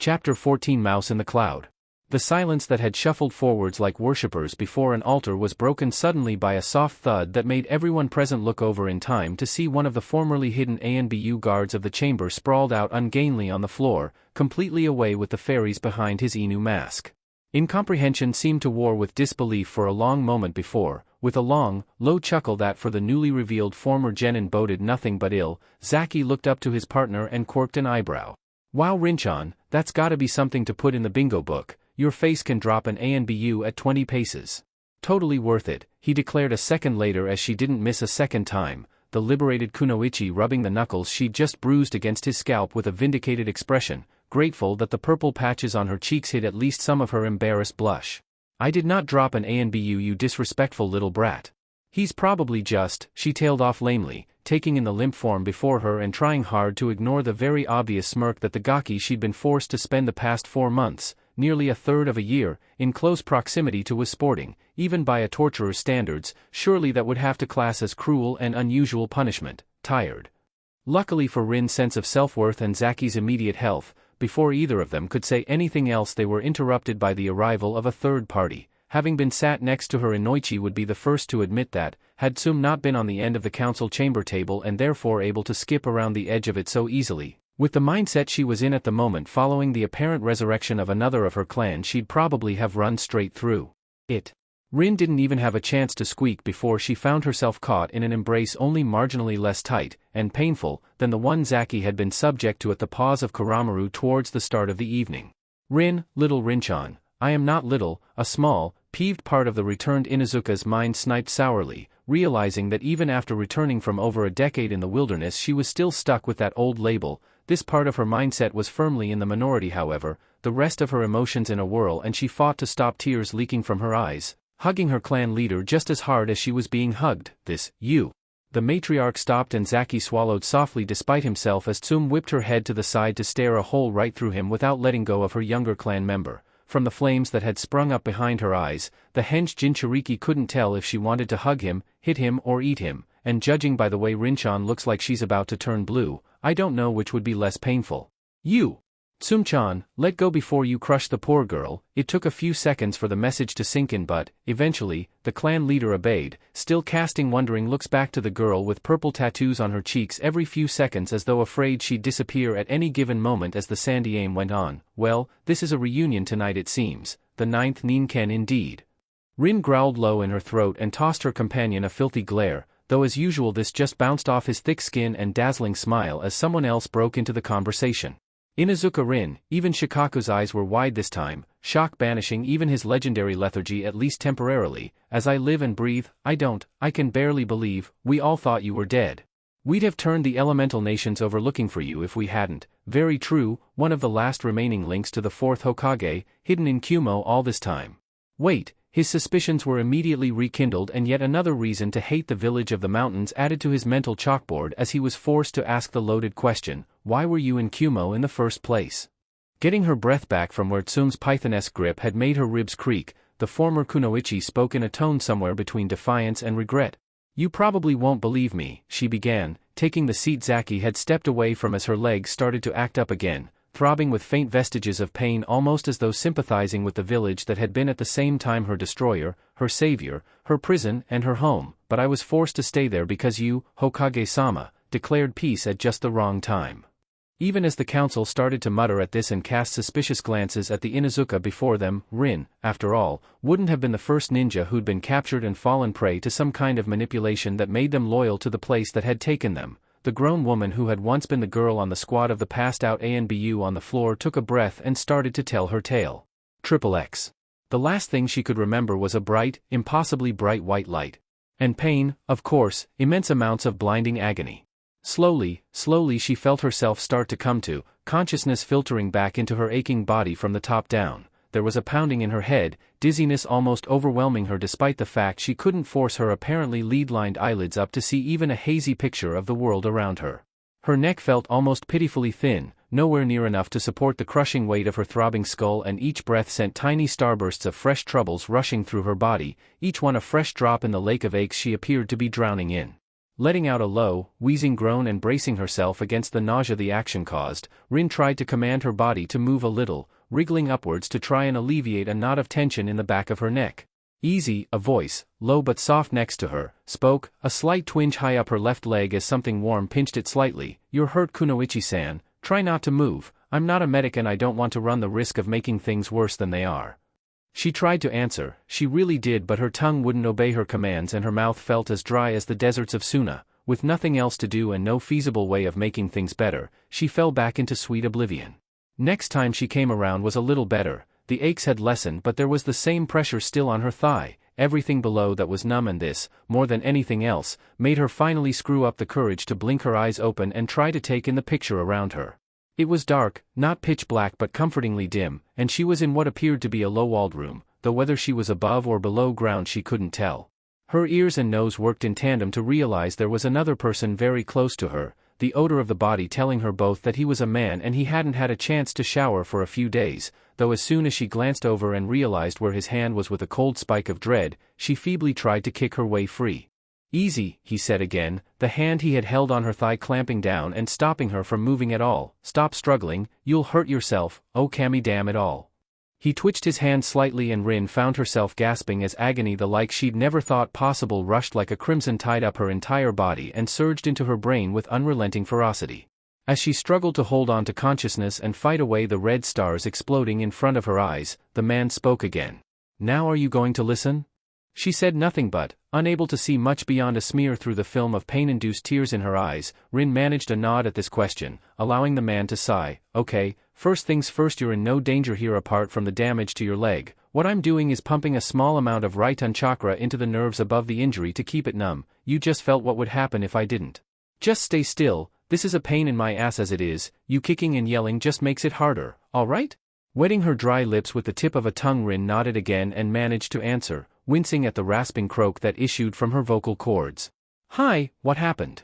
Chapter 14 Mouse in the Cloud. The silence that had shuffled forwards like worshippers before an altar was broken suddenly by a soft thud that made everyone present look over in time to see one of the formerly hidden ANBU guards of the chamber sprawled out ungainly on the floor, completely away with the fairies behind his Inu mask. Incomprehension seemed to war with disbelief for a long moment before, with a long, low chuckle that for the newly revealed former genin boded nothing but ill, Zaki looked up to his partner and quirked an eyebrow. "Wow, Rinchan, that's gotta be something to put in the bingo book. Your face can drop an ANBU at 20 paces. Totally worth it," he declared a second later as she didn't miss a second time, the liberated Kunoichi rubbing the knuckles she'd just bruised against his scalp with a vindicated expression, grateful that the purple patches on her cheeks hid at least some of her embarrassed blush. "I did not drop an ANBU, you disrespectful little brat. He's probably just," she tailed off lamely, taking in the limp form before her and trying hard to ignore the very obvious smirk that the gaki she'd been forced to spend the past 4 months, nearly a third of a year, in close proximity to was sporting, even by a torturer's standards. Surely that would have to class as cruel and unusual punishment. Tired. Luckily for Rin's sense of self-worth and Zaki's immediate health, before either of them could say anything else they were interrupted by the arrival of a third party. Having been sat next to her, Inoichi would be the first to admit that, had Tsum not been on the end of the council chamber table and therefore able to skip around the edge of it so easily, with the mindset she was in at the moment following the apparent resurrection of another of her clan, she'd probably have run straight through it. Rin didn't even have a chance to squeak before she found herself caught in an embrace only marginally less tight and painful than the one Zaki had been subject to at the paws of Karamaru towards the start of the evening. "Rin, little Rinchan, I am not little," a small, peeved part of the returned Inuzuka's mind sniped sourly, realizing that even after returning from over a decade in the wilderness she was still stuck with that old label. This part of her mindset was firmly in the minority, however, the rest of her emotions in a whirl, and she fought to stop tears leaking from her eyes, hugging her clan leader just as hard as she was being hugged. "You." The matriarch stopped and Zaki swallowed softly despite himself as Tsum whipped her head to the side to stare a hole right through him without letting go of her younger clan member. From the flames that had sprung up behind her eyes, the hench Jinchuriki couldn't tell if she wanted to hug him, hit him or eat him, and judging by the way Rinchan looks like she's about to turn blue, I don't know which would be less painful. "You! Tsum-chan, let go before you crush the poor girl." It took a few seconds for the message to sink in, but, eventually, the clan leader obeyed, still casting wondering looks back to the girl with purple tattoos on her cheeks every few seconds as though afraid she'd disappear at any given moment as the sandy aim went on. "Well, this is a reunion tonight it seems, the 9th Ninken indeed." Rin growled low in her throat and tossed her companion a filthy glare, though as usual this just bounced off his thick skin and dazzling smile as someone else broke into the conversation. Inuzuka Rin, even Shikaku's eyes were wide this time, shock banishing even his legendary lethargy at least temporarily. "As I live and breathe, I can barely believe, we all thought you were dead. We'd have turned the elemental nations over looking for you if we hadn't." Very true, one of the last remaining links to the 4th Hokage, hidden in Kumo all this time. Wait. His suspicions were immediately rekindled, and yet another reason to hate the village of the mountains added to his mental chalkboard as he was forced to ask the loaded question, "Why were you in Kumo in the first place?" Getting her breath back from where Tsum's pythonesque grip had made her ribs creak, the former Kunoichi spoke in a tone somewhere between defiance and regret. "You probably won't believe me," she began, taking the seat Zaki had stepped away from as her legs started to act up again, throbbing with faint vestiges of pain, almost as though sympathizing with the village that had been at the same time her destroyer, her savior, her prison and her home. "But I was forced to stay there because you, Hokage-sama, declared peace at just the wrong time." Even as the council started to mutter at this and cast suspicious glances at the Inuzuka before them, Rin, after all, wouldn't have been the first ninja who'd been captured and fallen prey to some kind of manipulation that made them loyal to the place that had taken them. The grown woman who had once been the girl on the squad of the passed-out ANBU on the floor took a breath and started to tell her tale. XXX. The last thing she could remember was a bright, impossibly bright white light. And pain, of course, immense amounts of blinding agony. Slowly she felt herself start to come to, consciousness filtering back into her aching body from the top down. There was a pounding in her head, dizziness almost overwhelming her despite the fact she couldn't force her apparently lead-lined eyelids up to see even a hazy picture of the world around her. Her neck felt almost pitifully thin, nowhere near enough to support the crushing weight of her throbbing skull, and each breath sent tiny starbursts of fresh troubles rushing through her body, each one a fresh drop in the lake of aches she appeared to be drowning in. Letting out a low, wheezing groan and bracing herself against the nausea the action caused, Rin tried to command her body to move a little, wriggling upwards to try and alleviate a knot of tension in the back of her neck. Easy, a voice, low but soft next to her, spoke, a slight twinge high up her left leg as something warm pinched it slightly. You're hurt, Kunoichi-san, try not to move. I'm not a medic and I don't want to run the risk of making things worse than they are. She tried to answer, she really did, but her tongue wouldn't obey her commands and her mouth felt as dry as the deserts of Suna. With nothing else to do and no feasible way of making things better, she fell back into sweet oblivion. Next time she came around was a little better. The aches had lessened but there was the same pressure still on her thigh, everything below that was numb, and this, more than anything else, made her finally screw up the courage to blink her eyes open and try to take in the picture around her. It was dark, not pitch black but comfortingly dim, and she was in what appeared to be a low-walled room, though whether she was above or below ground she couldn't tell. Her ears and nose worked in tandem to realize there was another person very close to her, the odor of the body telling her both that he was a man and he hadn't had a chance to shower for a few days, though as soon as she glanced over and realized where his hand was with a cold spike of dread, she feebly tried to kick her way free. Easy, he said again, the hand he had held on her thigh clamping down and stopping her from moving at all. Stop struggling, you'll hurt yourself, oh Kami, damn it all. He twitched his hand slightly and Rin found herself gasping as agony the like she'd never thought possible rushed like a crimson tide up her entire body and surged into her brain with unrelenting ferocity. As she struggled to hold on to consciousness and fight away the red stars exploding in front of her eyes, the man spoke again. Now are you going to listen? She said nothing but, unable to see much beyond a smear through the film of pain-induced tears in her eyes, Rin managed a nod at this question, allowing the man to sigh. Okay, first things first, you're in no danger here apart from the damage to your leg. What I'm doing is pumping a small amount of Raitan chakra into the nerves above the injury to keep it numb. You just felt what would happen if I didn't. Just stay still, this is a pain in my ass as it is, you kicking and yelling just makes it harder, alright? Wetting her dry lips with the tip of a tongue, Rin nodded again and managed to answer, wincing at the rasping croak that issued from her vocal cords. Hi, what happened?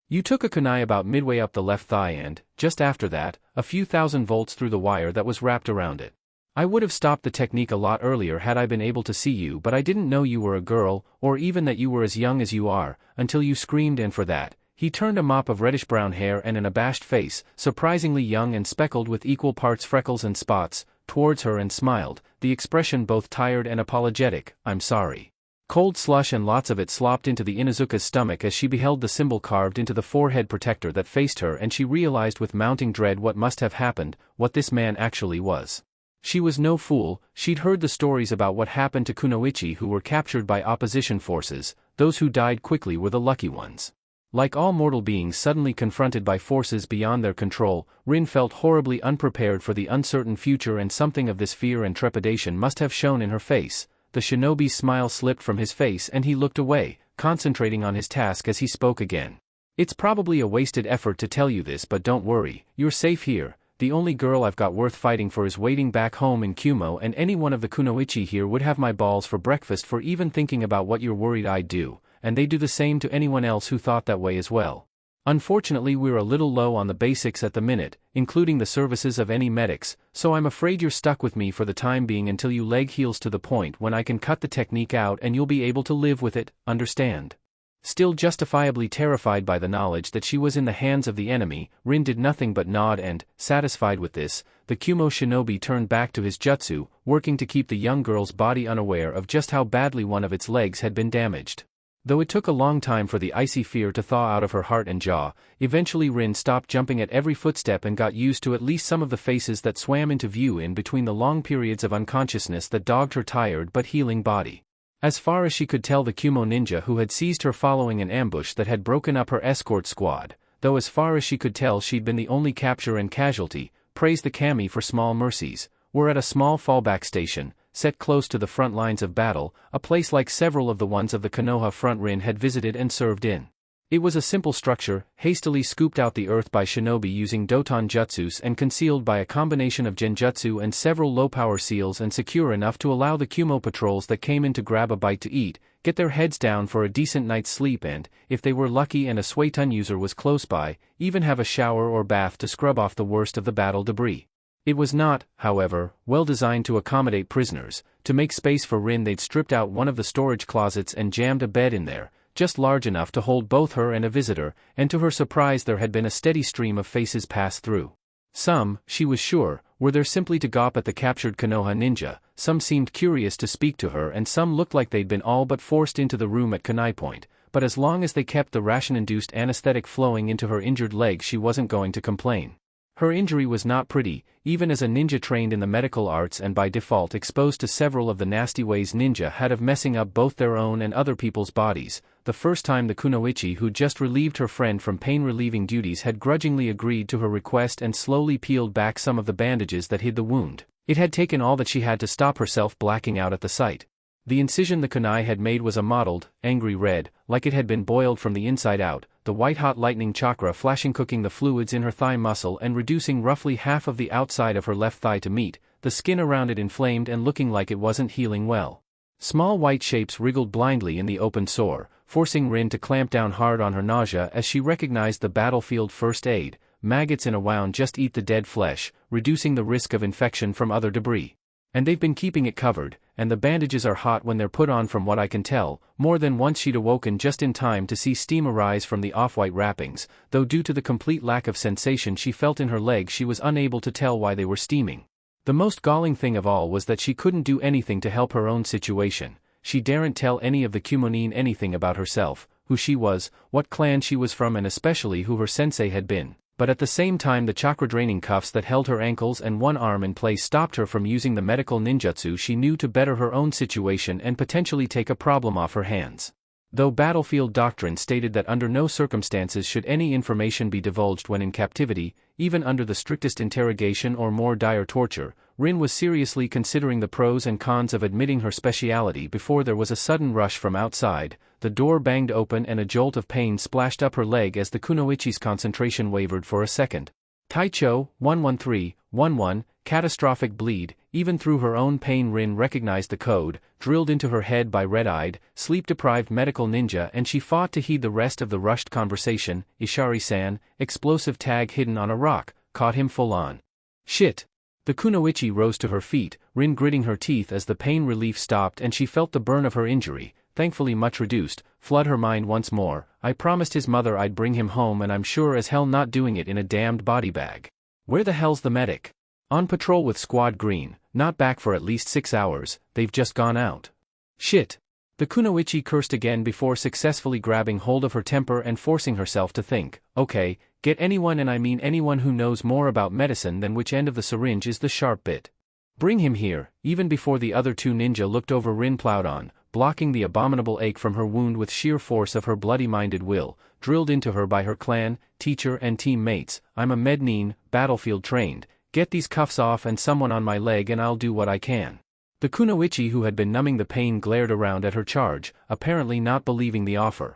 You took a kunai about midway up the left thigh and, just after that, a few thousand volts through the wire that was wrapped around it. I would have stopped the technique a lot earlier had I been able to see you, but I didn't know you were a girl, or even that you were as young as you are, until you screamed, and for that. He turned a mop of reddish-brown hair and an abashed face, surprisingly young and speckled with equal parts freckles and spots, towards her and smiled, the expression both tired and apologetic. I'm sorry. Cold slush and lots of it slopped into the Inuzuka's stomach as she beheld the symbol carved into the forehead protector that faced her, and she realized with mounting dread what must have happened, what this man actually was. She was no fool, she'd heard the stories about what happened to Kunoichi who were captured by opposition forces. Those who died quickly were the lucky ones. Like all mortal beings suddenly confronted by forces beyond their control, Rin felt horribly unprepared for the uncertain future, and something of this fear and trepidation must have shown in her face. The shinobi's smile slipped from his face and he looked away, concentrating on his task as he spoke again. It's probably a wasted effort to tell you this, but don't worry, you're safe here. The only girl I've got worth fighting for is waiting back home in Kumo, and any one of the Kunoichi here would have my balls for breakfast for even thinking about what you're worried I'd do. And they do the same to anyone else who thought that way as well. Unfortunately, we're a little low on the basics at the minute, including the services of any medics, so I'm afraid you're stuck with me for the time being until you leg heals to the point when I can cut the technique out and you'll be able to live with it, understand? Still justifiably terrified by the knowledge that she was in the hands of the enemy, Rin did nothing but nod and, satisfied with this, the Kumo shinobi turned back to his jutsu, working to keep the young girl's body unaware of just how badly one of its legs had been damaged. Though it took a long time for the icy fear to thaw out of her heart and jaw, eventually Rin stopped jumping at every footstep and got used to at least some of the faces that swam into view in between the long periods of unconsciousness that dogged her tired but healing body. As far as she could tell, the Kumo ninja who had seized her following an ambush that had broken up her escort squad, though as far as she could tell she'd been the only capture and casualty, praised the Kami for small mercies, were at a small fallback station, set close to the front lines of battle, a place like several of the ones of the Konoha front Rin had visited and served in. It was a simple structure, hastily scooped out the earth by shinobi using Doton jutsus and concealed by a combination of genjutsu and several low-power seals, and secure enough to allow the Kumo patrols that came in to grab a bite to eat, get their heads down for a decent night's sleep, and, if they were lucky and a Suiton user was close by, even have a shower or bath to scrub off the worst of the battle debris. It was not, however, well designed to accommodate prisoners. To make space for Rin, they'd stripped out one of the storage closets and jammed a bed in there, just large enough to hold both her and a visitor, and to her surprise there had been a steady stream of faces pass through. Some, she was sure, were there simply to gawp at the captured Konoha ninja, some seemed curious to speak to her, and some looked like they'd been all but forced into the room at kunai point, but as long as they kept the ration-induced anesthetic flowing into her injured leg she wasn't going to complain. Her injury was not pretty, even as a ninja trained in the medical arts and by default exposed to several of the nasty ways ninja had of messing up both their own and other people's bodies. The first time the kunoichi who just relieved her friend from pain-relieving duties had grudgingly agreed to her request and slowly peeled back some of the bandages that hid the wound, it had taken all that she had to stop herself blacking out at the sight. The incision the kunai had made was a mottled, angry red, like it had been boiled from the inside out, the white-hot lightning chakra flashing, cooking the fluids in her thigh muscle and reducing roughly half of the outside of her left thigh to meat, the skin around it inflamed and looking like it wasn't healing well. Small white shapes wriggled blindly in the open sore, forcing Rin to clamp down hard on her nausea as she recognized the battlefield first aid. Maggots in a wound just eat the dead flesh, reducing the risk of infection from other debris. And they've been keeping it covered, and the bandages are hot when they're put on from what I can tell. More than once she'd awoken just in time to see steam arise from the off-white wrappings, though due to the complete lack of sensation she felt in her legs she was unable to tell why they were steaming. The most galling thing of all was that she couldn't do anything to help her own situation. She daren't tell any of the kumonin anything about herself, who she was, what clan she was from, and especially who her sensei had been. But at the same time the chakra-draining cuffs that held her ankles and one arm in place stopped her from using the medical ninjutsu she knew to better her own situation and potentially take a problem off her hands. Though battlefield doctrine stated that under no circumstances should any information be divulged when in captivity, even under the strictest interrogation or more dire torture, Rin was seriously considering the pros and cons of admitting her speciality before there was a sudden rush from outside. The door banged open and a jolt of pain splashed up her leg as the kunoichi's concentration wavered for a second. Taicho, 11311, catastrophic bleed. Even through her own pain Rin recognized the code, drilled into her head by red-eyed, sleep-deprived medical ninja, and she fought to heed the rest of the rushed conversation. Ishari-san, explosive tag hidden on a rock, caught him full on. Shit. The kunoichi rose to her feet, Rin gritting her teeth as the pain relief stopped and she felt the burn of her injury, thankfully much reduced, flood her mind once more. I promised his mother I'd bring him home and I'm sure as hell not doing it in a damned body bag. Where the hell's the medic? On patrol with Squad Green, not back for at least 6 hours, they've just gone out. Shit. The kunoichi cursed again before successfully grabbing hold of her temper and forcing herself to think, okay, get anyone, and I mean anyone who knows more about medicine than which end of the syringe is the sharp bit. Bring him here. Even before the other two ninja looked over, Rin plowed on, blocking the abominable ache from her wound with sheer force of her bloody-minded will, drilled into her by her clan, teacher and teammates. I'm a mednin, battlefield trained. Get these cuffs off and someone on my leg and I'll do what I can. The kunoichi who had been numbing the pain glared around at her charge, apparently not believing the offer.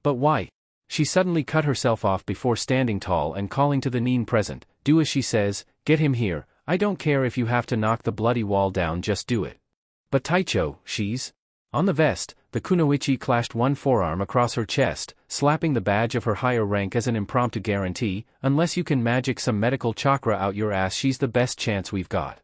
But why? She suddenly cut herself off before standing tall and calling to the nin present, do as she says, get him here. I don't care if you have to knock the bloody wall down, just do it. But Taicho, she's on the vest. The kunoichi clashed one forearm across her chest, slapping the badge of her higher rank as an impromptu guarantee. Unless you can magic some medical chakra out your ass, she's the best chance we've got.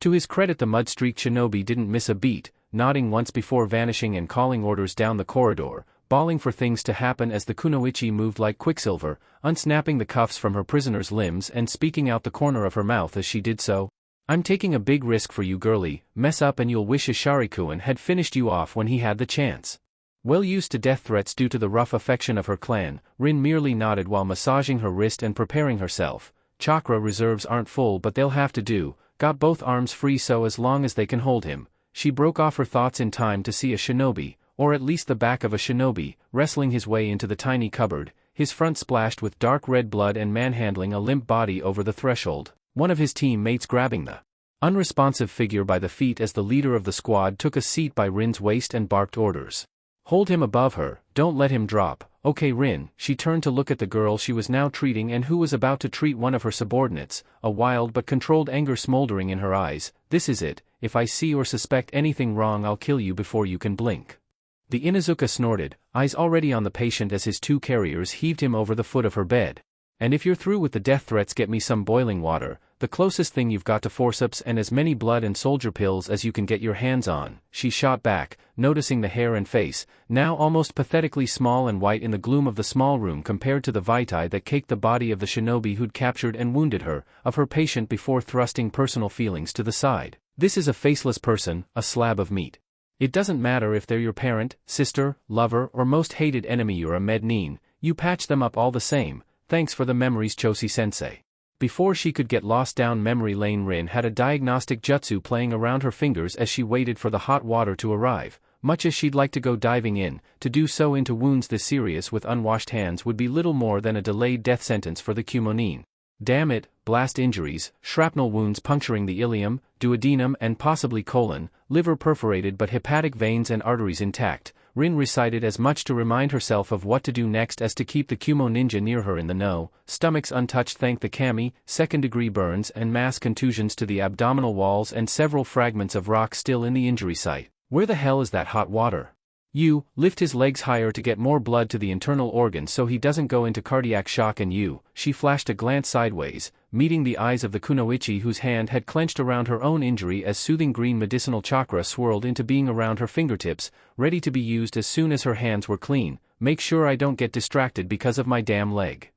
To his credit, the mud-streaked shinobi didn't miss a beat, nodding once before vanishing and calling orders down the corridor, bawling for things to happen as the kunoichi moved like quicksilver, unsnapping the cuffs from her prisoner's limbs and speaking out the corner of her mouth as she did so. I'm taking a big risk for you, girlie. Mess up and you'll wish Ishari-kun had finished you off when he had the chance. Well used to death threats due to the rough affection of her clan, Rin merely nodded while massaging her wrist and preparing herself. Chakra reserves aren't full, but they'll have to do. Got both arms free so as long as they can hold him. She broke off her thoughts in time to see a shinobi, or at least the back of a shinobi, wrestling his way into the tiny cupboard, his front splashed with dark red blood and manhandling a limp body over the threshold. One of his teammates grabbing the unresponsive figure by the feet as the leader of the squad took a seat by Rin's waist and barked orders. Hold him above her, don't let him drop. Okay, Rin. She turned to look at the girl she was now treating and who was about to treat one of her subordinates, a wild but controlled anger smoldering in her eyes. This is it. If I see or suspect anything wrong, I'll kill you before you can blink. The Inuzuka snorted, eyes already on the patient as his two carriers heaved him over the foot of her bed. And if you're through with the death threats, get me some boiling water. the closest thing you've got to forceps and as many blood and soldier pills as you can get your hands on, she shot back, noticing the hair and face, now almost pathetically small and white in the gloom of the small room compared to the vitae that caked the body of the shinobi who'd captured and wounded her, of her patient before thrusting personal feelings to the side. This is a faceless person, a slab of meat. It doesn't matter if they're your parent, sister, lover, or most hated enemy or a mednin, you patch them up all the same. Thanks for the memories, Choshi-sensei. Before she could get lost down memory lane, Rin had a diagnostic jutsu playing around her fingers as she waited for the hot water to arrive. Much as she'd like to go diving in, to do so into wounds this serious with unwashed hands would be little more than a delayed death sentence for the Kumonin. Damn it, blast injuries, shrapnel wounds puncturing the ilium, duodenum and possibly colon, liver perforated but hepatic veins and arteries intact. Rin recited as much to remind herself of what to do next as to keep the Kumo ninja near her in the know. Stomachs untouched thank the kami, second-degree burns and mass contusions to the abdominal walls and several fragments of rock still in the injury site. Where the hell is that hot water? You, lift his legs higher to get more blood to the internal organs so he doesn't go into cardiac shock and you, she flashed a glance sideways, meeting the eyes of the kunoichi whose hand had clenched around her own injury as soothing green medicinal chakra swirled into being around her fingertips, ready to be used as soon as her hands were clean. Make sure I don't get distracted because of my damn leg.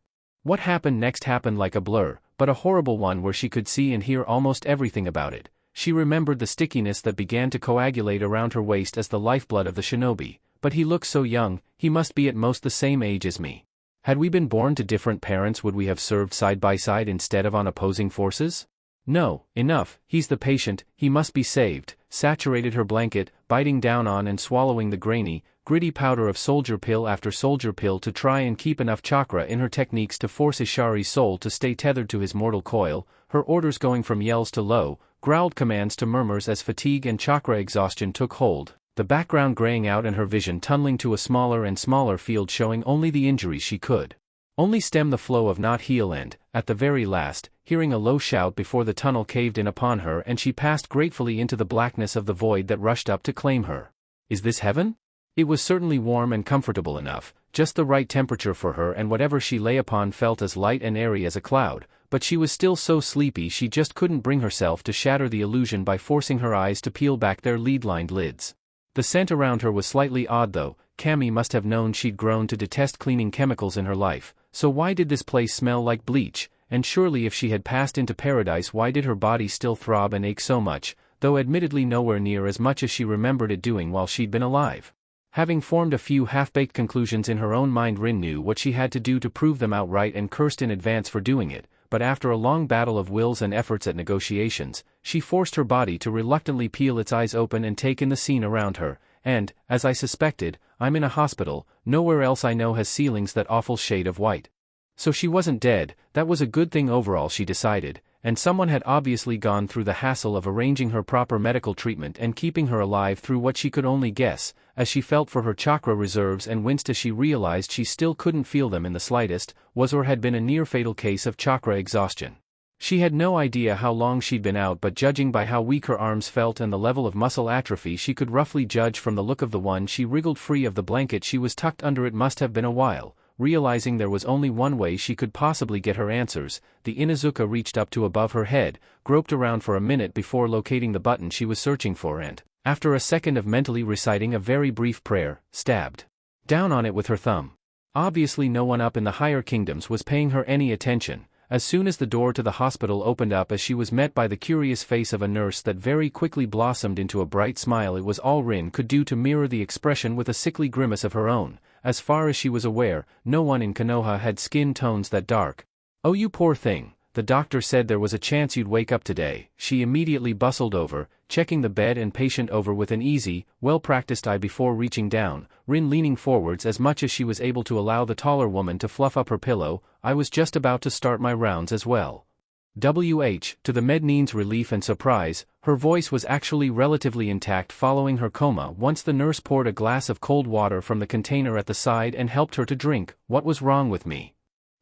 What happened next happened like a blur, but a horrible one where she could see and hear almost everything about it. She remembered the stickiness that began to coagulate around her waist as the lifeblood of the shinobi. But he looks so young, he must be at most the same age as me. Had we been born to different parents, would we have served side by side instead of on opposing forces? No, enough, he's the patient, he must be saved. Saturated her blanket, biting down on and swallowing the grainy, gritty powder of soldier pill after soldier pill to try and keep enough chakra in her techniques to force Ishari's soul to stay tethered to his mortal coil, her orders going from yells to low, growled commands to murmurs as fatigue and chakra exhaustion took hold, the background graying out and her vision tunneling to a smaller and smaller field showing only the injuries she could only stem the flow of, not heal, and, at the very last, hearing a low shout before the tunnel caved in upon her and she passed gratefully into the blackness of the void that rushed up to claim her. Is this heaven? It was certainly warm and comfortable enough, just the right temperature for her, and whatever she lay upon felt as light and airy as a cloud, but she was still so sleepy she just couldn't bring herself to shatter the illusion by forcing her eyes to peel back their lead-lined lids. The scent around her was slightly odd though. Cammy must have known she'd grown to detest cleaning chemicals in her life, so why did this place smell like bleach? And surely if she had passed into paradise, why did her body still throb and ache so much, though admittedly nowhere near as much as she remembered it doing while she'd been alive? Having formed a few half-baked conclusions in her own mind, Rin knew what she had to do to prove them outright and cursed in advance for doing it, but after a long battle of wills and efforts at negotiations, she forced her body to reluctantly peel its eyes open and take in the scene around her, and, as I suspected, I'm in a hospital, nowhere else I know has ceilings that awful shade of white. So she wasn't dead, that was a good thing overall, she decided, and someone had obviously gone through the hassle of arranging her proper medical treatment and keeping her alive through what she could only guess, as she felt for her chakra reserves and winced as she realized she still couldn't feel them in the slightest, was or had been a near-fatal case of chakra exhaustion. She had no idea how long she'd been out, but judging by how weak her arms felt and the level of muscle atrophy, she could roughly judge from the look of the one she wriggled free of the blanket she was tucked under it must have been a while. Realizing there was only one way she could possibly get her answers, the Inuzuka reached up to above her head, groped around for a minute before locating the button she was searching for and, after a second of mentally reciting a very brief prayer, stabbed down on it with her thumb. Obviously no one up in the higher kingdoms was paying her any attention. As soon as the door to the hospital opened up, as she was met by the curious face of a nurse that very quickly blossomed into a bright smile, it was all Rin could do to mirror the expression with a sickly grimace of her own. As far as she was aware, no one in Konoha had skin tones that dark. "Oh, you poor thing, the doctor said there was a chance you'd wake up today." She immediately bustled over, checking the bed and patient over with an easy, well-practiced eye before reaching down, Rin leaning forwards as much as she was able to allow the taller woman to fluff up her pillow. "I was just about to start my rounds as well." To the Mednin's relief and surprise, her voice was actually relatively intact following her coma once the nurse poured a glass of cold water from the container at the side and helped her to drink. "What was wrong with me?"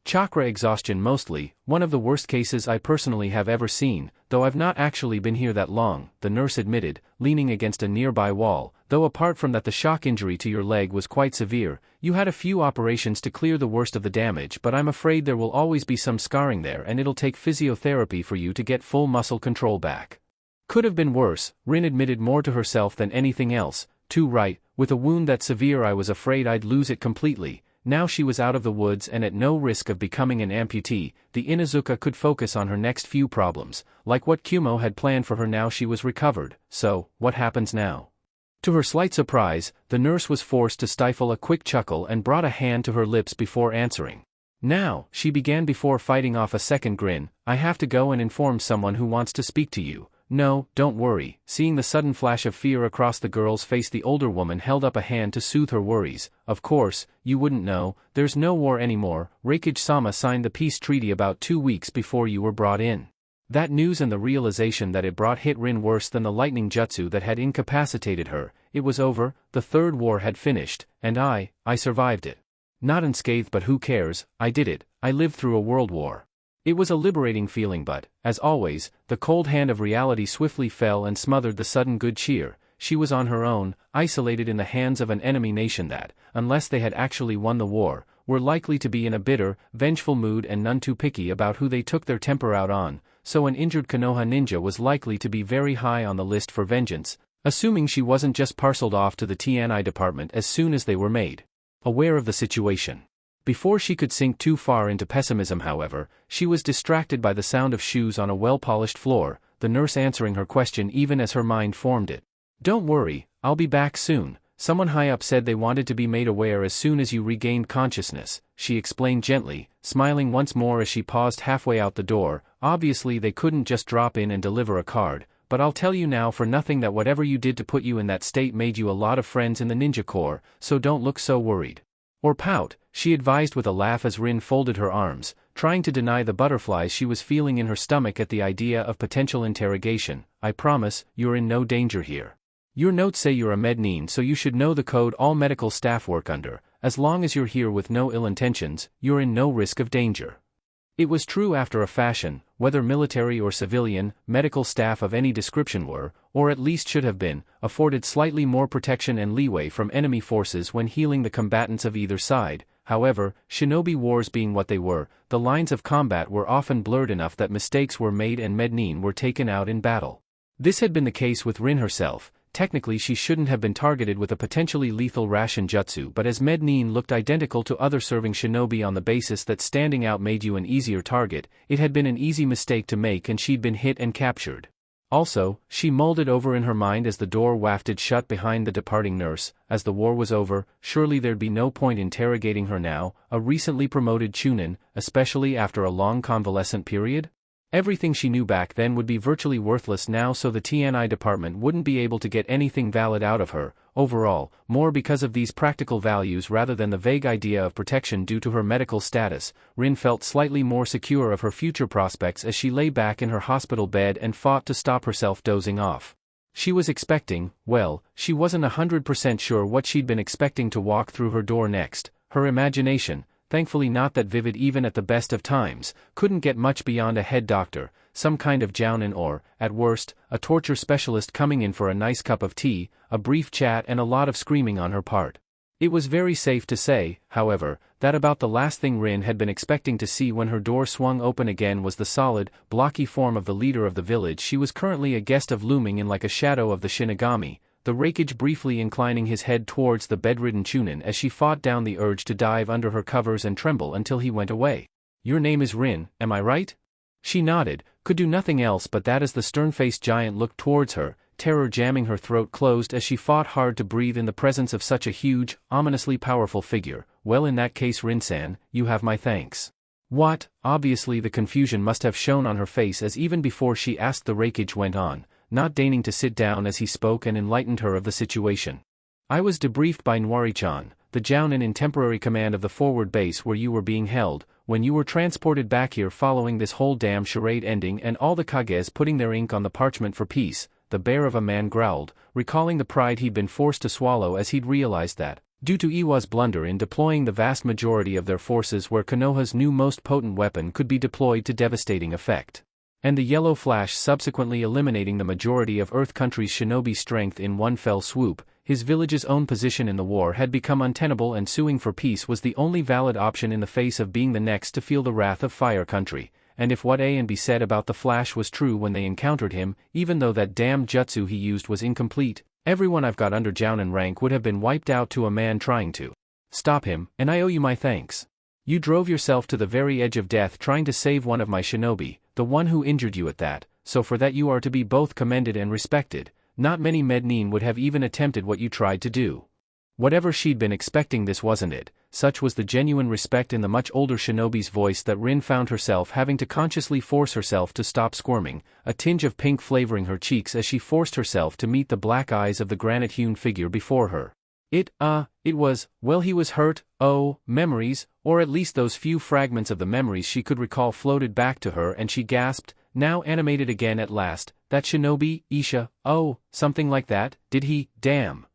"Chakra exhaustion mostly, one of the worst cases I personally have ever seen, though I've not actually been here that long," the nurse admitted, leaning against a nearby wall, Though apart from that the shock injury to your leg was quite severe, you had a few operations to clear the worst of the damage, but I'm afraid there will always be some scarring there and it'll take physiotherapy for you to get full muscle control back. Could have been worse, Rin admitted more to herself than anything else. Too right, with a wound that severe I was afraid I'd lose it completely. Now she was out of the woods and at no risk of becoming an amputee, the Inuzuka could focus on her next few problems, like what Kumo had planned for her now she was recovered. So, what happens now? To her slight surprise, the nurse was forced to stifle a quick chuckle and brought a hand to her lips before answering. Now, she began before fighting off a second grin, I have to go and inform someone who wants to speak to you. No, don't worry. Seeing the sudden flash of fear across the girl's face, the older woman held up a hand to soothe her worries. Of course, you wouldn't know, there's no war anymore. Reikage-sama signed the peace treaty about 2 weeks before you were brought in. That news and the realization that it brought hit Rin worse than the lightning jutsu that had incapacitated her. It was over, the third war had finished, and I survived it. Not unscathed, but who cares, I did it, I lived through a world war. It was a liberating feeling, but, as always, the cold hand of reality swiftly fell and smothered the sudden good cheer. She was on her own, isolated in the hands of an enemy nation that, unless they had actually won the war, were likely to be in a bitter, vengeful mood and none too picky about who they took their temper out on, so an injured Konoha ninja was likely to be very high on the list for vengeance, assuming she wasn't just parceled off to the TNI department as soon as they were made aware of the situation. Before she could sink too far into pessimism, however, she was distracted by the sound of shoes on a well-polished floor, the nurse answering her question even as her mind formed it. Don't worry, I'll be back soon. Someone high up said they wanted to be made aware as soon as you regained consciousness, she explained gently, smiling once more as she paused halfway out the door. Obviously they couldn't just drop in and deliver a card, but I'll tell you now for nothing that whatever you did to put you in that state made you a lot of friends in the ninja corps, so don't look so worried. Or pout, she advised with a laugh as Rin folded her arms, trying to deny the butterflies she was feeling in her stomach at the idea of potential interrogation. I promise, you're in no danger here. Your notes say you're a mednin, so you should know the code all medical staff work under. As long as you're here with no ill intentions, you're in no risk of danger. It was true after a fashion, whether military or civilian, medical staff of any description were, or at least should have been, afforded slightly more protection and leeway from enemy forces when healing the combatants of either side. However, shinobi wars being what they were, the lines of combat were often blurred enough that mistakes were made and mednin were taken out in battle. This had been the case with Rin herself. Technically she shouldn't have been targeted with a potentially lethal ration jutsu, but as mednin looked identical to other serving shinobi on the basis that standing out made you an easier target, it had been an easy mistake to make and she'd been hit and captured. Also, she mulled it over in her mind as the door wafted shut behind the departing nurse. As the war was over, surely there'd be no point interrogating her now, a recently promoted chunin, especially after a long convalescent period? Everything she knew back then would be virtually worthless now, so the TNI department wouldn't be able to get anything valid out of her, overall, more because of these practical values rather than the vague idea of protection due to her medical status. Rin felt slightly more secure of her future prospects as she lay back in her hospital bed and fought to stop herself dozing off. She was expecting, well, she wasn't 100% sure what she'd been expecting to walk through her door next. Her imagination, thankfully not that vivid even at the best of times, couldn't get much beyond a head doctor, some kind of jounin or, at worst, a torture specialist coming in for a nice cup of tea, a brief chat and a lot of screaming on her part. It was very safe to say, however, that about the last thing Rin had been expecting to see when her door swung open again was the solid, blocky form of the leader of the village she was currently a guest of, looming in like a shadow of the Shinigami, the Reikage briefly inclining his head towards the bedridden chunin as she fought down the urge to dive under her covers and tremble until he went away. Your name is Rin, am I right? She nodded, could do nothing else but that as the stern-faced giant looked towards her, terror jamming her throat closed as she fought hard to breathe in the presence of such a huge, ominously powerful figure. Well, in that case, Rin-san, you have my thanks. What? Obviously the confusion must have shown on her face as even before she asked the Reikage went on, not deigning to sit down as he spoke and enlightened her of the situation. I was debriefed by Nwari-chan, the jounin in temporary command of the forward base where you were being held, when you were transported back here following this whole damn charade ending and all the Kages putting their ink on the parchment for peace. The bear of a man growled, recalling the pride he'd been forced to swallow as he'd realized that, due to Iwa's blunder in deploying the vast majority of their forces where Konoha's new most potent weapon could be deployed to devastating effect, and the yellow flash subsequently eliminating the majority of Earth Country's shinobi strength in one fell swoop, His village's own position in the war had become untenable, and suing for peace was the only valid option in the face of being the next to feel the wrath of Fire Country. And if what A and B said about the Flash was true when they encountered him, even though that damned jutsu he used was incomplete, everyone I've got under Jounin rank would have been wiped out to a man trying to stop him, and I owe you my thanks. You drove yourself to the very edge of death trying to save one of my shinobi, the one who injured you at that, so for that you are to be both commended and respected. Not many Mednin would have even attempted what you tried to do. Whatever she'd been expecting, this wasn't it. Such was the genuine respect in the much older shinobi's voice that Rin found herself having to consciously force herself to stop squirming, a tinge of pink flavoring her cheeks as she forced herself to meet the black eyes of the granite-hewn figure before her. It was, well, he was hurt. Oh, memories, or at least those few fragments of the memories she could recall floated back to her, and she gasped, now animated again at last, that shinobi, Isha, oh, something like that, did he, damn.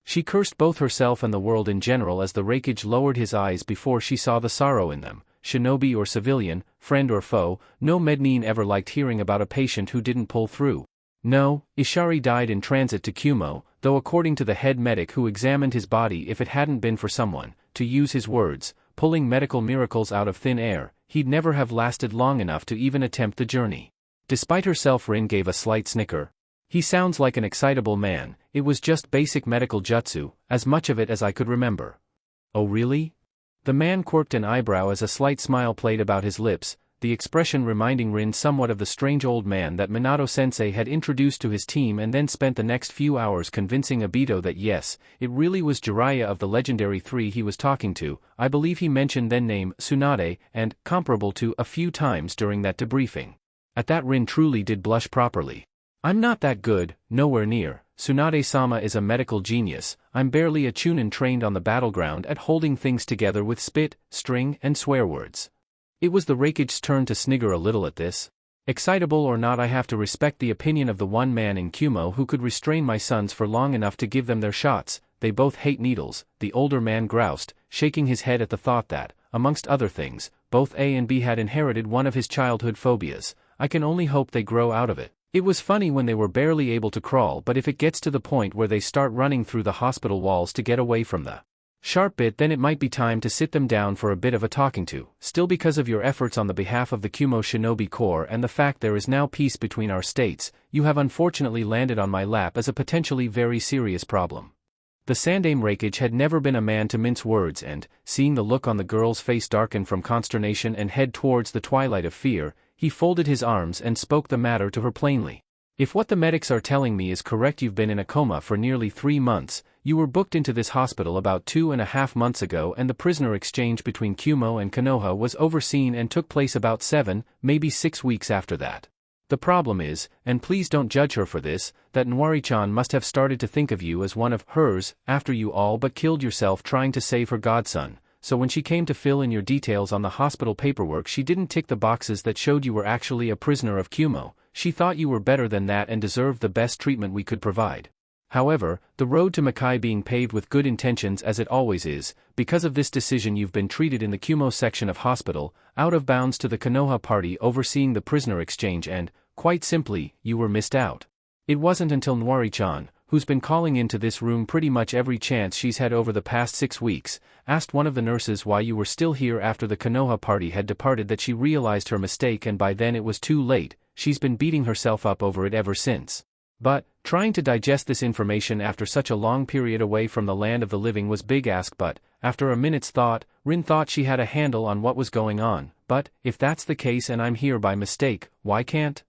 She cursed both herself and the world in general as the Raikage lowered his eyes before she saw the sorrow in them. Shinobi or civilian, friend or foe, no Mednin ever liked hearing about a patient who didn't pull through. No, Ishari died in transit to Kumo, though according to the head medic who examined his body, if it hadn't been for someone, to use his words, pulling medical miracles out of thin air, he'd never have lasted long enough to even attempt the journey. Despite herself, Rin gave a slight snicker. He sounds like an excitable man. It was just basic medical jutsu, as much of it as I could remember. Oh really? The man quirked an eyebrow as a slight smile played about his lips, the expression reminding Rin somewhat of the strange old man that Minato-sensei had introduced to his team and then spent the next few hours convincing Obito that yes, it really was Jiraiya of the legendary three he was talking to. I believe he mentioned then name Tsunade, and comparable to a few times during that debriefing. At that Rin truly did blush properly. I'm not that good, nowhere near. Tsunade-sama is a medical genius. I'm barely a chunin trained on the battleground at holding things together with spit, string, and swear words. It was the Raikage's turn to snigger a little at this. Excitable or not, I have to respect the opinion of the one man in Kumo who could restrain my sons for long enough to give them their shots. They both hate needles, the older man groused, shaking his head at the thought that, amongst other things, both A and B had inherited one of his childhood phobias. I can only hope they grow out of it. It was funny when they were barely able to crawl, but if it gets to the point where they start running through the hospital walls to get away from the sharp bit, then it might be time to sit them down for a bit of a talking to. Still, because of your efforts on the behalf of the Kumo Shinobi Corps and the fact there is now peace between our states, you have unfortunately landed on my lap as a potentially very serious problem. The Sandaime Raikage had never been a man to mince words, and, seeing the look on the girl's face darken from consternation and head towards the twilight of fear, he folded his arms and spoke the matter to her plainly. If what the medics are telling me is correct, you've been in a coma for nearly 3 months, you were booked into this hospital about 2.5 months ago, and the prisoner exchange between Kumo and Konoha was overseen and took place about 7, maybe 6 weeks after that. The problem is, and please don't judge her for this, that Nwari-chan must have started to think of you as one of hers, after you all but killed yourself trying to save her godson. So when she came to fill in your details on the hospital paperwork, she didn't tick the boxes that showed you were actually a prisoner of Kumo. She thought you were better than that and deserved the best treatment we could provide. However, the road to Makai being paved with good intentions as it always is, because of this decision you've been treated in the Kumo section of hospital, out of bounds to the Konoha party overseeing the prisoner exchange, and, quite simply, you were missed out. It wasn't until Nwari-chan, who's been calling into this room pretty much every chance she's had over the past 6 weeks, asked one of the nurses why you were still here after the Konoha party had departed that she realized her mistake, and by then it was too late. She's been beating herself up over it ever since. But, trying to digest this information after such a long period away from the land of the living was big ask, but, after a minute's thought, Rin thought she had a handle on what was going on. But, if that's the case and I'm here by mistake, why can't?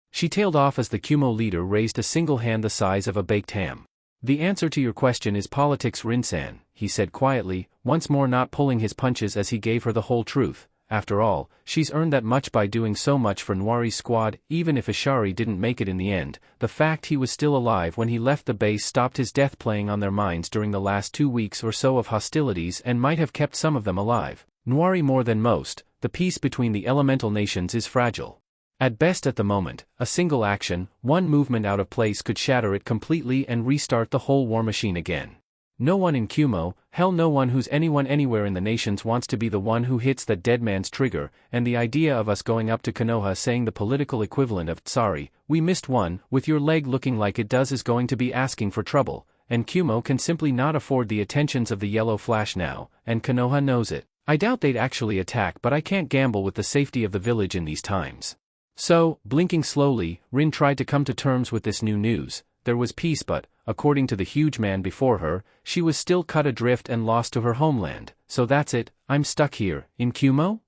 She tailed off as the Kumo leader raised a single hand the size of a baked ham. The answer to your question is politics, Rin-san, he said quietly, once more not pulling his punches as he gave her the whole truth. After all, she's earned that much by doing so much for Nwari's squad. Even if Ishari didn't make it in the end, the fact he was still alive when he left the base stopped his death playing on their minds during the last 2 weeks or so of hostilities and might have kept some of them alive. Nwari more than most, the peace between the elemental nations is fragile. At best at the moment, a single action, one movement out of place could shatter it completely and restart the whole war machine again. No one in Kumo, hell no one who's anyone anywhere in the nations wants to be the one who hits that dead man's trigger, and the idea of us going up to Konoha saying the political equivalent of, sorry, we missed one, with your leg looking like it does is going to be asking for trouble, and Kumo can simply not afford the attentions of the Yellow Flash now, and Konoha knows it. I doubt they'd actually attack, but I can't gamble with the safety of the village in these times. So, blinking slowly, Rin tried to come to terms with this new news. There was peace, but, according to the huge man before her, she was still cut adrift and lost to her homeland. So that's it, I'm stuck here, in Kumo?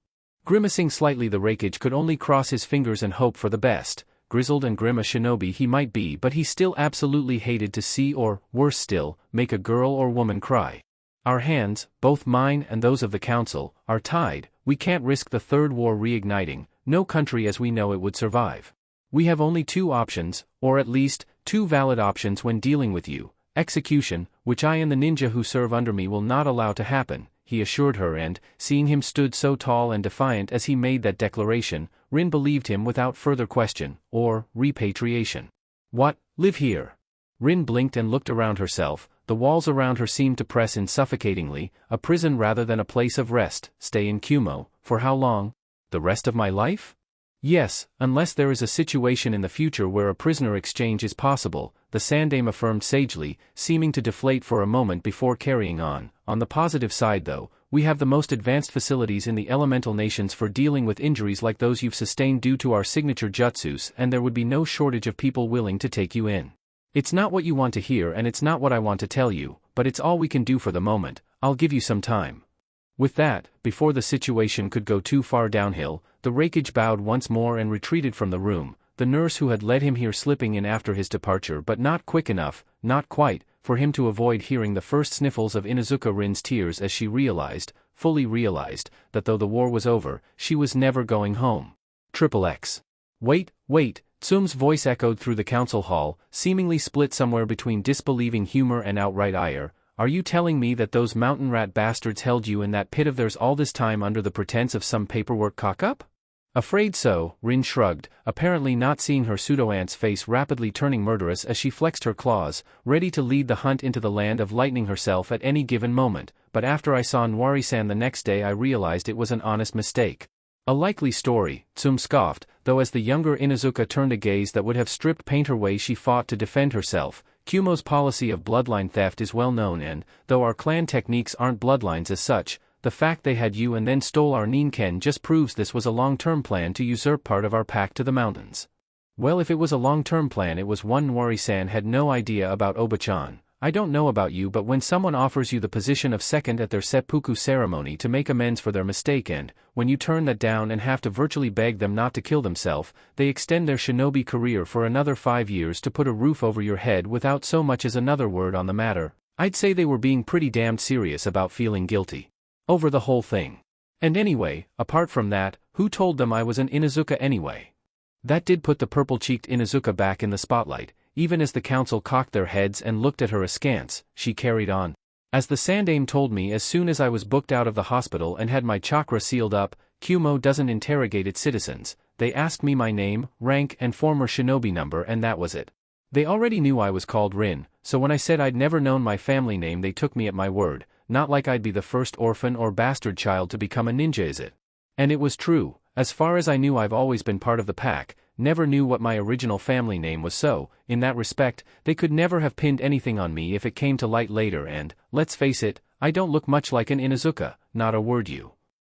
Grimacing slightly, the Raikage could only cross his fingers and hope for the best. Grizzled and grim a shinobi he might be, but he still absolutely hated to see or, worse still, make a girl or woman cry. Our hands, both mine and those of the council, are tied. We can't risk the third war reigniting. No country as we know it would survive. We have only two options, or at least, two valid options when dealing with you. Execution, which I and the ninja who serve under me will not allow to happen, he assured her, and, seeing him stood so tall and defiant as he made that declaration, Rin believed him without further question, or repatriation. What, live here? Rin blinked and looked around herself. The walls around her seemed to press in suffocatingly, a prison rather than a place of rest. Stay in Kumo, for how long? The rest of my life? Yes, unless there is a situation in the future where a prisoner exchange is possible, the Sandaime affirmed sagely, seeming to deflate for a moment before carrying on. On the positive side though, we have the most advanced facilities in the elemental nations for dealing with injuries like those you've sustained due to our signature jutsus, and there would be no shortage of people willing to take you in. It's not what you want to hear and it's not what I want to tell you, but it's all we can do for the moment. I'll give you some time. With that, before the situation could go too far downhill, the Raikage bowed once more and retreated from the room, the nurse who had led him here slipping in after his departure, but not quick enough, not quite, for him to avoid hearing the first sniffles of Inuzuka Rin's tears as she realized, fully realized, that though the war was over, she was never going home. XXX. Wait, Tsum's voice echoed through the council hall, seemingly split somewhere between disbelieving humor and outright ire. Are you telling me that those mountain rat bastards held you in that pit of theirs all this time under the pretense of some paperwork cock-up? Afraid so, Rin shrugged, apparently not seeing her pseudo-aunt's face rapidly turning murderous as she flexed her claws, ready to lead the hunt into the land of lightning herself at any given moment. But after I saw Nwari-san the next day I realized it was an honest mistake. A likely story, Tsum scoffed, though as the younger Inuzuka turned a gaze that would have stripped paint her way she fought to defend herself. Kumo's policy of bloodline theft is well known and, though our clan techniques aren't bloodlines as such, the fact they had you and then stole our Ninken just proves this was a long-term plan to usurp part of our pact to the mountains. Well, if it was a long-term plan, it was one Nwari-san had no idea about Oba-chan. I don't know about you, but when someone offers you the position of second at their seppuku ceremony to make amends for their mistake and, when you turn that down and have to virtually beg them not to kill themselves, they extend their shinobi career for another 5 years to put a roof over your head without so much as another word on the matter, I'd say they were being pretty damned serious about feeling guilty over the whole thing. And anyway, apart from that, who told them I was an Inuzuka anyway? That did put the purple-cheeked Inuzuka back in the spotlight. Even as the council cocked their heads and looked at her askance, she carried on. As the Sandaime told me as soon as I was booked out of the hospital and had my chakra sealed up, Kumo doesn't interrogate its citizens. They asked me my name, rank and former shinobi number, and that was it. They already knew I was called Rin, so when I said I'd never known my family name they took me at my word. Not like I'd be the first orphan or bastard child to become a ninja, is it? And it was true. As far as I knew I've always been part of the pack. Never knew what my original family name was, so, in that respect, they could never have pinned anything on me if it came to light later and, let's face it, I don't look much like an Inuzuka, not a word you.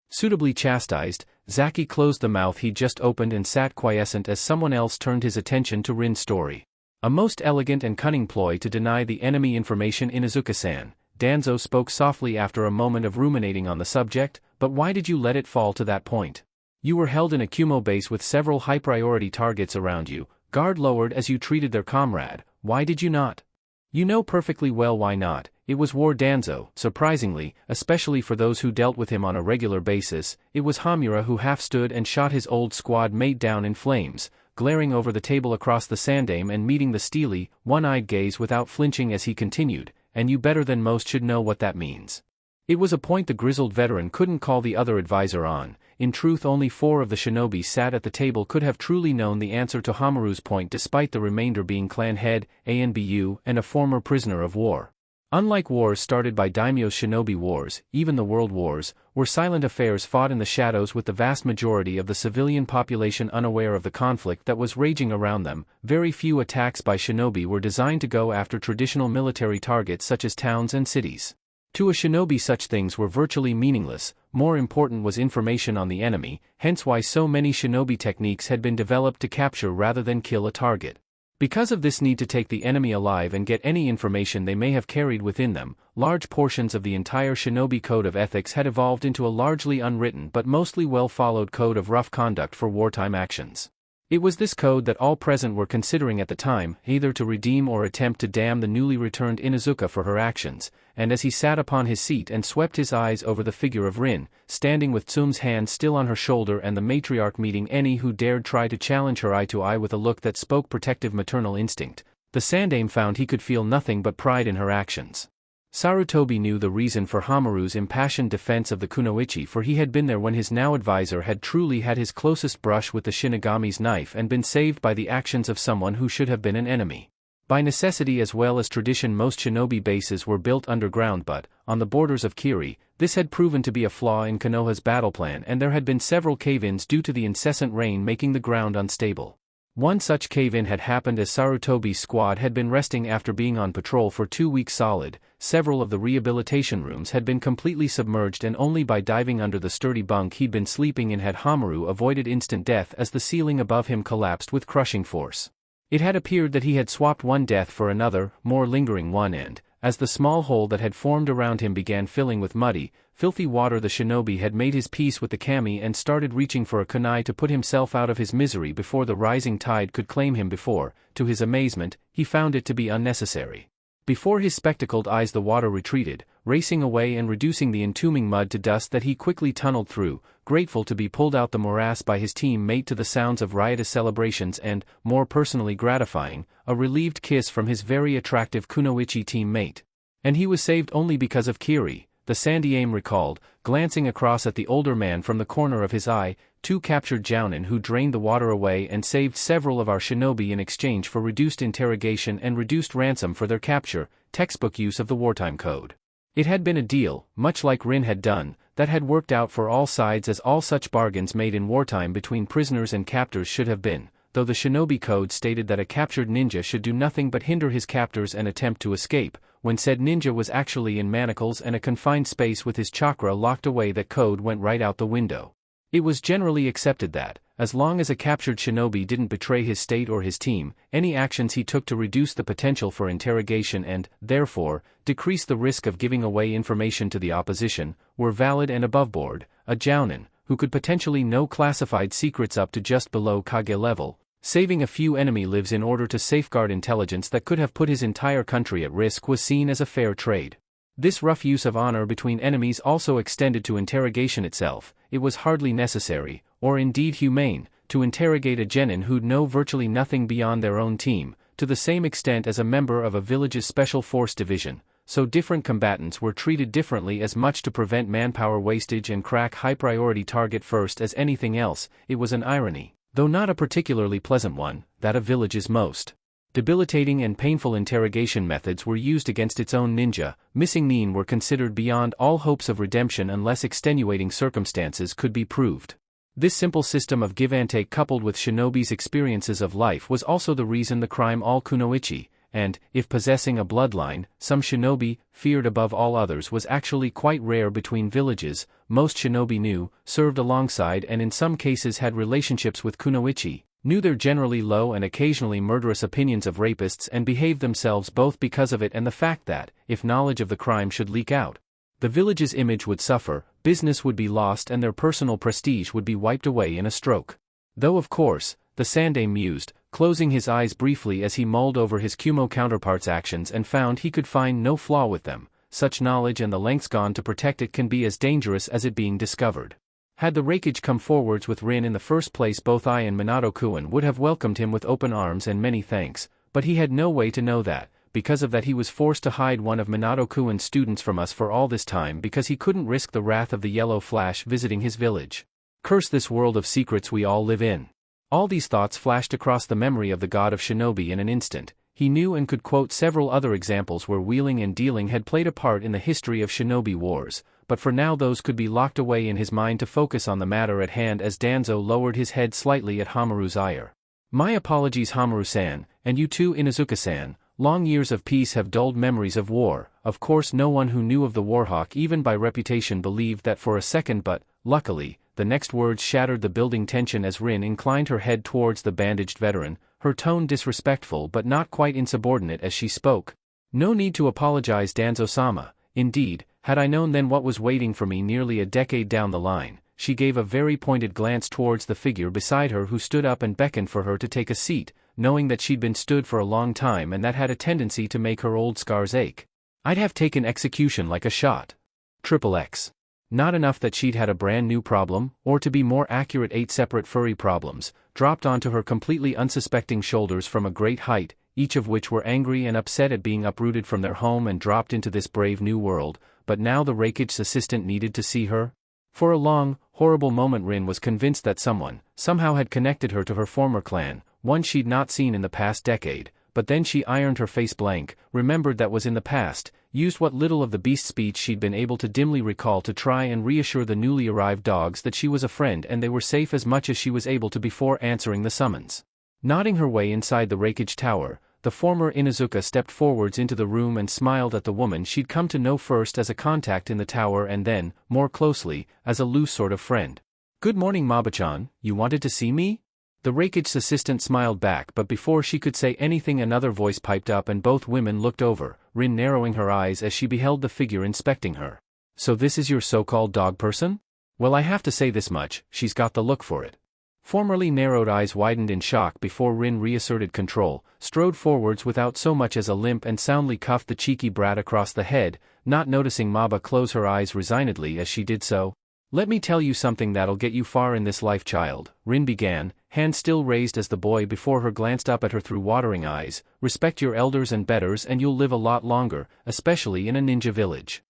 Suitably chastised, Zaki closed the mouth he'd just opened and sat quiescent as someone else turned his attention to Rin's story. A most elegant and cunning ploy to deny the enemy information, Inuzuka-san. Danzo spoke softly after a moment of ruminating on the subject, but why did you let it fall to that point? You were held in a Kumo base with several high-priority targets around you, guard lowered as you treated their comrade. Why did you not? You know perfectly well why not. It was war, Danzo. Surprisingly, especially for those who dealt with him on a regular basis, it was Hamura who half stood and shot his old squad mate down in flames, glaring over the table across the Sandaime and meeting the steely, one-eyed gaze without flinching as he continued, and you better than most should know what that means. It was a point the grizzled veteran couldn't call the other advisor on. In truth, only 4 of the shinobi sat at the table could have truly known the answer to Hamuru's point, despite the remainder being clan head, ANBU, and a former prisoner of war. Unlike wars started by daimyo's shinobi wars, even the world wars, were silent affairs fought in the shadows with the vast majority of the civilian population unaware of the conflict that was raging around them. Very few attacks by shinobi were designed to go after traditional military targets such as towns and cities. To a shinobi such things were virtually meaningless. More important was information on the enemy, hence why so many shinobi techniques had been developed to capture rather than kill a target. Because of this need to take the enemy alive and get any information they may have carried within them, large portions of the entire shinobi code of ethics had evolved into a largely unwritten but mostly well-followed code of rough conduct for wartime actions. It was this code that all present were considering at the time, either to redeem or attempt to damn the newly returned Inuzuka for her actions, and as he sat upon his seat and swept his eyes over the figure of Rin, standing with Tsum's hand still on her shoulder and the matriarch meeting any who dared try to challenge her eye to eye with a look that spoke protective maternal instinct, the Sandaime found he could feel nothing but pride in her actions. Sarutobi knew the reason for Hamaru's impassioned defense of the kunoichi, for he had been there when his now advisor had truly had his closest brush with the Shinigami's knife and been saved by the actions of someone who should have been an enemy. By necessity as well as tradition, most shinobi bases were built underground, but, on the borders of Kiri, this had proven to be a flaw in Konoha's battle plan, and there had been several cave-ins due to the incessant rain making the ground unstable. One such cave-in had happened as Sarutobi's squad had been resting after being on patrol for 2 weeks solid. Several of the rehabilitation rooms had been completely submerged, and only by diving under the sturdy bunk he'd been sleeping in had Hamaru avoided instant death as the ceiling above him collapsed with crushing force. It had appeared that he had swapped one death for another, more lingering one, and, as the small hole that had formed around him began filling with muddy, filthy water, the shinobi had made his peace with the kami and started reaching for a kunai to put himself out of his misery before the rising tide could claim him. Before, to his amazement, he found it to be unnecessary. Before his spectacled eyes the water retreated, racing away and reducing the entombing mud to dust that he quickly tunneled through, grateful to be pulled out the morass by his team-mate to the sounds of riotous celebrations and, more personally gratifying, a relieved kiss from his very attractive kunoichi team-mate. And he was saved only because of Kiri, the Sandaime recalled, glancing across at the older man from the corner of his eye. 2 captured jounin who drained the water away and saved several of our shinobi in exchange for reduced interrogation and reduced ransom for their capture, textbook use of the wartime code. It had been a deal, much like Rin had done, that had worked out for all sides, as all such bargains made in wartime between prisoners and captors should have been, though the shinobi code stated that a captured ninja should do nothing but hinder his captors and attempt to escape. When said ninja was actually in manacles and a confined space with his chakra locked away, that code went right out the window. It was generally accepted that, as long as a captured shinobi didn't betray his state or his team, any actions he took to reduce the potential for interrogation and, therefore, decrease the risk of giving away information to the opposition, were valid and aboveboard. A jounin, who could potentially know classified secrets up to just below Kage level, saving a few enemy lives in order to safeguard intelligence that could have put his entire country at risk, was seen as a fair trade. This rough use of honor between enemies also extended to interrogation itself. It was hardly necessary, or indeed humane, to interrogate a genin who'd know virtually nothing beyond their own team, to the same extent as a member of a village's special force division. So different combatants were treated differently, as much to prevent manpower wastage and crack high-priority target first as anything else. It was an irony, though not a particularly pleasant one, that a village's most debilitating and painful interrogation methods were used against its own ninja. Missing nin were considered beyond all hopes of redemption unless extenuating circumstances could be proved. This simple system of give and take, coupled with shinobi's experiences of life, was also the reason the crime all kunoichi, and, if possessing a bloodline, some shinobi, feared above all others, was actually quite rare between villages. Most shinobi knew, served alongside, and in some cases had relationships with kunoichi, knew their generally low and occasionally murderous opinions of rapists, and behaved themselves both because of it and the fact that, if knowledge of the crime should leak out, the village's image would suffer, business would be lost, and their personal prestige would be wiped away in a stroke. Though of course, the Sandaime mused, closing his eyes briefly as he mulled over his Kumo counterpart's actions and found he could find no flaw with them. Such knowledge and the lengths gone to protect it can be as dangerous as it being discovered. Had the Raikage come forwards with Rin in the first place, both I and Minato-kun would have welcomed him with open arms and many thanks, but he had no way to know that. Because of that, he was forced to hide one of Minato-kun's students from us for all this time, because he couldn't risk the wrath of the Yellow Flash visiting his village. Curse this world of secrets we all live in. All these thoughts flashed across the memory of the god of shinobi in an instant. He knew and could quote several other examples where wheeling and dealing had played a part in the history of shinobi wars, but for now those could be locked away in his mind to focus on the matter at hand as Danzo lowered his head slightly at Hamuru's ire. My apologies Hamuru-san, and you too Inuzuka-san. Long years of peace have dulled memories of war. Of course no one who knew of the Warhawk even by reputation believed that for a second but, luckily, the next words shattered the building tension as Rin inclined her head towards the bandaged veteran, her tone disrespectful but not quite insubordinate as she spoke. No need to apologize Danzo-sama. Indeed, had I known then what was waiting for me nearly a decade down the line. She gave a very pointed glance towards the figure beside her who stood up and beckoned for her to take a seat, knowing that she'd been stood for a long time and that had a tendency to make her old scars ache. I'd have taken execution like a shot. XXX. Not enough that she'd had a brand new problem, or to be more accurate 8 separate furry problems, dropped onto her completely unsuspecting shoulders from a great height, each of which were angry and upset at being uprooted from their home and dropped into this brave new world, but now the Rakich's assistant needed to see her? For a long, horrible moment Rin was convinced that someone, somehow had connected her to her former clan, one she'd not seen in the past decade, but then she ironed her face blank, remembered that was in the past, used what little of the beast speech she'd been able to dimly recall to try and reassure the newly arrived dogs that she was a friend and they were safe as much as she was able to before answering the summons. Nodding her way inside the Rakichi tower, the former Inuzuka stepped forwards into the room and smiled at the woman she'd come to know first as a contact in the tower and then, more closely, as a loose sort of friend. Good morning Maba-chan, you wanted to see me? The Rakichi's assistant smiled back but before she could say anything another voice piped up and both women looked over, Rin narrowing her eyes as she beheld the figure inspecting her. So this is your so-called dog person? Well I have to say this much, she's got the look for it. Formerly narrowed eyes widened in shock before Rin reasserted control, strode forwards without so much as a limp and soundly cuffed the cheeky brat across the head, not noticing Maba close her eyes resignedly as she did so. Let me tell you something that'll get you far in this life child, Rin began, hand still raised as the boy before her glanced up at her through watering eyes. Respect your elders and betters and you'll live a lot longer, especially in a ninja village.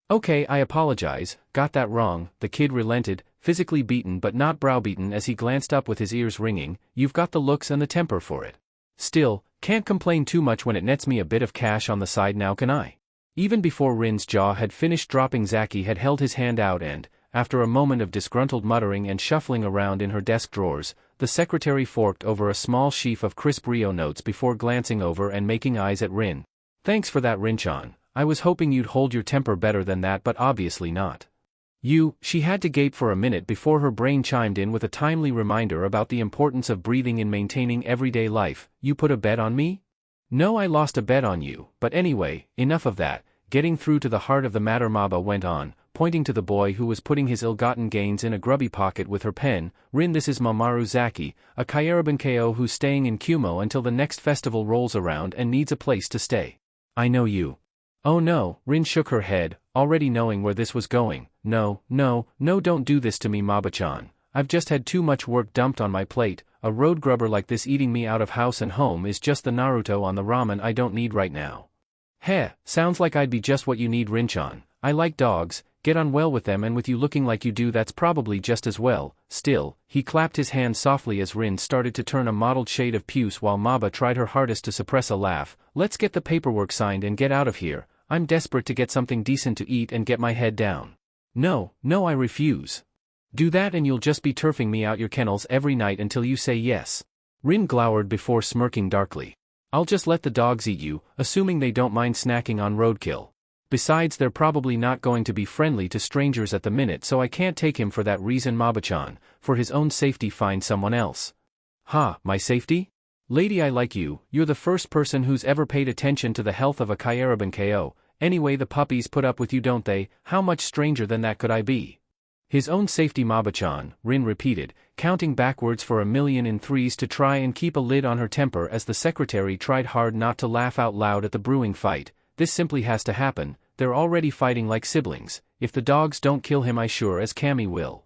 Okay I apologize, got that wrong, the kid relented, physically beaten but not browbeaten as he glanced up with his ears ringing. You've got the looks and the temper for it. Still, can't complain too much when it nets me a bit of cash on the side now can I? Even before Rin's jaw had finished dropping Zaki had held his hand out and, after a moment of disgruntled muttering and shuffling around in her desk drawers, the secretary forked over a small sheaf of crisp Rio notes before glancing over and making eyes at Rin. Thanks for that Rin-chan, I was hoping you'd hold your temper better than that but obviously not. She had to gape for a minute before her brain chimed in with a timely reminder about the importance of breathing in maintaining everyday life. You put a bet on me? No I lost a bet on you, but anyway, enough of that. Getting through to the heart of the matter Maba went on, pointing to the boy who was putting his ill-gotten gains in a grubby pocket with her pen. Rin, this is Mamoru Zaki, a Kyaraban KO who's staying in Kumo until the next festival rolls around and needs a place to stay. I know you. Oh no, Rin shook her head, already knowing where this was going. No, don't do this to me Maba-chan. I've just had too much work dumped on my plate. A road grubber like this eating me out of house and home is just the Naruto on the ramen I don't need right now. Heh, sounds like I'd be just what you need Rin-chan. I like dogs, get on well with them and with you looking like you do that's probably just as well. Still, he clapped his hand softly as Rin started to turn a mottled shade of puce while Maba tried her hardest to suppress a laugh. Let's get the paperwork signed and get out of here. I'm desperate to get something decent to eat and get my head down. No, I refuse. Do that and you'll just be turfing me out your kennels every night until you say yes. Rin glowered before smirking darkly. I'll just let the dogs eat you, assuming they don't mind snacking on roadkill. Besides they're probably not going to be friendly to strangers at the minute so I can't take him for that reason Maba-chan. For his own safety find someone else. Ha, my safety? Lady I like you, you're the first person who's ever paid attention to the health of a Kyaraban KO. Anyway the puppies put up with you don't they? How much stranger than that could I be? His own safety Maba-chan, Rin repeated, counting backwards for 1,000,000 in threes to try and keep a lid on her temper as the secretary tried hard not to laugh out loud at the brewing fight. This simply has to happen, they're already fighting like siblings. If the dogs don't kill him I sure as Cammy will.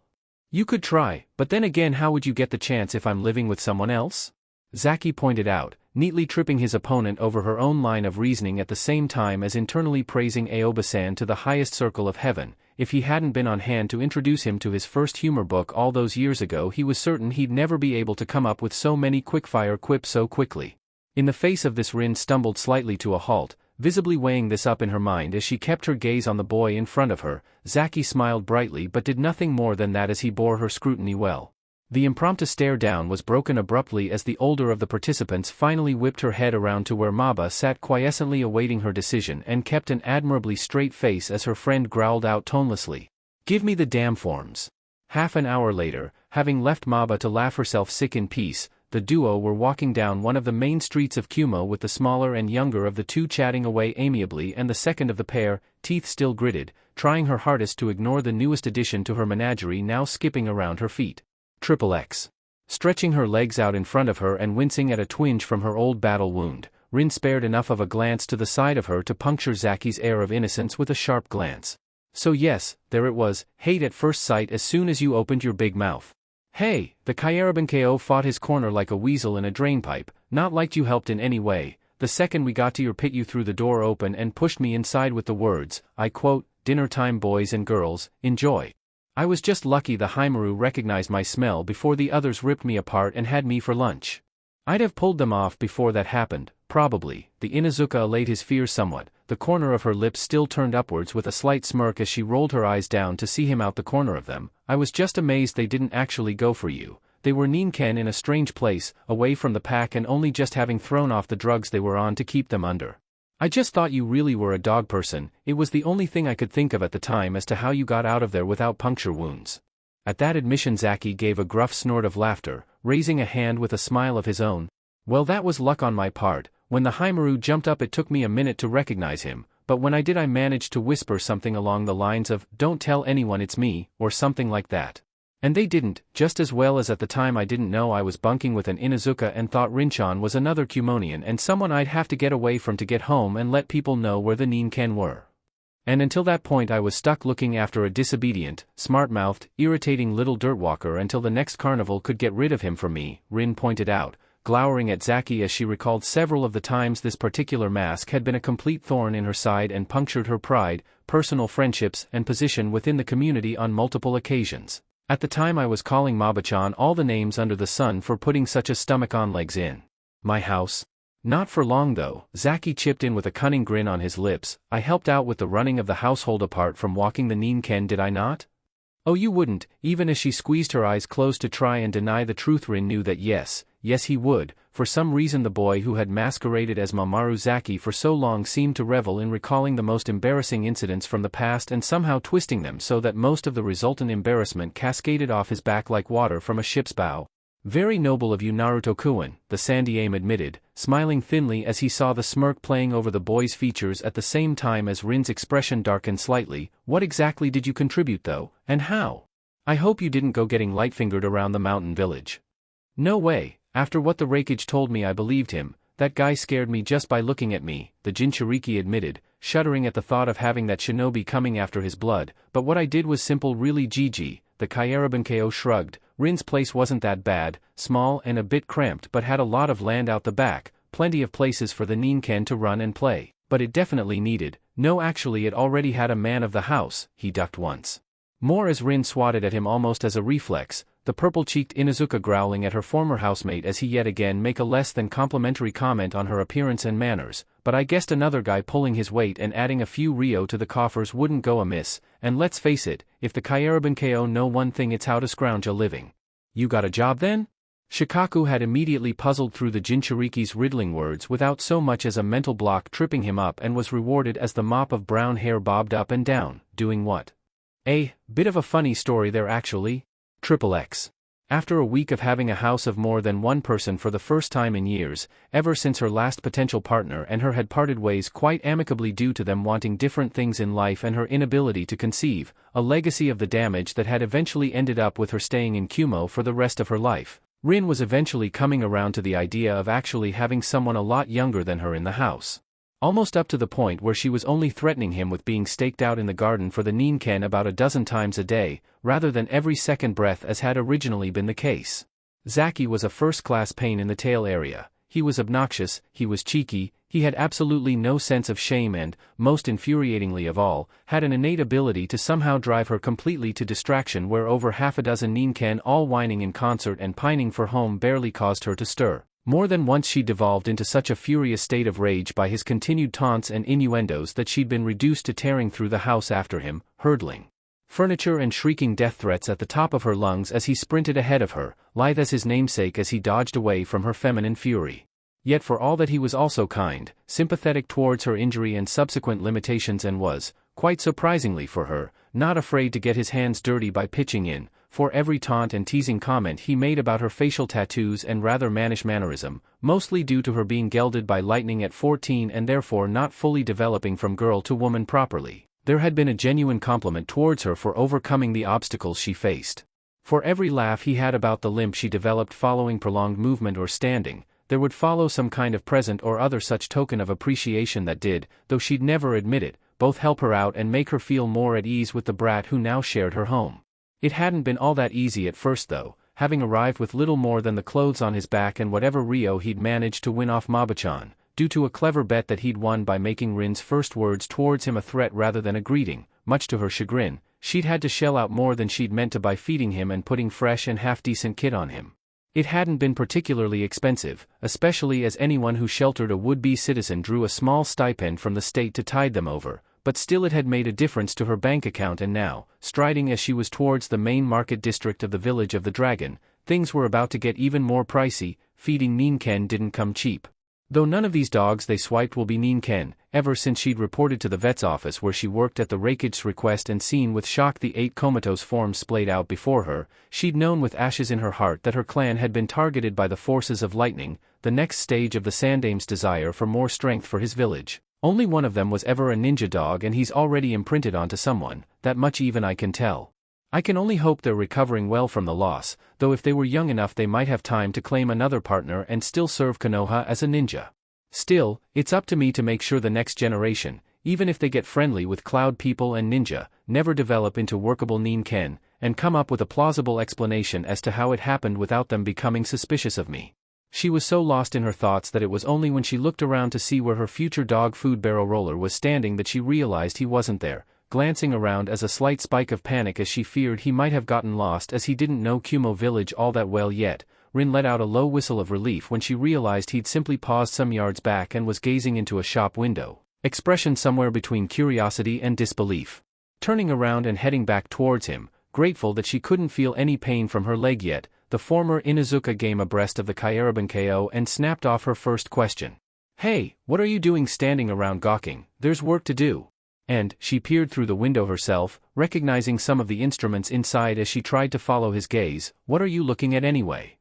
You could try, but then again how would you get the chance if I'm living with someone else? Zaki pointed out, neatly tripping his opponent over her own line of reasoning at the same time as internally praising Aoba-san to the highest circle of heaven. If he hadn't been on hand to introduce him to his first humor book all those years ago he was certain he'd never be able to come up with so many quickfire quips so quickly. In the face of this, Rin stumbled slightly to a halt, visibly weighing this up in her mind as she kept her gaze on the boy in front of her. Zaki smiled brightly but did nothing more than that as he bore her scrutiny well. The impromptu stare down was broken abruptly as the older of the participants finally whipped her head around to where Maba sat quiescently awaiting her decision and kept an admirably straight face as her friend growled out tonelessly, "Give me the damn forms." Half an hour later, having left Maba to laugh herself sick in peace, the duo were walking down one of the main streets of Kumo with the smaller and younger of the two chatting away amiably and the second of the pair, teeth still gritted, trying her hardest to ignore the newest addition to her menagerie now skipping around her feet. XXX. Stretching her legs out in front of her and wincing at a twinge from her old battle wound, Rin spared enough of a glance to the side of her to puncture Zaki's air of innocence with a sharp glance. "So yes, there it was, hate at first sight as soon as you opened your big mouth. Hey, the Kyarabanko fought his corner like a weasel in a drainpipe, not like you helped in any way. The second we got to your pit you threw the door open and pushed me inside with the words, I quote, 'Dinner time boys and girls, enjoy.' I was just lucky the Haimaru recognized my smell before the others ripped me apart and had me for lunch. I'd have pulled them off before that happened, probably." The Inuzuka allayed his fears somewhat, the corner of her lips still turned upwards with a slight smirk as she rolled her eyes down to see him out the corner of them. "I was just amazed they didn't actually go for you. They were Ninken in a strange place, away from the pack and only just having thrown off the drugs they were on to keep them under. I just thought you really were a dog person. It was the only thing I could think of at the time as to how you got out of there without puncture wounds." At that admission Zaki gave a gruff snort of laughter, raising a hand with a smile of his own. "Well, that was luck on my part. When the Haimaru jumped up it took me a minute to recognize him, but when I did I managed to whisper something along the lines of, 'Don't tell anyone it's me,' or something like that. And they didn't, just as well as at the time I didn't know I was bunking with an Inuzuka and thought Rinchan was another Kumonian and someone I'd have to get away from to get home and let people know where the Ninken were. And until that point I was stuck looking after a disobedient, smart-mouthed, irritating little dirtwalker until the next carnival could get rid of him from me," Rin pointed out, glowering at Zaki as she recalled several of the times this particular mask had been a complete thorn in her side and punctured her pride, personal friendships and position within the community on multiple occasions. "At the time I was calling Mabachan all the names under the sun for putting such a stomach on legs in my house." "Not for long though," Zaki chipped in with a cunning grin on his lips. "I helped out with the running of the household apart from walking the Ninken, did I not?" "Oh, you wouldn't." Even as she squeezed her eyes closed to try and deny the truth, Rin knew that yes he would. For some reason the boy who had masqueraded as Mamoru Zaki for so long seemed to revel in recalling the most embarrassing incidents from the past and somehow twisting them so that most of the resultant embarrassment cascaded off his back like water from a ship's bow. "Very noble of you, Naruto-kun," the Sandiame admitted, smiling thinly as he saw the smirk playing over the boy's features at the same time as Rin's expression darkened slightly. "What exactly did you contribute though, and how? I hope you didn't go getting light-fingered around the mountain village." "No way. After what the Raikage told me I believed him. That guy scared me just by looking at me," the Jinchuriki admitted, shuddering at the thought of having that shinobi coming after his blood. "But what I did was simple, really." Gigi, the Kyarabanko shrugged. "Rin's place wasn't that bad, small and a bit cramped but had a lot of land out the back, plenty of places for the Ninken to run and play. But it definitely needed, no actually it already had a man of the house." He ducked once more as Rin swatted at him almost as a reflex, the purple-cheeked Inuzuka growling at her former housemate as he yet again make a less than complimentary comment on her appearance and manners. "But I guessed another guy pulling his weight and adding a few Rio to the coffers wouldn't go amiss, and let's face it, if the Kyarabanko know one thing it's how to scrounge a living." "You got a job then?" Shikaku had immediately puzzled through the Jinchuriki's riddling words without so much as a mental block tripping him up and was rewarded as the mop of brown hair bobbed up and down. "Doing what?" Bit of a funny story there actually. XXX. After a week of having a house of more than one person for the first time in years, ever since her last potential partner and her had parted ways quite amicably due to them wanting different things in life and her inability to conceive, a legacy of the damage that had eventually ended up with her staying in Kumo for the rest of her life, Rin was eventually coming around to the idea of actually having someone a lot younger than her in the house. Almost up to the point where she was only threatening him with being staked out in the garden for the Ninken about a dozen times a day, rather than every second breath as had originally been the case. Zaki was a first-class pain in the tail area. He was obnoxious, he was cheeky, he had absolutely no sense of shame and, most infuriatingly of all, had an innate ability to somehow drive her completely to distraction where over half a dozen Ninken all whining in concert and pining for home barely caused her to stir. More than once she devolved into such a furious state of rage by his continued taunts and innuendos that she'd been reduced to tearing through the house after him, hurtling furniture and shrieking death threats at the top of her lungs as he sprinted ahead of her, lithe as his namesake as he dodged away from her feminine fury. Yet for all that he was also kind, sympathetic towards her injury and subsequent limitations, and was, quite surprisingly for her, not afraid to get his hands dirty by pitching in, for every taunt and teasing comment he made about her facial tattoos and rather mannish mannerism, mostly due to her being gelded by lightning at 14 and therefore not fully developing from girl to woman properly. There had been a genuine compliment towards her for overcoming the obstacles she faced. For every laugh he had about the limp she developed following prolonged movement or standing, there would follow some kind of present or other such token of appreciation that did, though she'd never admit it, both help her out and make her feel more at ease with the brat who now shared her home. It hadn't been all that easy at first though, having arrived with little more than the clothes on his back and whatever Rio he'd managed to win off Mabachan, due to a clever bet that he'd won by making Rin's first words towards him a threat rather than a greeting. Much to her chagrin, she'd had to shell out more than she'd meant to by feeding him and putting fresh and half-decent kit on him. It hadn't been particularly expensive, especially as anyone who sheltered a would-be citizen drew a small stipend from the state to tide them over, but still it had made a difference to her bank account, and now, striding as she was towards the main market district of the village of the Dragon, things were about to get even more pricey. Feeding Ninken didn't come cheap. Though none of these dogs they swiped will be Ninken, ever since she'd reported to the vet's office where she worked at the Rakege's request and seen with shock the 8 comatose forms splayed out before her, she'd known with ashes in her heart that her clan had been targeted by the forces of lightning, the next stage of the Sandame's desire for more strength for his village. Only one of them was ever a ninja dog, and he's already imprinted onto someone, that much even I can tell. I can only hope they're recovering well from the loss, though if they were young enough they might have time to claim another partner and still serve Konoha as a ninja. Still, it's up to me to make sure the next generation, even if they get friendly with cloud people and ninja, never develop into workable Ninken, and come up with a plausible explanation as to how it happened without them becoming suspicious of me. She was so lost in her thoughts that it was only when she looked around to see where her future dog food barrel roller was standing that she realized he wasn't there, glancing around as a slight spike of panic as she feared he might have gotten lost as he didn't know Kumo village all that well yet. Rin let out a low whistle of relief when she realized he'd simply paused some yards back and was gazing into a shop window, expression somewhere between curiosity and disbelief. Turning around and heading back towards him, grateful that she couldn't feel any pain from her leg yet, the former Inuzuka came abreast of the Kyaraban-ko and snapped off her first question. "Hey, what are you doing standing around gawking? There's work to do." And she peered through the window herself, recognizing some of the instruments inside as she tried to follow his gaze. "What are you looking at anyway?"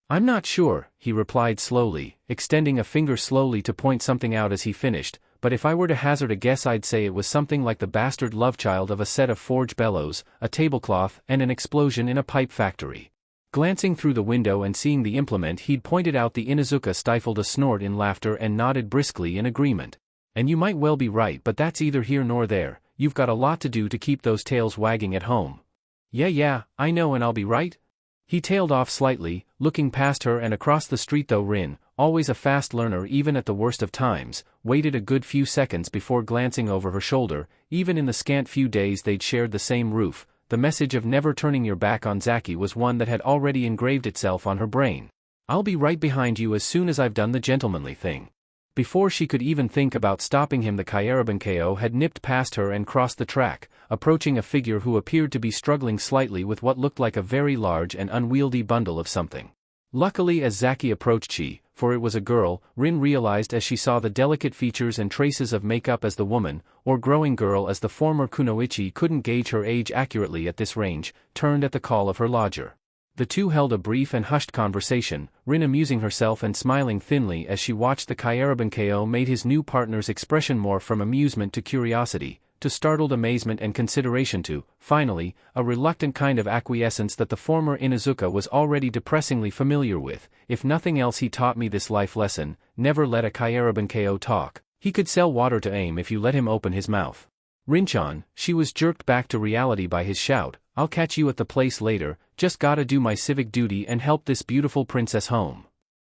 "I'm not sure," he replied slowly, extending a finger slowly to point something out as he finished, "but if I were to hazard a guess I'd say it was something like the bastard lovechild of a set of forge bellows, a tablecloth, and an explosion in a pipe factory." Glancing through the window and seeing the implement he'd pointed out, the Inuzuka stifled a snort in laughter and nodded briskly in agreement. "And you might well be right, but that's either here nor there. You've got a lot to do to keep those tails wagging at home." Yeah, I know, and I'll be right." He tailed off slightly, looking past her and across the street, though Rin, always a fast learner even at the worst of times, waited a good few seconds before glancing over her shoulder. Even in the scant few days they'd shared the same roof, the message of never turning your back on Zaki was one that had already engraved itself on her brain. "I'll be right behind you as soon as I've done the gentlemanly thing." Before she could even think about stopping him, the Kyaraban-ko had nipped past her and crossed the track, approaching a figure who appeared to be struggling slightly with what looked like a very large and unwieldy bundle of something. Luckily, as Zaki approached, she, for it was a girl, Rin realized as she saw the delicate features and traces of makeup as the woman, or growing girl as the former Kunoichi couldn't gauge her age accurately at this range, turned at the call of her lodger. The two held a brief and hushed conversation, Rin amusing herself and smiling thinly as she watched the Kyaraban-ko made his new partner's expression morph from amusement to curiosity, to startled amazement and consideration to, finally, a reluctant kind of acquiescence that the former Inuzuka was already depressingly familiar with. "If nothing else, he taught me this life lesson: never let a Kyaraban-ko talk. He could sell water to aim if you let him open his mouth." "Rinchan," she was jerked back to reality by his shout, "I'll catch you at the place later, just gotta do my civic duty and help this beautiful princess home."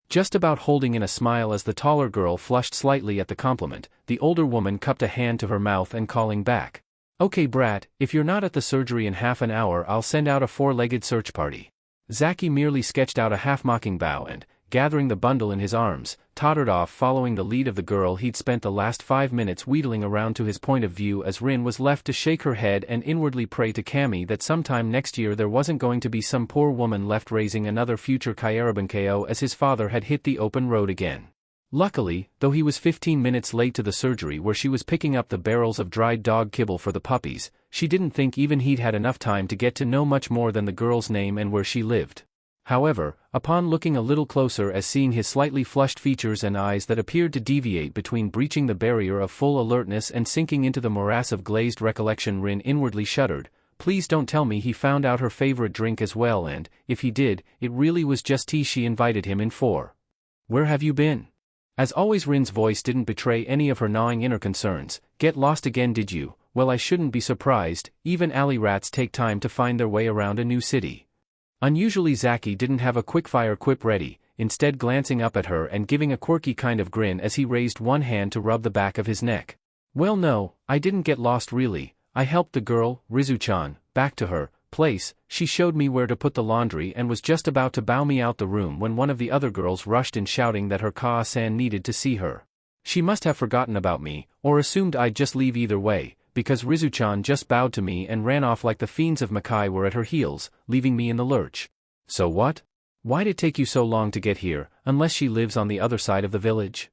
Just about holding in a smile as the taller girl flushed slightly at the compliment, the older woman cupped a hand to her mouth and calling back, "Okay brat, if you're not at the surgery in half an hour I'll send out a 4-legged search party." Zaki merely sketched out a half-mocking bow and, gathering the bundle in his arms, tottered off following the lead of the girl he'd spent the last 5 minutes wheedling around to his point of view, as Rin was left to shake her head and inwardly pray to Kami that sometime next year there wasn't going to be some poor woman left raising another future Kyarabanko as his father had hit the open road again. Luckily, though he was 15 minutes late to the surgery where she was picking up the barrels of dried dog kibble for the puppies, she didn't think even he'd had enough time to get to know much more than the girl's name and where she lived. However, upon looking a little closer as seeing his slightly flushed features and eyes that appeared to deviate between breaching the barrier of full alertness and sinking into the morass of glazed recollection, Rin inwardly shuddered. Please don't tell me he found out her favorite drink as well, and, if he did, it really was just tea she invited him in for. Where have you been? As always, Rin's voice didn't betray any of her gnawing inner concerns. Get lost again, did you? Well, I shouldn't be surprised, even alley rats take time to find their way around a new city. Unusually, Zaki didn't have a quick-fire quip ready, instead glancing up at her and giving a quirky kind of grin as he raised one hand to rub the back of his neck. Well, no, I didn't get lost really. I helped the girl, Rizu-chan, back to her place. She showed me where to put the laundry and was just about to bow me out the room when one of the other girls rushed in shouting that her Kaa-san needed to see her. She must have forgotten about me, or assumed I'd just leave either way, because Rizu-chan just bowed to me and ran off like the fiends of Makai were at her heels, leaving me in the lurch. So what? Why'd it take you so long to get here, unless she lives on the other side of the village?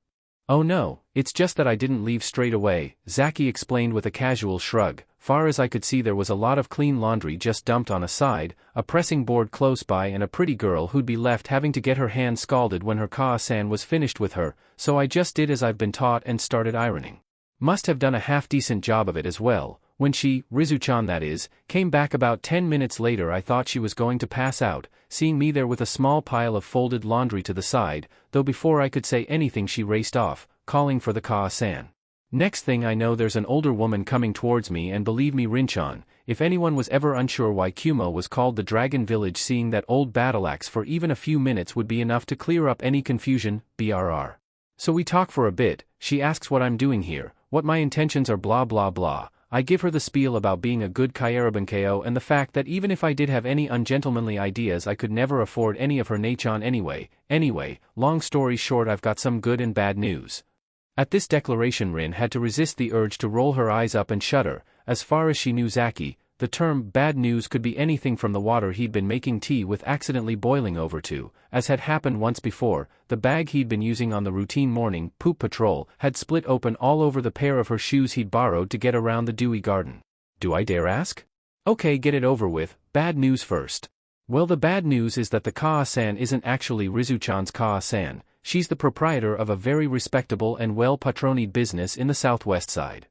Oh no, it's just that I didn't leave straight away, Zaki explained with a casual shrug. Far as I could see there was a lot of clean laundry just dumped on a side, a pressing board close by and a pretty girl who'd be left having to get her hands scalded when her Kaa-san was finished with her, so I just did as I've been taught and started ironing. Must have done a half-decent job of it as well. When she, Rizu-chan that is, came back about 10 minutes later, I thought she was going to pass out, seeing me there with a small pile of folded laundry to the side, though before I could say anything she raced off, calling for the Kaa-san. Next thing I know there's an older woman coming towards me, and believe me, Rin-chan, if anyone was ever unsure why Kumo was called the Dragon Village, seeing that old battle axe for even a few minutes would be enough to clear up any confusion. BRR. So we talk for a bit, she asks what I'm doing here, what my intentions are, blah blah blah. I give her the spiel about being a good Kyarabanko and the fact that even if I did have any ungentlemanly ideas I could never afford any of her Nachon anyway. Anyway, long story short, I've got some good and bad news. At this declaration, Rin had to resist the urge to roll her eyes up and shudder. As far as she knew Zaki, the term bad news could be anything from the water he'd been making tea with accidentally boiling over to, as had happened once before, the bag he'd been using on the routine morning poop patrol had split open all over the pair of her shoes he'd borrowed to get around the dewy garden. Do I dare ask? Okay, get it over with. Bad news first. Well, the bad news is that the Kaa-san isn't actually Rizu-chan's Kaa-san. She's the proprietor of a very respectable and well-patronied business in the southwest side.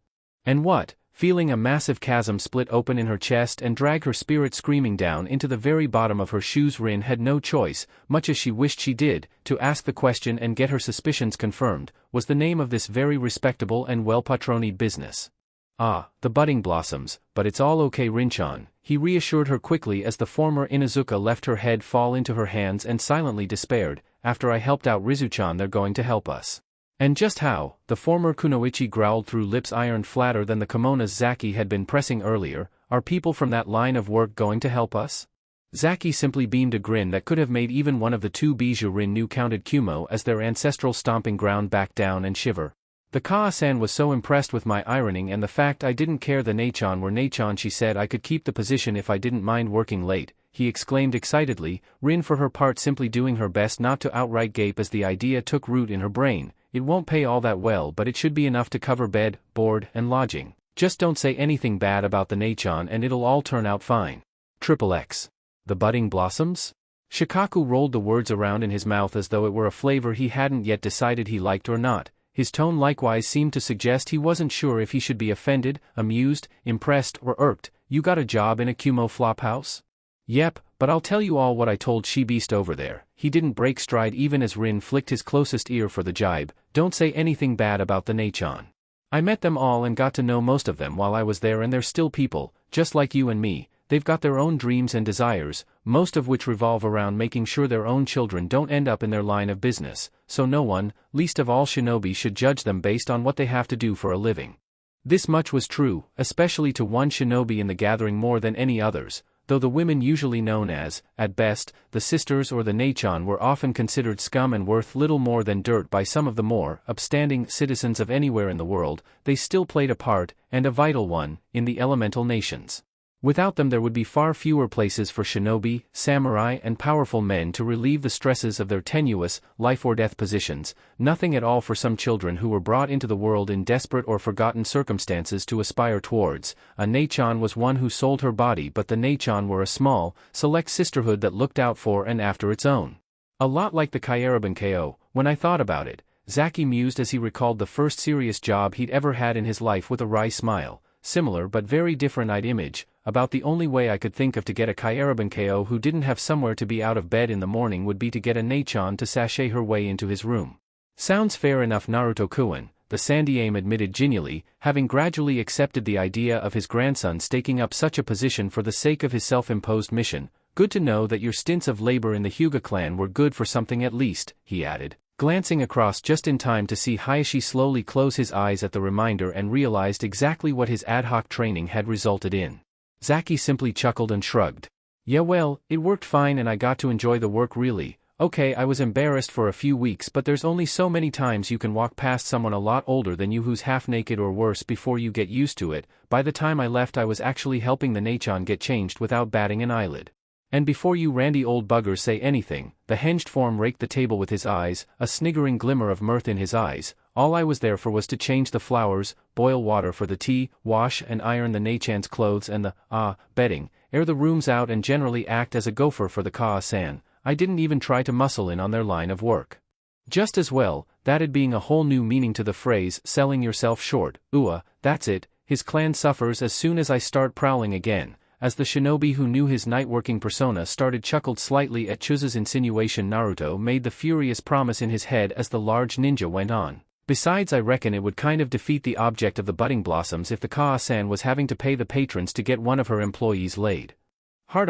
And what? Feeling a massive chasm split open in her chest and drag her spirit screaming down into the very bottom of her shoes, Rin had no choice, much as she wished she did, to ask the question and get her suspicions confirmed. Was the name of this very respectable and well-patronied business? Ah, the Budding Blossoms, but it's all okay, Rin-chan, he reassured her quickly as the former Inuzuka left her head fall into her hands and silently despaired. After I helped out Rizu-chan, they're going to help us. And just how? The former Kunoichi growled through lips ironed flatter than the kimonos Zaki had been pressing earlier. Are people from that line of work going to help us? Zaki simply beamed a grin that could have made even one of the two Bijou Rin knew counted Kumo as their ancestral stomping ground back down and shiver. The Kaa-san was so impressed with my ironing and the fact I didn't care the Nachon were Nachon, she said I could keep the position if I didn't mind working late, he exclaimed excitedly, Rin for her part simply doing her best not to outright gape as the idea took root in her brain. It won't pay all that well, but it should be enough to cover bed, board, and lodging. Just don't say anything bad about the Nachon and it'll all turn out fine. XXX. The Budding Blossoms? Shikaku rolled the words around in his mouth as though it were a flavor he hadn't yet decided he liked or not. His tone likewise seemed to suggest he wasn't sure if he should be offended, amused, impressed, or irked. You got a job in a Kumo flophouse? Yep, but I'll tell you all what I told She-Beast over there. He didn't break stride even as Rin flicked his closest ear for the jibe. Don't say anything bad about the Nachon. I met them all and got to know most of them while I was there, and they're still people, just like you and me. They've got their own dreams and desires, most of which revolve around making sure their own children don't end up in their line of business, so no one, least of all shinobi, should judge them based on what they have to do for a living. This much was true, especially to one shinobi in the gathering more than any others. though the women usually known as, at best, the sisters or the Nachan were often considered scum and worth little more than dirt by some of the more upstanding citizens of anywhere in the world, they still played a part, and a vital one, in the elemental nations. Without them there would be far fewer places for shinobi, samurai and powerful men to relieve the stresses of their tenuous, life-or-death positions, nothing at all for some children who were brought into the world in desperate or forgotten circumstances to aspire towards. A Nachan was one who sold her body, but the Nachan were a small, select sisterhood that looked out for and after its own. A lot like the Kyaraban-ko, when I thought about it, Zaki mused as he recalled the first serious job he'd ever had in his life with a wry smile. Similar but very different image, about the only way I could think of to get a Kyaraban-ko who didn't have somewhere to be out of bed in the morning would be to get a Nachan to sashay her way into his room. Sounds fair enough, Naruto-kun, the Sandiame admitted genially, having gradually accepted the idea of his grandson staking up such a position for the sake of his self-imposed mission. Good to know that your stints of labor in the Hyuga clan were good for something at least, he added, glancing across just in time to see Hayashi slowly close his eyes at the reminder and realized exactly what his ad hoc training had resulted in. Zaki simply chuckled and shrugged. Yeah, well, it worked fine and I got to enjoy the work really. Okay, I was embarrassed for a few weeks, but there's only so many times you can walk past someone a lot older than you who's half naked or worse before you get used to it. By the time I left I was actually helping the Nachan get changed without batting an eyelid. And before you randy old buggers say anything, the hinged form raked the table with his eyes, a sniggering glimmer of mirth in his eyes. All I was there for was to change the flowers, boil water for the tea, wash and iron the Nachan's clothes and the, bedding, air the rooms out and generally act as a gopher for the Kaa-san. I didn't even try to muscle in on their line of work. Just as well, that'd being a whole new meaning to the phrase, selling yourself short. That's it, his clan suffers as soon as I start prowling again. As the shinobi who knew his night-working persona started chuckled slightly at Chuza's insinuation, Naruto made the furious promise in his head as the large ninja went on. Besides, I reckon it would kind of defeat the object of the budding blossoms if the Kaa-san was having to pay the patrons to get one of her employees laid. Har,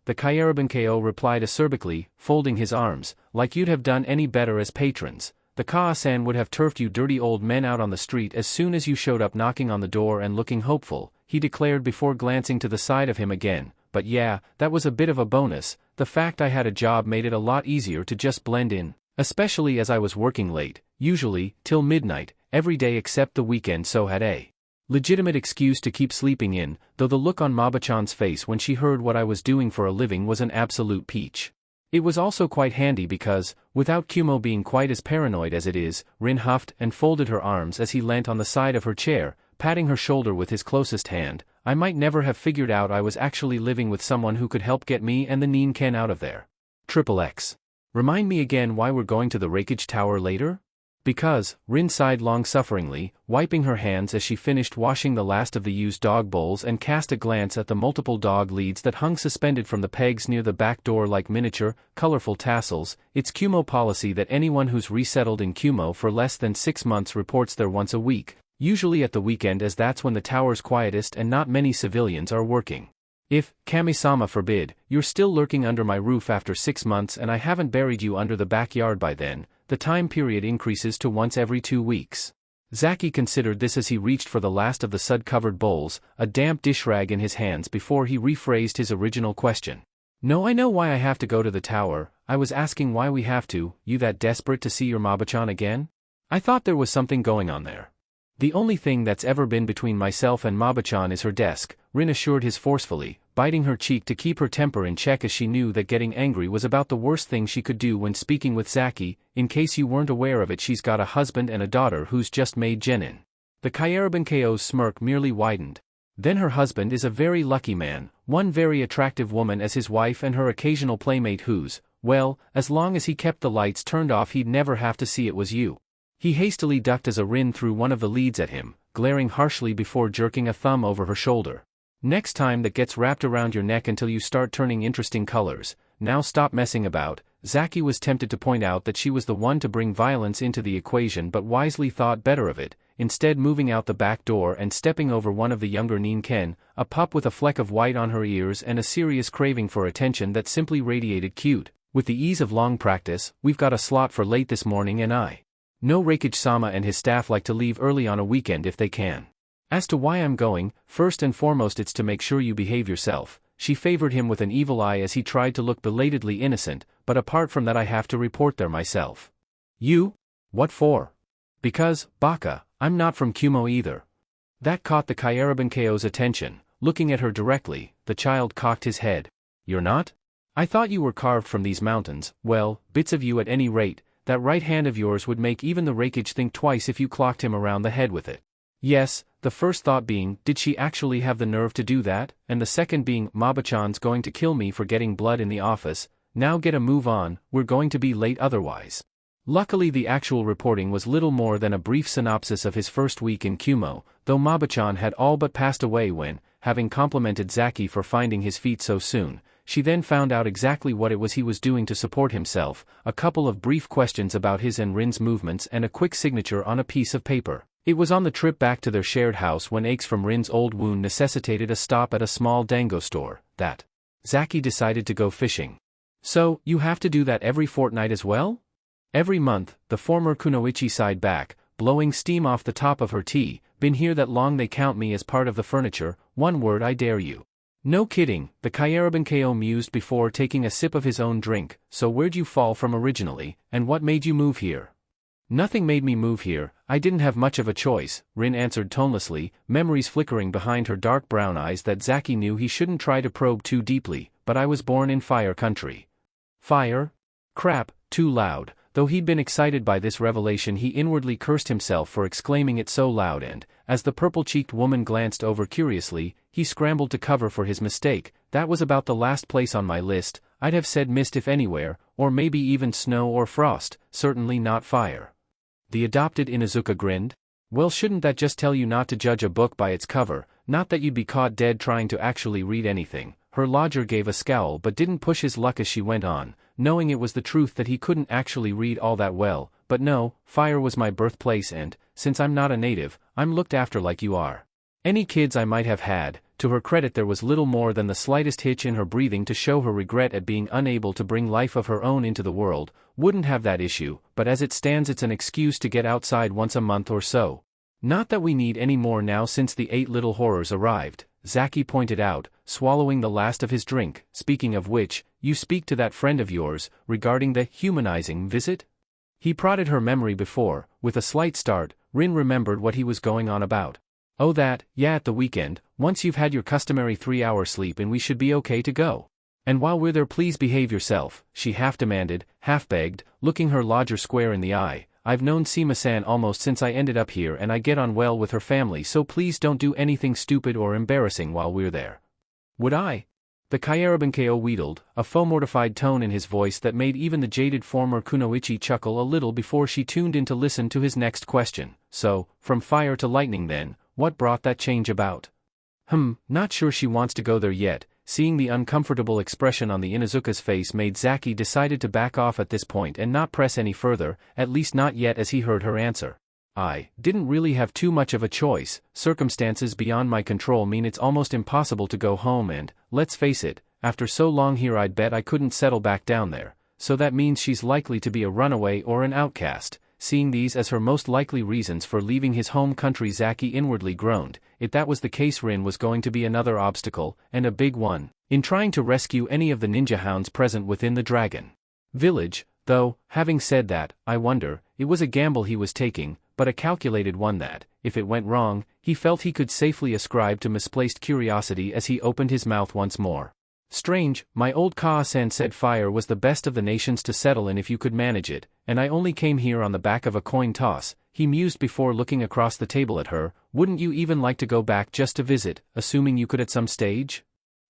the Kyaraban-ko replied acerbically, folding his arms, like you'd have done any better as patrons. The Kaa-san would have turfed you dirty old men out on the street as soon as you showed up knocking on the door and looking hopeful, he declared before glancing to the side of him again. But yeah, that was a bit of a bonus. The fact I had a job made it a lot easier to just blend in, especially as I was working late, usually, till midnight, every day except the weekend, so had a legitimate excuse to keep sleeping in, though the look on Maba-chan's face when she heard what I was doing for a living was an absolute peach. It was also quite handy because, without Kumo being quite as paranoid as it is, Rin huffed and folded her arms as he leant on the side of her chair, patting her shoulder with his closest hand. I might never have figured out I was actually living with someone who could help get me and the Nin-ken out of there. XXX. Remind me again why we're going to the Raikage Tower later? Because, Rin sighed long-sufferingly, wiping her hands as she finished washing the last of the used dog bowls and cast a glance at the multiple dog leads that hung suspended from the pegs near the back door like miniature, colorful tassels. It's Kumo policy that anyone who's resettled in Kumo for less than 6 months reports there once a week, usually at the weekend, as that's when the tower's quietest and not many civilians are working. If, Kami-sama forbid, you're still lurking under my roof after 6 months and I haven't buried you under the backyard by then, the time period increases to once every 2 weeks. Zaki considered this as he reached for the last of the sud-covered bowls, a damp dish rag in his hands, before he rephrased his original question. No, I know why I have to go to the tower. I was asking why we have to. You that desperate to see your Maba-chan again? I thought there was something going on there. The only thing that's ever been between myself and Maba-chan is her desk, Rin assured his forcefully, biting her cheek to keep her temper in check as she knew that getting angry was about the worst thing she could do when speaking with Zaki. In case you weren't aware of it, she's got a husband and a daughter who's just made genin. The Kyaraban-ko's smirk merely widened. Then her husband is a very lucky man, one very attractive woman as his wife and her occasional playmate who's, well, as long as he kept the lights turned off he'd never have to see it was you. He hastily ducked as a Rin threw one of the leads at him, glaring harshly before jerking a thumb over her shoulder. Next time that gets wrapped around your neck until you start turning interesting colors. Now stop messing about. Zaki was tempted to point out that she was the one to bring violence into the equation, but wisely thought better of it, instead moving out the back door and stepping over one of the younger Nin-ken, a pup with a fleck of white on her ears and a serious craving for attention that simply radiated cute. With the ease of long practice, we've got a slot for late this morning and I know Raikage-sama and his staff like to leave early on a weekend if they can. As to why I'm going, first and foremost it's to make sure you behave yourself. she favored him with an evil eye as he tried to look belatedly innocent, but apart from that I have to report there myself. You? What for? Because, Baka, I'm not from Kumo either. That caught the Kyarabankeo's attention. Looking at her directly, the child cocked his head. You're not? I thought you were carved from these mountains. Well, bits of you at any rate. That right hand of yours would make even the Rakage think twice if you clocked him around the head with it. Yes, the first thought being, did she actually have the nerve to do that, and the second being, Maba-chan's going to kill me for getting blood in the office. Now get a move on, we're going to be late otherwise. Luckily the actual reporting was little more than a brief synopsis of his first week in Kumo, though Maba-chan had all but passed away when, having complimented Zaki for finding his feet so soon, she then found out exactly what it was he was doing to support himself, a couple of brief questions about his and Rin's movements and a quick signature on a piece of paper. It was on the trip back to their shared house when aches from Rin's old wound necessitated a stop at a small dango store, that Zaki decided to go fishing. So, you have to do that every fortnight as well? Every month, the former Kunoichi sighed back, blowing steam off the top of her tea. Been here that long they count me as part of the furniture, one word I dare you. No kidding, the Kyarabankeo mused before taking a sip of his own drink. So where'd you fall from originally, and what made you move here? Nothing made me move here, I didn't have much of a choice, Rin answered tonelessly, memories flickering behind her dark brown eyes that Zaki knew he shouldn't try to probe too deeply, but I was born in fire country. Fire? Crap, too loud. Though he'd been excited by this revelation he inwardly cursed himself for exclaiming it so loud and, as the purple-cheeked woman glanced over curiously, he scrambled to cover for his mistake. That was about the last place on my list. I'd have said mist if anywhere, or maybe even snow or frost, certainly not fire. The adopted Inuzuka grinned. Well, shouldn't that just tell you not to judge a book by its cover, not that you'd be caught dead trying to actually read anything? Her lodger gave a scowl but didn't push his luck as she went on, knowing it was the truth that he couldn't actually read all that well. But no, fire was my birthplace and, since I'm not a native, I'm looked after like you are. Any kids I might have had, to her credit there was little more than the slightest hitch in her breathing to show her regret at being unable to bring life of her own into the world, wouldn't have that issue, but as it stands it's an excuse to get outside once a month or so. Not that we need any more now since the 8 little horrors arrived, Zaki pointed out, swallowing the last of his drink. Speaking of which, you speak to that friend of yours, regarding the humanizing visit? He prodded her memory before, with a slight start, Rin remembered what he was going on about. Oh that, yeah, at the weekend, once you've had your customary 3-hour sleep and we should be okay to go. And while we're there please behave yourself, she half demanded, half begged, looking her lodger square in the eye. I've known Sima-san almost since I ended up here and I get on well with her family so please don't do anything stupid or embarrassing while we're there. Would I? The Kyarabankeo wheedled, a faux-mortified tone in his voice that made even the jaded former Kunoichi chuckle a little before she tuned in to listen to his next question. So, from fire to lightning then, what brought that change about? Not sure she wants to go there yet. Seeing the uncomfortable expression on the Inuzuka's face made Zaki decided to back off at this point and not press any further, at least not yet as he heard her answer. I didn't really have too much of a choice. Circumstances beyond my control mean it's almost impossible to go home and, let's face it, after so long here I'd bet I couldn't settle back down there, so that means she's likely to be a runaway or an outcast. Seeing these as her most likely reasons for leaving his home country Zaki inwardly groaned. If that was the case Rin was going to be another obstacle, and a big one, in trying to rescue any of the ninja hounds present within the dragon village, though, having said that, I wonder, it was a gamble he was taking, but a calculated one that, if it went wrong, he felt he could safely ascribe to misplaced curiosity as he opened his mouth once more. Strange, my old Kaa-san said fire was the best of the nations to settle in if you could manage it, and I only came here on the back of a coin toss, he mused before looking across the table at her. Wouldn't you even like to go back just to visit, assuming you could at some stage?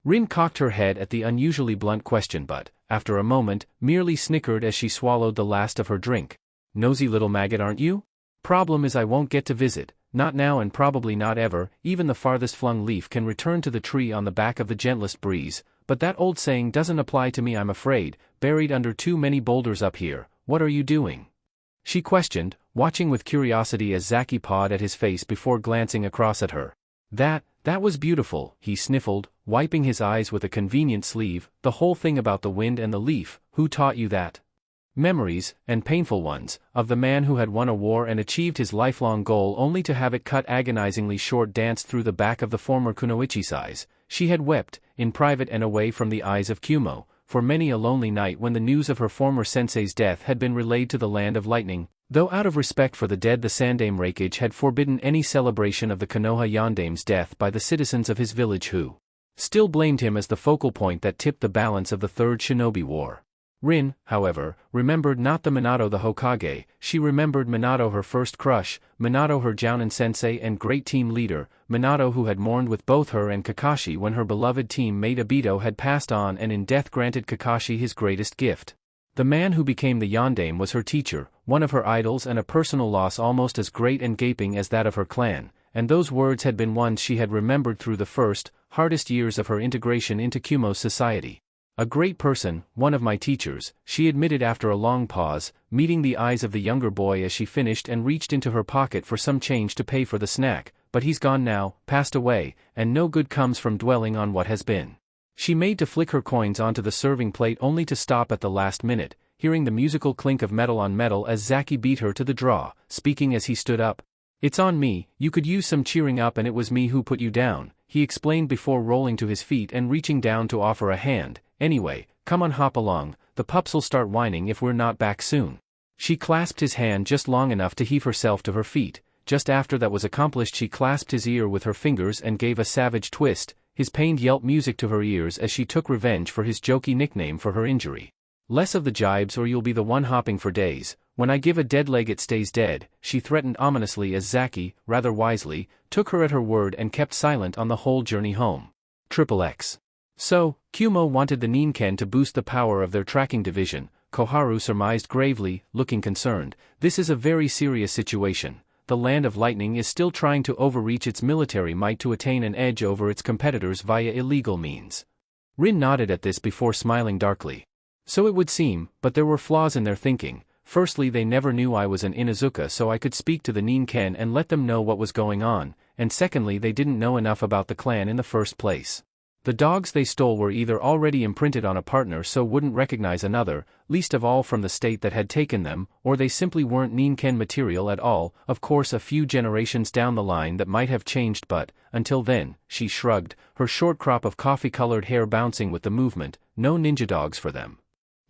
Rin cocked her head at the unusually blunt question but, after a moment, merely snickered as she swallowed the last of her drink. Nosy little maggot aren't you? Problem is I won't get to visit, not now and probably not ever. Even the farthest flung leaf can return to the tree on the back of the gentlest breeze. But that old saying doesn't apply to me I'm afraid, buried under too many boulders up here. What are you doing? She questioned, watching with curiosity as Zaki pawed at his face before glancing across at her. That was beautiful, he sniffled, wiping his eyes with a convenient sleeve. The whole thing about the wind and the leaf, who taught you that? Memories, and painful ones, of the man who had won a war and achieved his lifelong goal only to have it cut agonizingly short danced through the back of the former Kunoichi's eyes. She had wept, in private and away from the eyes of Kumo, for many a lonely night when the news of her former sensei's death had been relayed to the land of lightning, though out of respect for the dead the Sandame Raikage had forbidden any celebration of the Konoha Yandame's death by the citizens of his village who still blamed him as the focal point that tipped the balance of the Third Shinobi War. Rin, however, remembered not the Minato the Hokage, she remembered Minato her first crush, Minato her Jounin sensei and great team leader, Minato who had mourned with both her and Kakashi when her beloved teammate Obito had passed on and in death granted Kakashi his greatest gift. The man who became the Yandame was her teacher, one of her idols and a personal loss almost as great and gaping as that of her clan, and those words had been ones she had remembered through the first, hardest years of her integration into Kumo's society. A great person, one of my teachers, she admitted after a long pause, meeting the eyes of the younger boy as she finished and reached into her pocket for some change to pay for the snack, but he's gone now, passed away, and no good comes from dwelling on what has been. She made to flick her coins onto the serving plate only to stop at the last minute, hearing the musical clink of metal on metal as Zaki beat her to the draw, speaking as he stood up. "It's on me, you could use some cheering up and it was me who put you down," he explained before rolling to his feet and reaching down to offer a hand. "Anyway, come on, hop along, the pups'll start whining if we're not back soon." She clasped his hand just long enough to heave herself to her feet. Just after that was accomplished she clasped his ear with her fingers and gave a savage twist, his pained yelp music to her ears as she took revenge for his jokey nickname for her injury. "Less of the jibes or you'll be the one hopping for days. When I give a dead leg it stays dead," she threatened ominously as Zaki, rather wisely, took her at her word and kept silent on the whole journey home. XXX. So, Kumo wanted the Ninken to boost the power of their tracking division, Koharu surmised gravely, looking concerned. This is a very serious situation. The Land of Lightning is still trying to overreach its military might to attain an edge over its competitors via illegal means. Rin nodded at this before smiling darkly. So it would seem, but there were flaws in their thinking. Firstly, they never knew I was an Inuzuka so I could speak to the Ninken and let them know what was going on, and secondly they didn't know enough about the clan in the first place. The dogs they stole were either already imprinted on a partner so wouldn't recognize another, least of all from the state that had taken them, or they simply weren't Ninken material at all. Of course a few generations down the line that might have changed, but, until then, she shrugged, her short crop of coffee-colored hair bouncing with the movement, no ninja dogs for them.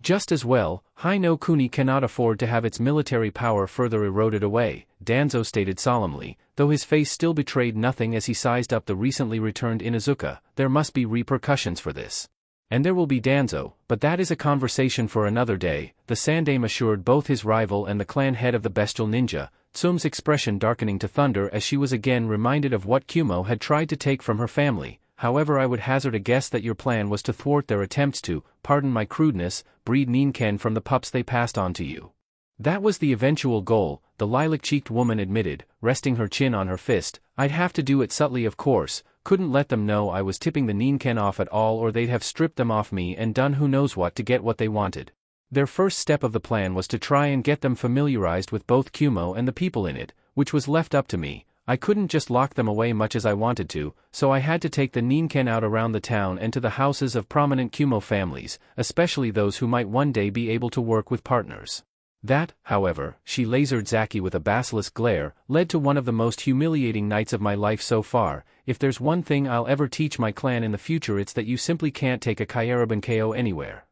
Just as well, Hai no Kuni cannot afford to have its military power further eroded away, Danzo stated solemnly, though his face still betrayed nothing as he sized up the recently returned Inuzuka. There must be repercussions for this. And there will be, Danzo, but that is a conversation for another day, the Sandame assured both his rival and the clan head of the bestial ninja, Tsum's expression darkening to thunder as she was again reminded of what Kumo had tried to take from her family. "However, I would hazard a guess that your plan was to thwart their attempts to, pardon my crudeness, breed Ninken from the pups they passed on to you." "That was the eventual goal," the lilac-cheeked woman admitted, resting her chin on her fist. "I'd have to do it subtly of course, couldn't let them know I was tipping the Ninken off at all or they'd have stripped them off me and done who knows what to get what they wanted. Their first step of the plan was to try and get them familiarized with both Kumo and the people in it, which was left up to me. I couldn't just lock them away much as I wanted to, so I had to take the Ninken out around the town and to the houses of prominent Kumo families, especially those who might one day be able to work with partners. That, however," she lasered Zaki with a basilisk glare, "led to one of the most humiliating nights of my life so far. If there's one thing I'll ever teach my clan in the future it's that you simply can't take a Kyaraban KO anywhere."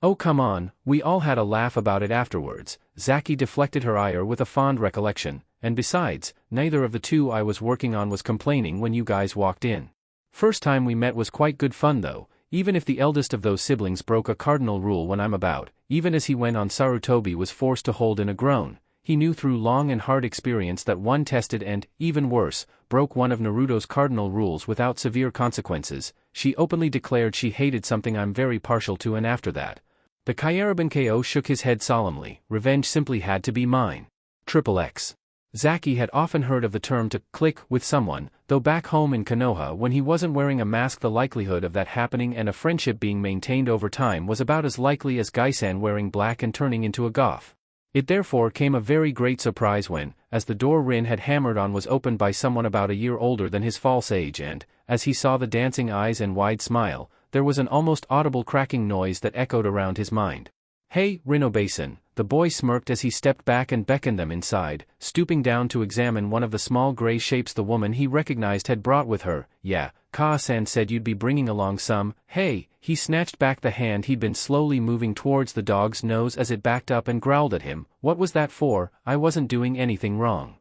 "Oh come on, we all had a laugh about it afterwards," Zaki deflected her ire with a fond recollection, "and besides, neither of the two I was working on was complaining when you guys walked in. First time we met was quite good fun though, even if the eldest of those siblings broke a cardinal rule when I'm about," even as he went on. Sarutobi was forced to hold in a groan. He knew through long and hard experience that one tested and, even worse, broke one of Naruto's cardinal rules without severe consequences. She openly declared she hated something I'm very partial to, and after that, the Kyaraban KO shook his head solemnly. Revenge simply had to be mine. XXX. Zaki had often heard of the term to click with someone, though back home in Konoha when he wasn't wearing a mask the likelihood of that happening and a friendship being maintained over time was about as likely as Gaisan wearing black and turning into a goth. It therefore came a very great surprise when, as the door Rin had hammered on was opened by someone about a year older than his false age and, as he saw the dancing eyes and wide smile, there was an almost audible cracking noise that echoed around his mind. "Hey, Rinobason," The boy smirked as he stepped back and beckoned them inside, stooping down to examine one of the small gray shapes the woman he recognized had brought with her. Yeah, Kaa-san said you'd be bringing along some. Hey, he snatched back the hand he'd been slowly moving towards the dog's nose as it backed up and growled at him. What was that for? I wasn't doing anything wrong.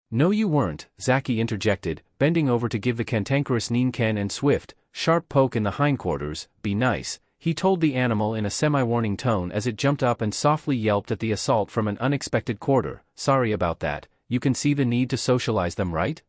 No you weren't, Zaki interjected, bending over to give the cantankerous Ninken and swift, sharp poke in the hindquarters. Be nice, he told the animal in a semi-warning tone as it jumped up and softly yelped at the assault from an unexpected quarter. Sorry about that, you can see the need to socialize them, right?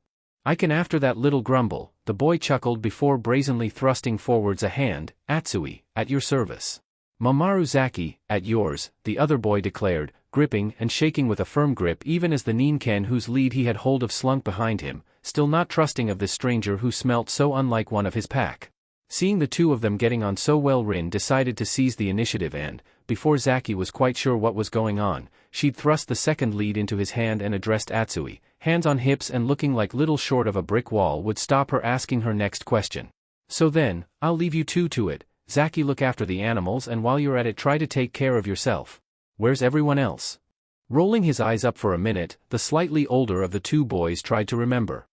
I can. After that little grumble, the boy chuckled before brazenly thrusting forwards a hand. Atsui, at your service. Mamoru Zaki, at yours, the other boy declared, gripping and shaking with a firm grip even as the Ninken whose lead he had hold of slunk behind him, still not trusting of this stranger who smelt so unlike one of his pack. Seeing the two of them getting on so well, Rin decided to seize the initiative and, before Zaki was quite sure what was going on, she'd thrust the second lead into his hand and addressed Atsui, hands on hips and looking like little short of a brick wall would stop her asking her next question. So then, I'll leave you two to it, Zaki. Look after the animals and while you're at it try to take care of yourself. Where's everyone else? Rolling his eyes up for a minute, the slightly older of the two boys tried to remember.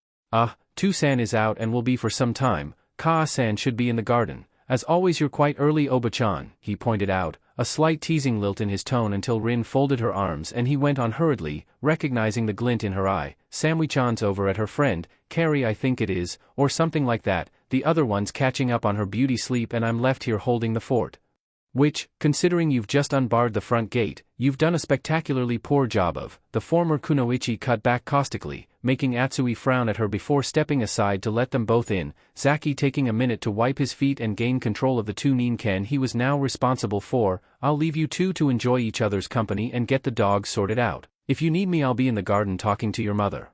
Tu-san is out and will be for some time. Kaa-san should be in the garden. As always you're quite early, Oba-chan, he pointed out, a slight teasing lilt in his tone until Rin folded her arms and he went on hurriedly, recognizing the glint in her eye. Samui-chan's over at her friend, Carrie I think it is, or something like that, the other one's catching up on her beauty sleep and I'm left here holding the fort. Which, considering you've just unbarred the front gate, you've done a spectacularly poor job of, the former Kunoichi cut back caustically, making Atsui frown at her before stepping aside to let them both in, Zaki taking a minute to wipe his feet and gain control of the two Ninken he was now responsible for. I'll leave you two to enjoy each other's company and get the dogs sorted out. If you need me I'll be in the garden talking to your mother.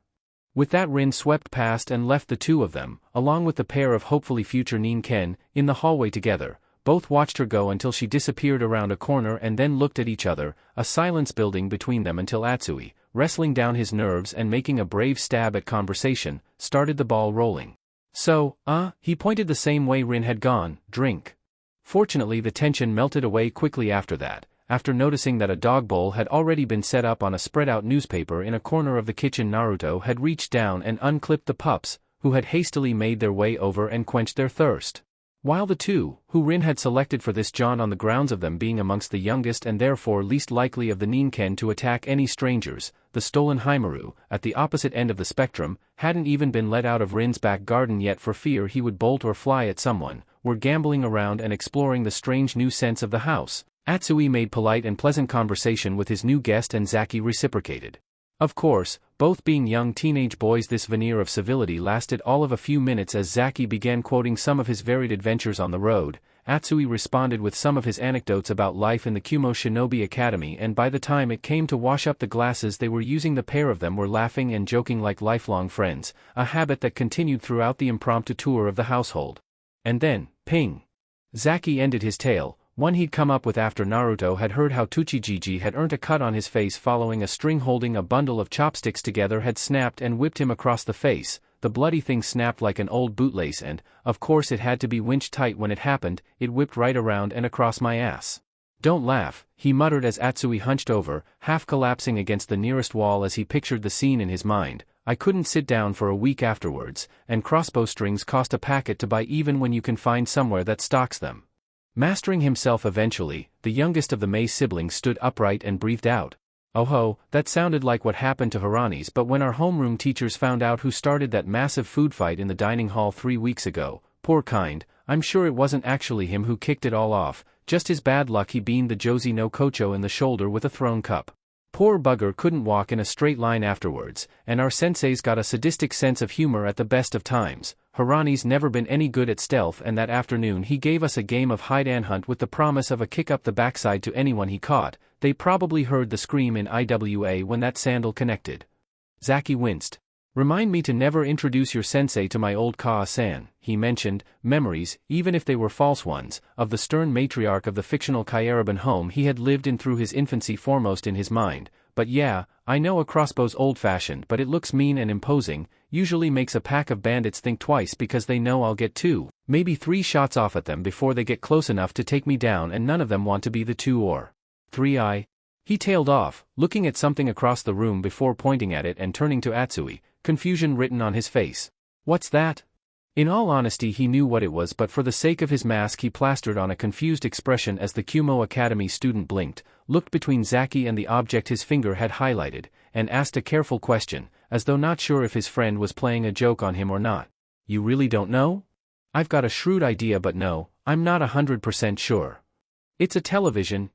With that Rin swept past and left the two of them, along with the pair of hopefully future Ninken, in the hallway together. Both watched her go until she disappeared around a corner and then looked at each other, a silence building between them until Atsui, wrestling down his nerves and making a brave stab at conversation, started the ball rolling. So, he pointed the same way Rin had gone, drink. Fortunately the tension melted away quickly after that, after noticing that a dog bowl had already been set up on a spread-out newspaper in a corner of the kitchen. Naruto had reached down and unclipped the pups, who had hastily made their way over and quenched their thirst. While the two, who Rin had selected for this jaunt on the grounds of them being amongst the youngest and therefore least likely of the Ninken to attack any strangers, the stolen Haimaru, at the opposite end of the spectrum, hadn't even been let out of Rin's back garden yet for fear he would bolt or fly at someone, were gambling around and exploring the strange new sense of the house. Atsui made polite and pleasant conversation with his new guest and Zaki reciprocated. Of course, both being young teenage boys, this veneer of civility lasted all of a few minutes as Zaki began quoting some of his varied adventures on the road. Atsui responded with some of his anecdotes about life in the Kumo Shinobi Academy, and by the time it came to wash up the glasses they were using, the pair of them were laughing and joking like lifelong friends, a habit that continued throughout the impromptu tour of the household. And then, ping! Zaki ended his tale, one he'd come up with after Naruto had heard how Tsuchijiji had earned a cut on his face following a string holding a bundle of chopsticks together had snapped and whipped him across the face. The bloody thing snapped like an old bootlace and, of course it had to be winched tight when it happened. It whipped right around and across my ass. Don't laugh, he muttered as Atsui hunched over, half collapsing against the nearest wall as he pictured the scene in his mind. I couldn't sit down for a week afterwards, and crossbow strings cost a packet to buy even when you can find somewhere that stocks them. Mastering himself eventually, the youngest of the Mei siblings stood upright and breathed out. Oh ho, that sounded like what happened to Hirani's, but when our homeroom teachers found out who started that massive food fight in the dining hall 3 weeks ago, poor kind, I'm sure it wasn't actually him who kicked it all off, just his bad luck he beamed the Josie no Kocho in the shoulder with a thrown cup. Poor bugger couldn't walk in a straight line afterwards, and our sensei's got a sadistic sense of humor at the best of times. Hirani's never been any good at stealth, and that afternoon he gave us a game of hide-and-hunt with the promise of a kick up the backside to anyone he caught. They probably heard the scream in IWA when that sandal connected. Zaki winced. Remind me to never introduce your sensei to my old Kaa-san, he mentioned, memories, even if they were false ones, of the stern matriarch of the fictional Kyaraban home he had lived in through his infancy foremost in his mind. But yeah, I know a crossbow's old-fashioned, but it looks mean and imposing, usually makes a pack of bandits think twice because they know I'll get 2, maybe 3 shots off at them before they get close enough to take me down, and none of them want to be the 2 or 3 I. He tailed off, looking at something across the room before pointing at it and turning to Atsui, confusion written on his face. What's that? In all honesty he knew what it was, but for the sake of his mask he plastered on a confused expression as the Kumo Academy student blinked, looked between Zaki and the object his finger had highlighted, and asked a careful question, as though not sure if his friend was playing a joke on him or not. You really don't know? I've got a shrewd idea, but no, I'm not 100% sure. It's a television,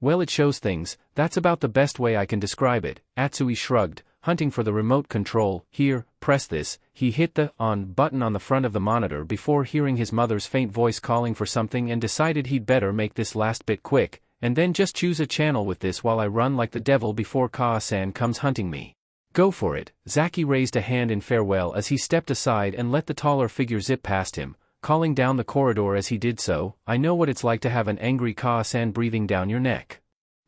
well, it shows things, that's about the best way I can describe it. Atsui shrugged, hunting for the remote control. Here, press this. He hit the on button on the front of the monitor before hearing his mother's faint voice calling for something and decided he'd better make this last bit quick, and then just choose a channel with this while I run like the devil before Kaa-san comes hunting me. Go for it. Zaki raised a hand in farewell as he stepped aside and let the taller figure zip past him, calling down the corridor as he did so, I know what it's like to have an angry Kaa-san breathing down your neck.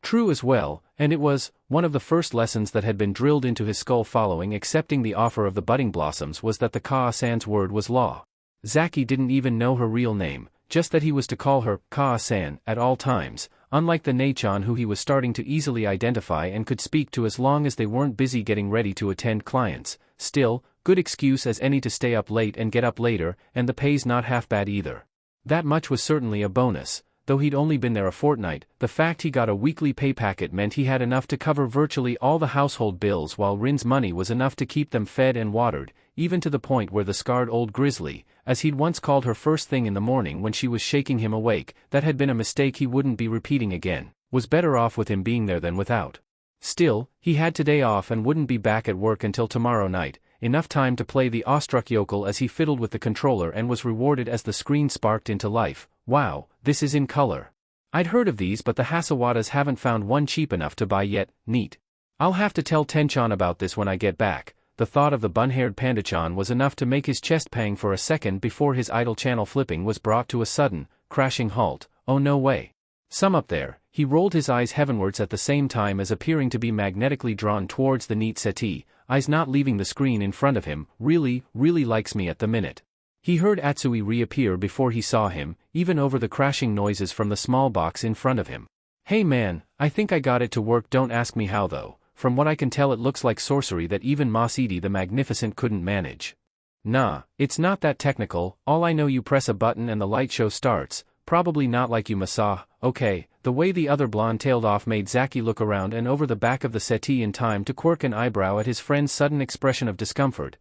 True as well, and it was one of the first lessons that had been drilled into his skull following accepting the offer of the budding blossoms was that the Kaa-san's word was law. Zaki didn't even know her real name, just that he was to call her Kaa-san at all times, unlike the Nachan who he was starting to easily identify and could speak to as long as they weren't busy getting ready to attend clients. Still, good excuse as any to stay up late and get up later, and the pay's not half bad either. That much was certainly a bonus. Though he'd only been there a fortnight, the fact he got a weekly pay packet meant he had enough to cover virtually all the household bills, while Rin's money was enough to keep them fed and watered, even to the point where the scarred old grizzly, as he'd once called her first thing in the morning when she was shaking him awake, that had been a mistake he wouldn't be repeating again, was better off with him being there than without. Still, he had today off and wouldn't be back at work until tomorrow night, enough time to play the awestruck yokel as he fiddled with the controller and was rewarded as the screen sparked into life. Wow, this is in color. I'd heard of these, but the Hasawadas haven't found one cheap enough to buy yet. Neat. I'll have to tell Tenchan about this when I get back. The thought of the bun-haired Pandachan was enough to make his chest pang for a second before his idle channel flipping was brought to a sudden, crashing halt. Oh no way. Some up there. He rolled his eyes heavenwards at the same time as appearing to be magnetically drawn towards the neat settee, eyes not leaving the screen in front of him. Really likes me at the minute. He heard Atsui reappear before he saw him, even over the crashing noises from the small box in front of him. Hey man, I think I got it to work, don't ask me how though. From what I can tell it looks like sorcery that even Masidi the Magnificent couldn't manage. Nah, it's not that technical, all I know you press a button and the light show starts, probably not like you Masa. Okay. The way the other blonde tailed off made Zaki look around and over the back of the settee in time to quirk an eyebrow at his friend's sudden expression of discomfort.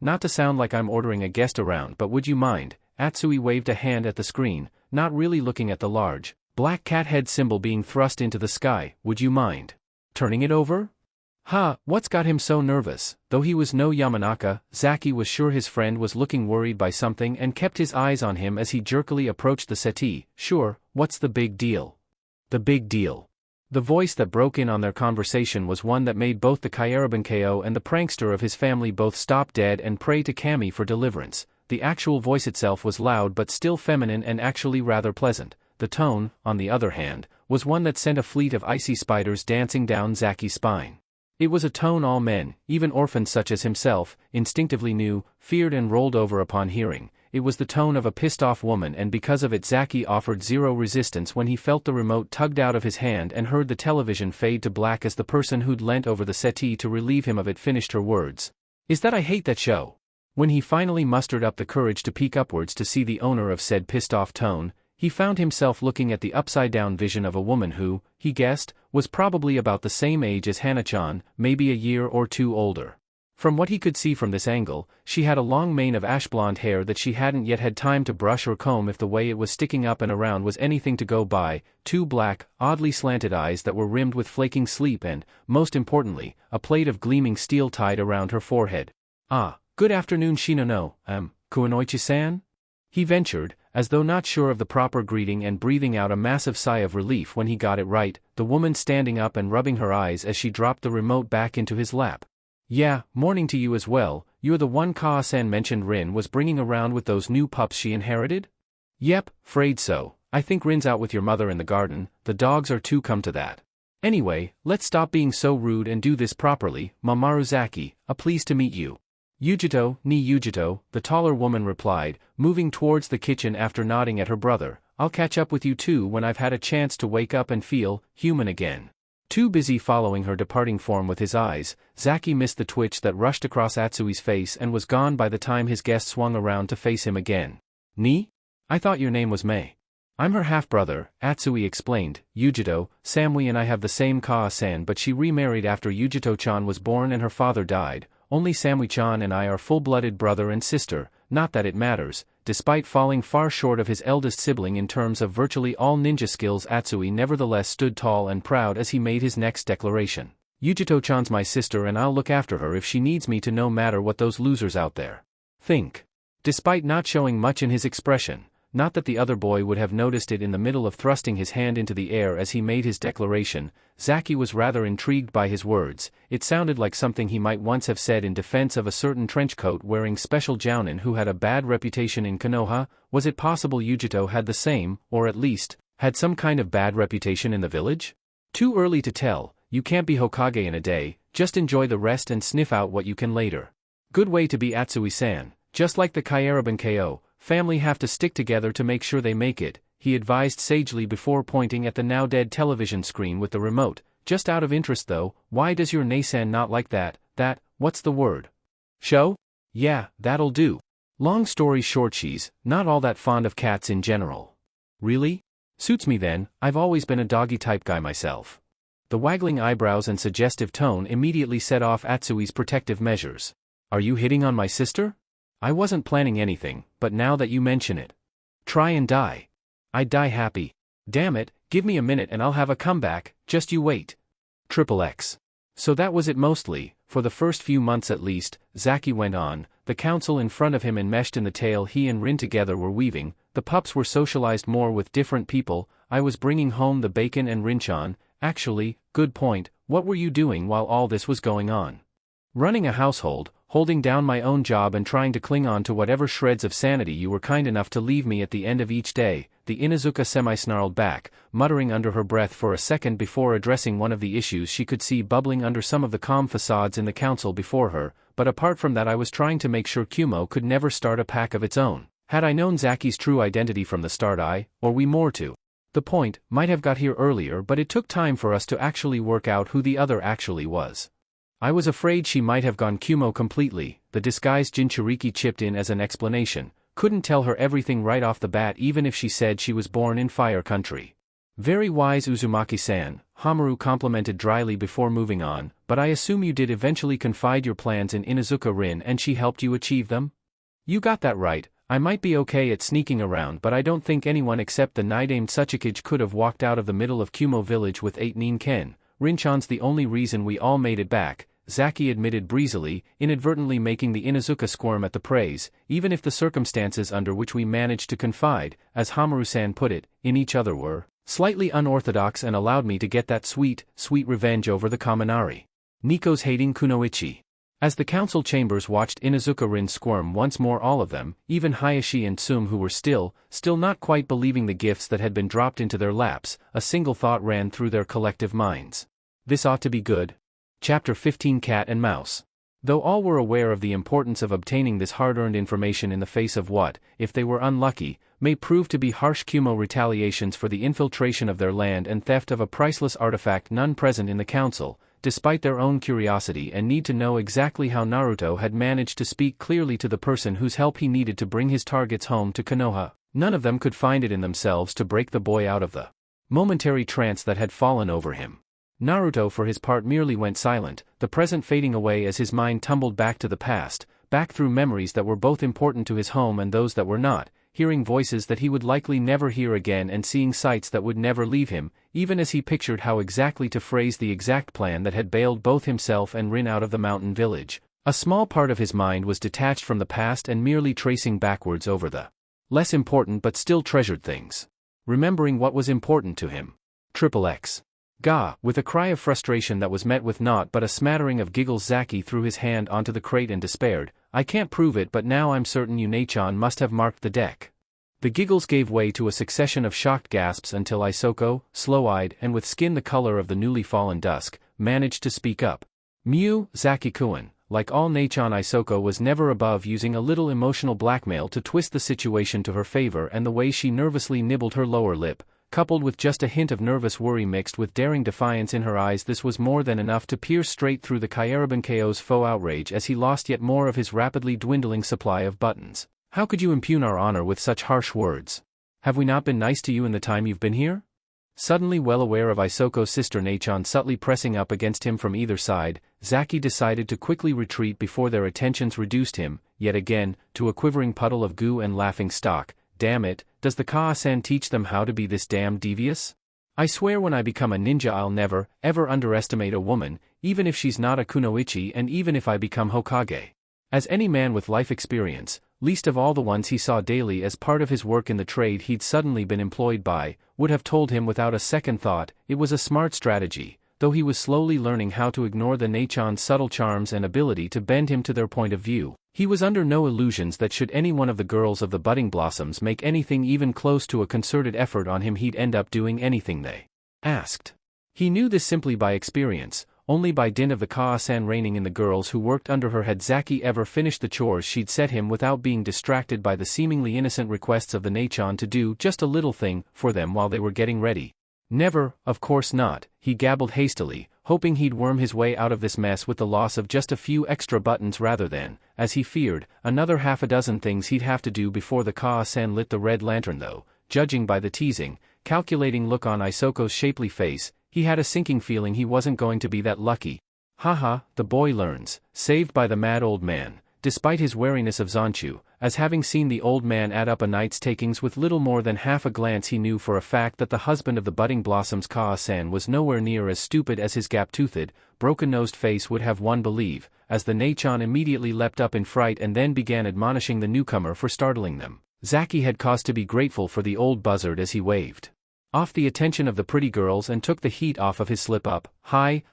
Not to sound like I'm ordering a guest around, but would you mind? Atsui waved a hand at the screen, not really looking at the large, black cat head symbol being thrust into the sky. Would you mind turning it over? What's got him so nervous? Though he was no Yamanaka, Zaki was sure his friend was looking worried by something and kept his eyes on him as he jerkily approached the settee. Sure, what's the big deal? The big deal. The voice that broke in on their conversation was one that made both the Kairabanko and the prankster of his family both stop dead and pray to Kami for deliverance. The actual voice itself was loud but still feminine and actually rather pleasant. The tone, on the other hand, was one that sent a fleet of icy spiders dancing down Zaki's spine. It was a tone all men, even orphans such as himself, instinctively knew, feared and rolled over upon hearing. It was the tone of a pissed-off woman, and because of it Zaki offered zero resistance when he felt the remote tugged out of his hand and heard the television fade to black as the person who'd leant over the settee to relieve him of it finished her words. Is that I hate that show? When he finally mustered up the courage to peek upwards to see the owner of said pissed-off tone, he found himself looking at the upside-down vision of a woman who, he guessed, was probably about the same age as Hana-chan, maybe a year or two older. From what he could see from this angle, she had a long mane of ash-blonde hair that she hadn't yet had time to brush or comb if the way it was sticking up and around was anything to go by, two black, oddly slanted eyes that were rimmed with flaking sleep and, most importantly, a plate of gleaming steel tied around her forehead. Good afternoon Shinono, Kunoichi-san? He ventured, as though not sure of the proper greeting and breathing out a massive sigh of relief when he got it right, the woman standing up and rubbing her eyes as she dropped the remote back into his lap. Yeah, morning to you as well. You're the one Kaa-san mentioned Rin was bringing around with those new pups she inherited? Yep, afraid so. I think Rin's out with your mother in the garden, the dogs are too come to that. Anyway, let's stop being so rude and do this properly. Mamoru Zaki, pleased to meet you. Yujito, ni Yujito, the taller woman replied, moving towards the kitchen after nodding at her brother. I'll catch up with you too when I've had a chance to wake up and feel human again. Too busy following her departing form with his eyes, Zaki missed the twitch that rushed across Atsui's face and was gone by the time his guest swung around to face him again. Ni? I thought your name was Mei. I'm her half-brother, Atsui explained. Yujito, Samui and I have the same Kaa-san, but she remarried after Yujito-chan was born and her father died. Only Samui-chan and I are full-blooded brother and sister, not that it matters. Despite falling far short of his eldest sibling in terms of virtually all ninja skills, Atsui nevertheless stood tall and proud as he made his next declaration. Yujito-chan's my sister and I'll look after her if she needs me to, no matter what those losers out there think. Despite not showing much in his expression, not that the other boy would have noticed it in the middle of thrusting his hand into the air as he made his declaration, Zaki was rather intrigued by his words. It sounded like something he might once have said in defense of a certain trenchcoat-wearing special jounin who had a bad reputation in Konoha. Was it possible Yujito had the same, or at least, had some kind of bad reputation in the village? Too early to tell. You can't be Hokage in a day, just enjoy the rest and sniff out what you can later. Good way to be Atsui-san. Just like the Kairaban KO, family have to stick together to make sure they make it, he advised sagely before pointing at the now-dead television screen with the remote. Just out of interest though, why does your Nei-san not like that, what's the word? Show? Yeah, that'll do. Long story short, she's not all that fond of cats in general. Really? Suits me then, I've always been a doggy-type guy myself. The waggling eyebrows and suggestive tone immediately set off Atsui's protective measures. Are you hitting on my sister? I wasn't planning anything, but now that you mention it. Try and die. I'd die happy. Damn it, give me a minute and I'll have a comeback, just you wait. XXX. So that was it mostly, for the first few months at least, Zaki went on, the council in front of him enmeshed in the tale he and Rin together were weaving. The pups were socialized more with different people. I was bringing home the bacon and Rinchan. Actually, good point, what were you doing while all this was going on? Running a household, holding down my own job and trying to cling on to whatever shreds of sanity you were kind enough to leave me at the end of each day. The Inuzuka semi-snarled back, muttering under her breath for a second before addressing one of the issues she could see bubbling under some of the calm facades in the council before her. But apart from that, I was trying to make sure Kumo could never start a pack of its own. Had I known Zaki's true identity from the start, or we more to the point, might have got here earlier, but it took time for us to actually work out who the other actually was. I was afraid she might have gone Kumo completely. The disguised Jinchuriki chipped in as an explanation. Couldn't tell her everything right off the bat even if she said she was born in Fire Country. Very wise Uzumaki-san, Hamaru complimented dryly before moving on, but I assume you did eventually confide your plans in Inuzuka Rin and she helped you achieve them? You got that right. I might be okay at sneaking around, but I don't think anyone except the Nidaime Tsuchikage could have walked out of the middle of Kumo village with 8 Nin-ken. Rinchan's the only reason we all made it back, Zaki admitted breezily, inadvertently making the Inuzuka squirm at the praise, even if the circumstances under which we managed to confide, as Hamaru-san put it, in each other were slightly unorthodox and allowed me to get that sweet revenge over the Kaminari. Nico's hating Kunoichi. As the council chambers watched Inuzuka Rin squirm once more, all of them, even Hayashi and Tsum who were still not quite believing the gifts that had been dropped into their laps, a single thought ran through their collective minds. This ought to be good. Chapter 15 Cat and Mouse. Though all were aware of the importance of obtaining this hard-earned information in the face of what, if they were unlucky, may prove to be harsh Kumo retaliations for the infiltration of their land and theft of a priceless artifact, none present in the council, despite their own curiosity and need to know exactly how Naruto had managed to speak clearly to the person whose help he needed to bring his targets home to Konoha, none of them could find it in themselves to break the boy out of the momentary trance that had fallen over him. Naruto for his part merely went silent, the present fading away as his mind tumbled back to the past, back through memories that were both important to his home and those that were not, hearing voices that he would likely never hear again and seeing sights that would never leave him, even as he pictured how exactly to phrase the exact plan that had bailed both himself and Rin out of the mountain village. A small part of his mind was detached from the past and merely tracing backwards over the less important but still treasured things. Remembering what was important to him. XXX. Gah, with a cry of frustration that was met with naught but a smattering of giggles, Zaki threw his hand onto the crate and despaired, I can't prove it, but now I'm certain Yunei-chan must have marked the deck. The giggles gave way to a succession of shocked gasps until Isoko, slow-eyed and with skin the color of the newly fallen dusk, managed to speak up. Mew, Zaki-kun. Like all Nei-chan, Isoko was never above using a little emotional blackmail to twist the situation to her favor, and the way she nervously nibbled her lower lip, coupled with just a hint of nervous worry mixed with daring defiance in her eyes. This was more than enough to pierce straight through the Kyarabanko's faux outrage as he lost yet more of his rapidly dwindling supply of buttons. "How could you impugn our honor with such harsh words? Have we not been nice to you in the time you've been here?" Suddenly well aware of Isoko's sister Nachon subtly pressing up against him from either side, Zaki decided to quickly retreat before their attentions reduced him, yet again, to a quivering puddle of goo and laughing stock. "Damn it, does the Kaa-san teach them how to be this damn devious? I swear when I become a ninja I'll never, ever underestimate a woman, even if she's not a kunoichi and even if I become Hokage." As any man with life experience, least of all the ones he saw daily as part of his work in the trade he'd suddenly been employed by, would have told him without a second thought, it was a smart strategy, though he was slowly learning how to ignore the Nachon's subtle charms and ability to bend him to their point of view. He was under no illusions that should any one of the girls of the budding blossoms make anything even close to a concerted effort on him he'd end up doing anything they asked. He knew this simply by experience. Only by dint of the Kaa-san reigning in the girls who worked under her had Zaki ever finished the chores she'd set him without being distracted by the seemingly innocent requests of the Nachon to do just a little thing for them while they were getting ready. Never, of course not, he gabbled hastily, hoping he'd worm his way out of this mess with the loss of just a few extra buttons rather than, as he feared, another half a dozen things he'd have to do before the Kaa-san lit the red lantern though, judging by the teasing, calculating look on Isoko's shapely face, he had a sinking feeling he wasn't going to be that lucky. Haha, the boy learns, saved by the mad old man, despite his wariness of Zanchu, as having seen the old man add up a night's takings with little more than half a glance he knew for a fact that the husband of the budding blossoms Kaa-san was nowhere near as stupid as his gap-toothed, broken-nosed face would have one believe, as the Nachon immediately leapt up in fright and then began admonishing the newcomer for startling them. Zaki had cause to be grateful for the old buzzard as he waved off the attention of the pretty girls and took the heat off of his slip-up. Hi,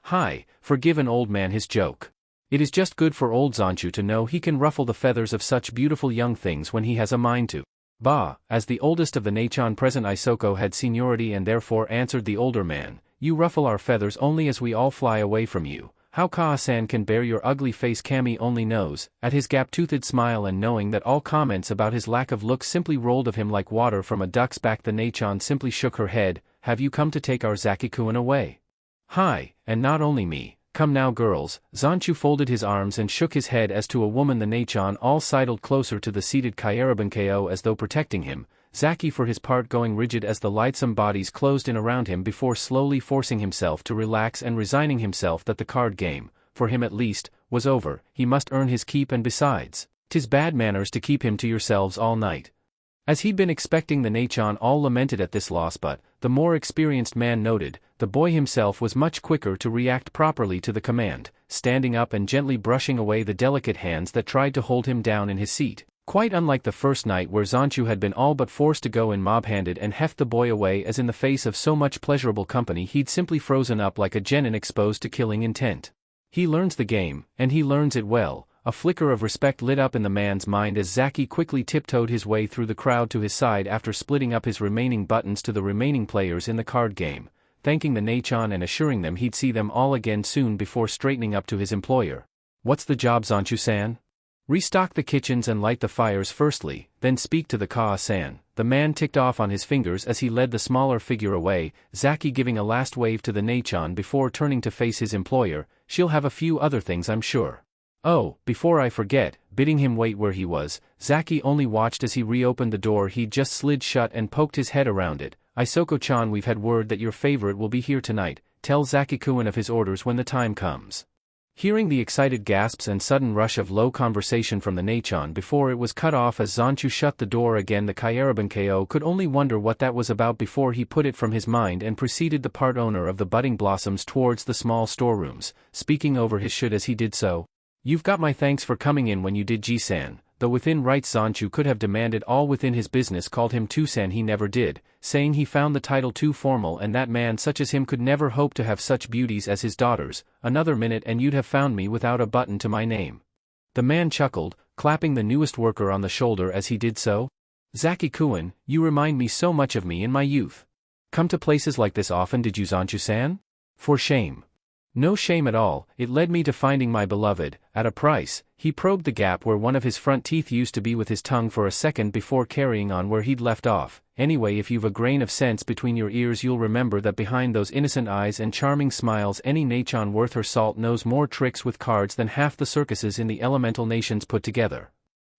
forgive an old man his joke. It is just good for old Zanchu to know he can ruffle the feathers of such beautiful young things when he has a mind to. Bah, as the oldest of the Nachon present Isoko had seniority and therefore answered the older man, you ruffle our feathers only as we all fly away from you. How Kaa-san can bear your ugly face Kami only knows. At his gap-toothed smile and knowing that all comments about his lack of look simply rolled of him like water from a duck's back, the Nachon simply shook her head. Have you come to take our Zaki-kun away? Hi, and not only me. Come now girls. Zanchu folded his arms and shook his head as to a woman. The Nachon all sidled closer to the seated Kyarabanko as though protecting him, Zaki for his part going rigid as the lithesome bodies closed in around him before slowly forcing himself to relax and resigning himself that the card game, for him at least, was over. He must earn his keep, and besides, 'tis bad manners to keep him to yourselves all night. As he'd been expecting, the Nachon all lamented at this loss, but, the more experienced man noted, the boy himself was much quicker to react properly to the command, standing up and gently brushing away the delicate hands that tried to hold him down in his seat. Quite unlike the first night where Zanchu had been all but forced to go in mob-handed and heft the boy away, as in the face of so much pleasurable company he'd simply frozen up like a genin exposed to killing intent. He learns the game, and he learns it well. A flicker of respect lit up in the man's mind as Zaki quickly tiptoed his way through the crowd to his side after splitting up his remaining buttons to the remaining players in the card game, thanking the Nachon and assuring them he'd see them all again soon before straightening up to his employer. What's the job, Zanchu-san? Restock the kitchens and light the fires firstly, then speak to the Kaa-san. The man ticked off on his fingers as he led the smaller figure away, Zaki giving a last wave to the Nachon before turning to face his employer. She'll have a few other things, I'm sure. Oh, before I forget, bidding him wait where he was, Zaki only watched as he reopened the door he'd just slid shut and poked his head around it. Isoko-chan, we've had word that your favorite will be here tonight. Tell Zaki-kun of his orders when the time comes. Hearing the excited gasps and sudden rush of low conversation from the Nachon before it was cut off as Zanchu shut the door again, the Kyarabanko could only wonder what that was about before he put it from his mind and preceded the part owner of the budding blossoms towards the small storerooms, speaking over his should as he did so. You've got my thanks for coming in when you did, Ji-san. Though within rights Zanchu could have demanded all within his business called him Tu-san, he never did, saying he found the title too formal and that man such as him could never hope to have such beauties as his daughters. Another minute and you'd have found me without a button to my name. The man chuckled, clapping the newest worker on the shoulder as he did so. Zaki-kun, you remind me so much of me in my youth. Come to places like this often, did you, Zanchu-san? For shame. No shame at all, it led me to finding my beloved, at a price. He probed the gap where one of his front teeth used to be with his tongue for a second before carrying on where he'd left off. Anyway, if you've a grain of sense between your ears, you'll remember that behind those innocent eyes and charming smiles, any Nachon worth her salt knows more tricks with cards than half the circuses in the elemental nations put together.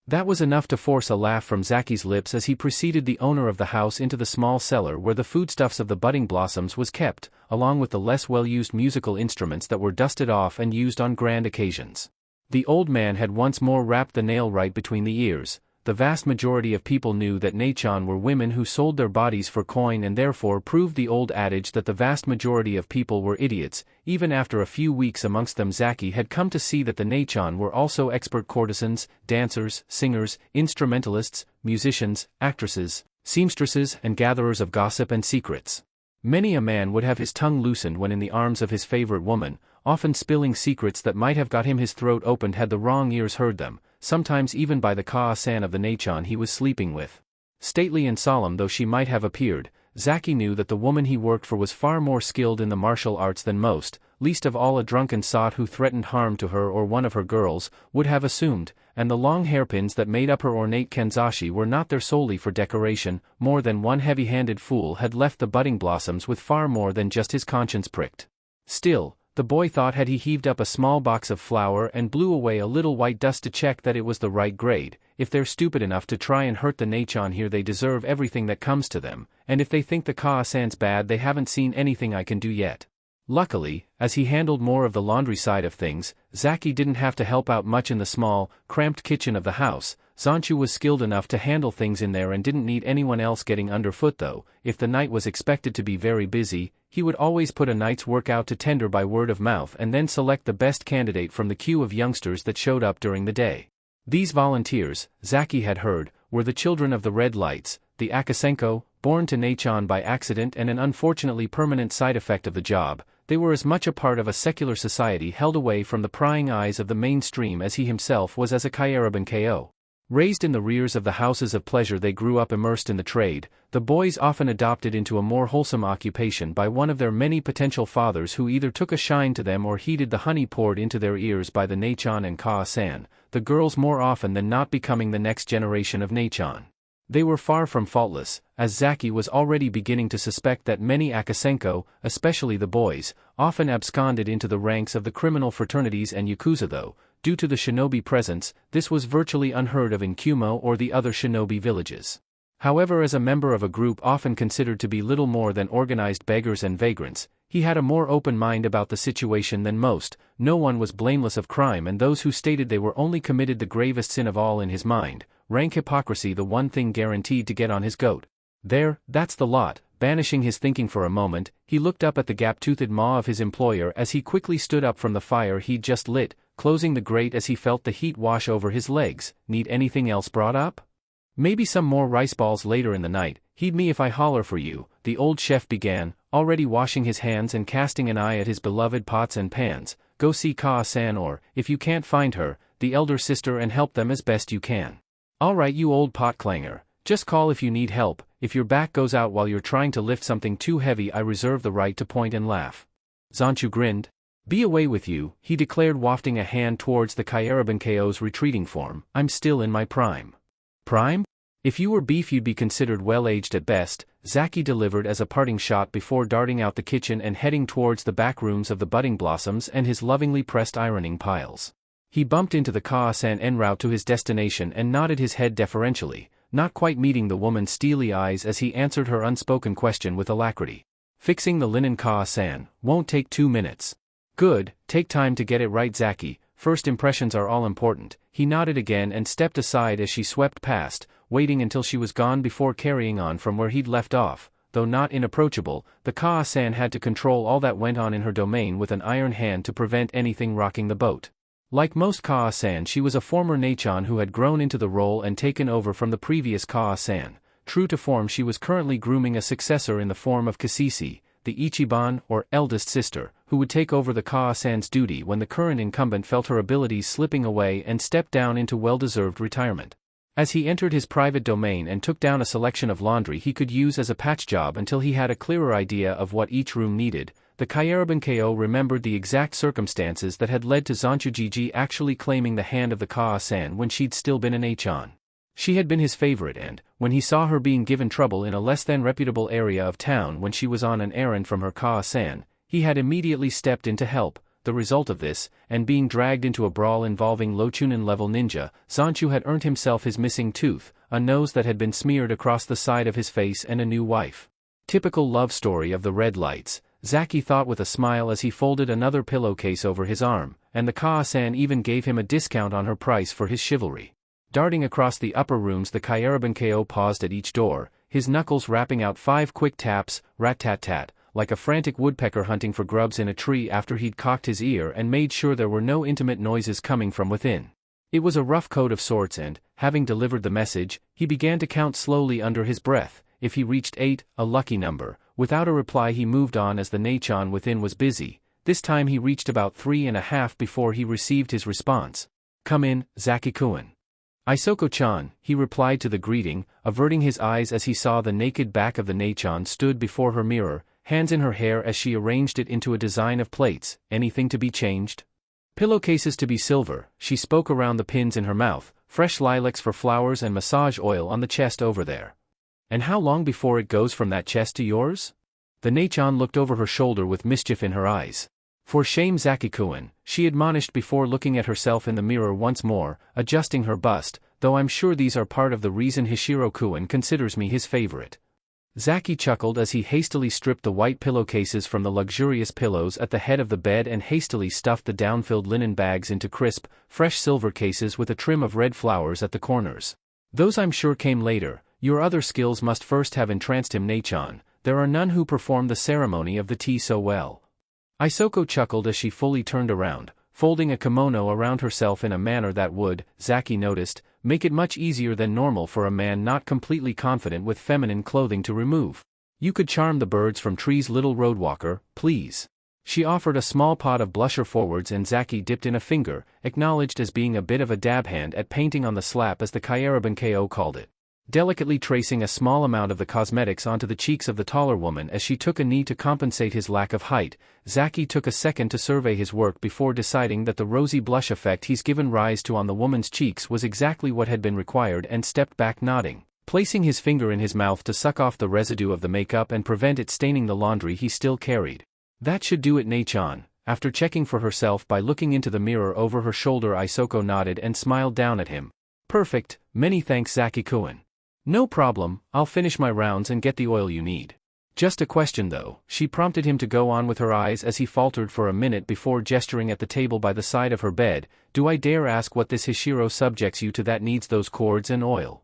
That was enough to force a laugh from Zaki's lips as he preceded the owner of the house into the small cellar where the foodstuffs of the budding blossoms was kept, along with the less well-used musical instruments that were dusted off and used on grand occasions. The old man had once more rapped the nail right between the ears. The vast majority of people knew that Nachon were women who sold their bodies for coin, and therefore proved the old adage that the vast majority of people were idiots. Even after a few weeks amongst them, Zaki had come to see that the Nachon were also expert courtesans, dancers, singers, instrumentalists, musicians, actresses, seamstresses, and gatherers of gossip and secrets. Many a man would have his tongue loosened when in the arms of his favorite woman, often spilling secrets that might have got him his throat opened had the wrong ears heard them, sometimes even by the Kaa-san of the Nachon he was sleeping with. Stately and solemn though she might have appeared, Zaki knew that the woman he worked for was far more skilled in the martial arts than most, least of all a drunken sot who threatened harm to her or one of her girls, would have assumed, and the long hairpins that made up her ornate kenzashi were not there solely for decoration. More than one heavy-handed fool had left the budding blossoms with far more than just his conscience pricked. Still, the boy thought, had he heaved up a small box of flour and blew away a little white dust to check that it was the right grade, if they're stupid enough to try and hurt the Nachon here, they deserve everything that comes to them, and if they think the Kaa-san's bad, they haven't seen anything I can do yet. Luckily, as he handled more of the laundry side of things, Zaki didn't have to help out much in the small, cramped kitchen of the house. Zanchu was skilled enough to handle things in there and didn't need anyone else getting underfoot, though. If the night was expected to be very busy, he would always put a night's work out to tender by word of mouth and then select the best candidate from the queue of youngsters that showed up during the day. These volunteers, Zaki had heard, were the children of the red lights, the Akasenko, born to Nachon by accident and an unfortunately permanent side effect of the job. They were as much a part of a secular society held away from the prying eyes of the mainstream as he himself was as a Kyaraban KO. Raised in the rears of the houses of pleasure, they grew up immersed in the trade. The boys often adopted into a more wholesome occupation by one of their many potential fathers who either took a shine to them or heeded the honey poured into their ears by the Nachon and Kaa-san, the girls more often than not becoming the next generation of Nachon. They were far from faultless, as Zaki was already beginning to suspect that many Akasenko, especially the boys, often absconded into the ranks of the criminal fraternities and yakuza, though, due to the shinobi presence, this was virtually unheard of in Kumo or the other shinobi villages. However, as a member of a group often considered to be little more than organized beggars and vagrants, he had a more open mind about the situation than most. No one was blameless of crime, and those who stated they were only committed the gravest sin of all in his mind, rank hypocrisy, the one thing guaranteed to get on his goat. That's the lot. Banishing his thinking for a moment, he looked up at the gap-toothed maw of his employer as he quickly stood up from the fire he'd just lit, closing the grate as he felt the heat wash over his legs. Need anything else brought up? Maybe some more rice balls later in the night. Heed me if I holler for you, the old chef began, already washing his hands and casting an eye at his beloved pots and pans. Go see Kaa-san, or, if you can't find her, the elder sister, and help them as best you can. All right, you old pot clanger. Just call if you need help. If your back goes out while you're trying to lift something too heavy, I reserve the right to point and laugh. Zanchu grinned. Be away with you, he declared, wafting a hand towards the Kyaraban KO's retreating form. I'm still in my prime. Prime? If you were beef, you'd be considered well-aged at best, Zaki delivered as a parting shot before darting out the kitchen and heading towards the back rooms of the budding blossoms and his lovingly pressed ironing piles. He bumped into the Kaa-san en route to his destination and nodded his head deferentially, not quite meeting the woman's steely eyes as he answered her unspoken question with alacrity. Fixing the linen, Kaa-san, won't take 2 minutes. Good, take time to get it right, Zaki. First impressions are all important. He nodded again and stepped aside as she swept past, waiting until she was gone before carrying on from where he'd left off. Though not inapproachable, the Kaa-san had to control all that went on in her domain with an iron hand to prevent anything rocking the boat. Like most Kaa-san, she was a former Nachon who had grown into the role and taken over from the previous Kaa-san. True to form, she was currently grooming a successor in the form of Kasisi, the Ichiban, or eldest sister, who would take over the Kaa-san's duty when the current incumbent felt her abilities slipping away and stepped down into well-deserved retirement. As he entered his private domain and took down a selection of laundry he could use as a patch job until he had a clearer idea of what each room needed, the Kyaraban-ko remembered the exact circumstances that had led to Zanchujiji actually claiming the hand of the Kaa-san when she'd still been an Achan. She had been his favorite and, when he saw her being given trouble in a less than reputable area of town when she was on an errand from her Kaa-san, he had immediately stepped in to help. The result of this, and being dragged into a brawl involving low-chunin-level ninja, Zanchu had earned himself his missing tooth, a nose that had been smeared across the side of his face and a new wife. Typical love story of the red lights, Zaki thought with a smile as he folded another pillowcase over his arm, and the Kaa-san even gave him a discount on her price for his chivalry. Darting across the upper rooms, the Kyaraban-ko paused at each door, his knuckles rapping out 5 quick taps, rat-tat-tat, like a frantic woodpecker hunting for grubs in a tree after he'd cocked his ear and made sure there were no intimate noises coming from within. It was a rough code of sorts and, having delivered the message, he began to count slowly under his breath. If he reached 8, a lucky number, without a reply he moved on as the Nachon within was busy. This time he reached about 3.5 before he received his response. "Come in, Zaki-kun." "Isoko-chan," he replied to the greeting, averting his eyes as he saw the naked back of the Nachon stood before her mirror, hands in her hair as she arranged it into a design of plates. "Anything to be changed?" "Pillowcases to be silver," she spoke around the pins in her mouth, "fresh lilacs for flowers and massage oil on the chest over there." "And how long before it goes from that chest to yours?" The Nachon looked over her shoulder with mischief in her eyes. "For shame, Zaki-kun," she admonished before looking at herself in the mirror once more, adjusting her bust, "though I'm sure these are part of the reason Hishiro-kun considers me his favorite." Zaki chuckled as he hastily stripped the white pillowcases from the luxurious pillows at the head of the bed and hastily stuffed the down-filled linen bags into crisp, fresh silver cases with a trim of red flowers at the corners. "Those I'm sure came later. Your other skills must first have entranced him, Nachon. There are none who perform the ceremony of the tea so well." Isoko chuckled as she fully turned around, folding a kimono around herself in a manner that would, Zaki noticed, make it much easier than normal for a man not completely confident with feminine clothing to remove. "You could charm the birds from trees, little roadwalker, please." She offered a small pot of blusher forwards and Zaki dipped in a finger, acknowledged as being a bit of a dab hand at painting on the slap as the Kyaraban-ko called it. Delicately tracing a small amount of the cosmetics onto the cheeks of the taller woman as she took a knee to compensate his lack of height, Zaki took a second to survey his work before deciding that the rosy blush effect he's given rise to on the woman's cheeks was exactly what had been required and stepped back nodding, placing his finger in his mouth to suck off the residue of the makeup and prevent it staining the laundry he still carried. "That should do it, Nachon." After checking for herself by looking into the mirror over her shoulder, Isoko nodded and smiled down at him. "Perfect, many thanks, Zaki-kun." "No problem, I'll finish my rounds and get the oil you need." "Just a question though," she prompted him to go on with her eyes as he faltered for a minute before gesturing at the table by the side of her bed. "Do I dare ask what this Hishiro subjects you to that needs those cords and oil?"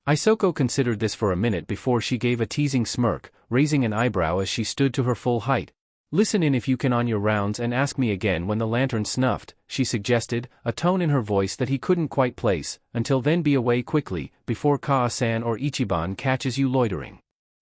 Isoko considered this for a minute before she gave a teasing smirk, raising an eyebrow as she stood to her full height. "Listen in if you can on your rounds and ask me again when the lantern snuffed," she suggested, a tone in her voice that he couldn't quite place. "Until then be away quickly, before Kaa-san or Ichiban catches you loitering."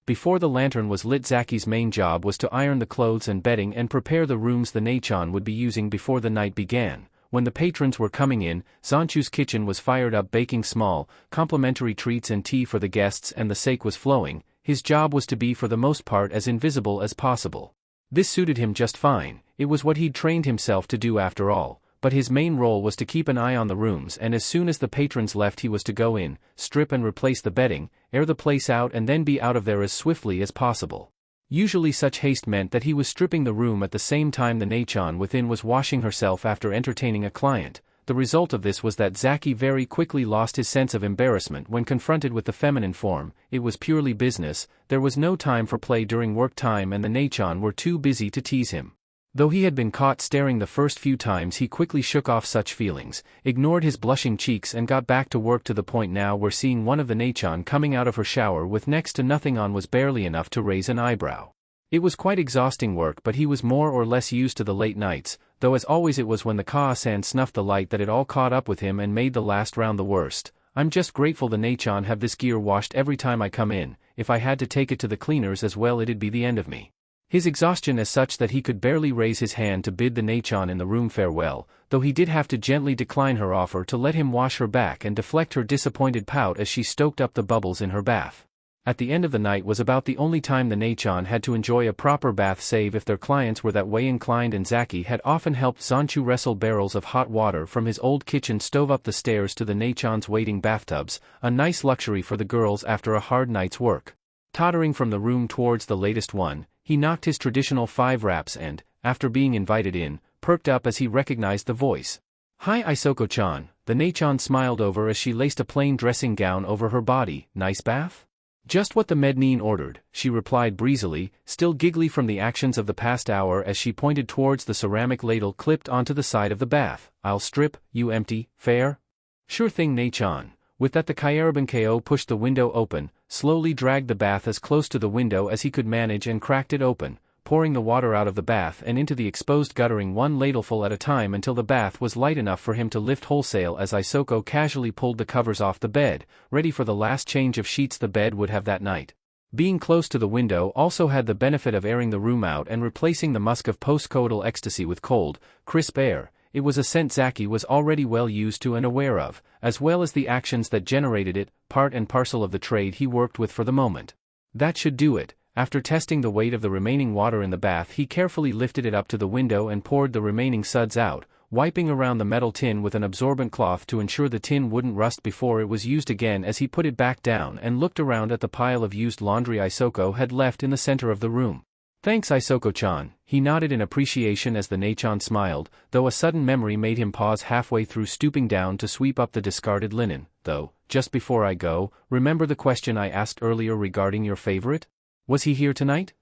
Before the lantern was lit, Zaki's main job was to iron the clothes and bedding and prepare the rooms the Nachon would be using before the night began. When the patrons were coming in, Zanchu's kitchen was fired up baking small, complimentary treats and tea for the guests and the sake was flowing. His job was to be for the most part as invisible as possible. This suited him just fine, it was what he'd trained himself to do after all, but his main role was to keep an eye on the rooms and as soon as the patrons left he was to go in, strip and replace the bedding, air the place out and then be out of there as swiftly as possible. Usually such haste meant that he was stripping the room at the same time the Nachon within was washing herself after entertaining a client. The result of this was that Zaki very quickly lost his sense of embarrassment when confronted with the feminine form. It was purely business, there was no time for play during work time and the Nachon were too busy to tease him. Though he had been caught staring the first few times, he quickly shook off such feelings, ignored his blushing cheeks and got back to work, to the point now where seeing one of the Nachon coming out of her shower with next to nothing on was barely enough to raise an eyebrow. It was quite exhausting work, but he was more or less used to the late nights, though as always it was when the Kaa-san snuffed the light that it all caught up with him and made the last round the worst. "I'm just grateful the Nachon have this gear washed every time I come in. If I had to take it to the cleaners as well, it'd be the end of me." His exhaustion is such that he could barely raise his hand to bid the Nachon in the room farewell, though he did have to gently decline her offer to let him wash her back and deflect her disappointed pout as she stoked up the bubbles in her bath. At the end of the night was about the only time the Nachon had to enjoy a proper bath save if their clients were that way inclined, and Zaki had often helped Zanchu wrestle barrels of hot water from his old kitchen stove up the stairs to the Nachon's waiting bathtubs, a nice luxury for the girls after a hard night's work. Tottering from the room towards the latest one, he knocked his traditional 5 raps and, after being invited in, perked up as he recognized the voice. "Hi Isoko-chan," the Nachon smiled over as she laced a plain dressing gown over her body. "Nice bath?" "Just what the Mednine ordered," she replied breezily, still giggly from the actions of the past hour as she pointed towards the ceramic ladle clipped onto the side of the bath. "I'll strip, you empty, fair?" "Sure thing Nachon." With that the Kyaraban-ko pushed the window open, slowly dragged the bath as close to the window as he could manage and cracked it open, pouring the water out of the bath and into the exposed guttering one ladleful at a time until the bath was light enough for him to lift wholesale as Isoko casually pulled the covers off the bed, ready for the last change of sheets the bed would have that night. Being close to the window also had the benefit of airing the room out and replacing the musk of post-coital ecstasy with cold, crisp air. It was a scent Zaki was already well used to and aware of, as well as the actions that generated it, part and parcel of the trade he worked with for the moment. That should do it. After testing the weight of the remaining water in the bath, he carefully lifted it up to the window and poured the remaining suds out, wiping around the metal tin with an absorbent cloth to ensure the tin wouldn't rust before it was used again as he put it back down and looked around at the pile of used laundry Isoko had left in the center of the room. "Thanks Isoko-chan," he nodded in appreciation as the Nachon smiled, though a sudden memory made him pause halfway through stooping down to sweep up the discarded linen. "Though, just before I go, remember the question I asked earlier regarding your favorite? Was he here tonight?"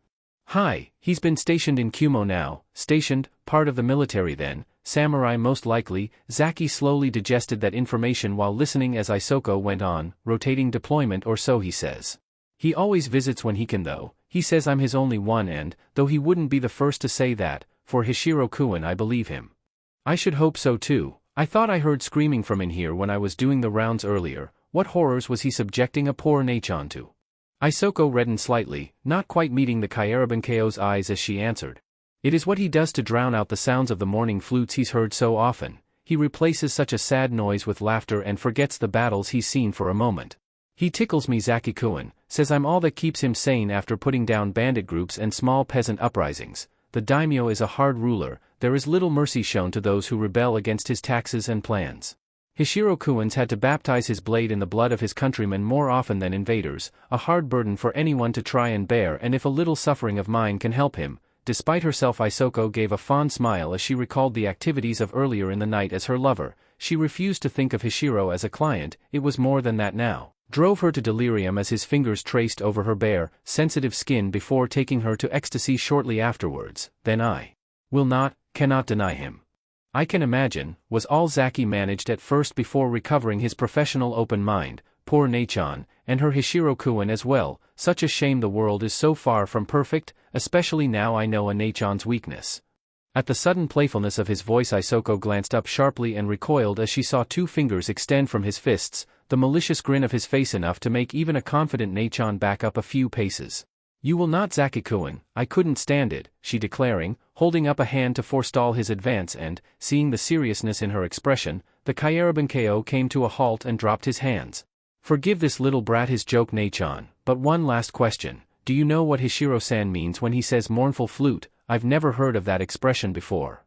"Hi, he's been stationed in Kumo now." "Stationed, part of the military then, samurai most likely." Zaki slowly digested that information while listening as Isoko went on. "Rotating deployment or so he says. He always visits when he can though. He says I'm his only one and, though he wouldn't be the first to say that, for Hishiro-kun I believe him." "I should hope so too. I thought I heard screaming from in here when I was doing the rounds earlier. What horrors was he subjecting a poor Nachon to?" Isoko reddened slightly, not quite meeting the Kyaraban-ko's eyes as she answered. "It is what he does to drown out the sounds of the morning flutes he's heard so often. He replaces such a sad noise with laughter and forgets the battles he's seen for a moment. He tickles me Zaki-kun, says I'm all that keeps him sane after putting down bandit groups and small peasant uprisings. The daimyo is a hard ruler, there is little mercy shown to those who rebel against his taxes and plans. Hishiro-kun's had to baptize his blade in the blood of his countrymen more often than invaders, a hard burden for anyone to try and bear, and if a little suffering of mine can help him." Despite herself, Isoko gave a fond smile as she recalled the activities of earlier in the night as her lover. She refused to think of Hishiro as a client, it was more than that now. Drove her to delirium as his fingers traced over her bare, sensitive skin before taking her to ecstasy shortly afterwards. "Then I cannot deny him. I can imagine," was all Zaki managed at first before recovering his professional open mind. "Poor Nachon, and her Hishiro-kun as well, such a shame the world is so far from perfect, especially now I know a Nachon's weakness." At the sudden playfulness of his voice, Isoko glanced up sharply and recoiled as she saw 2 fingers extend from his fists, the malicious grin of his face enough to make even a confident Nachon back up a few paces. "You will not Zaki-kun, I couldn't stand it," she declaring, holding up a hand to forestall his advance and, seeing the seriousness in her expression, the Kyaraban-ko came to a halt and dropped his hands. "Forgive this little brat his joke Nachon, but one last question. Do you know what Hishiro-san means when he says mournful flute? I've never heard of that expression before."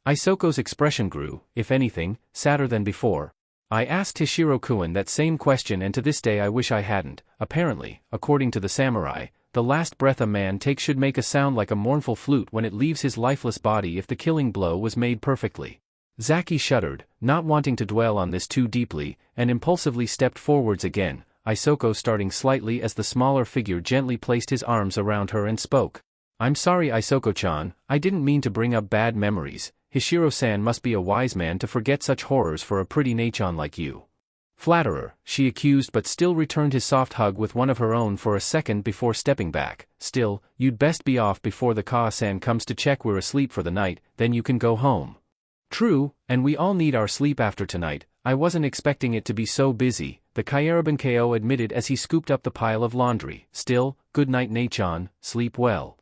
Isoko's expression grew, if anything, sadder than before. "I asked Hishiro-kun that same question and to this day I wish I hadn't. Apparently, according to the samurai, the last breath a man takes should make a sound like a mournful flute when it leaves his lifeless body if the killing blow was made perfectly." Zaki shuddered, not wanting to dwell on this too deeply, and impulsively stepped forwards again, Isoko starting slightly as the smaller figure gently placed his arms around her and spoke. "I'm sorry Isoko-chan, I didn't mean to bring up bad memories. Hishiro-san must be a wise man to forget such horrors for a pretty Nachon like you." "Flatterer," she accused, but still returned his soft hug with one of her own for a second before stepping back. "Still, you'd best be off before the Kaa-san comes to check we're asleep for the night, then you can go home." "True, and we all need our sleep after tonight. I wasn't expecting it to be so busy," the Kyaraban-ko admitted as he scooped up the pile of laundry. "Still, good night Nachon, sleep well."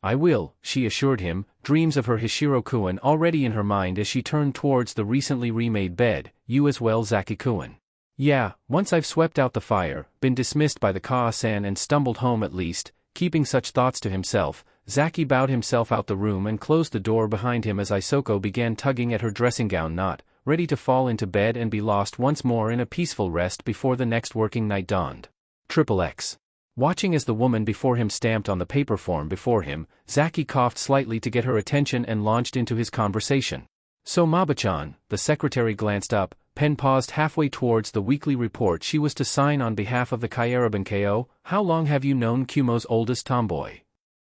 "I will," she assured him, dreams of her Hishiro-kun already in her mind as she turned towards the recently remade bed. "You as well Zaki-kun." Yeah, once I've swept out the fire, been dismissed by the Kaa-san and stumbled home at least, keeping such thoughts to himself, Zaki bowed himself out the room and closed the door behind him as Isoko began tugging at her dressing gown knot, ready to fall into bed and be lost once more in a peaceful rest before the next working night dawned. XXX. Watching as the woman before him stamped on the paper form before him, Zaki coughed slightly to get her attention and launched into his conversation. So Maba-chan, the secretary glanced up, pen paused halfway towards the weekly report she was to sign on behalf of the Kyaraban-ko. How long have you known Kumo's oldest tomboy?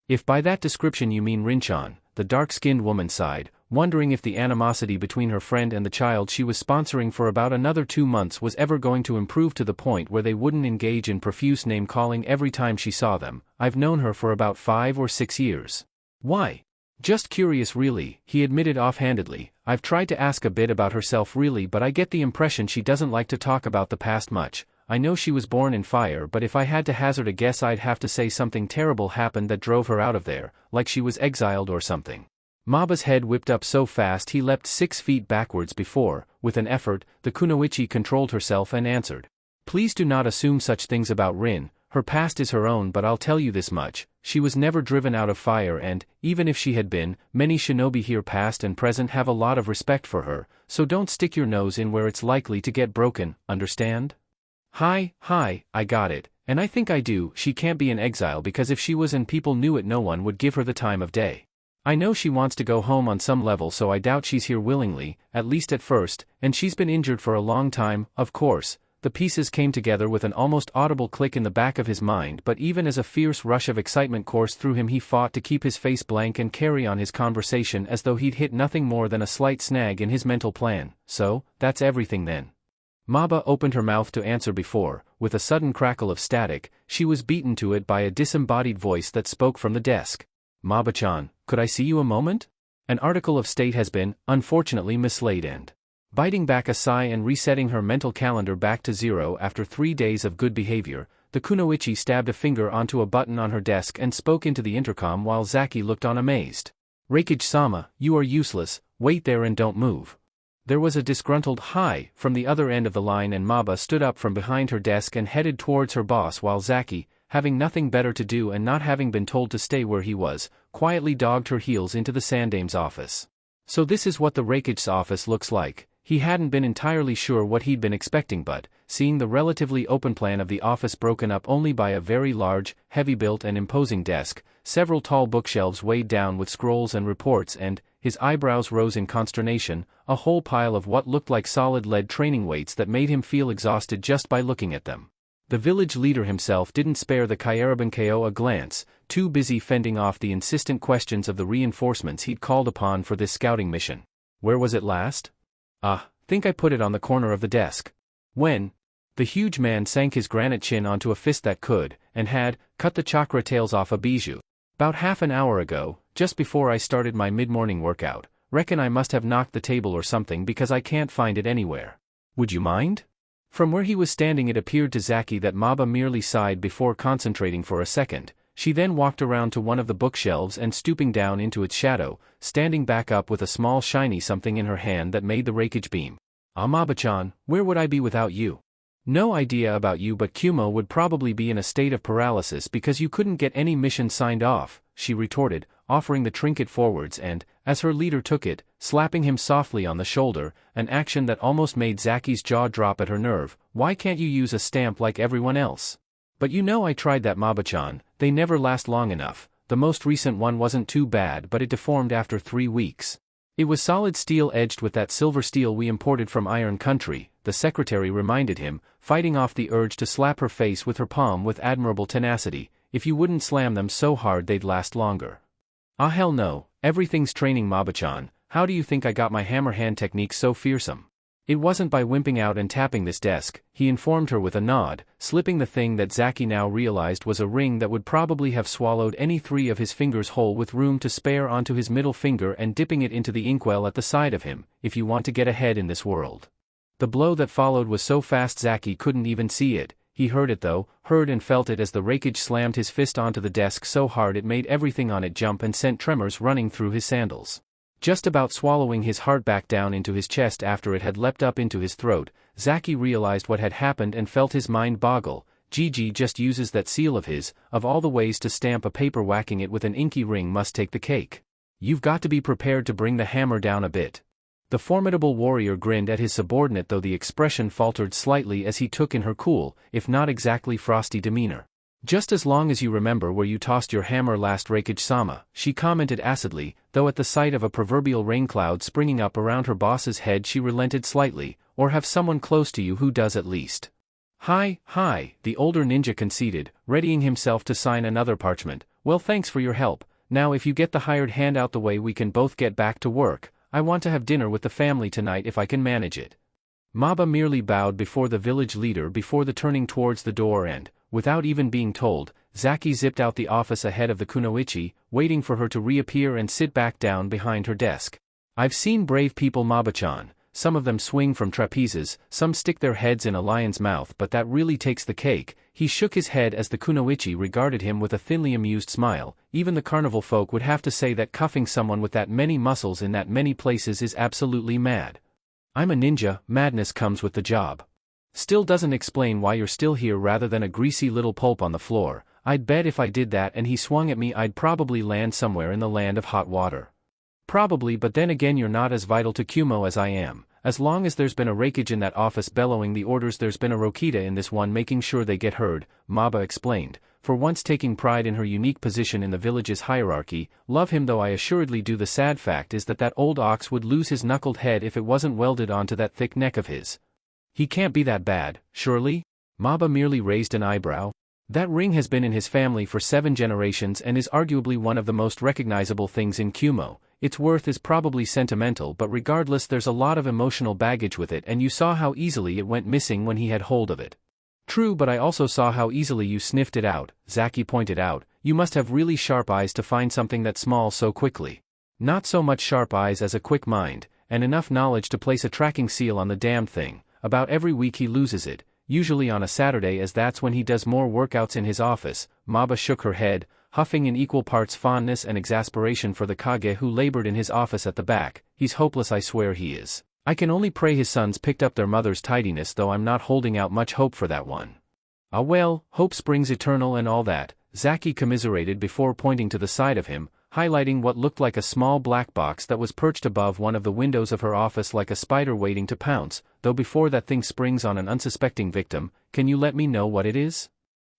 If by that description you mean Rin-chan, the dark-skinned woman sighed, wondering if the animosity between her friend and the child she was sponsoring for about another 2 months was ever going to improve to the point where they wouldn't engage in profuse name-calling every time she saw them. I've known her for about 5 or 6 years. Why? Just curious really, he admitted offhandedly. I've tried to ask a bit about herself really, but I get the impression she doesn't like to talk about the past much. I know she was born in fire, but if I had to hazard a guess I'd have to say something terrible happened that drove her out of there, like she was exiled or something. Maba's head whipped up so fast he leapt 6 feet backwards before, with an effort, the kunoichi controlled herself and answered. Please do not assume such things about Rin, her past is her own, but I'll tell you this much, she was never driven out of fire and, even if she had been, many shinobi here past and present have a lot of respect for her, so don't stick your nose in where it's likely to get broken, understand? Hi, I got it, and I think I do. She can't be in exile because if she was and people knew it no one would give her the time of day. I know she wants to go home on some level, so I doubt she's here willingly, at least at first, and she's been injured for a long time, of course. The pieces came together with an almost audible click in the back of his mind, but even as a fierce rush of excitement coursed through him he fought to keep his face blank and carry on his conversation as though he'd hit nothing more than a slight snag in his mental plan. So, that's everything then. Maba opened her mouth to answer before, with a sudden crackle of static, she was beaten to it by a disembodied voice that spoke from the desk. Maba-chan, could I see you a moment? An article of state has been, unfortunately mislaid and... Biting back a sigh and resetting her mental calendar back to 0 after 3 days of good behavior, the kunoichi stabbed a finger onto a button on her desk and spoke into the intercom while Zaki looked on amazed. Reikage-sama, you are useless, wait there and don't move. There was a disgruntled "hi" from the other end of the line and Maba stood up from behind her desk and headed towards her boss while Zaki, having nothing better to do and not having been told to stay where he was, quietly dogged her heels into the Sandame's office. So this is what the Reikage's office looks like. He hadn't been entirely sure what he'd been expecting, but, seeing the relatively open plan of the office broken up only by a very large, heavy-built and imposing desk, several tall bookshelves weighed down with scrolls and reports and, his eyebrows rose in consternation, a whole pile of what looked like solid lead training weights that made him feel exhausted just by looking at them. The village leader himself didn't spare the Kyaraban-ko a glance, too busy fending off the insistent questions of the reinforcements he'd called upon for this scouting mission. Where was it last? Think I put it on the corner of the desk. When? The huge man sank his granite chin onto a fist that could, and had, cut the chakra tails off a bijou. About half an hour ago, just before I started my mid-morning workout. Reckon I must have knocked the table or something because I can't find it anywhere. Would you mind? From where he was standing it appeared to Zaki that Maba merely sighed before concentrating for a second. She then walked around to one of the bookshelves and stooping down into its shadow, standing back up with a small shiny something in her hand that made the Reikage beam. Maba-chan, where would I be without you? No idea about you, but Kumo would probably be in a state of paralysis because you couldn't get any mission signed off, she retorted, offering the trinket forwards and, as her leader took it, slapping him softly on the shoulder, an action that almost made Zaki's jaw drop at her nerve. Why can't you use a stamp like everyone else? But you know I tried that, Maba-chan, they never last long enough. The most recent one wasn't too bad, but it deformed after 3 weeks. It was solid steel edged with that silver steel we imported from Iron Country, the secretary reminded him, fighting off the urge to slap her face with her palm with admirable tenacity. If you wouldn't slam them so hard they'd last longer. Ah hell no, everything's training, Maba-chan. How do you think I got my hammer hand technique so fearsome? It wasn't by wimping out and tapping this desk, he informed her with a nod, slipping the thing that Zaki now realized was a ring that would probably have swallowed any 3 of his fingers whole with room to spare onto his middle finger and dipping it into the inkwell at the side of him, if you want to get ahead in this world. The blow that followed was so fast Zaki couldn't even see it. He heard it though, heard and felt it as the Reikage slammed his fist onto the desk so hard it made everything on it jump and sent tremors running through his sandals. Just about swallowing his heart back down into his chest after it had leapt up into his throat, Zaki realized what had happened and felt his mind boggle. Gigi just uses that seal of his, of all the ways to stamp a paper, whacking it with an inky ring must take the cake. You've got to be prepared to bring the hammer down a bit. The formidable warrior grinned at his subordinate, though the expression faltered slightly as he took in her cool, if not exactly frosty demeanor. Just as long as you remember where you tossed your hammer last, Raikage-sama, she commented acidly, though at the sight of a proverbial rain cloud springing up around her boss's head she relented slightly. Or have someone close to you who does at least. Hi, the older ninja conceded, readying himself to sign another parchment. Well, thanks for your help. Now if you get the hired hand out the way we can both get back to work. I want to have dinner with the family tonight if I can manage it. Maba merely bowed before the village leader before turning towards the door and, without even being told, Zaki zipped out the office ahead of the kunoichi, waiting for her to reappear and sit back down behind her desk. I've seen brave people, Maba-chan. Some of them swing from trapezes, some stick their heads in a lion's mouth, but that really takes the cake. He shook his head as the kunoichi regarded him with a thinly amused smile. Even the carnival folk would have to say that cuffing someone with that many muscles in that many places is absolutely mad. I'm a ninja, madness comes with the job. Still doesn't explain why you're still here rather than a greasy little pulp on the floor. I'd bet if I did that and he swung at me I'd probably land somewhere in the land of hot water. Probably, but then again you're not as vital to Kumo as I am. As long as there's been a Raikage in that office bellowing the orders, there's been a Rokita in this one making sure they get heard, Maba explained, for once taking pride in her unique position in the village's hierarchy. Love him though I assuredly do. The sad fact is that old ox would lose his knuckled head if it wasn't welded onto that thick neck of his. He can't be that bad, surely? Maba merely raised an eyebrow. That ring has been in his family for 7 generations and is arguably one of the most recognizable things in Kumo. Its worth is probably sentimental, but regardless there's a lot of emotional baggage with it, and you saw how easily it went missing when he had hold of it. True, but I also saw how easily you sniffed it out, Zaki pointed out. You must have really sharp eyes to find something that small so quickly. Not so much sharp eyes as a quick mind, and enough knowledge to place a tracking seal on the damned thing. About every week he loses it, usually on a Saturday, as that's when he does more workouts in his office. Maba shook her head, huffing in equal parts fondness and exasperation for the Kage who labored in his office at the back. He's hopeless, I swear he is. I can only pray his sons picked up their mother's tidiness, though I'm not holding out much hope for that one. Ah well, hope springs eternal and all that, Zaki commiserated before pointing to the side of him, highlighting what looked like a small black box that was perched above one of the windows of her office like a spider waiting to pounce, though before that thing springs on an unsuspecting victim. Can you let me know what it is?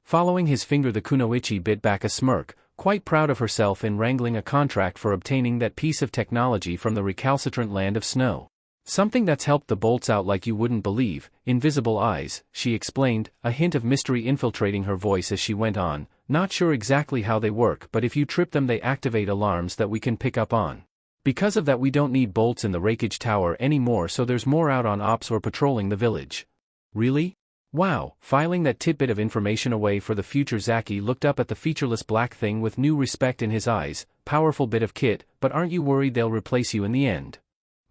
Following his finger, the kunoichi bit back a smirk, quite proud of herself in wrangling a contract for obtaining that piece of technology from the recalcitrant land of snow. Something that's helped the bolts out like you wouldn't believe. Invisible eyes, she explained, a hint of mystery infiltrating her voice as she went on. Not sure exactly how they work, but if you trip them they activate alarms that we can pick up on. Because of that we don't need bolts in the Raikage Tower anymore, so there's more out on ops or patrolling the village. Really? Wow. Filing that tidbit of information away for the future, Zaki looked up at the featureless black thing with new respect in his eyes. Powerful bit of kit, but aren't you worried they'll replace you in the end?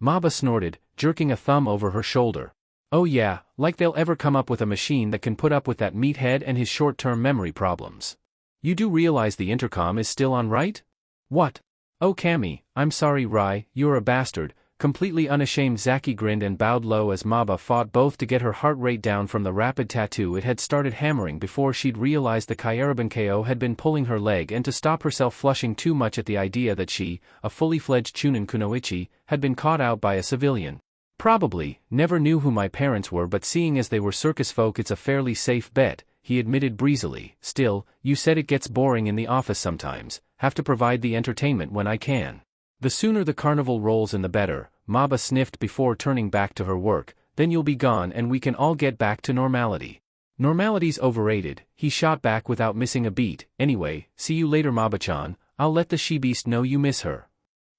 Maba snorted, jerking a thumb over her shoulder. Oh yeah, like they'll ever come up with a machine that can put up with that meathead and his short-term memory problems. You do realize the intercom is still on, right? What? Oh Kami, I'm sorry Rai, you're a bastard. Completely unashamed, Zaki grinned and bowed low as Maba fought both to get her heart rate down from the rapid tattoo it had started hammering before she'd realized the Kyaraban KO had been pulling her leg, and to stop herself flushing too much at the idea that she, a fully fledged Chunin kunoichi, had been caught out by a civilian. Probably, never knew who my parents were, but seeing as they were circus folk it's a fairly safe bet, he admitted breezily. Still, you said it gets boring in the office sometimes. Have to provide the entertainment when I can. The sooner the carnival rolls in the better, Maba sniffed before turning back to her work. Then you'll be gone and we can all get back to normality. Normality's overrated, he shot back without missing a beat. Anyway, see you later Maba-chan, I'll let the she-beast know you miss her.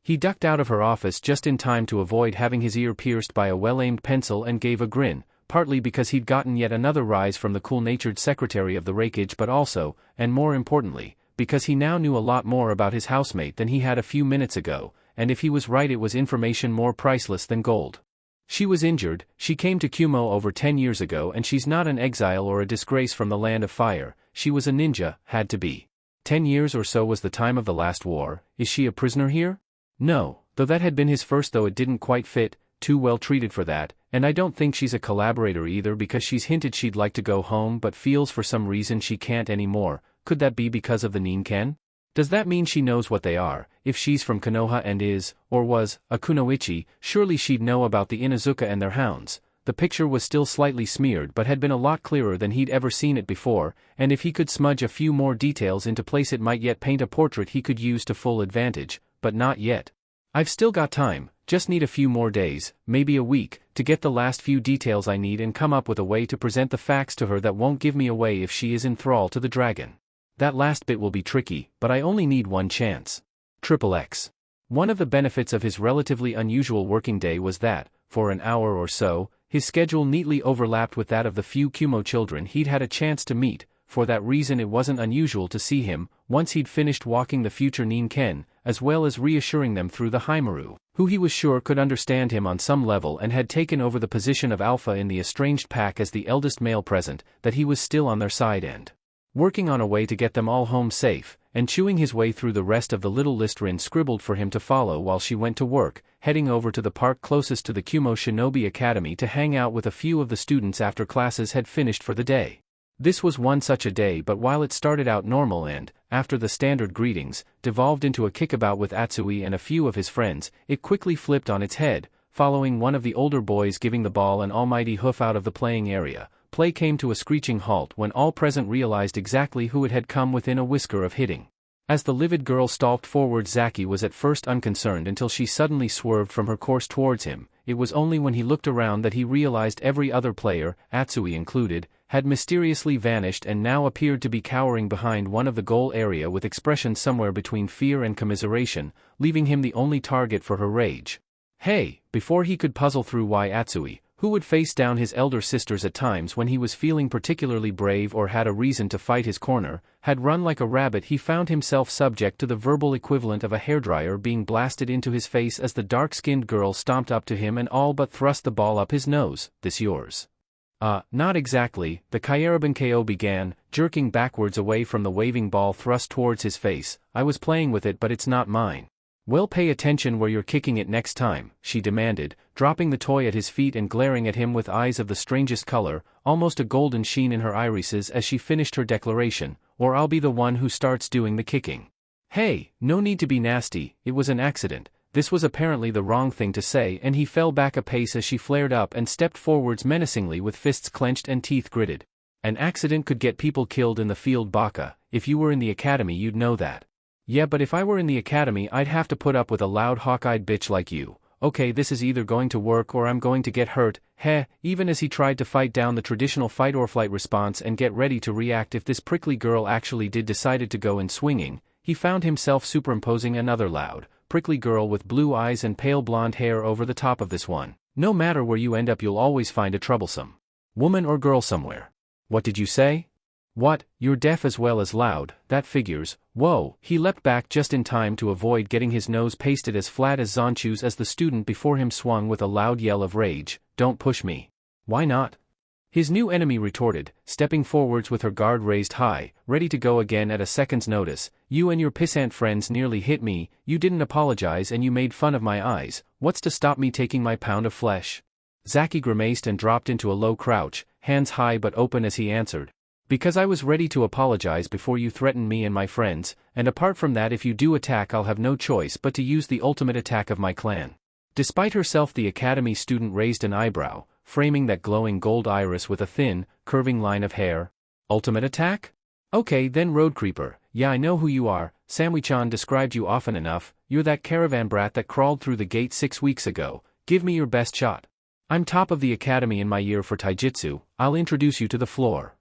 He ducked out of her office just in time to avoid having his ear pierced by a well-aimed pencil and gave a grin, partly because he'd gotten yet another rise from the cool-natured secretary of the Raikage, but also, and more importantly, because he now knew a lot more about his housemate than he had a few minutes ago, and if he was right it was information more priceless than gold. She was injured, she came to Kumo over 10 years ago, and she's not an exile or a disgrace from the land of fire. She was a ninja, had to be. 10 years or so was the time of the last war. Is she a prisoner here? No, though that had been his first, though it didn't quite fit. too well treated for that, and I don't think she's a collaborator either because she's hinted she'd like to go home but feels for some reason she can't anymore. Could that be because of the Ninken? Does that mean she knows what they are? If she's from Konoha and is, or was, a kunoichi, surely she'd know about the Inuzuka and their hounds. The picture was still slightly smeared but had been a lot clearer than he'd ever seen it before, and if he could smudge a few more details into place it might yet paint a portrait he could use to full advantage, but not yet. I've still got time, just need a few more days, maybe a week, to get the last few details I need and come up with a way to present the facts to her that won't give me away if she is in thrall to the dragon. That last bit will be tricky, but I only need one chance. XXX. One of the benefits of his relatively unusual working day was that, for an hour or so, his schedule neatly overlapped with that of the few Kumo children he'd had a chance to meet. For that reason it wasn't unusual to see him, once he'd finished walking the future Ninken, as well as reassuring them through the Haimaru, who he was sure could understand him on some level and had taken over the position of alpha in the estranged pack as the eldest male present, that he was still on their side and working on a way to get them all home safe, and chewing his way through the rest of the little list Rin scribbled for him to follow while she went to work, heading over to the park closest to the Kumo Shinobi Academy to hang out with a few of the students after classes had finished for the day. This was one such a day, but while it started out normal and, after the standard greetings, devolved into a kickabout with Atsui and a few of his friends, it quickly flipped on its head, following one of the older boys giving the ball an almighty hoof out of the playing area. Play came to a screeching halt when all present realized exactly who it had come within a whisker of hitting. As the livid girl stalked forward, Zaki was at first unconcerned until she suddenly swerved from her course towards him. It was only when he looked around that he realized every other player, Atsui included, had mysteriously vanished and now appeared to be cowering behind one of the goal area with expressions somewhere between fear and commiseration, leaving him the only target for her rage. Hey, before he could puzzle through why Atsui, who would face down his elder sisters at times when he was feeling particularly brave or had a reason to fight his corner, had run like a rabbit, he found himself subject to the verbal equivalent of a hairdryer being blasted into his face as the dark-skinned girl stomped up to him and all but thrust the ball up his nose. "This yours?" Not exactly," the Kyaraban KO began, jerking backwards away from the waving ball thrust towards his face. "I was playing with it but it's not mine." "Well, pay attention where you're kicking it next time," she demanded, dropping the toy at his feet and glaring at him with eyes of the strangest color, almost a golden sheen in her irises as she finished her declaration, "or I'll be the one who starts doing the kicking." "Hey, no need to be nasty, it was an accident." This was apparently the wrong thing to say and he fell back a pace as she flared up and stepped forwards menacingly with fists clenched and teeth gritted. "An accident could get people killed in the field, Baka. If you were in the academy you'd know that." "Yeah, but if I were in the academy I'd have to put up with a loud hawk-eyed bitch like you. Okay, this is either going to work or I'm going to get hurt." Heh, even as he tried to fight down the traditional fight or flight response and get ready to react if this prickly girl actually decided to go in swinging, he found himself superimposing another loud, prickly girl with blue eyes and pale blonde hair over the top of this one. "No matter where you end up you'll always find a troublesome woman or girl somewhere." "What did you say?" "What, you're deaf as well as loud, that figures." Whoa, he leapt back just in time to avoid getting his nose pasted as flat as Zanchu's as the student before him swung with a loud yell of rage. "Don't push me." "Why not?" his new enemy retorted, stepping forwards with her guard raised high, ready to go again at a second's notice. "You and your pissant friends nearly hit me, you didn't apologize and you made fun of my eyes. What's to stop me taking my pound of flesh?" Zaki grimaced and dropped into a low crouch, hands high but open as he answered. "Because I was ready to apologize before you threatened me and my friends, and apart from that if you do attack I'll have no choice but to use the ultimate attack of my clan." Despite herself the academy student raised an eyebrow, framing that glowing gold iris with a thin, curving line of hair. "Ultimate attack? Okay then, road creeper. Yeah, I know who you are, Samui-chan described you often enough. You're that caravan brat that crawled through the gate 6 weeks ago. Give me your best shot. I'm top of the academy in my year for taijutsu. I'll introduce you to the floor."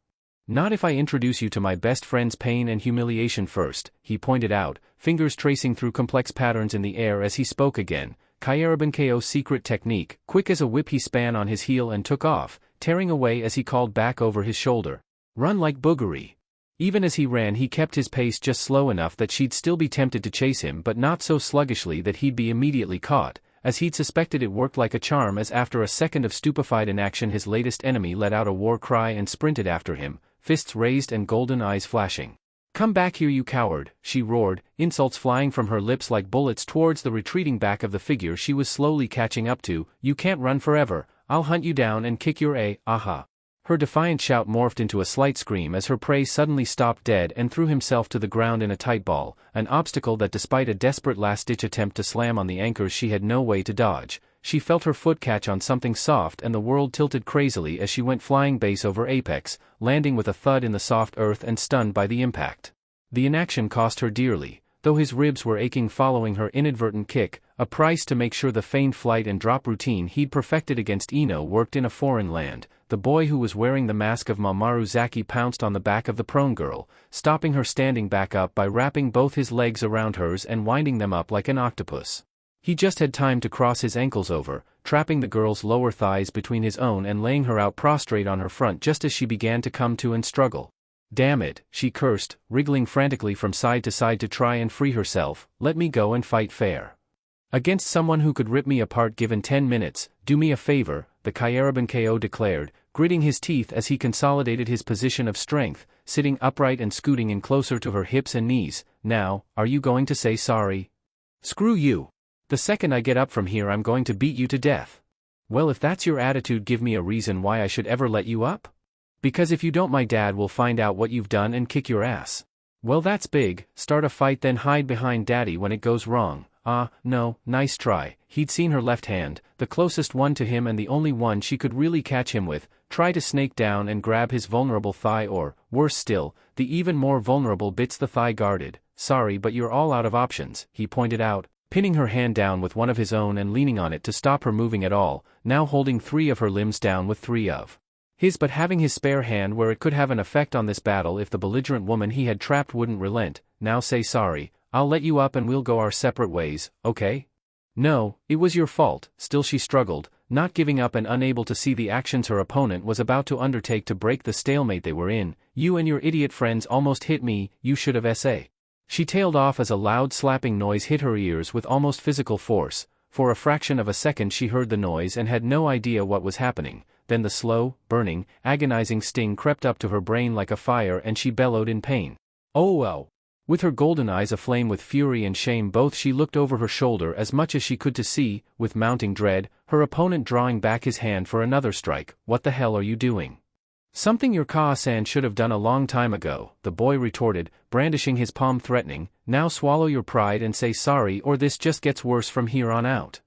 "Not if I introduce you to my best friend's pain and humiliation first," he pointed out, fingers tracing through complex patterns in the air as he spoke again. Kyaraban KO's secret technique. Quick as a whip he span on his heel and took off, tearing away as he called back over his shoulder. "Run like boogery." Even as he ran he kept his pace just slow enough that she'd still be tempted to chase him but not so sluggishly that he'd be immediately caught, as he'd suspected. It worked like a charm as after a second of stupefied inaction his latest enemy let out a war cry and sprinted after him, fists raised and golden eyes flashing. Come back here you coward, she roared, insults flying from her lips like bullets towards the retreating back of the figure she was slowly catching up to. You can't run forever, I'll hunt you down and kick your aha. Her defiant shout morphed into a slight scream as her prey suddenly stopped dead and threw himself to the ground in a tight ball, an obstacle that despite a desperate last-ditch attempt to slam on the anchors she had no way to dodge. She felt her foot catch on something soft and the world tilted crazily as she went flying base over apex, landing with a thud in the soft earth and stunned by the impact. The inaction cost her dearly, though his ribs were aching following her inadvertent kick, a price to make sure the feigned flight and drop routine he'd perfected against Ino worked in a foreign land. The boy who was wearing the mask of Mamoru Zaki pounced on the back of the prone girl, stopping her standing back up by wrapping both his legs around hers and winding them up like an octopus. He just had time to cross his ankles over, trapping the girl's lower thighs between his own and laying her out prostrate on her front just as she began to come to and struggle. Damn it, she cursed, wriggling frantically from side to side to try and free herself. Let me go and fight fair. Against someone who could rip me apart given 10 minutes, do me a favor, the Kyaraban KO declared, gritting his teeth as he consolidated his position of strength, sitting upright and scooting in closer to her hips and knees. Now, are you going to say sorry? Screw you. The second I get up from here I'm going to beat you to death. Well, if that's your attitude, give me a reason why I should ever let you up? Because if you don't, my dad will find out what you've done and kick your ass. Well, that's big. Start a fight then hide behind daddy when it goes wrong. No, nice try. He'd seen her left hand, the closest one to him and the only one she could really catch him with, try to snake down and grab his vulnerable thigh or, worse still, the even more vulnerable bits the thigh guarded. Sorry, but you're all out of options, he pointed out, pinning her hand down with one of his own and leaning on it to stop her moving at all, now holding 3 of her limbs down with 3 of his but having his spare hand where it could have an effect on this battle if the belligerent woman he had trapped wouldn't relent. Now say sorry, I'll let you up and we'll go our separate ways, okay? No, it was your fault. Still she struggled, not giving up and unable to see the actions her opponent was about to undertake to break the stalemate they were in. You and your idiot friends almost hit me, you should have SA. She tailed off as a loud slapping noise hit her ears with almost physical force. For a fraction of a second she heard the noise and had no idea what was happening. Then the slow, burning, agonizing sting crept up to her brain like a fire and she bellowed in pain. Oh well. With her golden eyes aflame with fury and shame both, she looked over her shoulder as much as she could to see, with mounting dread, her opponent drawing back his hand for another strike. What the hell are you doing? Something your Kaa-san should have done a long time ago, the boy retorted, brandishing his palm threatening. Now swallow your pride and say sorry or this just gets worse from here on out.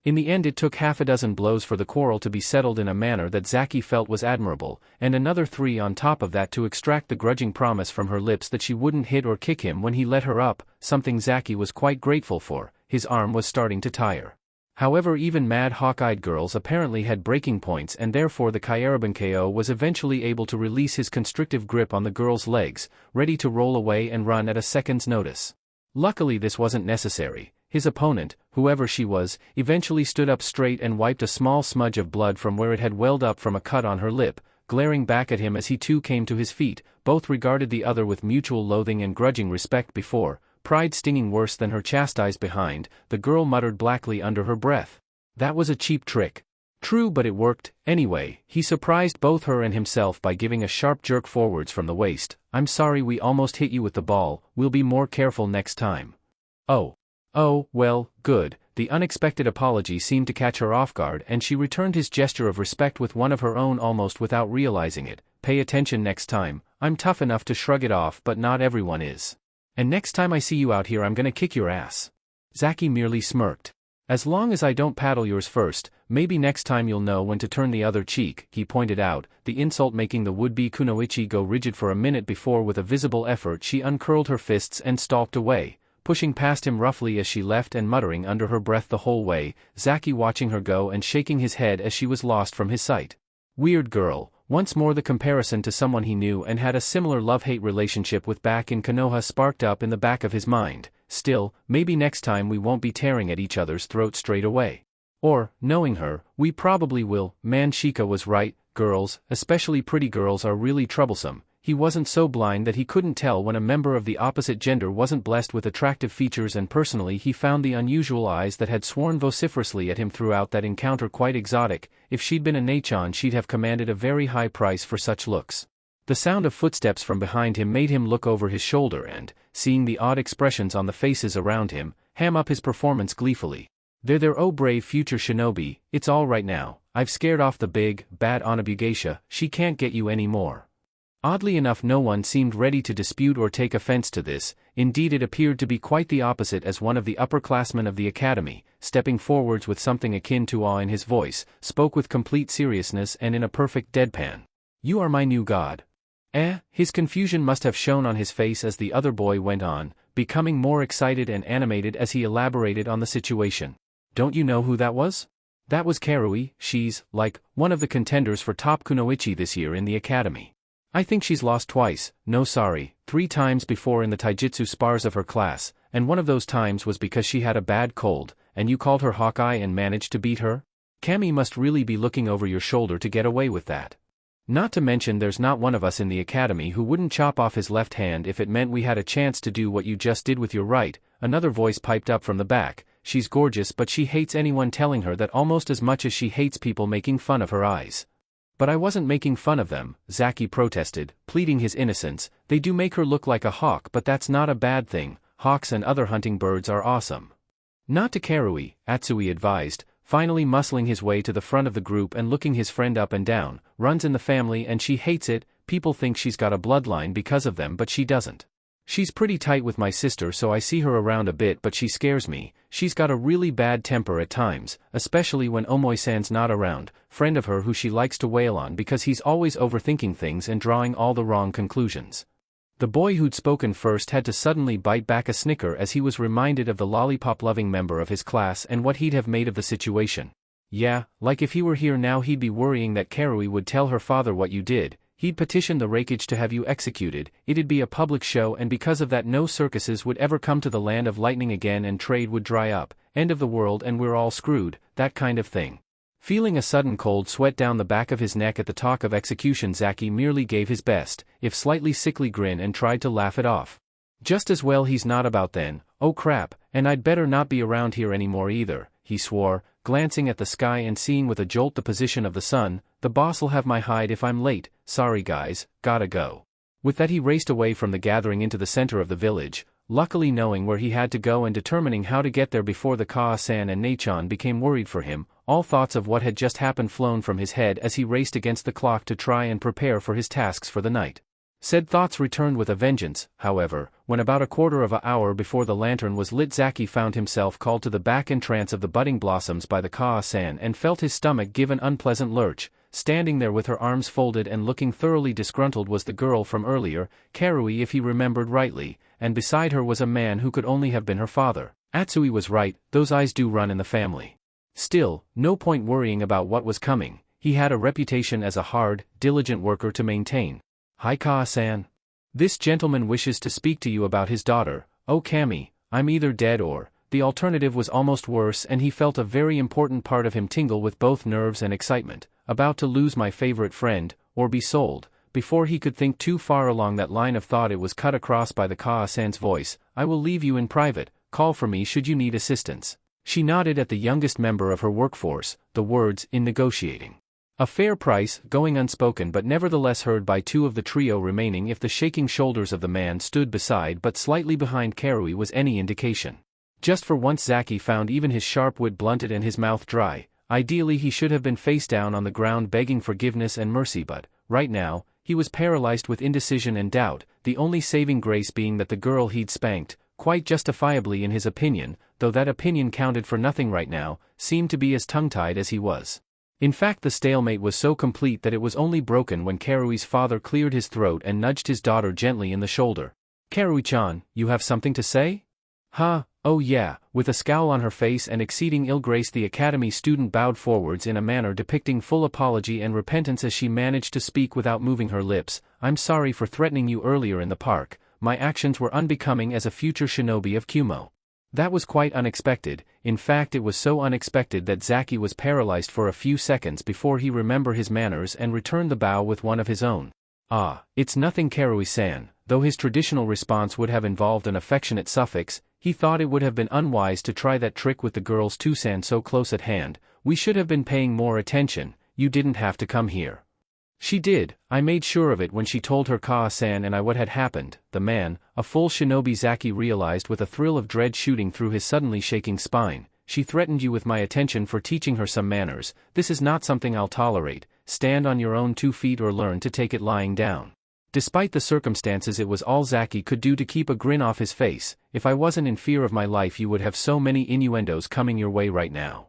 In the end it took half a dozen blows for the quarrel to be settled in a manner that Zaki felt was admirable, and another 3 on top of that to extract the grudging promise from her lips that she wouldn't hit or kick him when he let her up, something Zaki was quite grateful for. His arm was starting to tire. However, even mad hawk-eyed girls apparently had breaking points and therefore the Kyaraban KO was eventually able to release his constrictive grip on the girl's legs, ready to roll away and run at a second's notice. Luckily this wasn't necessary. His opponent, whoever she was, eventually stood up straight and wiped a small smudge of blood from where it had welled up from a cut on her lip, glaring back at him as he too came to his feet. Both regarded the other with mutual loathing and grudging respect before, pride stinging worse than her chastised behind. The girl muttered blackly under her breath. That was a cheap trick. True, but it worked. Anyway, he surprised both her and himself by giving a sharp jerk forwards from the waist. I'm sorry we almost hit you with the ball, we'll be more careful next time. Oh, well, good. The unexpected apology seemed to catch her off guard and she returned his gesture of respect with one of her own almost without realizing it. Pay attention next time. I'm tough enough to shrug it off but not everyone is. And next time I see you out here I'm gonna kick your ass. Zaki merely smirked. As long as I don't paddle yours first, maybe next time you'll know when to turn the other cheek, he pointed out, the insult making the would-be kunoichi go rigid for a minute before with a visible effort she uncurled her fists and stalked away, pushing past him roughly as she left and muttering under her breath the whole way, Zaki watching her go and shaking his head as she was lost from his sight. Weird girl. Once more the comparison to someone he knew and had a similar love-hate relationship with back in Konoha sparked up in the back of his mind. Still, maybe next time we won't be tearing at each other's throats straight away. Or, knowing her, we probably will. Man, Shika was right, girls, especially pretty girls, are really troublesome. He wasn't so blind that he couldn't tell when a member of the opposite gender wasn't blessed with attractive features, and personally he found the unusual eyes that had sworn vociferously at him throughout that encounter quite exotic. If she'd been a Nachon she'd have commanded a very high price for such looks. The sound of footsteps from behind him made him look over his shoulder and, seeing the odd expressions on the faces around him, ham up his performance gleefully. There oh brave future shinobi, it's all right now, I've scared off the big, bad Onobugeisha, she can't get you any more. Oddly enough, no one seemed ready to dispute or take offense to this. Indeed, it appeared to be quite the opposite, as one of the upperclassmen of the academy, stepping forwards with something akin to awe in his voice, spoke with complete seriousness and in a perfect deadpan. You are my new god. His confusion must have shown on his face as the other boy went on, becoming more excited and animated as he elaborated on the situation. Don't you know who that was? That was Karui. She's, like, one of the contenders for top kunoichi this year in the academy. I think she's lost twice, no sorry, 3 times before in the taijutsu spars of her class, and one of those times was because she had a bad cold, and you called her Hawkeye and managed to beat her? Kami must really be looking over your shoulder to get away with that. Not to mention there's not one of us in the academy who wouldn't chop off his left hand if it meant we had a chance to do what you just did with your right. Another voice piped up from the back. She's gorgeous, but she hates anyone telling her that almost as much as she hates people making fun of her eyes. But I wasn't making fun of them, Zaki protested, pleading his innocence. They do make her look like a hawk, but that's not a bad thing. Hawks and other hunting birds are awesome. Not to Karui, Atsui advised, finally muscling his way to the front of the group and looking his friend up and down. Runs in the family and she hates it. People think she's got a bloodline because of them, but she doesn't. She's pretty tight with my sister, so I see her around a bit, but she scares me. She's got a really bad temper at times, especially when Omoi-san's not around, friend of her who she likes to wail on because he's always overthinking things and drawing all the wrong conclusions. The boy who'd spoken first had to suddenly bite back a snicker as he was reminded of the lollipop-loving member of his class and what he'd have made of the situation. Yeah, like if he were here now he'd be worrying that Karui would tell her father what you did. He'd petition the Raikage to have you executed. It'd be a public show, and because of that no circuses would ever come to the land of lightning again and trade would dry up. End of the world and we're all screwed, that kind of thing. Feeling a sudden cold sweat down the back of his neck at the talk of execution, Zaki merely gave his best, if slightly sickly grin and tried to laugh it off. Just as well he's not about then. Oh crap, and I'd better not be around here anymore either, he swore, glancing at the sky and seeing with a jolt the position of the sun. The boss'll have my hide if I'm late. Sorry guys, gotta go. With that he raced away from the gathering into the center of the village, luckily knowing where he had to go and determining how to get there before the Kaa-san and Neichan became worried for him. All thoughts of what had just happened flown from his head as he raced against the clock to try and prepare for his tasks for the night. Said thoughts returned with a vengeance, however, when about a quarter of an hour before the lantern was lit Zaki found himself called to the back entrance of the budding blossoms by the Kaa-san and felt his stomach give an unpleasant lurch. Standing there with her arms folded and looking thoroughly disgruntled was the girl from earlier, Karui if he remembered rightly, and beside her was a man who could only have been her father. Atsui was right, those eyes do run in the family. Still, no point worrying about what was coming. He had a reputation as a hard, diligent worker to maintain. Hi Kaa-san. This gentleman wishes to speak to you about his daughter. Oh Kami, I'm either dead or... The alternative was almost worse, and he felt a very important part of him tingle with both nerves and excitement. About to lose my favorite friend, or be sold. Before he could think too far along that line of thought it was cut across by the Kaa-san's voice. I will leave you in private, call for me should you need assistance. She nodded at the youngest member of her workforce, the words, in negotiating. A fair price, going unspoken but nevertheless heard by 2 of the trio remaining if the shaking shoulders of the man stood beside but slightly behind Karui was any indication. Just for once Zaki found even his sharp wit blunted and his mouth dry. Ideally he should have been face down on the ground begging forgiveness and mercy, but, right now, he was paralyzed with indecision and doubt, the only saving grace being that the girl he'd spanked, quite justifiably in his opinion, though that opinion counted for nothing right now, seemed to be as tongue-tied as he was. In fact the stalemate was so complete that it was only broken when Karui's father cleared his throat and nudged his daughter gently in the shoulder. Karui-chan, you have something to say? Huh? Oh yeah, with a scowl on her face and exceeding ill grace the academy student bowed forwards in a manner depicting full apology and repentance as she managed to speak without moving her lips. I'm sorry for threatening you earlier in the park. My actions were unbecoming as a future shinobi of Kumo. That was quite unexpected. In fact it was so unexpected that Zaki was paralyzed for a few seconds before he remembered his manners and returned the bow with one of his own. Ah, it's nothing Karui-san. Though his traditional response would have involved an affectionate suffix, he thought it would have been unwise to try that trick with the girl's Tusan so close at hand. We should have been paying more attention. You didn't have to come here. She did, I made sure of it when she told her Kaa-san and I what had happened. The man, a full shinobi, Zaki realized with a thrill of dread shooting through his suddenly shaking spine. She threatened you with my attention for teaching her some manners. This is not something I'll tolerate. Stand on your own 2 feet or learn to take it lying down. Despite the circumstances, it was all Zaki could do to keep a grin off his face. If I wasn't in fear of my life, you would have so many innuendos coming your way right now.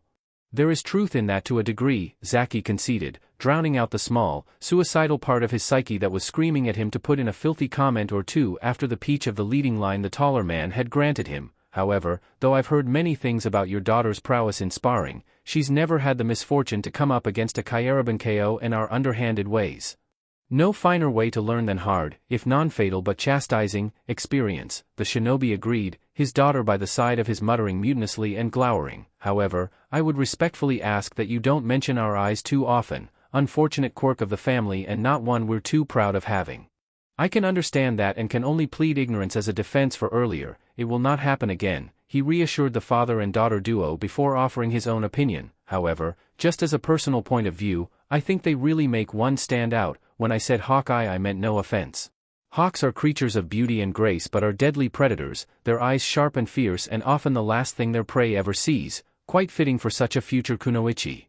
There is truth in that to a degree, Zaki conceded, drowning out the small, suicidal part of his psyche that was screaming at him to put in a filthy comment or two after the peach of the leading line the taller man had granted him. However, though I've heard many things about your daughter's prowess in sparring, she's never had the misfortune to come up against a Kyaraban KO in our underhanded ways. No finer way to learn than hard, if non-fatal but chastising, experience, the shinobi agreed, his daughter by the side of his muttering mutinously and glowering. However, I would respectfully ask that you don't mention our eyes too often, unfortunate quirk of the family and not one we're too proud of having. I can understand that and can only plead ignorance as a defense for earlier. It will not happen again, he reassured the father and daughter duo before offering his own opinion. However, just as a personal point of view, I think they really make one stand out. When I said Hawkeye, I meant no offense. Hawks are creatures of beauty and grace but are deadly predators, their eyes sharp and fierce and often the last thing their prey ever sees, quite fitting for such a future kunoichi.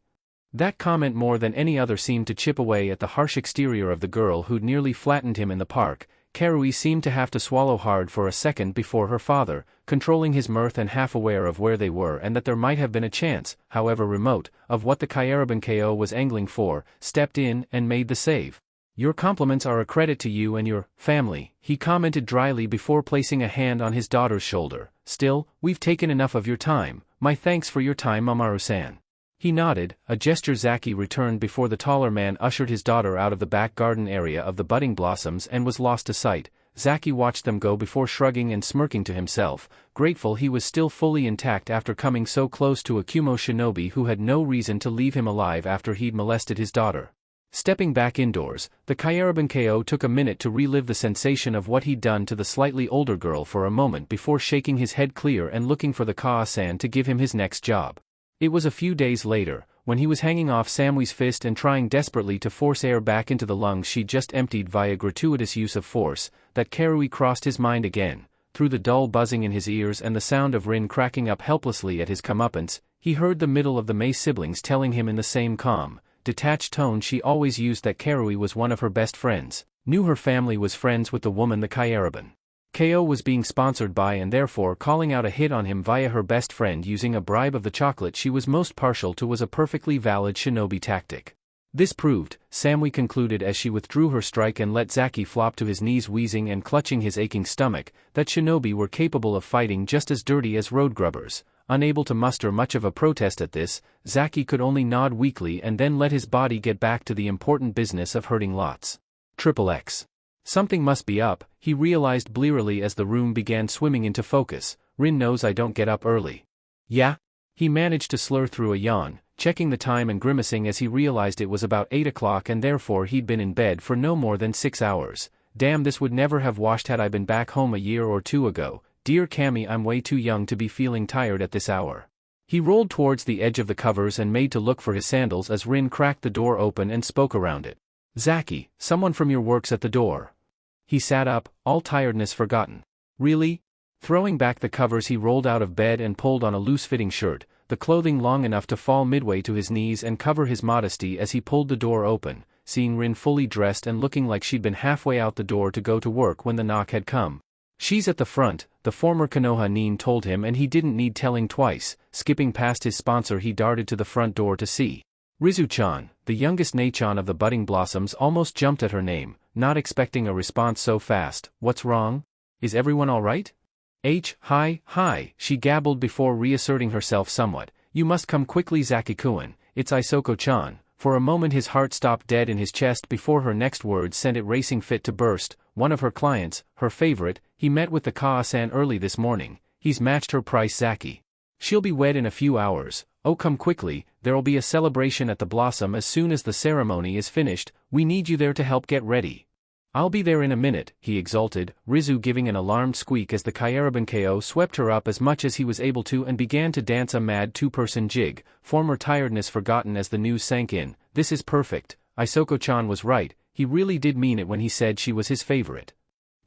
That comment more than any other seemed to chip away at the harsh exterior of the girl who'd nearly flattened him in the park. Karui seemed to have to swallow hard for a second before her father, controlling his mirth and half aware of where they were and that there might have been a chance, however remote, of what the Kyaraban KO was angling for, stepped in and made the save. Your compliments are a credit to you and your family, he commented dryly before placing a hand on his daughter's shoulder. Still, we've taken enough of your time. My thanks for your time, Mamoru-san. He nodded, a gesture Zaki returned before the taller man ushered his daughter out of the back garden area of the budding blossoms and was lost to sight. Zaki watched them go before shrugging and smirking to himself, grateful he was still fully intact after coming so close to a Kumo shinobi who had no reason to leave him alive after he'd molested his daughter. Stepping back indoors, the Kyaraban KO took a minute to relive the sensation of what he'd done to the slightly older girl for a moment before shaking his head clear and looking for the Kaa-san to give him his next job. It was a few days later, when he was hanging off Samui's fist and trying desperately to force air back into the lungs she'd just emptied via gratuitous use of force, that Karui crossed his mind again. Through the dull buzzing in his ears and the sound of Rin cracking up helplessly at his comeuppance, he heard the middle of the Mei siblings telling him in the same calm, detached tone she always used that Karui was one of her best friends, knew her family was friends with the woman the Kyaraban KO was being sponsored by and therefore calling out a hit on him via her best friend using a bribe of the chocolate she was most partial to was a perfectly valid shinobi tactic. This proved, Samui concluded as she withdrew her strike and let Zaki flop to his knees wheezing and clutching his aching stomach, that shinobi were capable of fighting just as dirty as road grubbers. Unable to muster much of a protest at this, Zaki could only nod weakly and then let his body get back to the important business of hurting lots. XXX. Something must be up, he realized blearily as the room began swimming into focus. Rin knows I don't get up early. Yeah? He managed to slur through a yawn, checking the time and grimacing as he realized it was about 8 o'clock and therefore he'd been in bed for no more than 6 hours. Damn, this would never have washed had I been back home a year or two ago. Dear Cammy, I'm way too young to be feeling tired at this hour. He rolled towards the edge of the covers and made to look for his sandals as Rin cracked the door open and spoke around it. Zaki, someone from your work's at the door. He sat up, all tiredness forgotten. Really? Throwing back the covers he rolled out of bed and pulled on a loose-fitting shirt, the clothing long enough to fall midway to his knees and cover his modesty as he pulled the door open, seeing Rin fully dressed and looking like she'd been halfway out the door to go to work when the knock had come. She's at the front, the former Konoha nin told him and he didn't need telling twice. Skipping past his sponsor he darted to the front door to see Rizu-chan, the youngest Nei-chan of the budding blossoms, almost jumped at her name, not expecting a response so fast. What's wrong? Is everyone all right? Hi, she gabbled before reasserting herself somewhat. You must come quickly, Zaki-kun, it's Isoko-chan. For a moment his heart stopped dead in his chest before her next words sent it racing fit to burst. One of her clients, her favorite, he met with the Kaa-san early this morning. He's matched her price, Zaki. She'll be wed in a few hours. Oh, come quickly, there'll be a celebration at the Blossom as soon as the ceremony is finished. We need you there to help get ready. I'll be there in a minute, he exulted, Rizu giving an alarmed squeak as the Kyaraban KO swept her up as much as he was able to and began to dance a mad two-person jig, former tiredness forgotten as the news sank in. this is perfect, Isoko-chan was right, he really did mean it when he said she was his favorite.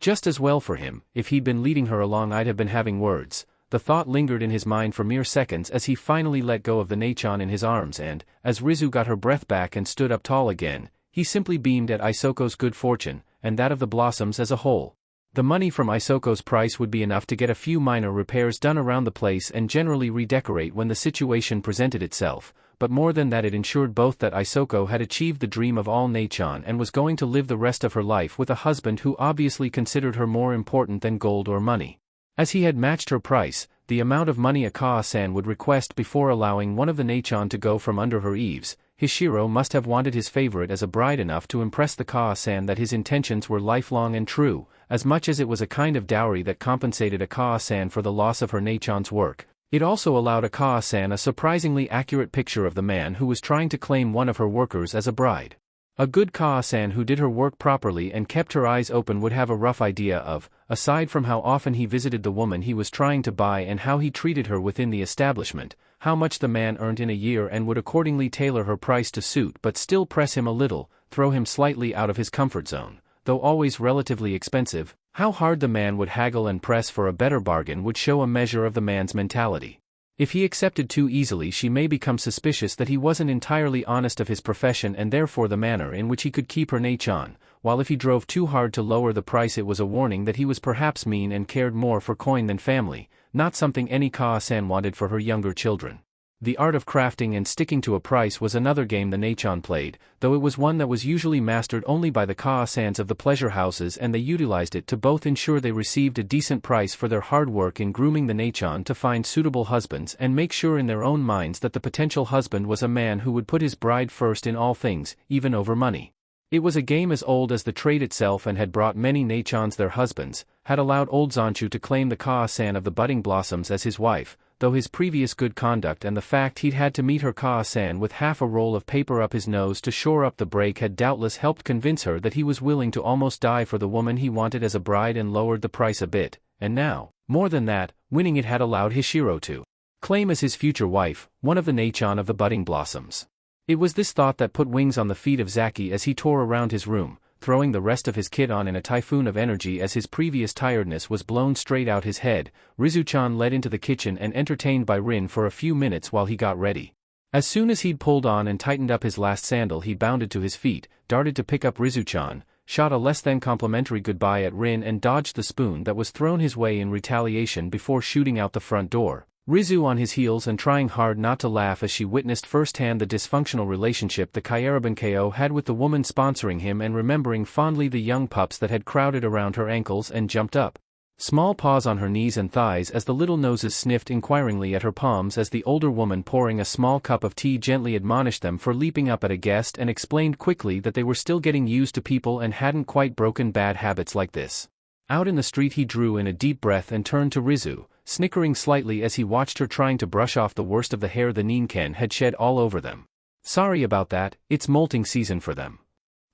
Just as well for him, if he'd been leading her along I'd have been having words. The thought lingered in his mind for mere seconds as he finally let go of the Nachan in his arms and, as Rizu got her breath back and stood up tall again, he simply beamed at Isoko's good fortune, and that of the Blossoms as a whole. The money from Isoko's price would be enough to get a few minor repairs done around the place and generally redecorate when the situation presented itself, but more than that it ensured both that Isoko had achieved the dream of all Nachan and was going to live the rest of her life with a husband who obviously considered her more important than gold or money. As he had matched her price, the amount of money Akaha-san would request before allowing one of the Nachan to go from under her eaves, Hishiro must have wanted his favorite as a bride enough to impress the Akaha-san that his intentions were lifelong and true, as much as it was a kind of dowry that compensated Akaha-san for the loss of her Nachan's work. It also allowed Akaha-san a surprisingly accurate picture of the man who was trying to claim one of her workers as a bride. A good Akaha-san who did her work properly and kept her eyes open would have a rough idea of, aside from how often he visited the woman he was trying to buy and how he treated her within the establishment, how much the man earned in a year and would accordingly tailor her price to suit but still press him a little, throw him slightly out of his comfort zone, though always relatively expensive. How hard the man would haggle and press for a better bargain would show a measure of the man's mentality. If he accepted too easily she may become suspicious that he wasn't entirely honest of his profession and therefore the manner in which he could keep her Nachan, while if he drove too hard to lower the price it was a warning that he was perhaps mean and cared more for coin than family, not something any Akaha-san wanted for her younger children. The art of crafting and sticking to a price was another game the Nachan played, though it was one that was usually mastered only by the Akaha-sans of the pleasure houses and they utilized it to both ensure they received a decent price for their hard work in grooming the Nachan to find suitable husbands and make sure in their own minds that the potential husband was a man who would put his bride first in all things, even over money. It was a game as old as the trade itself and had brought many Nachans their husbands, had allowed old Zanchu to claim the Akaha-san of the budding Blossoms as his wife, though his previous good conduct and the fact he'd had to meet her Akaha-san with half a roll of paper up his nose to shore up the break had doubtless helped convince her that he was willing to almost die for the woman he wanted as a bride and lowered the price a bit, and now, more than that, winning it had allowed Hishiro to claim as his future wife, one of the Nachan of the budding Blossoms. It was this thought that put wings on the feet of Zaki as he tore around his room, throwing the rest of his kit on in a typhoon of energy as his previous tiredness was blown straight out his head. Rizu-chan led into the kitchen and entertained by Rin for a few minutes while he got ready. As soon as he'd pulled on and tightened up his last sandal he bounded to his feet, darted to pick up Rizu-chan, shot a less than complimentary goodbye at Rin and dodged the spoon that was thrown his way in retaliation before shooting out the front door. Rizu on his heels and trying hard not to laugh as she witnessed firsthand the dysfunctional relationship the Kairabanko had with the woman sponsoring him and remembering fondly the young pups that had crowded around her ankles and jumped up. Small paws on her knees and thighs as the little noses sniffed inquiringly at her palms as the older woman pouring a small cup of tea gently admonished them for leaping up at a guest and explained quickly that they were still getting used to people and hadn't quite broken bad habits like this. Out in the street he drew in a deep breath and turned to Rizu, snickering slightly as he watched her trying to brush off the worst of the hair the Ninken had shed all over them. Sorry about that, it's molting season for them.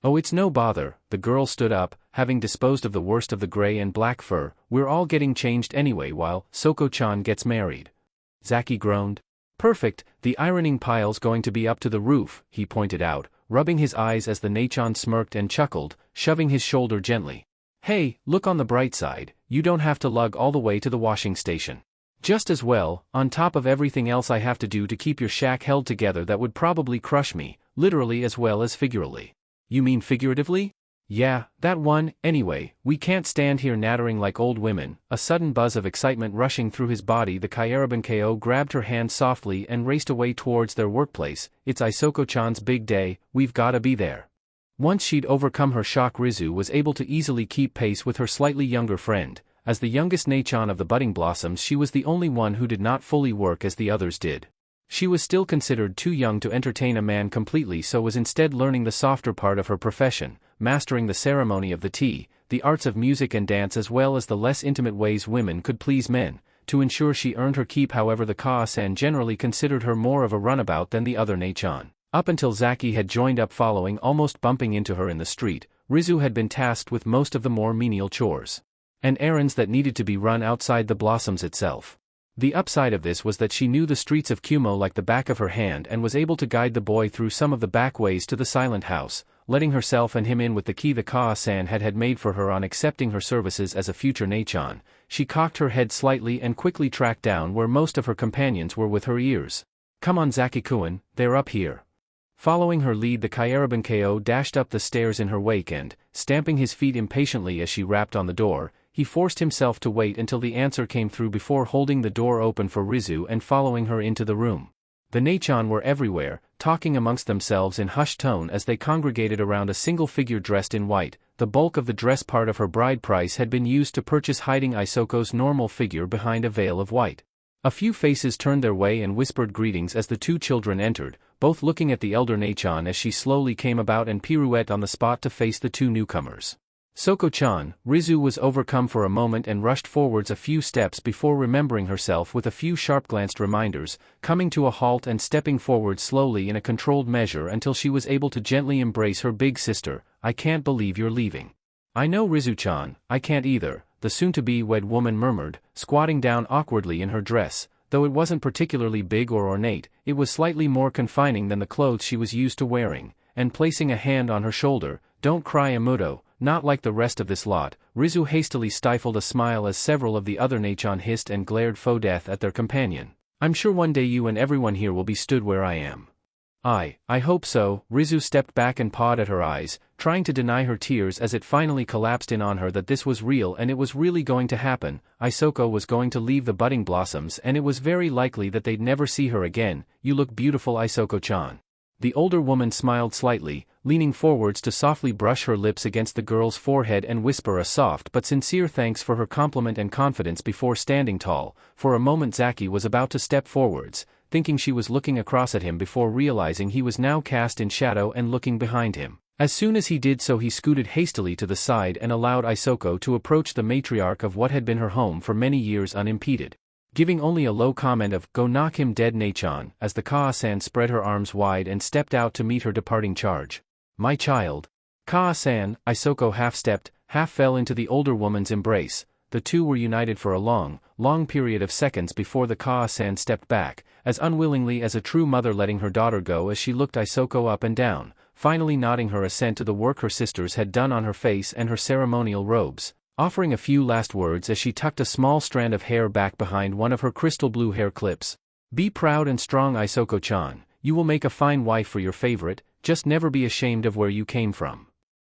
Oh, it's no bother, the girl stood up, having disposed of the worst of the gray and black fur. We're all getting changed anyway while Soko-chan gets married. Zaki groaned. Perfect, the ironing pile's going to be up to the roof, he pointed out, rubbing his eyes as the Nachan smirked and chuckled, shoving his shoulder gently. Hey, look on the bright side, you don't have to lug all the way to the washing station. Just as well, on top of everything else I have to do to keep your shack held together that would probably crush me, literally as well as figuratively. You mean figuratively? Yeah, that one. Anyway, we can't stand here nattering like old women. A sudden buzz of excitement rushing through his body, the Kairabanko grabbed her hand softly and raced away towards their workplace. It's Isoko-chan's big day, we've gotta be there. Once she'd overcome her shock, Rizu was able to easily keep pace with her slightly younger friend. As the youngest Nachan of the budding Blossoms, she was the only one who did not fully work as the others did. She was still considered too young to entertain a man completely, so was instead learning the softer part of her profession, mastering the ceremony of the tea, the arts of music and dance, as well as the less intimate ways women could please men, to ensure she earned her keep. However, the Ka-san generally considered her more of a runabout than the other Nachan. Up until Zaki had joined up following, almost bumping into her in the street, Rizu had been tasked with most of the more menial chores and errands that needed to be run outside the Blossoms itself. The upside of this was that she knew the streets of Kumo like the back of her hand and was able to guide the boy through some of the back ways to the silent house, letting herself and him in with the key the Kaa-san had made for her on accepting her services as a future Nachan. She cocked her head slightly and quickly tracked down where most of her companions were with her ears. "Come on Zaki-kun, they're up here." Following her lead, the Kyaraban-ko dashed up the stairs in her wake and, stamping his feet impatiently as she rapped on the door, he forced himself to wait until the answer came through before holding the door open for Rizu and following her into the room. The Nachan were everywhere, talking amongst themselves in hushed tone as they congregated around a single figure dressed in white. The bulk of the dress part of her bride price had been used to purchase, hiding Isoko's normal figure behind a veil of white. A few faces turned their way and whispered greetings as the two children entered, both looking at the elder Nachan as she slowly came about and pirouetted on the spot to face the two newcomers. "Soko-chan." Rizu was overcome for a moment and rushed forwards a few steps before remembering herself with a few sharp-glanced reminders, coming to a halt and stepping forward slowly in a controlled measure until she was able to gently embrace her big sister. "I can't believe you're leaving." "I know Rizu-chan, I can't either," the soon-to-be wed woman murmured, squatting down awkwardly in her dress. Though it wasn't particularly big or ornate, it was slightly more confining than the clothes she was used to wearing, and placing a hand on her shoulder. "Don't cry, Amuto, not like the rest of this lot." Rizu hastily stifled a smile as several of the other Nachan hissed and glared faux death at their companion. "I'm sure one day you and everyone here will be stood where I am." I hope so." Rizu stepped back and pawed at her eyes, trying to deny her tears as it finally collapsed in on her that this was real and it was really going to happen. Isoko was going to leave the budding blossoms and it was very likely that they'd never see her again. "You look beautiful, Isoko-chan." The older woman smiled slightly, leaning forwards to softly brush her lips against the girl's forehead and whisper a soft but sincere thanks for her compliment and confidence before standing tall. For a moment Zaki was about to step forwards, thinking she was looking across at him before realizing he was now cast in shadow and looking behind him. As soon as he did so, he scooted hastily to the side and allowed Isoko to approach the matriarch of what had been her home for many years unimpeded. Giving only a low comment of "Go knock him dead, Nachan," as the Kaa-san spread her arms wide and stepped out to meet her departing charge. "My child." "Kaa-san." Isoko half-stepped, half fell into the older woman's embrace. The two were united for a long period of seconds before the Kaa-san stepped back, as unwillingly as a true mother letting her daughter go as she looked Isoko up and down, finally nodding her assent to the work her sisters had done on her face and her ceremonial robes, offering a few last words as she tucked a small strand of hair back behind one of her crystal blue hair clips. "Be proud and strong, Isoko-chan. You will make a fine wife for your favorite, just never be ashamed of where you came from."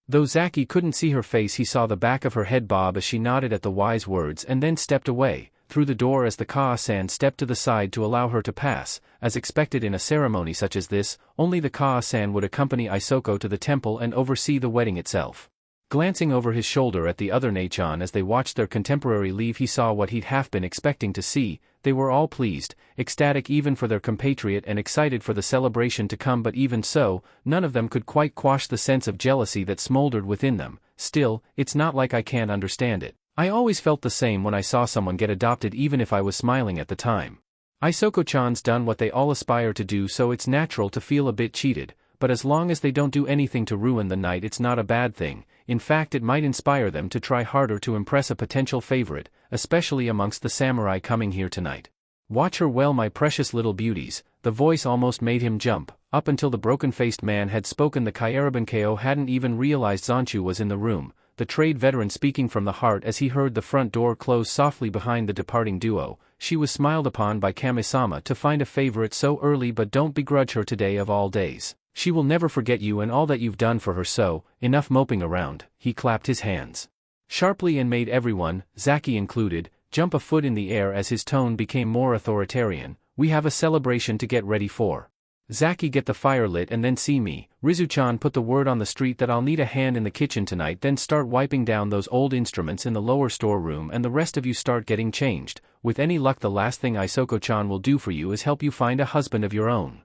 Though Zaki couldn't see her face, he saw the back of her head bob as she nodded at the wise words and then stepped away, through the door as the Kaa-san stepped to the side to allow her to pass. As expected in a ceremony such as this, only the Kaa-san would accompany Isoko to the temple and oversee the wedding itself. Glancing over his shoulder at the other Nachan as they watched their contemporary leave, he saw what he'd half been expecting to see. They were all pleased, ecstatic even for their compatriot and excited for the celebration to come, but even so, none of them could quite quash the sense of jealousy that smoldered within them. "Still, it's not like I can't understand it. I always felt the same when I saw someone get adopted, even if I was smiling at the time. Isoko-chan's done what they all aspire to do, so it's natural to feel a bit cheated, but as long as they don't do anything to ruin the night, it's not a bad thing. In fact, it might inspire them to try harder to impress a potential favorite, especially amongst the samurai coming here tonight. Watch her well, my precious little beauties." The voice almost made him jump. Up until the broken-faced man had spoken, the Kyaraban-ko hadn't even realized Zanchu was in the room, the trade veteran speaking from the heart as he heard the front door close softly behind the departing duo. She was smiled upon by Kami-sama to find a favorite so early, but don't begrudge her today of all days. She will never forget you and all that you've done for her, so, enough moping around. He clapped his hands sharply and made everyone, Zaki included, jump a foot in the air as his tone became more authoritarian. "We have a celebration to get ready for. Zaki, get the fire lit and then see me. Rizu-chan, put the word on the street that I'll need a hand in the kitchen tonight, then start wiping down those old instruments in the lower storeroom, and the rest of you start getting changed. With any luck, the last thing Isoko-chan will do for you is help you find a husband of your own."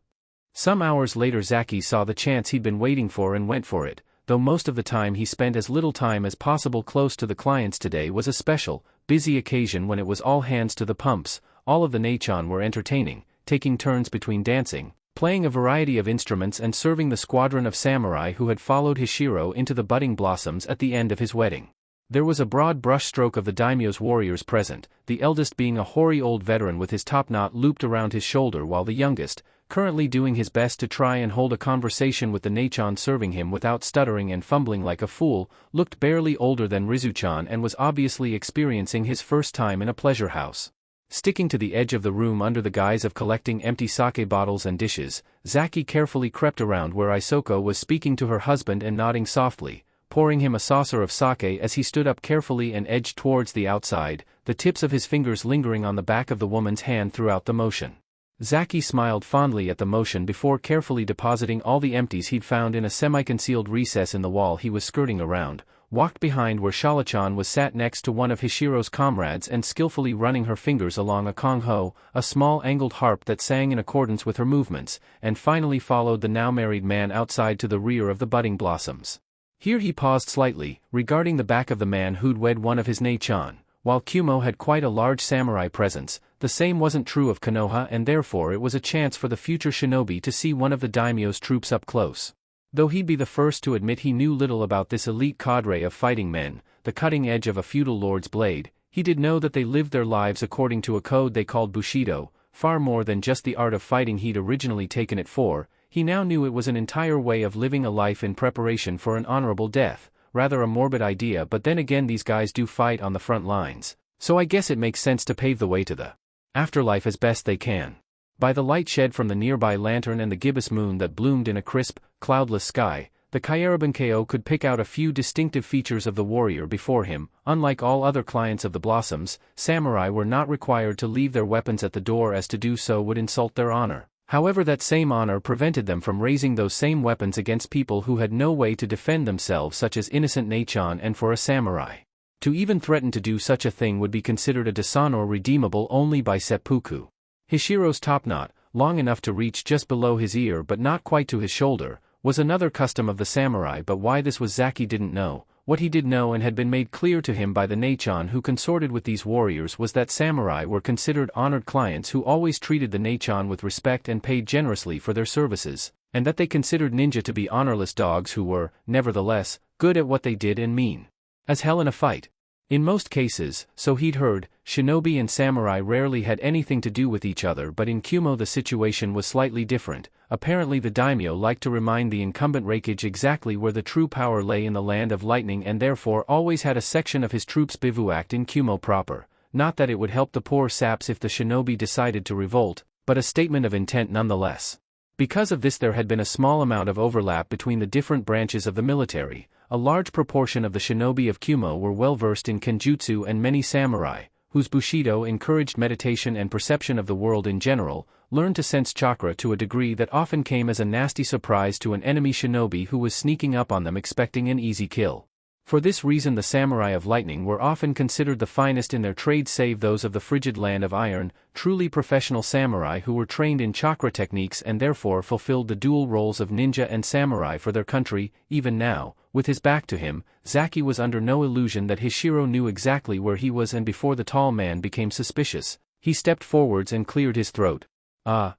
Some hours later, Zaki saw the chance he'd been waiting for and went for it. Though most of the time he spent as little time as possible close to the clients, today was a special, busy occasion when it was all hands to the pumps. All of the Nachan were entertaining, taking turns between dancing, playing a variety of instruments and serving the squadron of samurai who had followed Hishiro into the budding blossoms at the end of his wedding. There was a broad brushstroke of the daimyo's warriors present, the eldest being a hoary old veteran with his topknot looped around his shoulder while the youngest, currently doing his best to try and hold a conversation with the Neichan serving him without stuttering and fumbling like a fool, looked barely older than Rizuchan and was obviously experiencing his first time in a pleasure house. Sticking to the edge of the room under the guise of collecting empty sake bottles and dishes, Zaki carefully crept around where Isoko was speaking to her husband and nodding softly, pouring him a saucer of sake as he stood up carefully and edged towards the outside, the tips of his fingers lingering on the back of the woman's hand throughout the motion. Zaki smiled fondly at the motion before carefully depositing all the empties he'd found in a semi-concealed recess in the wall he was skirting around, walked behind where Shala-chan was sat next to one of Hishiro's comrades and skillfully running her fingers along a kongho, a small angled harp that sang in accordance with her movements, and finally followed the now-married man outside to the rear of the budding blossoms. Here he paused slightly, regarding the back of the man who'd wed one of his Neichan. While Kumo had quite a large samurai presence, the same wasn't true of Konoha and therefore it was a chance for the future shinobi to see one of the daimyo's troops up close. Though he'd be the first to admit he knew little about this elite cadre of fighting men, the cutting edge of a feudal lord's blade, he did know that they lived their lives according to a code they called Bushido, far more than just the art of fighting he'd originally taken it for. He now knew it was an entire way of living a life in preparation for an honorable death. Rather a morbid idea, but then again these guys do fight on the front lines, so I guess it makes sense to pave the way to the afterlife as best they can. By the light shed from the nearby lantern and the gibbous moon that bloomed in a crisp, cloudless sky, the Kaerabankeo could pick out a few distinctive features of the warrior before him. Unlike all other clients of the Blossoms, samurai were not required to leave their weapons at the door, as to do so would insult their honor. However, that same honor prevented them from raising those same weapons against people who had no way to defend themselves, such as innocent Neichan, and for a samurai to even threaten to do such a thing would be considered a dishonor redeemable only by seppuku. Hishiro's topknot, long enough to reach just below his ear but not quite to his shoulder, was another custom of the samurai, but why this was Zaki didn't know. What he did know and had been made clear to him by the Neichan who consorted with these warriors was that samurai were considered honored clients who always treated the Neichan with respect and paid generously for their services, and that they considered ninja to be honorless dogs who were, nevertheless, good at what they did and mean as hell in a fight. In most cases, so he'd heard, shinobi and samurai rarely had anything to do with each other, but in Kumo the situation was slightly different. Apparently the daimyo liked to remind the incumbent Reikage exactly where the true power lay in the land of lightning, and therefore always had a section of his troops bivouacked in Kumo proper. Not that it would help the poor saps if the shinobi decided to revolt, but a statement of intent nonetheless. Because of this there had been a small amount of overlap between the different branches of the military. A large proportion of the shinobi of Kumo were well versed in kenjutsu, and many samurai, whose bushido encouraged meditation and perception of the world in general, learned to sense chakra to a degree that often came as a nasty surprise to an enemy shinobi who was sneaking up on them expecting an easy kill. For this reason the samurai of lightning were often considered the finest in their trade, save those of the frigid land of iron, truly professional samurai who were trained in chakra techniques and therefore fulfilled the dual roles of ninja and samurai for their country. Even now, with his back to him, Zaki was under no illusion that Hishiro knew exactly where he was, and before the tall man became suspicious, he stepped forwards and cleared his throat.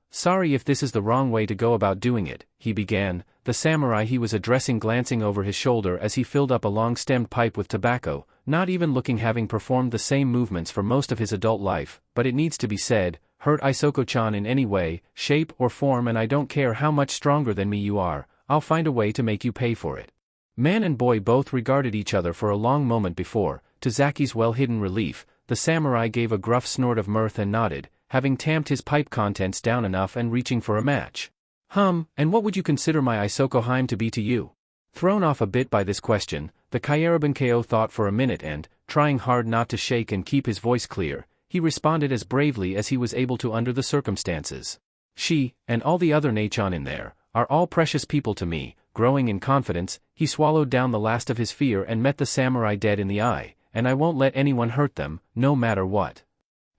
Sorry if this is the wrong way to go about doing it, he began, the samurai he was addressing glancing over his shoulder as he filled up a long-stemmed pipe with tobacco, not even looking, having performed the same movements for most of his adult life. But it needs to be said, hurt Isoko-chan in any way, shape or form, and I don't care how much stronger than me you are, I'll find a way to make you pay for it. Man and boy both regarded each other for a long moment before, to Zaki's well-hidden relief, the samurai gave a gruff snort of mirth and nodded, having tamped his pipe contents down enough and reaching for a match. And what would you consider my Isokoheim to be to you? Thrown off a bit by this question, the Kaerabankeo thought for a minute and, trying hard not to shake and keep his voice clear, he responded as bravely as he was able to under the circumstances. She, and all the other Neichan in there, are all precious people to me. Growing in confidence, he swallowed down the last of his fear and met the samurai dead in the eye, and I won't let anyone hurt them, no matter what.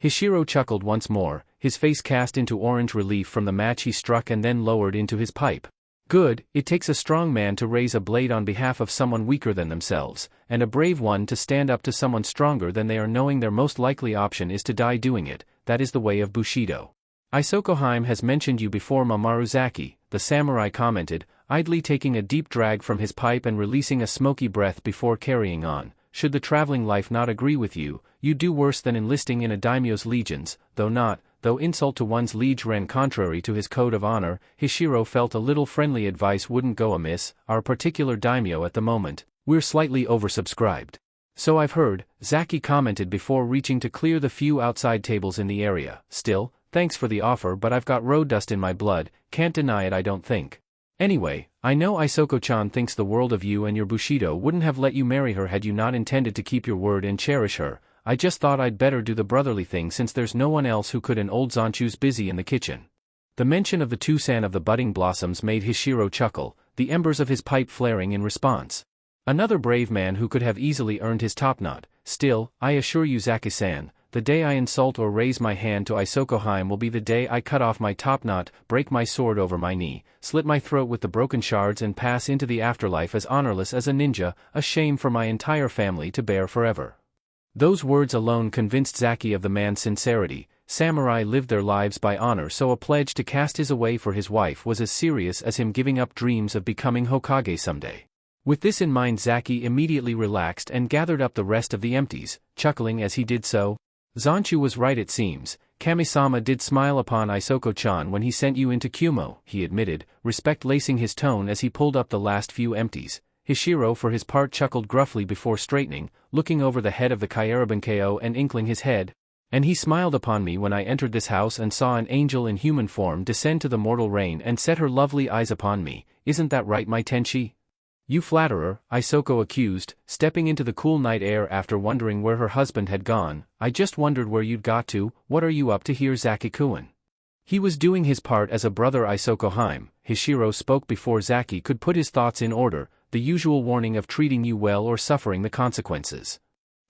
Hishiro chuckled once more, his face cast into orange relief from the match he struck and then lowered into his pipe. Good, it takes a strong man to raise a blade on behalf of someone weaker than themselves, and a brave one to stand up to someone stronger than they are, knowing their most likely option is to die doing it. That is the way of Bushido. Isokoheim has mentioned you before, Mamoru Zaki, the samurai commented, idly taking a deep drag from his pipe and releasing a smoky breath before carrying on. should the traveling life not agree with you, you'd do worse than enlisting in a daimyo's legions, though insult to one's liege ran contrary to his code of honor. Hishiro felt a little friendly advice wouldn't go amiss. Our particular daimyo at the moment, we're slightly oversubscribed. So I've heard, Zaki commented before reaching to clear the few outside tables in the area. Still, thanks for the offer, but I've got road dust in my blood, can't deny it, I don't think. Anyway, I know Isoko-chan thinks the world of you, and your Bushido wouldn't have let you marry her had you not intended to keep your word and cherish her. I just thought I'd better do the brotherly thing since there's no one else who could, and old Zanchu's busy in the kitchen. The mention of the Tucson of the budding blossoms made Hishiro chuckle, the embers of his pipe flaring in response. Another brave man who could have easily earned his topknot. Still, I assure you, Zaki-san, the day I insult or raise my hand to Isoko-hime will be the day I cut off my topknot, break my sword over my knee, slit my throat with the broken shards, and pass into the afterlife as honorless as a ninja, a shame for my entire family to bear forever. Those words alone convinced Zaki of the man's sincerity. Samurai lived their lives by honor, so a pledge to cast his away for his wife was as serious as him giving up dreams of becoming Hokage someday. With this in mind, Zaki immediately relaxed and gathered up the rest of the empties, chuckling as he did so. Zanchu was right, it seems. Kami-sama did smile upon Isoko-chan when he sent you into Kumo, he admitted, respect lacing his tone as he pulled up the last few empties. Hishiro for his part chuckled gruffly before straightening, looking over the head of the Kairabanko and inkling his head. And he smiled upon me when I entered this house and saw an angel in human form descend to the mortal rain and set her lovely eyes upon me. Isn't that right, my Tenchi? You flatterer, Isoko accused, stepping into the cool night air after wondering where her husband had gone. I just wondered where you'd got to. What are you up to here, Zaki-kun? He was doing his part as a brother, Isoko-hime. Hishiro spoke before Zaki could put his thoughts in order, the usual warning of treating you well or suffering the consequences.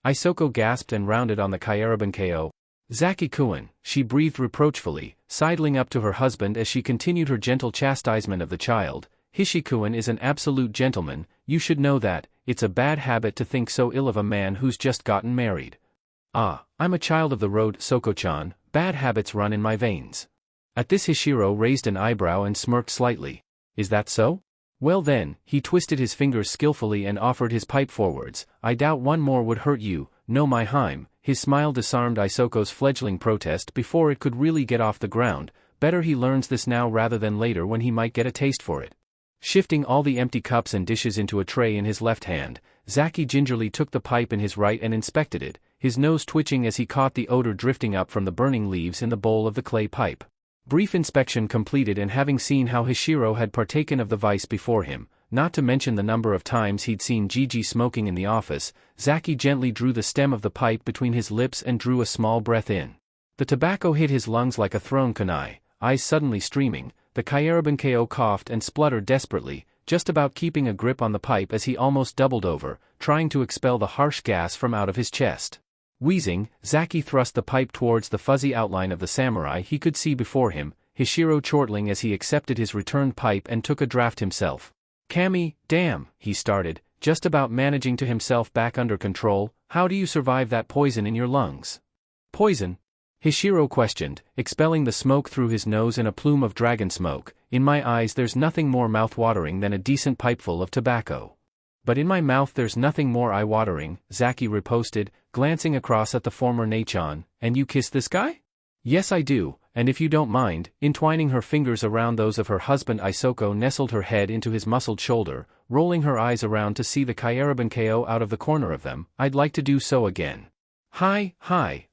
Isoko gasped and rounded on the Kairabanko. Zaki-kun, she breathed reproachfully, sidling up to her husband as she continued her gentle chastisement of the child. Hishikun is an absolute gentleman, you should know that. It's a bad habit to think so ill of a man who's just gotten married. Ah, I'm a child of the road, Soko-chan, bad habits run in my veins. At this Hishiro raised an eyebrow and smirked slightly. Is that so? Well then, he twisted his fingers skillfully and offered his pipe forwards. I doubt one more would hurt you, no my Hime. His smile disarmed Isoko's fledgling protest before it could really get off the ground. Better he learns this now rather than later when he might get a taste for it. Shifting all the empty cups and dishes into a tray in his left hand, Zaki gingerly took the pipe in his right and inspected it, his nose twitching as he caught the odor drifting up from the burning leaves in the bowl of the clay pipe. Brief inspection completed, and having seen how Hishiro had partaken of the vice before him, not to mention the number of times he'd seen Gigi smoking in the office, Zaki gently drew the stem of the pipe between his lips and drew a small breath in. The tobacco hit his lungs like a thrown kunai, eyes suddenly streaming. The Kairabanko coughed and spluttered desperately, just about keeping a grip on the pipe as he almost doubled over, trying to expel the harsh gas from out of his chest. Wheezing, Zaki thrust the pipe towards the fuzzy outline of the samurai he could see before him, Hishiro chortling as he accepted his returned pipe and took a draught himself. Kami, damn, he started, just about managing to himself back under control. How do you survive that poison in your lungs? Poison? Hishiro questioned, expelling the smoke through his nose in a plume of dragon smoke. In my eyes there's nothing more mouth-watering than a decent pipeful of tobacco. But in my mouth there's nothing more eye-watering, Zaki riposted, glancing across at the former Nachon. And you kiss this guy? Yes I do, and if you don't mind, entwining her fingers around those of her husband. Isoko nestled her head into his muscled shoulder, rolling her eyes around to see the Kairabanko out of the corner of them. I'd like to do so again. Hi,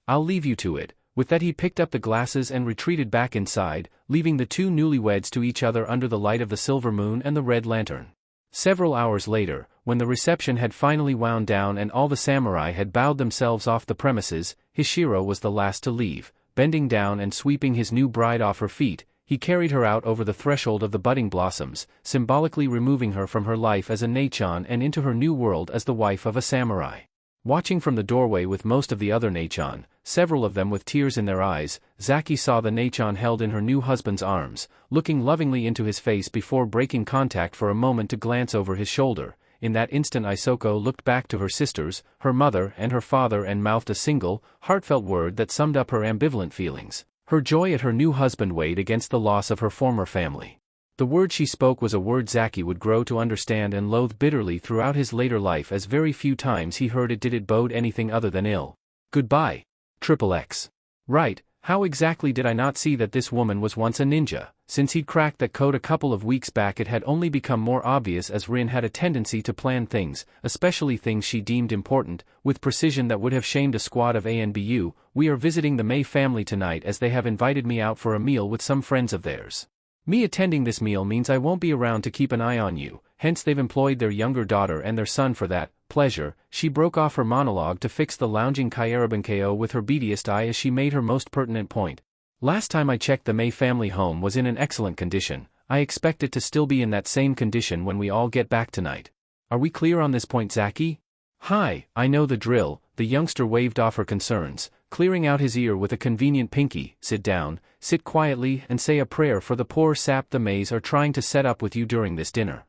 I'll leave you to it. With that he picked up the glasses and retreated back inside, leaving the two newlyweds to each other under the light of the silver moon and the red lantern. Several hours later, when the reception had finally wound down and all the samurai had bowed themselves off the premises, Hishiro was the last to leave. Bending down and sweeping his new bride off her feet, he carried her out over the threshold of the budding blossoms, symbolically removing her from her life as a Nachon and into her new world as the wife of a samurai. Watching from the doorway with most of the other Nachon, several of them with tears in their eyes, Zaki saw the Nachon held in her new husband's arms, looking lovingly into his face before breaking contact for a moment to glance over his shoulder. In that instant Isoko looked back to her sisters, her mother and her father and mouthed a single, heartfelt word that summed up her ambivalent feelings. Her joy at her new husband weighed against the loss of her former family. The word she spoke was a word Zaki would grow to understand and loathe bitterly throughout his later life, as very few times he heard it did it bode anything other than ill. Goodbye. XXX. Right, how exactly did I not see that this woman was once a ninja? Since he'd cracked that code a couple of weeks back, it had only become more obvious as Rin had a tendency to plan things, especially things she deemed important, with precision that would have shamed a squad of ANBU. We are visiting the May family tonight as they have invited me out for a meal with some friends of theirs. Me attending this meal means I won't be around to keep an eye on you, hence they've employed their younger daughter and their son for that pleasure. She broke off her monologue to fix the lounging Kyarabanko with her beadiest eye as she made her most pertinent point. Last time I checked, the May family home was in an excellent condition. I expect it to still be in that same condition when we all get back tonight. Are we clear on this point, Zaki? Hi, I know the drill. The youngster waved off her concerns, clearing out his ear with a convenient pinky. Sit down, sit quietly, and say a prayer for the poor sap the Mays are trying to set up with you during this dinner.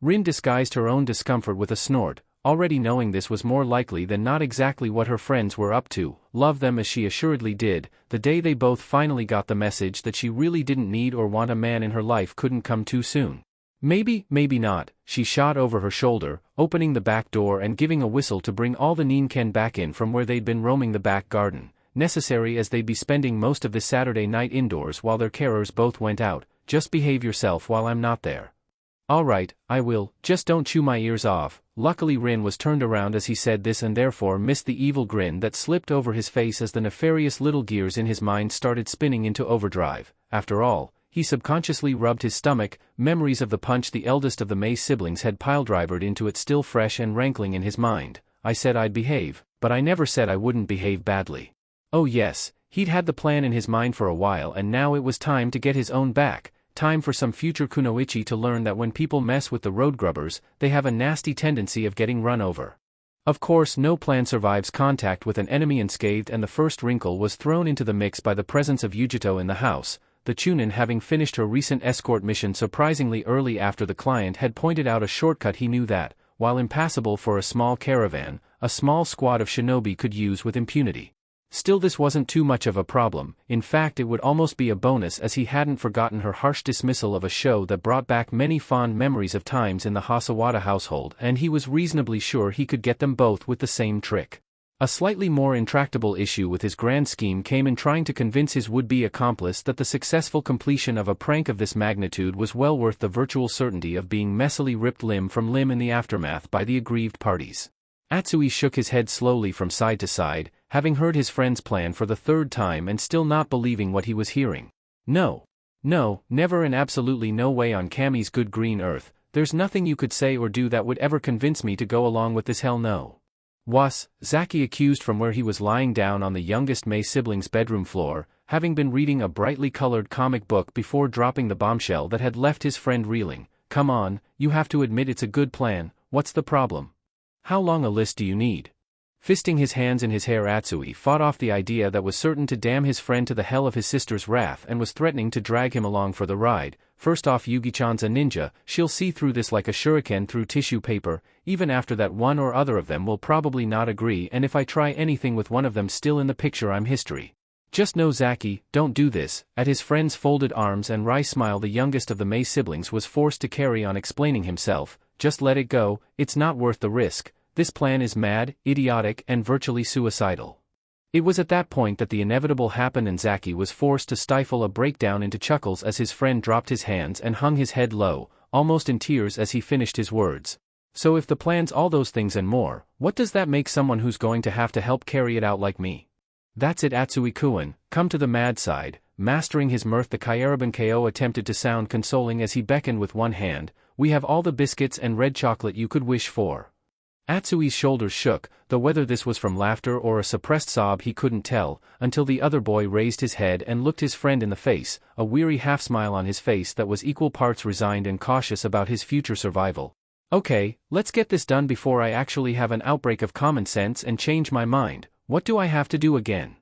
Rin disguised her own discomfort with a snort, already knowing this was more likely than not exactly what her friends were up to. Love them as she assuredly did, the day they both finally got the message that she really didn't need or want a man in her life couldn't come too soon. Maybe, maybe not. She shot over her shoulder, opening the back door and giving a whistle to bring all the Ninken back in from where they'd been roaming the back garden, necessary as they'd be spending most of this Saturday night indoors while their carers both went out. Just behave yourself while I'm not there. All right, I will, just don't chew my ears off. Luckily Rin was turned around as he said this and therefore missed the evil grin that slipped over his face as the nefarious little gears in his mind started spinning into overdrive. After all, he subconsciously rubbed his stomach, memories of the punch the eldest of the May siblings had piledrivered into it still fresh and rankling in his mind. I said I'd behave, but I never said I wouldn't behave badly. Oh yes, he'd had the plan in his mind for a while and now it was time to get his own back. Time for some future kunoichi to learn that when people mess with the road grubbers, they have a nasty tendency of getting run over. Of course, no plan survives contact with an enemy unscathed, and the first wrinkle was thrown into the mix by the presence of Yujito in the house, the Chunin having finished her recent escort mission surprisingly early after the client had pointed out a shortcut he knew that, while impassable for a small caravan, a small squad of shinobi could use with impunity. Still, this wasn't too much of a problem. In fact, it would almost be a bonus, as he hadn't forgotten her harsh dismissal of a show that brought back many fond memories of times in the Hasawada household, and he was reasonably sure he could get them both with the same trick. A slightly more intractable issue with his grand scheme came in trying to convince his would-be accomplice that the successful completion of a prank of this magnitude was well worth the virtual certainty of being messily ripped limb from limb in the aftermath by the aggrieved parties. Atsui shook his head slowly from side to side, having heard his friend's plan for the third time and still not believing what he was hearing. No, never, and absolutely no way on Kami's good green earth. There's nothing you could say or do that would ever convince me to go along with this. Hell no. Was, Zaki accused from where he was lying down on the youngest May sibling's bedroom floor, having been reading a brightly colored comic book before dropping the bombshell that had left his friend reeling. Come on, you have to admit it's a good plan. What's the problem? How long a list do you need? Fisting his hands in his hair, Atsui fought off the idea that was certain to damn his friend to the hell of his sister's wrath and was threatening to drag him along for the ride. First off, Yugi-chan's a ninja, she'll see through this like a shuriken through tissue paper. Even after that, one or other of them will probably not agree, and if I try anything with one of them still in the picture, I'm history. Just know, Zaki, don't do this. At his friend's folded arms and wry smile, the youngest of the May siblings was forced to carry on explaining himself. Just let it go, it's not worth the risk. This plan is mad, idiotic, and virtually suicidal. It was at that point that the inevitable happened and Zaki was forced to stifle a breakdown into chuckles as his friend dropped his hands and hung his head low, almost in tears as he finished his words. So if the plan's all those things and more, what does that make someone who's going to have to help carry it out like me? That's it, Atsui-kun, come to the mad side. Mastering his mirth, the Kyarabanko attempted to sound consoling as he beckoned with one hand. We have all the biscuits and red chocolate you could wish for. Atsui's shoulders shook, though whether this was from laughter or a suppressed sob he couldn't tell, until the other boy raised his head and looked his friend in the face, a weary half-smile on his face that was equal parts resigned and cautious about his future survival. Okay, let's get this done before I actually have an outbreak of common sense and change my mind. What do I have to do again?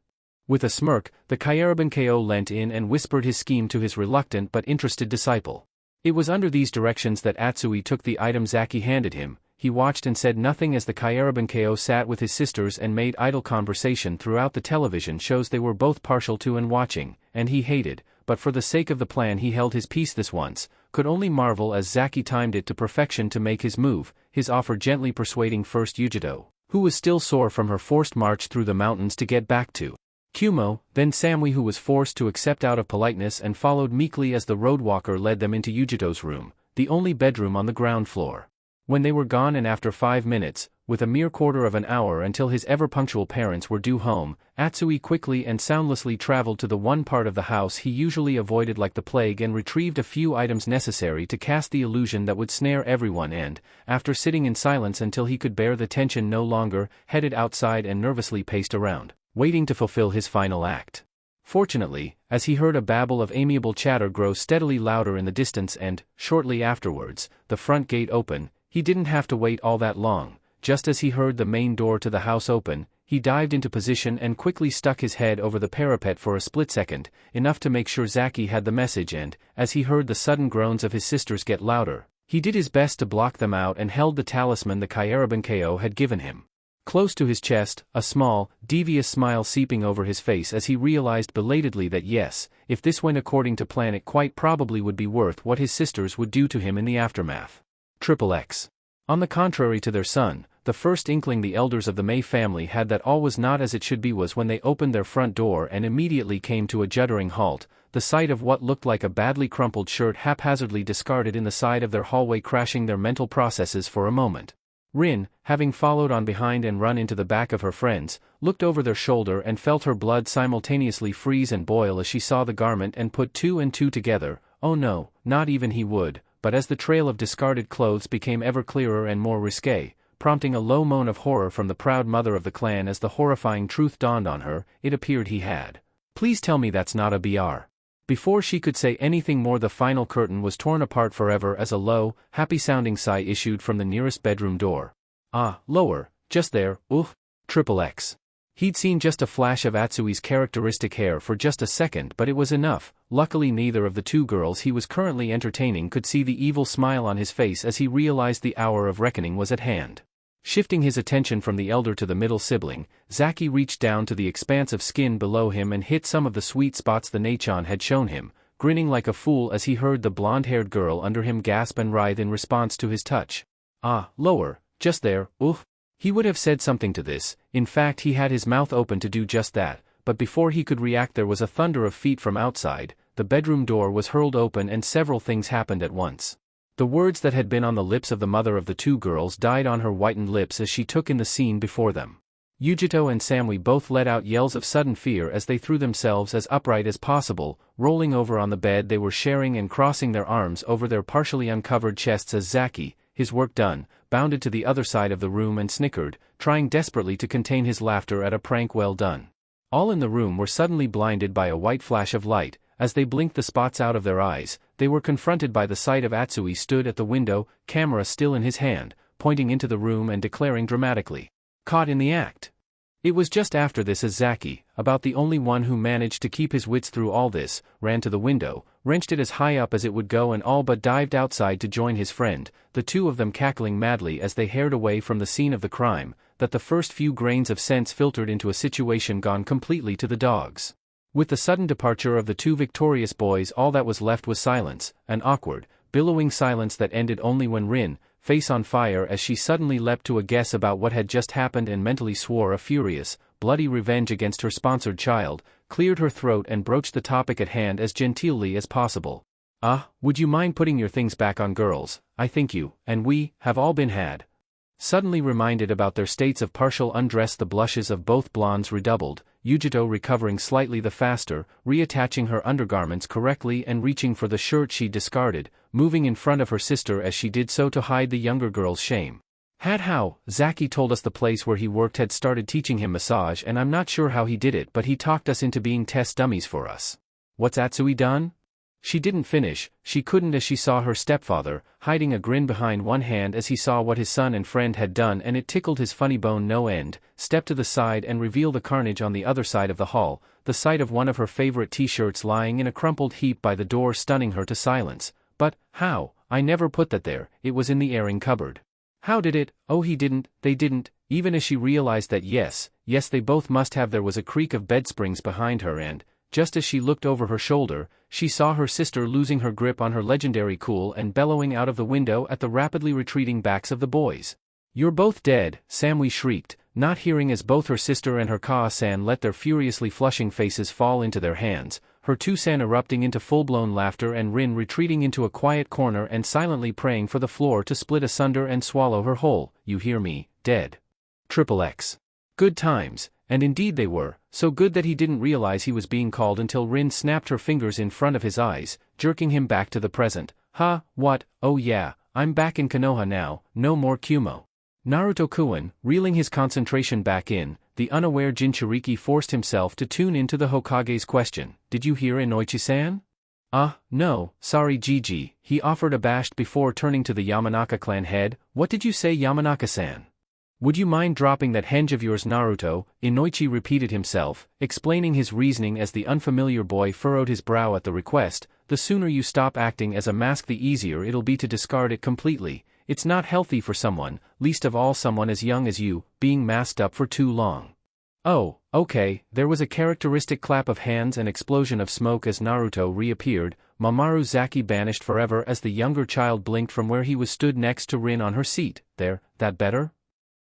With a smirk, the Kyarabanko leant in and whispered his scheme to his reluctant but interested disciple. It was under these directions that Atsui took the item Zaki handed him. he watched and said nothing as the Kyarabankeo sat with his sisters and made idle conversation throughout the television shows they were both partial to and watching, and he hated, but for the sake of the plan he held his peace this once, could only marvel as Zaki timed it to perfection to make his move, his offer gently persuading first Yujito, who was still sore from her forced march through the mountains to get back to Kumo, then Samui who was forced to accept out of politeness and followed meekly as the roadwalker led them into Yujito's room, the only bedroom on the ground floor. When they were gone and after 5 minutes, with a mere quarter of an hour until his ever-punctual parents were due home, Atsui quickly and soundlessly traveled to the one part of the house he usually avoided like the plague and retrieved a few items necessary to cast the illusion that would snare everyone and, after sitting in silence until he could bear the tension no longer, headed outside and nervously paced around, waiting to fulfill his final act. Fortunately, as he heard a babble of amiable chatter grow steadily louder in the distance and, shortly afterwards, the front gate open, he didn't have to wait all that long. Just as he heard the main door to the house open, he dived into position and quickly stuck his head over the parapet for a split second, enough to make sure Zaki had the message and, as he heard the sudden groans of his sisters get louder, he did his best to block them out and held the talisman the Kyarabankeo had given him close to his chest, a small, devious smile seeping over his face as he realized belatedly that yes, if this went according to plan it quite probably would be worth what his sisters would do to him in the aftermath. XXX. On the contrary to their son, the first inkling the elders of the Mei family had that all was not as it should be was when they opened their front door and immediately came to a juddering halt, the sight of what looked like a badly crumpled shirt haphazardly discarded in the side of their hallway crashing their mental processes for a moment. Rin, having followed on behind and run into the back of her friends, looked over their shoulder and felt her blood simultaneously freeze and boil as she saw the garment and put two and two together. Oh no, not even he would, but as the trail of discarded clothes became ever clearer and more risque, prompting a low moan of horror from the proud mother of the clan as the horrifying truth dawned on her, it appeared he had. Please tell me that's not a BR. Before she could say anything more the final curtain was torn apart forever as a low, happy-sounding sigh issued from the nearest bedroom door. Ah, lower, just there, XXX. He'd seen just a flash of Atsui's characteristic hair for just a second but it was enough. Luckily neither of the two girls he was currently entertaining could see the evil smile on his face as he realized the hour of reckoning was at hand. Shifting his attention from the elder to the middle sibling, Zaki reached down to the expanse of skin below him and hit some of the sweet spots the Nachon had shown him, grinning like a fool as he heard the blonde-haired girl under him gasp and writhe in response to his touch. Ah, lower, just there, He would have said something to this, in fact he had his mouth open to do just that, but before he could react there was a thunder of feet from outside, the bedroom door was hurled open and several things happened at once. The words that had been on the lips of the mother of the two girls died on her whitened lips as she took in the scene before them. Yujito and Samui both let out yells of sudden fear as they threw themselves as upright as possible, rolling over on the bed they were sharing and crossing their arms over their partially uncovered chests as Zaki, his work done, bounded to the other side of the room and snickered, trying desperately to contain his laughter at a prank well done. All in the room were suddenly blinded by a white flash of light. As they blinked the spots out of their eyes, they were confronted by the sight of Atsui stood at the window, camera still in his hand, pointing into the room and declaring dramatically, "Caught in the act." It was just after this as Zaki, about the only one who managed to keep his wits through all this, ran to the window, wrenched it as high up as it would go and all but dived outside to join his friend, the two of them cackling madly as they hared away from the scene of the crime, that the first few grains of sense filtered into a situation gone completely to the dogs. With the sudden departure of the two victorious boys all that was left was silence, an awkward, billowing silence that ended only when Rin, face on fire as she suddenly leapt to a guess about what had just happened and mentally swore a furious, bloody revenge against her sponsored child, cleared her throat and broached the topic at hand as genteelly as possible. "Ah, would you mind putting your things back on, girls? I think you, and we, have all been had." Suddenly reminded about their states of partial undress, the blushes of both blondes redoubled, Yujito recovering slightly the faster, reattaching her undergarments correctly and reaching for the shirt she discarded, moving in front of her sister as she did so to hide the younger girl's shame. Zaki told us the place where he worked had started teaching him massage and I'm not sure how he did it but he talked us into being test dummies for us. What's Atsui done? She didn't finish, she couldn't as she saw her stepfather, hiding a grin behind one hand as he saw what his son and friend had done and it tickled his funny bone no end, step to the side and reveal the carnage on the other side of the hall, the sight of one of her favorite t-shirts lying in a crumpled heap by the door stunning her to silence. But, how? I never put that there, it was in the airing cupboard. How did it? Oh, he didn't, they didn't. Even as she realized that yes, they both must have, there was a creak of bed springs behind her and, just as she looked over her shoulder, she saw her sister losing her grip on her legendary cool and bellowing out of the window at the rapidly retreating backs of the boys. You're both dead, Samui shrieked, not hearing as both her sister and her Kaa-san let their furiously flushing faces fall into their hands, her two-san erupting into full-blown laughter and Rin retreating into a quiet corner and silently praying for the floor to split asunder and swallow her whole. You hear me, dead. XXX. Good times, and indeed they were, so good that he didn't realize he was being called until Rin snapped her fingers in front of his eyes, jerking him back to the present. Ha, what, oh yeah, I'm back in Konoha now, no more Kumo. Naruto-kun, reeling his concentration back in, the unaware Jinchuriki forced himself to tune into the Hokage's question. Did you hear Inoichi-san? No, sorry Gigi, he offered abashed before turning to the Yamanaka clan head. What did you say, Yamanaka-san? Would you mind dropping that henge of yours, Naruto? Inoichi repeated himself, explaining his reasoning as the unfamiliar boy furrowed his brow at the request. The sooner you stop acting as a mask the easier it'll be to discard it completely. It's not healthy for someone, least of all someone as young as you, being masked up for too long. Oh, okay. There was a characteristic clap of hands and explosion of smoke as Naruto reappeared, Mamoru Zaki banished forever as the younger child blinked from where he was stood next to Rin on her seat. There, that better?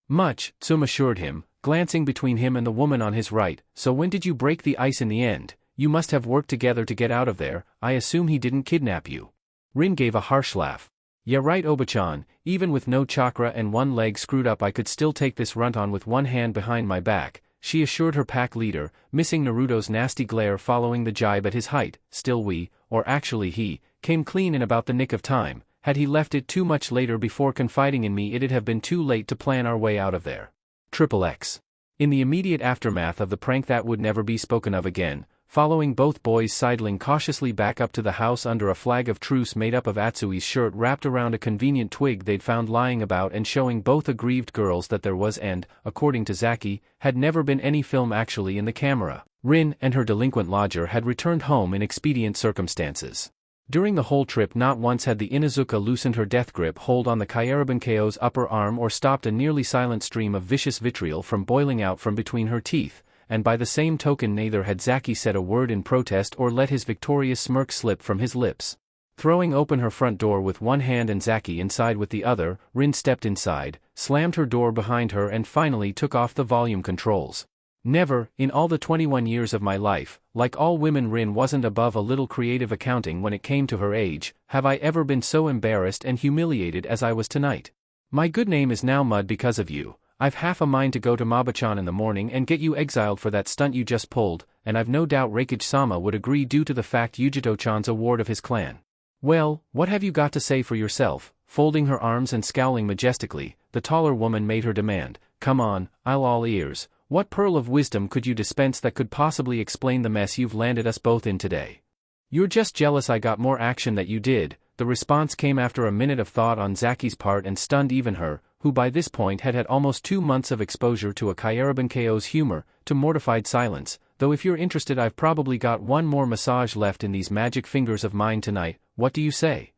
Much, Tsum assured him, glancing between him and the woman on his right. So when did you break the ice in the end? You must have worked together to get out of there. I assume he didn't kidnap you. Rin gave a harsh laugh. Yeah right Oba-chan, even with no chakra and one leg screwed up I could still take this runt on with one hand behind my back, she assured her pack leader, missing Naruto's nasty glare following the jibe at his height. Still we, or actually he, came clean in about the nick of time. Had he left it too much later before confiding in me it'd have been too late to plan our way out of there. XXX. In the immediate aftermath of the prank that would never be spoken of again, following both boys sidling cautiously back up to the house under a flag of truce made up of Atsui's shirt wrapped around a convenient twig they'd found lying about and showing both aggrieved girls that there was and, according to Zaki, had never been any film actually in the camera. Rin and her delinquent lodger had returned home in expedient circumstances. During the whole trip not once had the Inuzuka loosened her death grip hold on the Kairabankeo's upper arm or stopped a nearly silent stream of vicious vitriol from boiling out from between her teeth, and by the same token neither had Zaki said a word in protest or let his victorious smirk slip from his lips. Throwing open her front door with one hand and Zaki inside with the other, Rin stepped inside, slammed her door behind her and finally took off the volume controls. Never, in all the 21 years of my life, like all women Rin wasn't above a little creative accounting when it came to her age, have I ever been so embarrassed and humiliated as I was tonight. My good name is now mud because of you. I've half a mind to go to Mabachan in the morning and get you exiled for that stunt you just pulled, and I've no doubt Reikage-sama would agree due to the fact Yujito-chan's a ward of his clan. Well, what have you got to say for yourself? Folding her arms and scowling majestically, the taller woman made her demand. Come on, I'll all ears. What pearl of wisdom could you dispense that could possibly explain the mess you've landed us both in today? You're just jealous I got more action that you did. The response came after a minute of thought on Zaki's part and stunned even her, who by this point had had almost 2 months of exposure to a Kairabankeo's humor, to mortified silence. Though if you're interested I've probably got one more massage left in these magic fingers of mine tonight. What do you say?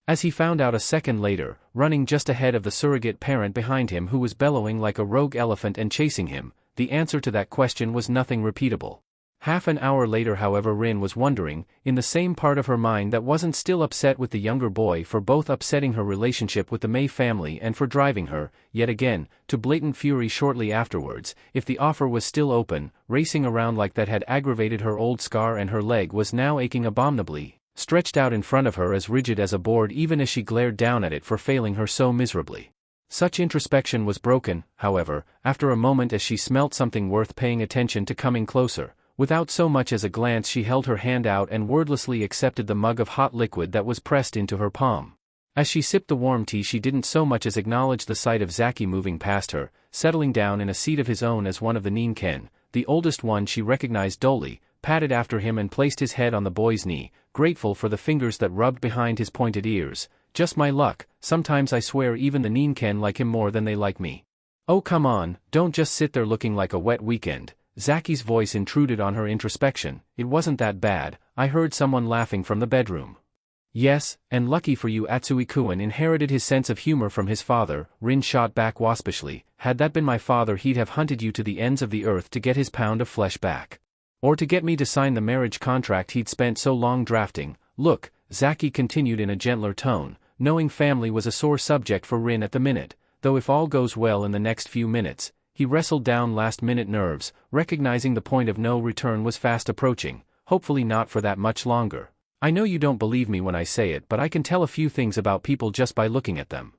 As he found out a second later, running just ahead of the surrogate parent behind him who was bellowing like a rogue elephant and chasing him, the answer to that question was nothing repeatable. Half an hour later however Rin was wondering, in the same part of her mind that wasn't still upset with the younger boy for both upsetting her relationship with the Mei family and for driving her, yet again, to blatant fury shortly afterwards, if the offer was still open, racing around like that had aggravated her old scar and her leg was now aching abominably, stretched out in front of her as rigid as a board even as she glared down at it for failing her so miserably. Such introspection was broken, however, after a moment as she smelt something worth paying attention to coming closer. Without so much as a glance she held her hand out and wordlessly accepted the mug of hot liquid that was pressed into her palm. As she sipped the warm tea she didn't so much as acknowledge the sight of Zaki moving past her, settling down in a seat of his own as one of the Ninken, the oldest one she recognized dully, patted after him and placed his head on the boy's knee, grateful for the fingers that rubbed behind his pointed ears. Just my luck, sometimes I swear even the Ninken like him more than they like me. Oh come on, don't just sit there looking like a wet weekend. Zaki's voice intruded on her introspection. It wasn't that bad, I heard someone laughing from the bedroom. Yes, and lucky for you Atsui-kun inherited his sense of humor from his father, Rin shot back waspishly. Had that been my father he'd have hunted you to the ends of the earth to get his pound of flesh back. Or to get me to sign the marriage contract he'd spent so long drafting. Look, Zaki continued in a gentler tone, knowing family was a sore subject for Rin at the minute, though if all goes well in the next few minutes, he wrestled down last-minute nerves, recognizing the point of no return was fast approaching, hopefully not for that much longer. I know you don't believe me when I say it, but I can tell a few things about people just by looking at them.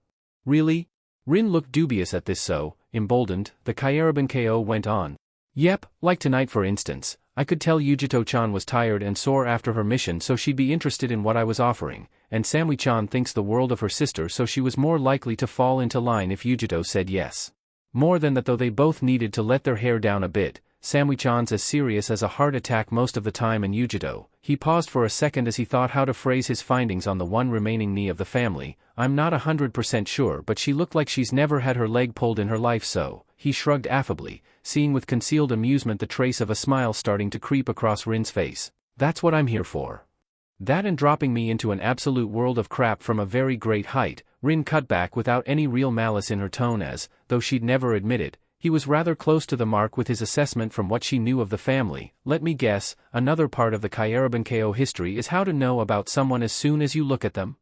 Really? Rin looked dubious at this, so, emboldened, the Kyaraban KO went on. Yep, like tonight for instance, I could tell Yujito-chan was tired and sore after her mission, so she'd be interested in what I was offering, and Samui-chan thinks the world of her sister, so she was more likely to fall into line if Yujito said yes. More than that, though, they both needed to let their hair down a bit. Samui-chan's as serious as a heart attack most of the time, and Yujito, he paused for a second as he thought how to phrase his findings on the one remaining knee of the family. I'm not 100% sure, but she looked like she's never had her leg pulled in her life, so, he shrugged affably, seeing with concealed amusement the trace of a smile starting to creep across Rin's face. That's what I'm here for. That and dropping me into an absolute world of crap from a very great height. Rin cut back without any real malice in her tone as, though she'd never admit it, he was rather close to the mark with his assessment from what she knew of the family. Let me guess, another part of the Kyaraban KO history is how to know about someone as soon as you look at them?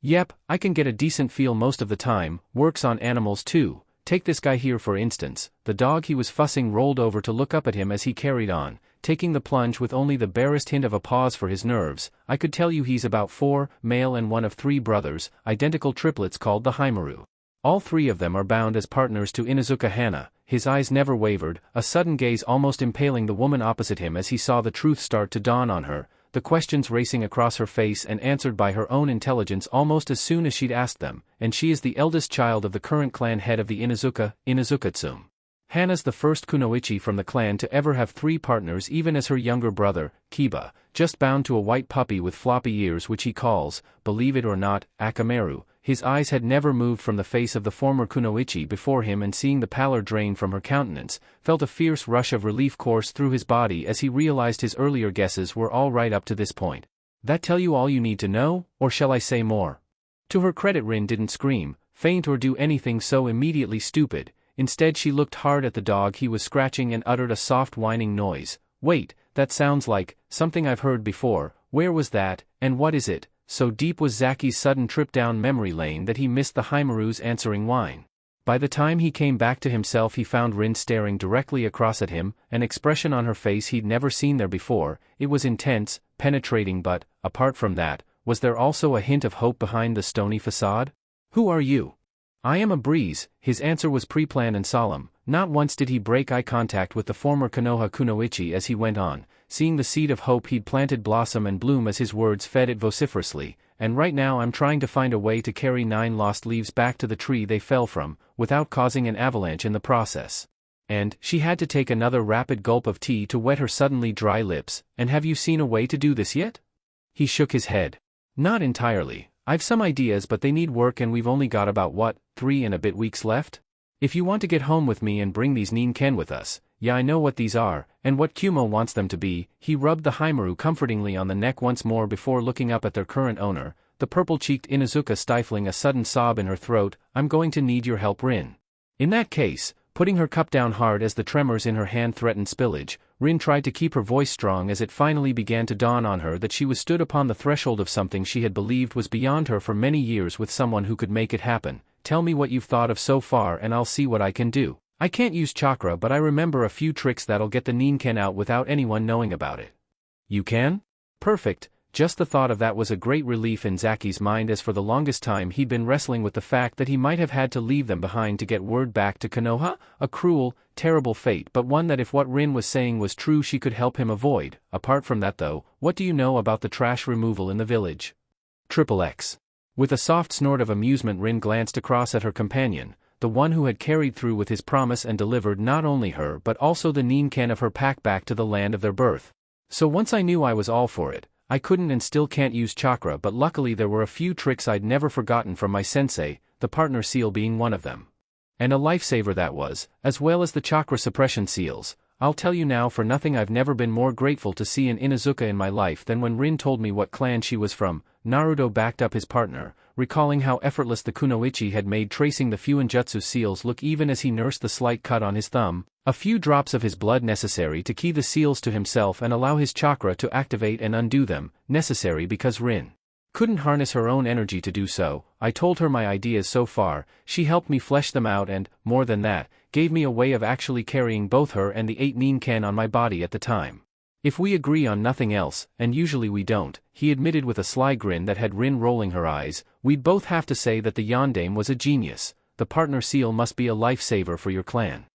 Yep, I can get a decent feel most of the time, works on animals too. Take this guy here for instance. The dog he was fussing rolled over to look up at him as he carried on, taking the plunge with only the barest hint of a pause for his nerves. I could tell you he's about 4, male and one of 3 brothers, identical triplets called the Haimaru. All 3 of them are bound as partners to Inuzuka Hana. His eyes never wavered, a sudden gaze almost impaling the woman opposite him as he saw the truth start to dawn on her, the questions racing across her face and answered by her own intelligence almost as soon as she'd asked them, and she is the eldest child of the current clan head of the Inuzuka, Inuzukatsume. Hana's the first kunoichi from the clan to ever have 3 partners, even as her younger brother, Kiba, just bound to a white puppy with floppy ears which he calls, believe it or not, Akameru. His eyes had never moved from the face of the former kunoichi before him, and seeing the pallor drain from her countenance, felt a fierce rush of relief course through his body as he realized his earlier guesses were all right up to this point. That tell you all you need to know, or shall I say more? To her credit, Rin didn't scream, faint or do anything so immediately stupid. Instead she looked hard at the dog he was scratching and uttered a soft whining noise. Wait, that sounds like something I've heard before. Where was that, and what is it? So deep was Zaki's sudden trip down memory lane that he missed the Haimaru's answering whine. By the time he came back to himself he found Rin staring directly across at him, an expression on her face he'd never seen there before. It was intense, penetrating, but, apart from that, was there also a hint of hope behind the stony facade? Who are you? I am a breeze. His answer was pre-planned and solemn. Not once did he break eye contact with the former Konoha kunoichi as he went on, seeing the seed of hope he'd planted blossom and bloom as his words fed it vociferously. And right now I'm trying to find a way to carry 9 lost leaves back to the tree they fell from, without causing an avalanche in the process. And, she had to take another rapid gulp of tea to wet her suddenly dry lips. And have you seen a way to do this yet? He shook his head. Not entirely. I've some ideas, but they need work, and we've only got about 3 and a bit weeks left? If you want to get home with me and bring these Ninken with us, yeah, I know what these are, and what Kumo wants them to be. He rubbed the Haimaru comfortingly on the neck once more before looking up at their current owner, the purple-cheeked Inuzuka stifling a sudden sob in her throat. I'm going to need your help, Rin. In that case, putting her cup down hard as the tremors in her hand threatened spillage, Rin tried to keep her voice strong as it finally began to dawn on her that she was stood upon the threshold of something she had believed was beyond her for many years with someone who could make it happen. Tell me what you've thought of so far and I'll see what I can do. I can't use chakra, but I remember a few tricks that'll get the Ninken out without anyone knowing about it. You can? Perfect. Just the thought of that was a great relief in Zaki's mind, as for the longest time he'd been wrestling with the fact that he might have had to leave them behind to get word back to Konoha, a cruel, terrible fate, but one that if what Rin was saying was true she could help him avoid. Apart from that though, what do you know about the trash removal in the village? XXX. With a soft snort of amusement Rin glanced across at her companion, the one who had carried through with his promise and delivered not only her but also the Ninken of her pack back to the land of their birth. So once I knew I was all for it. I couldn't and still can't use chakra, but luckily there were a few tricks I'd never forgotten from my sensei, the partner seal being one of them. And a lifesaver that was, as well as the chakra suppression seals. I'll tell you now for nothing, I've never been more grateful to see an Inuzuka in my life than when Rin told me what clan she was from. Naruto backed up his partner, recalling how effortless the kunoichi had made tracing the Fuinjutsu seals look even as he nursed the slight cut on his thumb, a few drops of his blood necessary to key the seals to himself and allow his chakra to activate and undo them, necessary because Rin couldn't harness her own energy to do so. I told her my ideas so far, she helped me flesh them out and, more than that, gave me a way of actually carrying both her and the 8 Ninken on my body at the time. If we agree on nothing else, and usually we don't, he admitted with a sly grin that had Rin rolling her eyes, we'd both have to say that the Yondaime was a genius. The partner seal must be a lifesaver for your clan.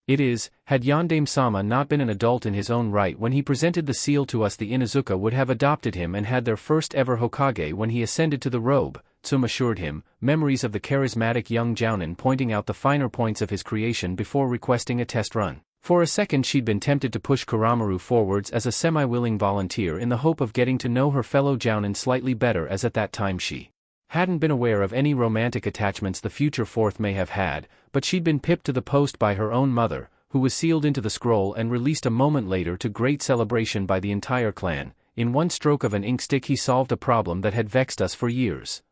It is. Had Yondaime-sama not been an adult in his own right when he presented the seal to us, the Inuzuka would have adopted him and had their first ever Hokage when he ascended to the robe, Tsum assured him, memories of the charismatic young Jounin pointing out the finer points of his creation before requesting a test run. For a second she'd been tempted to push Kuramaru forwards as a semi-willing volunteer in the hope of getting to know her fellow Jounin slightly better, as at that time she hadn't been aware of any romantic attachments the future fourth may have had, but she'd been pipped to the post by her own mother, who was sealed into the scroll and released a moment later to great celebration by the entire clan. In one stroke of an inkstick he solved a problem that had vexed us for years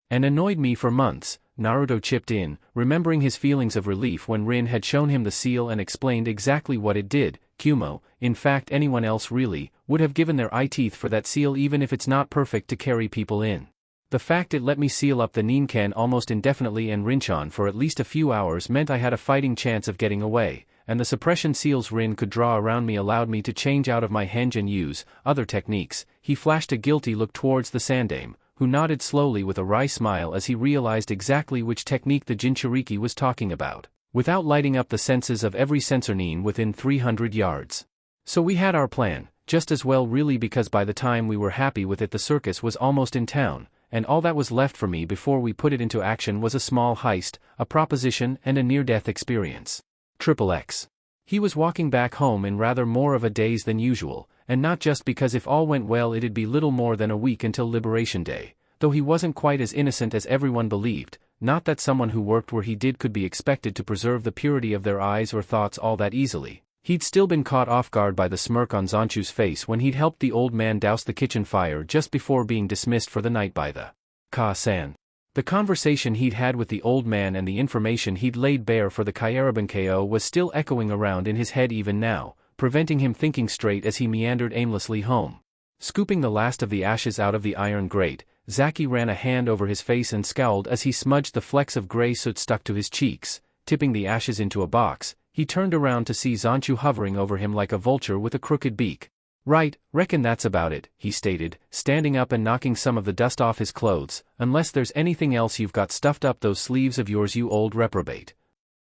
and annoyed me for months. Naruto chipped in, remembering his feelings of relief when Rin had shown him the seal and explained exactly what it did. Kumo, in fact anyone else really, would have given their eye teeth for that seal even if it's not perfect to carry people in. The fact it let me seal up the Ninken almost indefinitely and Rinchan for at least a few hours meant I had a fighting chance of getting away, and the suppression seals Rin could draw around me allowed me to change out of my henge and use other techniques. He flashed a guilty look towards the Sandaime, who nodded slowly with a wry smile as he realized exactly which technique the Jinchuriki was talking about, without lighting up the senses of every censornin within 300 yards. So we had our plan, just as well really, because by the time we were happy with it the circus was almost in town, and all that was left for me before we put it into action was a small heist, a proposition and a near-death experience. XXX. He was walking back home in rather more of a daze than usual, and not just because if all went well it'd be little more than a week until Liberation Day, though he wasn't quite as innocent as everyone believed, not that someone who worked where he did could be expected to preserve the purity of their eyes or thoughts all that easily. He'd still been caught off guard by the smirk on Zanchu's face when he'd helped the old man douse the kitchen fire just before being dismissed for the night by the Ka-san. The conversation he'd had with the old man and the information he'd laid bare for the Kyaraban-ko was still echoing around in his head even now, preventing him thinking straight as he meandered aimlessly home. Scooping the last of the ashes out of the iron grate, Zaki ran a hand over his face and scowled as he smudged the flecks of gray soot stuck to his cheeks. Tipping the ashes into a box, he turned around to see Zanchu hovering over him like a vulture with a crooked beak. "Right, reckon that's about it," he stated, standing up and knocking some of the dust off his clothes, "unless there's anything else you've got stuffed up those sleeves of yours, you old reprobate."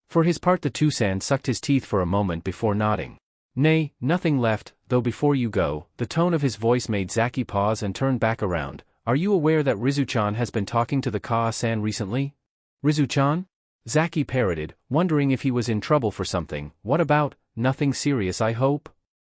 For his part the Tusan sucked his teeth for a moment before nodding. "Nay, nothing left, though before you go," the tone of his voice made Zaki pause and turn back around. "Are you aware that Rizu-chan has been talking to the Ka-san recently?" "Rizu-chan?" Zaki parroted, wondering if he was in trouble for something. "What about? Nothing serious, I hope?"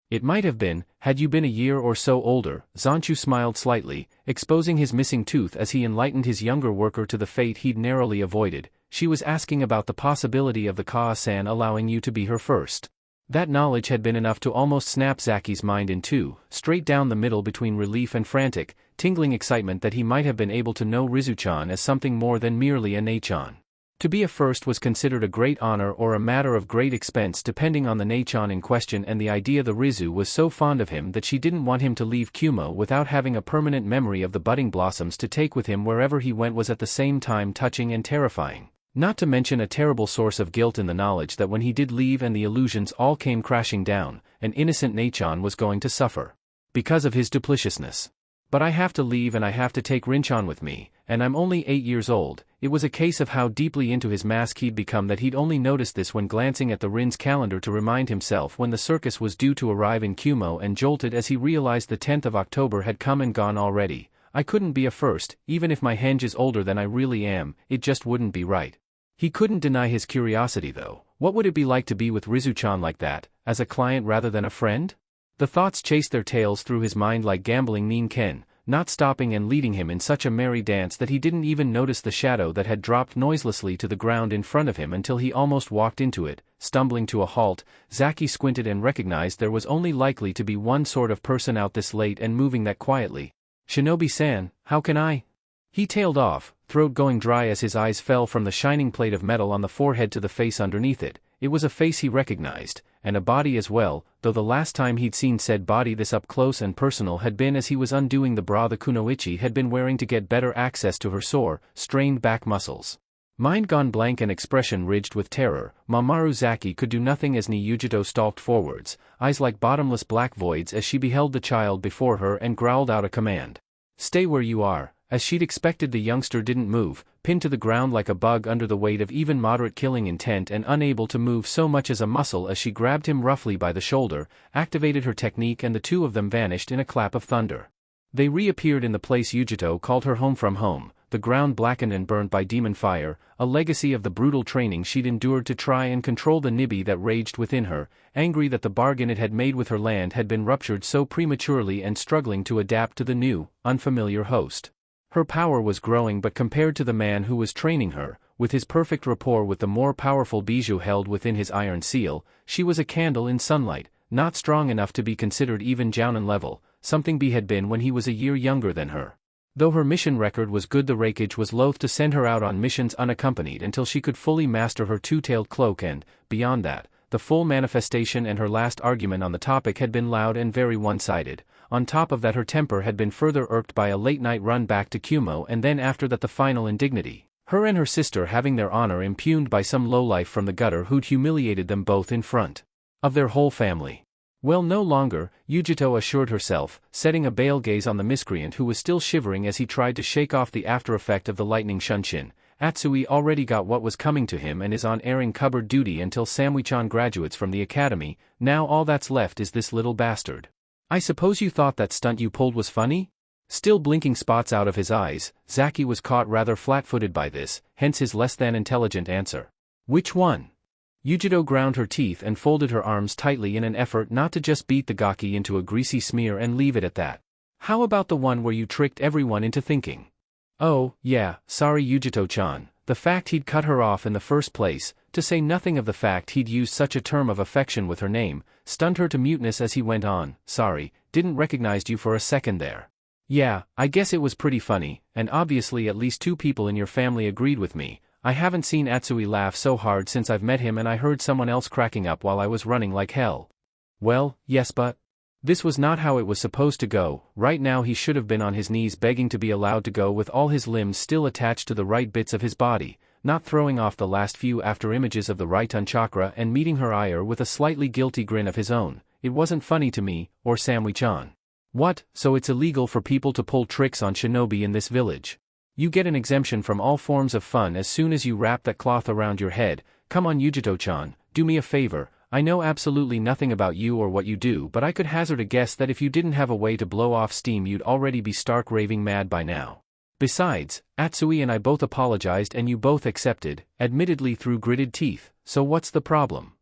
"It might have been, had you been a year or so older." Zanchu smiled slightly, exposing his missing tooth as he enlightened his younger worker to the fate he'd narrowly avoided. "She was asking about the possibility of the Ka-san allowing you to be her first." That knowledge had been enough to almost snap Zaki's mind in two, straight down the middle between relief and frantic, tingling excitement that he might have been able to know Rizu-chan as something more than merely a Nei-chan. To be a first was considered a great honor or a matter of great expense depending on the Nei-chan in question, and the idea the Rizu was so fond of him that she didn't want him to leave Kumo without having a permanent memory of the budding blossoms to take with him wherever he went was at the same time touching and terrifying. Not to mention a terrible source of guilt in the knowledge that when he did leave and the illusions all came crashing down, an innocent Nei-chan was going to suffer because of his dupliciousness. "But I have to leave and I have to take Rinchan with me, and I'm only 8 years old." It was a case of how deeply into his mask he'd become that he'd only noticed this when glancing at the Rin's calendar to remind himself when the circus was due to arrive in Kumo, and jolted as he realized the 10th of October had come and gone already. "I couldn't be a first, even if my henge is older than I really am, it just wouldn't be right." He couldn't deny his curiosity though. What would it be like to be with Rizu-chan like that, as a client rather than a friend? The thoughts chased their tails through his mind like gambling Ninken, not stopping and leading him in such a merry dance that he didn't even notice the shadow that had dropped noiselessly to the ground in front of him until he almost walked into it. Stumbling to a halt, Zaki squinted and recognized there was only likely to be one sort of person out this late and moving that quietly. "Shinobi-san, how can I?" He tailed off, throat going dry as his eyes fell from the shining plate of metal on the forehead to the face underneath it. It was a face he recognized, and a body as well, though the last time he'd seen said body this up close and personal had been as he was undoing the bra the kunoichi had been wearing to get better access to her sore, strained back muscles. Mind gone blank and expression ridged with terror, Mamoru Zaki could do nothing as Niyujito stalked forwards, eyes like bottomless black voids as she beheld the child before her and growled out a command. "Stay where you are." As she'd expected, the youngster didn't move, pinned to the ground like a bug under the weight of even moderate killing intent and unable to move so much as a muscle as she grabbed him roughly by the shoulder, activated her technique, and the two of them vanished in a clap of thunder. They reappeared in the place Yujito called her home from home, the ground blackened and burnt by demon fire, a legacy of the brutal training she'd endured to try and control the nibi that raged within her, angry that the bargain it had made with her land had been ruptured so prematurely and struggling to adapt to the new, unfamiliar host. Her power was growing, but compared to the man who was training her, with his perfect rapport with the more powerful bijou held within his iron seal, she was a candle in sunlight, not strong enough to be considered even Jounin level, something B had been when he was a year younger than her. Though her mission record was good, the Raikage was loath to send her out on missions unaccompanied until she could fully master her two-tailed cloak and, beyond that, the full manifestation, and her last argument on the topic had been loud and very one-sided. On top of that, her temper had been further irked by a late-night run back to Kumo, and then after that the final indignity, her and her sister having their honor impugned by some lowlife from the gutter who'd humiliated them both in front of their whole family. Well, no longer, Yujito assured herself, setting a bale gaze on the miscreant who was still shivering as he tried to shake off the after-effect of the lightning shunshin. Atsui already got what was coming to him and is on airing cupboard duty until Samui-chan graduates from the academy. Now all that's left is this little bastard. "I suppose you thought that stunt you pulled was funny?" Still blinking spots out of his eyes, Zaki was caught rather flat-footed by this, hence his less-than-intelligent answer. "Which one?" Yujito ground her teeth and folded her arms tightly in an effort not to just beat the gaki into a greasy smear and leave it at that. "How about the one where you tricked everyone into thinking?" "Oh, yeah, sorry Yujito-chan." The fact he'd cut her off in the first place, to say nothing of the fact he'd used such a term of affection with her name, stunned her to muteness as he went on. "Sorry, didn't recognize you for a second there." "Yeah, I guess it was pretty funny, and obviously at least two people in your family agreed with me. I haven't seen Atsui laugh so hard since I've met him, and I heard someone else cracking up while I was running like hell." Well, yes, but this was not how it was supposed to go. Right now he should have been on his knees begging to be allowed to go with all his limbs still attached to the right bits of his body, not throwing off the last few after images of the Raiton chakra and meeting her ire with a slightly guilty grin of his own. "It wasn't funny to me, or Samui-chan." "What, so it's illegal for people to pull tricks on shinobi in this village? You get an exemption from all forms of fun as soon as you wrap that cloth around your head. Come on Yujito-chan, do me a favor. I know absolutely nothing about you or what you do, but I could hazard a guess that if you didn't have a way to blow off steam you'd already be stark raving mad by now. Besides, Atsui and I both apologized and you both accepted, admittedly through gritted teeth, so what's the problem?"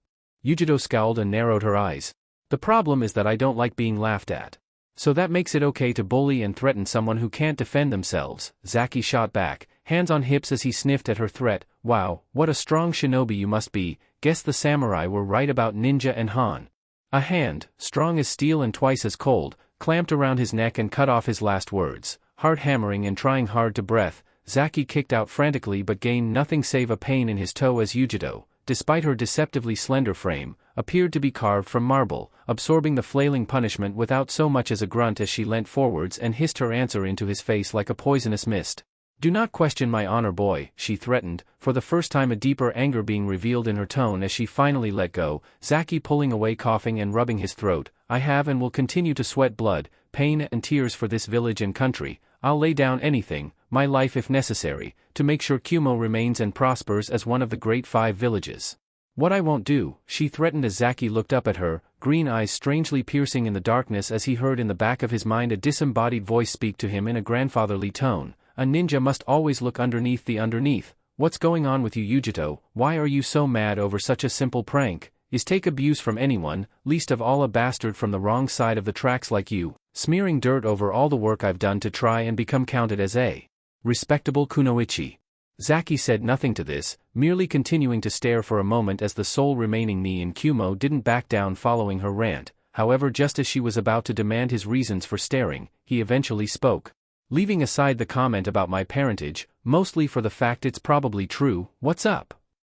Yujito scowled and narrowed her eyes. "The problem is that I don't like being laughed at. So that makes it okay to bully and threaten someone who can't defend themselves." Zaki shot back, hands on hips as he sniffed at her threat. "Wow, what a strong shinobi you must be. Guess the samurai were right about ninja and Han." A hand, strong as steel and twice as cold, clamped around his neck and cut off his last words. Heart hammering and trying hard to breath, Zaki kicked out frantically but gained nothing save a pain in his toe as Yujito, despite her deceptively slender frame, appeared to be carved from marble, absorbing the flailing punishment without so much as a grunt as she leant forwards and hissed her answer into his face like a poisonous mist. "Do not question my honor, boy," she threatened, for the first time a deeper anger being revealed in her tone as she finally let go, Zaki pulling away, coughing and rubbing his throat. "I have and will continue to sweat blood, pain and tears for this village and country. I'll lay down anything, my life if necessary, to make sure Kumo remains and prospers as one of the great 5 villages. What I won't do," she threatened as Zaki looked up at her, green eyes strangely piercing in the darkness as he heard in the back of his mind a disembodied voice speak to him in a grandfatherly tone. "A ninja must always look underneath the underneath. What's going on with you, Yujito? Why are you so mad over such a simple prank? Is take abuse from anyone, least of all a bastard from the wrong side of the tracks like you?" Smearing dirt over all the work I've done to try and become counted as a respectable kunoichi. Zaki said nothing to this, merely continuing to stare for a moment as the sole remaining knee in Kumo didn't back down following her rant. However, just as she was about to demand his reasons for staring, he eventually spoke. Leaving aside the comment about my parentage, mostly for the fact it's probably true, what's up?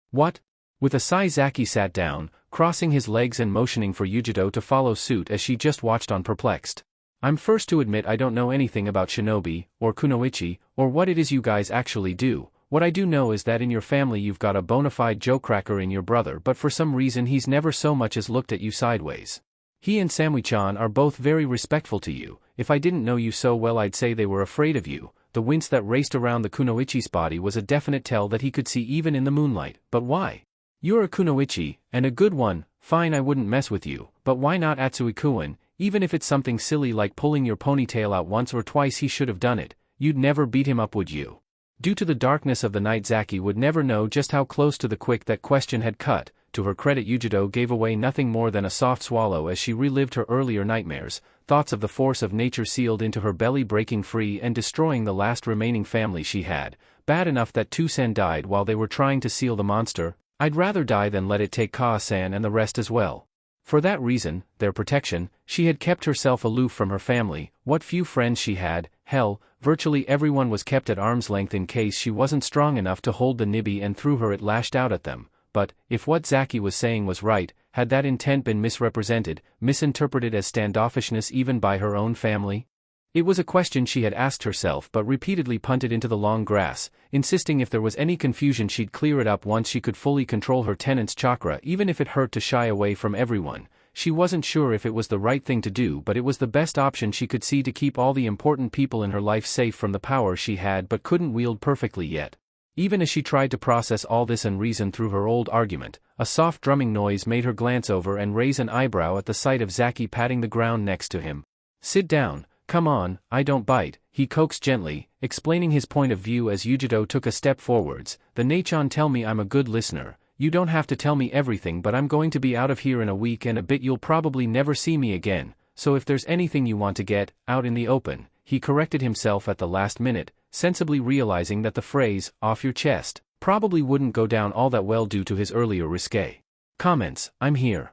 What? With a sigh, Zaki sat down, crossing his legs and motioning for Yujito to follow suit as she just watched on perplexed. I'm first to admit I don't know anything about shinobi, or kunoichi, or what it is you guys actually do. What I do know is that in your family you've got a bona fide jokecracker in your brother, but for some reason he's never so much as looked at you sideways. He and Samui-chan are both very respectful to you. If I didn't know you so well I'd say they were afraid of you. The wince that raced around the kunoichi's body was a definite tell that he could see even in the moonlight. But why? You're a kunoichi, and a good one. Fine, I wouldn't mess with you, but why not Atsui-kun? Even if it's something silly like pulling your ponytail out once or twice, he should have done it. You'd never beat him up, would you? Due to the darkness of the night, Zaki would never know just how close to the quick that question had cut. To her credit, Yujito gave away nothing more than a soft swallow as she relived her earlier nightmares, thoughts of the force of nature sealed into her belly breaking free and destroying the last remaining family she had. Bad enough that Two-san died while they were trying to seal the monster. I'd rather die than let it take Kaa-san and the rest as well. For that reason, their protection, she had kept herself aloof from her family. What few friends she had, hell, virtually everyone was kept at arm's length in case she wasn't strong enough to hold the nibby and through her it lashed out at them. But, if what Zaki was saying was right, had that intent been misrepresented, misinterpreted as standoffishness even by her own family? It was a question she had asked herself but repeatedly punted into the long grass, insisting if there was any confusion she'd clear it up once she could fully control her tenant's chakra, even if it hurt to shy away from everyone. She wasn't sure if it was the right thing to do, but it was the best option she could see to keep all the important people in her life safe from the power she had but couldn't wield perfectly yet. Even as she tried to process all this and reason through her old argument, a soft drumming noise made her glance over and raise an eyebrow at the sight of Zaki patting the ground next to him. Sit down. Come on, I don't bite, he coaxed gently, explaining his point of view as Yujito took a step forwards. The Nachon tell me I'm a good listener. You don't have to tell me everything, but I'm going to be out of here in a week and a bit. You'll probably never see me again, so if there's anything you want to get out in the open, he corrected himself at the last minute, sensibly realizing that the phrase, off your chest, probably wouldn't go down all that well due to his earlier risque comments. I'm here.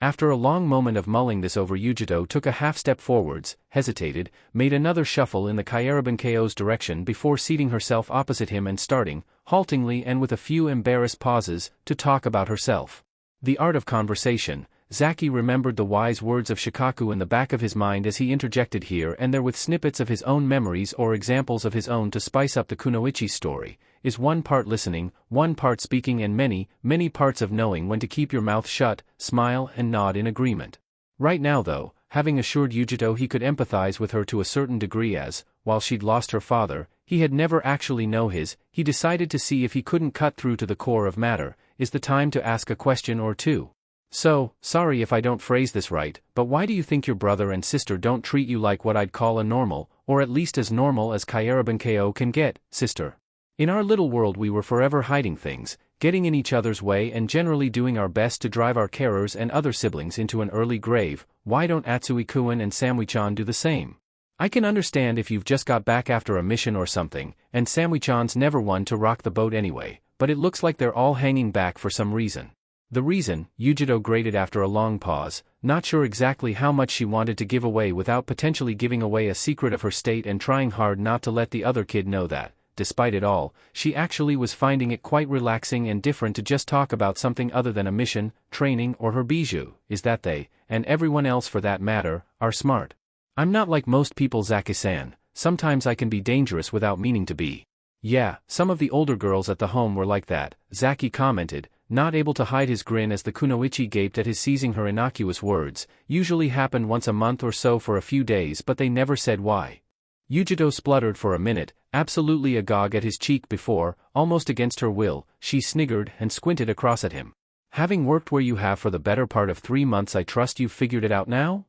After a long moment of mulling this over, Yujito took a half-step forwards, hesitated, made another shuffle in the Kyarabankeo's direction before seating herself opposite him and starting, haltingly and with a few embarrassed pauses, to talk about herself. The art of conversation. Zaki remembered the wise words of Shikaku in the back of his mind as he interjected here and there with snippets of his own memories or examples of his own to spice up the kunoichi story. Is one part listening, one part speaking, and many, many parts of knowing when to keep your mouth shut, smile and nod in agreement. Right now though, having assured Yujito he could empathize with her to a certain degree as, while she'd lost her father, he had never actually known his, he decided to see if he couldn't cut through to the core of matter. Is the time to ask a question or two. So, sorry if I don't phrase this right, but why do you think your brother and sister don't treat you like what I'd call a normal, or at least as normal as Kyarabankeo can get, sister? In our little world we were forever hiding things, getting in each other's way and generally doing our best to drive our carers and other siblings into an early grave. Why don't Atsui-kun and Samui-chan do the same? I can understand if you've just got back after a mission or something, and Samui-chan's never one to rock the boat anyway, but it looks like they're all hanging back for some reason. The reason, Yujito grated after a long pause, not sure exactly how much she wanted to give away without potentially giving away a secret of her state and trying hard not to let the other kid know that. Despite it all, she actually was finding it quite relaxing and different to just talk about something other than a mission, training, or her bijou, is that they, and everyone else for that matter, are smart. I'm not like most people, Zaki-san. Sometimes I can be dangerous without meaning to be. Yeah, some of the older girls at the home were like that, Zaki commented, not able to hide his grin as the kunoichi gaped at his seizing her innocuous words. Usually happened once a month or so for a few days, but they never said why. Yujito spluttered for a minute, absolutely agog at his cheek before, almost against her will, she sniggered and squinted across at him. Having worked where you have for the better part of 3 months, I trust you've figured it out now?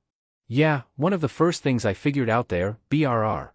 Yeah, one of the first things I figured out there, BRR.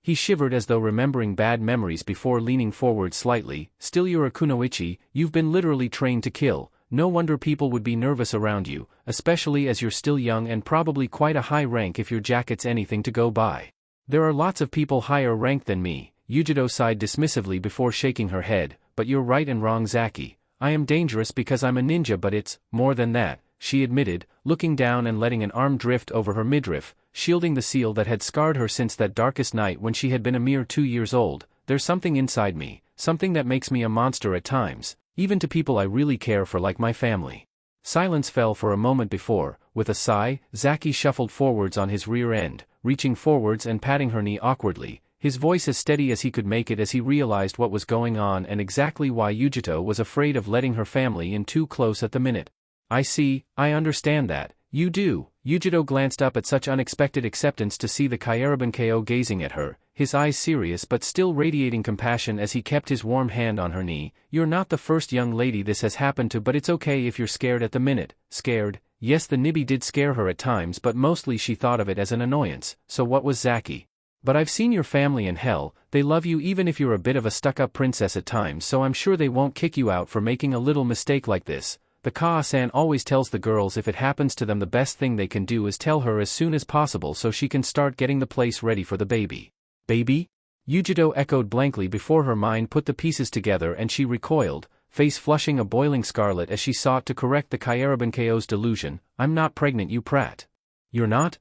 He shivered as though remembering bad memories before leaning forward slightly. Still, you're a kunoichi, you've been literally trained to kill. no wonder people would be nervous around you, especially as you're still young and probably quite a high rank if your jacket's anything to go by. There are lots of people higher ranked than me, Yujiro sighed dismissively before shaking her head, but you're right and wrong Zaki. I am dangerous because I'm a ninja, but it's more than that, she admitted, looking down and letting an arm drift over her midriff, shielding the seal that had scarred her since that darkest night when she had been a mere 2 years old. There's something inside me, something that makes me a monster at times, even to people I really care for like my family. Silence fell for a moment before, with a sigh, Zaki shuffled forwards on his rear end, reaching forwards and patting her knee awkwardly, his voice as steady as he could make it as he realized what was going on and exactly why Yujito was afraid of letting her family in too close at the minute. I see, I understand that, you do. Yujito glanced up at such unexpected acceptance to see the Kyaraban-ko gazing at her, his eyes serious but still radiating compassion as he kept his warm hand on her knee. You're not the first young lady this has happened to, but it's okay if you're scared at the minute. Scared? Yes, the nibby did scare her at times, but mostly she thought of it as an annoyance. So what was Zaki? But I've seen your family in hell, they love you even if you're a bit of a stuck-up princess at times, so I'm sure they won't kick you out for making a little mistake like this. The Kaa-san always tells the girls if it happens to them the best thing they can do is tell her as soon as possible so she can start getting the place ready for the baby. Baby? Yujito echoed blankly before her mind put the pieces together and she recoiled, face flushing a boiling scarlet as she sought to correct the Kyaraban-ko's delusion. I'm not pregnant, you prat. You're not?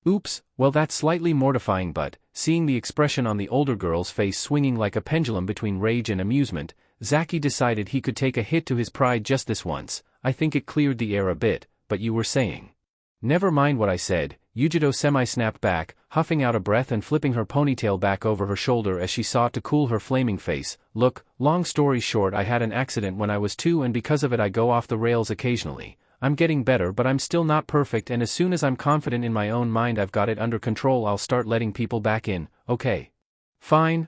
Oops, well that's slightly mortifying, but, seeing the expression on the older girl's face swinging like a pendulum between rage and amusement, Zaki decided he could take a hit to his pride just this once. I think it cleared the air a bit, but you were saying. Never mind what I said, Yujito semi-snapped back, huffing out a breath and flipping her ponytail back over her shoulder as she sought to cool her flaming face. Look, long story short, I had an accident when I was 2 and because of it I go off the rails occasionally. I'm getting better, but I'm still not perfect, and as soon as I'm confident in my own mind I've got it under control I'll start letting people back in, okay? Fine,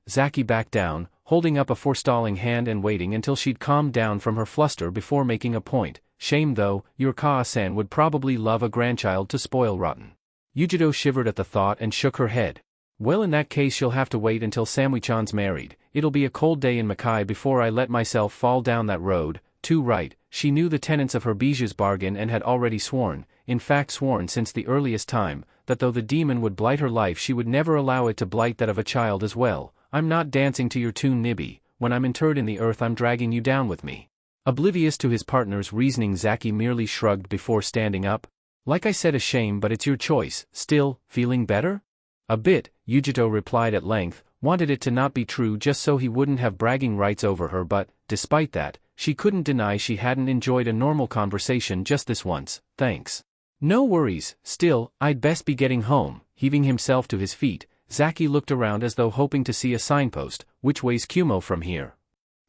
Zaki backed down, holding up a forestalling hand and waiting until she'd calmed down from her fluster before making a point. Shame though, your Kaa-san would probably love a grandchild to spoil rotten. Yujito shivered at the thought and shook her head. Well, in that case you'll have to wait until Samui-chan's married. It'll be a cold day in Makai before I let myself fall down that road. Too right, she knew the tenets of her biju's bargain and had already sworn, in fact sworn since the earliest time, that though the demon would blight her life she would never allow it to blight that of a child as well. I'm not dancing to your tune, Nibby. When I'm interred in the earth I'm dragging you down with me. Oblivious to his partner's reasoning, Zaki merely shrugged before standing up. Like I said, a shame, but it's your choice. Still, feeling better? A bit, Yujito replied at length, wanted it to not be true just so he wouldn't have bragging rights over her, but, despite that, she couldn't deny she hadn't enjoyed a normal conversation just this once. Thanks. No worries, still, I'd best be getting home. Heaving himself to his feet, Zaki looked around as though hoping to see a signpost. Which way's Kumo from here?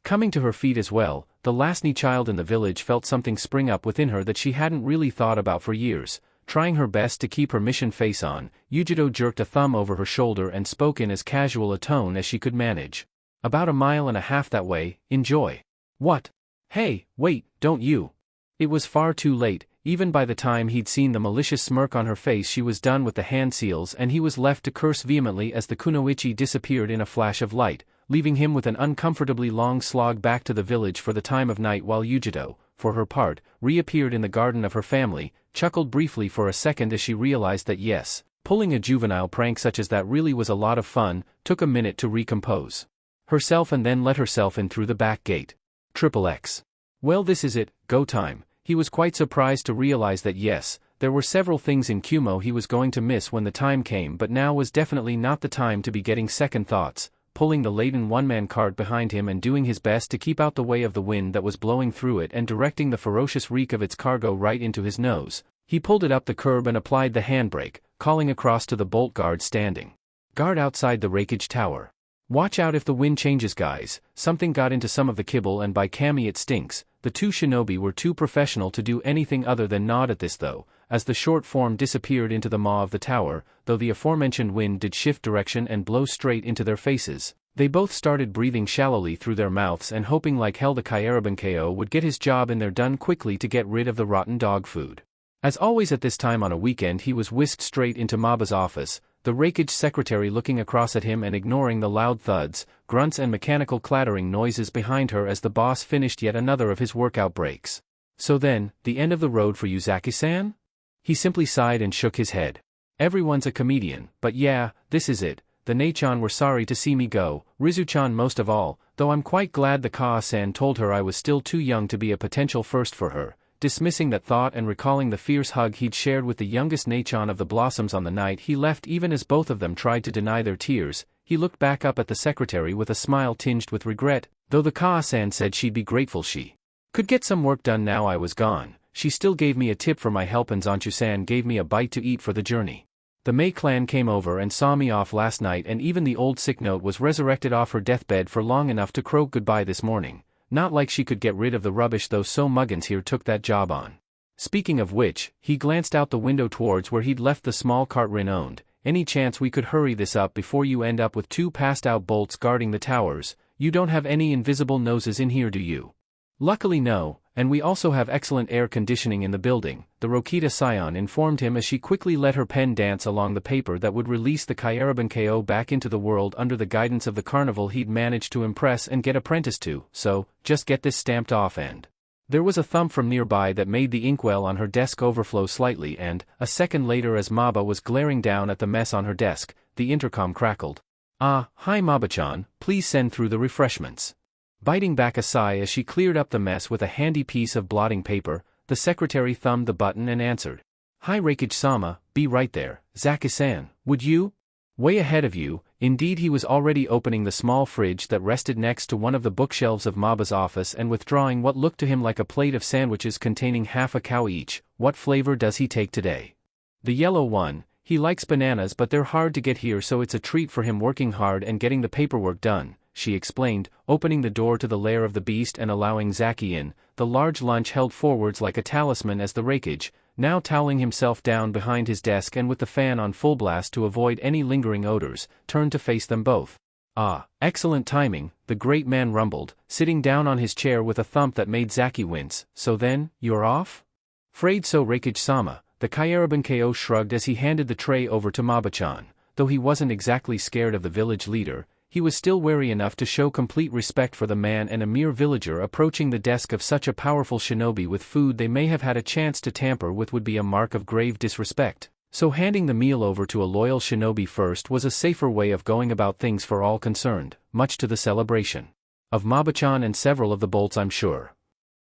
Coming to her feet as well, the lastny child in the village felt something spring up within her that she hadn't really thought about for years. Trying her best to keep her mission face on, Yujito jerked a thumb over her shoulder and spoke in as casual a tone as she could manage. About 1.5 miles that way, enjoy. What? Hey, wait, don't you? It was far too late. Even by the time he'd seen the malicious smirk on her face she was done with the hand seals and he was left to curse vehemently as the kunoichi disappeared in a flash of light, leaving him with an uncomfortably long slog back to the village for the time of night while Yujito, for her part, reappeared in the garden of her family, chuckled briefly for a second as she realized that yes, pulling a juvenile prank such as that really was a lot of fun, took a minute to recompose herself and then let herself in through the back gate. XXX. Well, this is it, go time. He was quite surprised to realize that yes, there were several things in Kumo he was going to miss when the time came, but now was definitely not the time to be getting second thoughts. Pulling the laden one-man cart behind him and doing his best to keep out the way of the wind that was blowing through it and directing the ferocious reek of its cargo right into his nose, he pulled it up the curb and applied the handbrake, calling across to the bolt guard standing guard outside the rakeage tower. Watch out if the wind changes, guys. Something got into some of the kibble and by Kami it stinks. The two shinobi were too professional to do anything other than nod at this though, as the short form disappeared into the maw of the tower, though the aforementioned wind did shift direction and blow straight into their faces. They both started breathing shallowly through their mouths and hoping like hell the Kyaraban-ko would get his job in there done quickly to get rid of the rotten dog food. As always at this time on a weekend he was whisked straight into Maba's office, the rakeage secretary looking across at him and ignoring the loud thuds, grunts and mechanical clattering noises behind her as the boss finished yet another of his workout breaks. "So then, the end of the road for you, Zaki-san?" He simply sighed and shook his head. "Everyone's a comedian, but yeah, this is it. The Nei-chan were sorry to see me go, Rizu-chan most of all, though I'm quite glad the Kaa-san told her I was still too young to be a potential first for her." Dismissing that thought and recalling the fierce hug he'd shared with the youngest Nei-chan of the Blossoms on the night he left, even as both of them tried to deny their tears, he looked back up at the secretary with a smile tinged with regret. Though the Kaa-san said she'd be grateful she could get some work done now I was gone, she still gave me a tip for my help and Zanchu-san gave me a bite to eat for the journey. The Mei clan came over and saw me off last night, and even the old sick note was resurrected off her deathbed for long enough to croak goodbye this morning. Not like she could get rid of the rubbish though, so Muggins here took that job on. Speaking of which, he glanced out the window towards where he'd left the small cart Rin owned. "Any chance we could hurry this up before you end up with 2 passed out bolts guarding the towers? You don't have any invisible noses in here, do you?" "Luckily no, and we also have excellent air conditioning in the building," the Rokita scion informed him as she quickly let her pen dance along the paper that would release the Kyaraban KO back into the world under the guidance of the carnival he'd managed to impress and get apprenticed to. "So, just get this stamped off and—" There was a thump from nearby that made the inkwell on her desk overflow slightly, and, a second later as Maba was glaring down at the mess on her desk, the intercom crackled. "Ah, hi Maba-chan, please send through the refreshments." Biting back a sigh as she cleared up the mess with a handy piece of blotting paper, the secretary thumbed the button and answered. "Hi Raikage-sama, be right there. Zaki-san, would you?" Way ahead of you, indeed, he was already opening the small fridge that rested next to one of the bookshelves of Maba's office and withdrawing what looked to him like a plate of sandwiches containing half a cow each. "What flavor does he take today?" "The yellow one. He likes bananas but they're hard to get here, so it's a treat for him working hard and getting the paperwork done," she explained, opening the door to the lair of the beast and allowing Zaki in, the large lunch held forwards like a talisman as the Raikage, now toweling himself down behind his desk and with the fan on full blast to avoid any lingering odors, turned to face them both. "Ah, excellent timing," the great man rumbled, sitting down on his chair with a thump that made Zaki wince. "So then, you're off?" "'Fraid so Raikage-sama," the Kyaraban KO shrugged as he handed the tray over to Maba-chan. Though he wasn't exactly scared of the village leader, he was still wary enough to show complete respect for the man, and a mere villager approaching the desk of such a powerful shinobi with food they may have had a chance to tamper with would be a mark of grave disrespect. So handing the meal over to a loyal shinobi first was a safer way of going about things for all concerned, much to the celebration of Maba-chan and several of the bolts, I'm sure.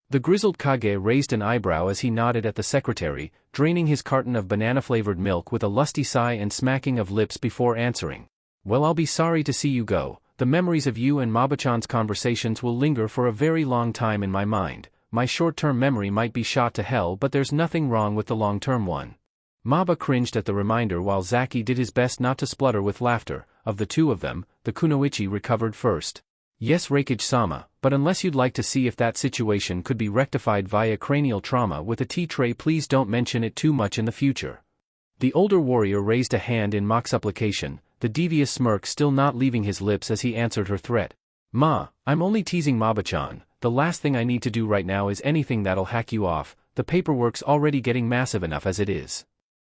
The grizzled Kage raised an eyebrow as he nodded at the secretary, draining his carton of banana-flavored milk with a lusty sigh and smacking of lips before answering. "Well, I'll be sorry to see you go. The memories of you and Maba-chan's conversations will linger for a very long time in my mind. My short-term memory might be shot to hell, but there's nothing wrong with the long-term one." Maba cringed at the reminder while Zaki did his best not to splutter with laughter. Of the two of them, the Kunoichi recovered first. "Yes Raikage-sama, but unless you'd like to see if that situation could be rectified via cranial trauma with a tea tray, please don't mention it too much in the future." The older warrior raised a hand in mock supplication, the devious smirk still not leaving his lips as he answered her threat. "Ma, I'm only teasing Maba-chan. The last thing I need to do right now is anything that'll hack you off. The paperwork's already getting massive enough as it is."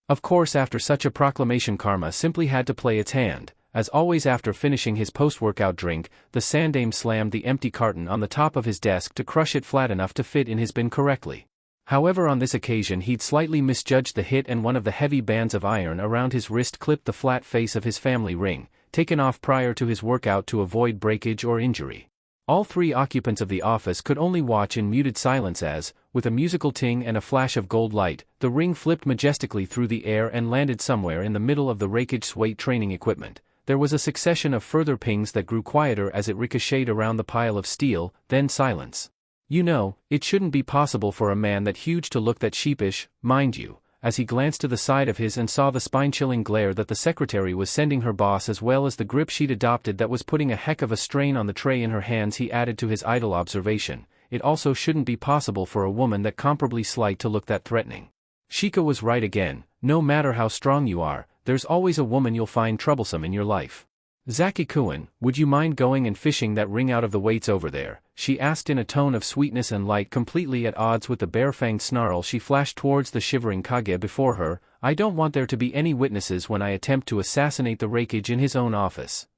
Of course, after such a proclamation, karma simply had to play its hand. As always, after finishing his post-workout drink, the Sandame slammed the empty carton on the top of his desk to crush it flat enough to fit in his bin correctly. However, on this occasion he'd slightly misjudged the hit, and one of the heavy bands of iron around his wrist clipped the flat face of his family ring, taken off prior to his workout to avoid breakage or injury. All three occupants of the office could only watch in muted silence as, with a musical ting and a flash of gold light, the ring flipped majestically through the air and landed somewhere in the middle of the Raikage's weight training equipment. There was a succession of further pings that grew quieter as it ricocheted around the pile of steel, then silence. "You know, it shouldn't be possible for a man that huge to look that sheepish, mind you," as he glanced to the side of his and saw the spine-chilling glare that the secretary was sending her boss, as well as the grip she'd adopted that was putting a heck of a strain on the tray in her hands. He added to his idle observation, "It also shouldn't be possible for a woman that comparably slight to look that threatening." Sheikah was right again. No matter how strong you are, there's always a woman you'll find troublesome in your life. "Zaki-kun, would you mind going and fishing that ring out of the weights over there?" she asked in a tone of sweetness and light completely at odds with the bare-fanged snarl she flashed towards the shivering Kage before her. I don't want there to be any witnesses when I attempt to assassinate the Raikage in his own office.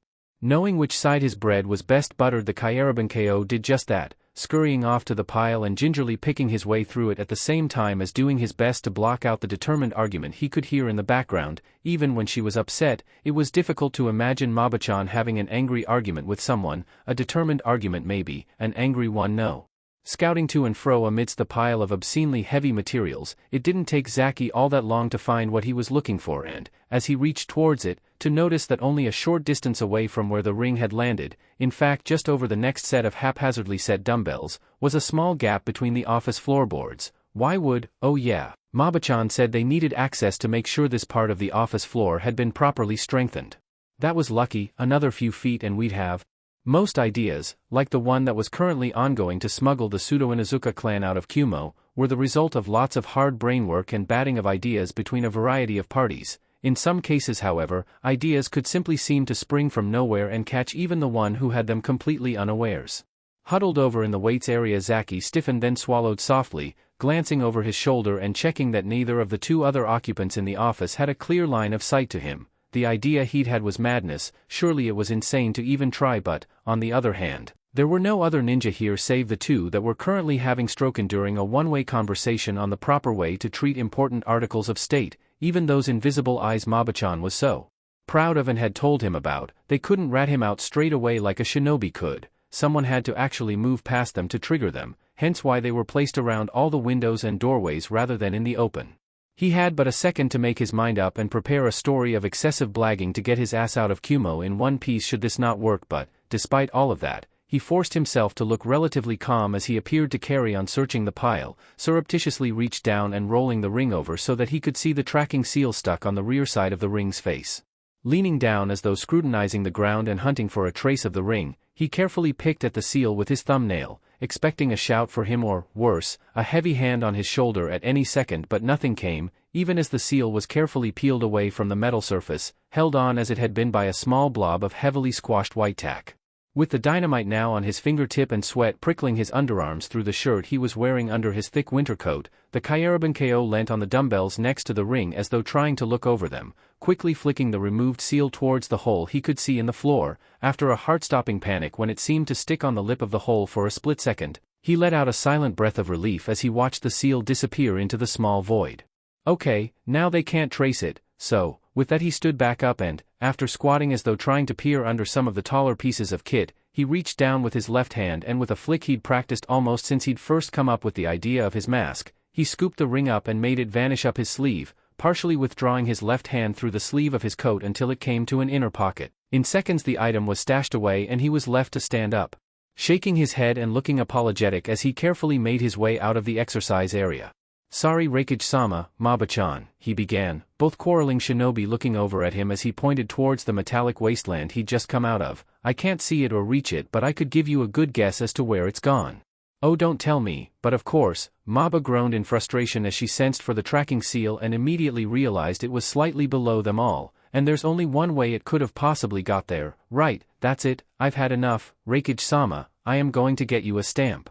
Knowing which side his bread was best buttered, the Kyarabanko did just that, scurrying off to the pile and gingerly picking his way through it at the same time as doing his best to block out the determined argument he could hear in the background. Even when she was upset, it was difficult to imagine Maba-chan having an angry argument with someone, a determined argument maybe, an angry one no. Scouting to and fro amidst the pile of obscenely heavy materials, it didn't take Zaki all that long to find what he was looking for and, as he reached towards it, to notice that only a short distance away from where the ring had landed, in fact just over the next set of haphazardly set dumbbells, was a small gap between the office floorboards. Why would, oh yeah, Maba-chan said they needed access to make sure this part of the office floor had been properly strengthened. That was lucky, another few feet and we'd have. Most ideas, like the one that was currently ongoing to smuggle the Pseudo-Inuzuka clan out of Kumo, were the result of lots of hard brainwork and batting of ideas between a variety of parties. In some cases, however, ideas could simply seem to spring from nowhere and catch even the one who had them completely unawares. Huddled over in the weights area, Zaki stiffened, then swallowed softly, glancing over his shoulder and checking that neither of the two other occupants in the office had a clear line of sight to him. The idea he'd had was madness, surely it was insane to even try, but, on the other hand, there were no other ninja here save the two that were currently having stroken during a one-way conversation on the proper way to treat important articles of state, even those invisible eyes Maba-chan was so proud of and had told him about. They couldn't rat him out straight away like a shinobi could. Someone had to actually move past them to trigger them, hence why they were placed around all the windows and doorways rather than in the open. He had but a second to make his mind up and prepare a story of excessive blagging to get his ass out of Kumo in one piece should this not work, but, despite all of that, he forced himself to look relatively calm as he appeared to carry on searching the pile, surreptitiously reached down and rolling the ring over so that he could see the tracking seal stuck on the rear side of the ring's face. Leaning down as though scrutinizing the ground and hunting for a trace of the ring, he carefully picked at the seal with his thumbnail, expecting a shout for him or, worse, a heavy hand on his shoulder at any second, but nothing came, even as the seal was carefully peeled away from the metal surface, held on as it had been by a small blob of heavily squashed white tack. With the dynamite now on his fingertip and sweat prickling his underarms through the shirt he was wearing under his thick winter coat, the Kyarabanko leant on the dumbbells next to the ring as though trying to look over them, quickly flicking the removed seal towards the hole he could see in the floor. After a heart-stopping panic when it seemed to stick on the lip of the hole for a split second, he let out a silent breath of relief as he watched the seal disappear into the small void. Okay, now they can't trace it, so, with that he stood back up and, after squatting as though trying to peer under some of the taller pieces of kit, he reached down with his left hand and with a flick he'd practiced almost since he'd first come up with the idea of his mask, he scooped the ring up and made it vanish up his sleeve, partially withdrawing his left hand through the sleeve of his coat until it came to an inner pocket. In seconds the item was stashed away and he was left to stand up, shaking his head and looking apologetic as he carefully made his way out of the exercise area. Sorry Raikage-sama, Maba-chan, he began, both quarreling shinobi looking over at him as he pointed towards the metallic wasteland he'd just come out of. I can't see it or reach it, but I could give you a good guess as to where it's gone. Oh, don't tell me, but of course, Maba groaned in frustration as she sensed for the tracking seal and immediately realized it was slightly below them all, and there's only one way it could have possibly got there. Right, that's it, I've had enough, Raikage-sama, I am going to get you a stamp.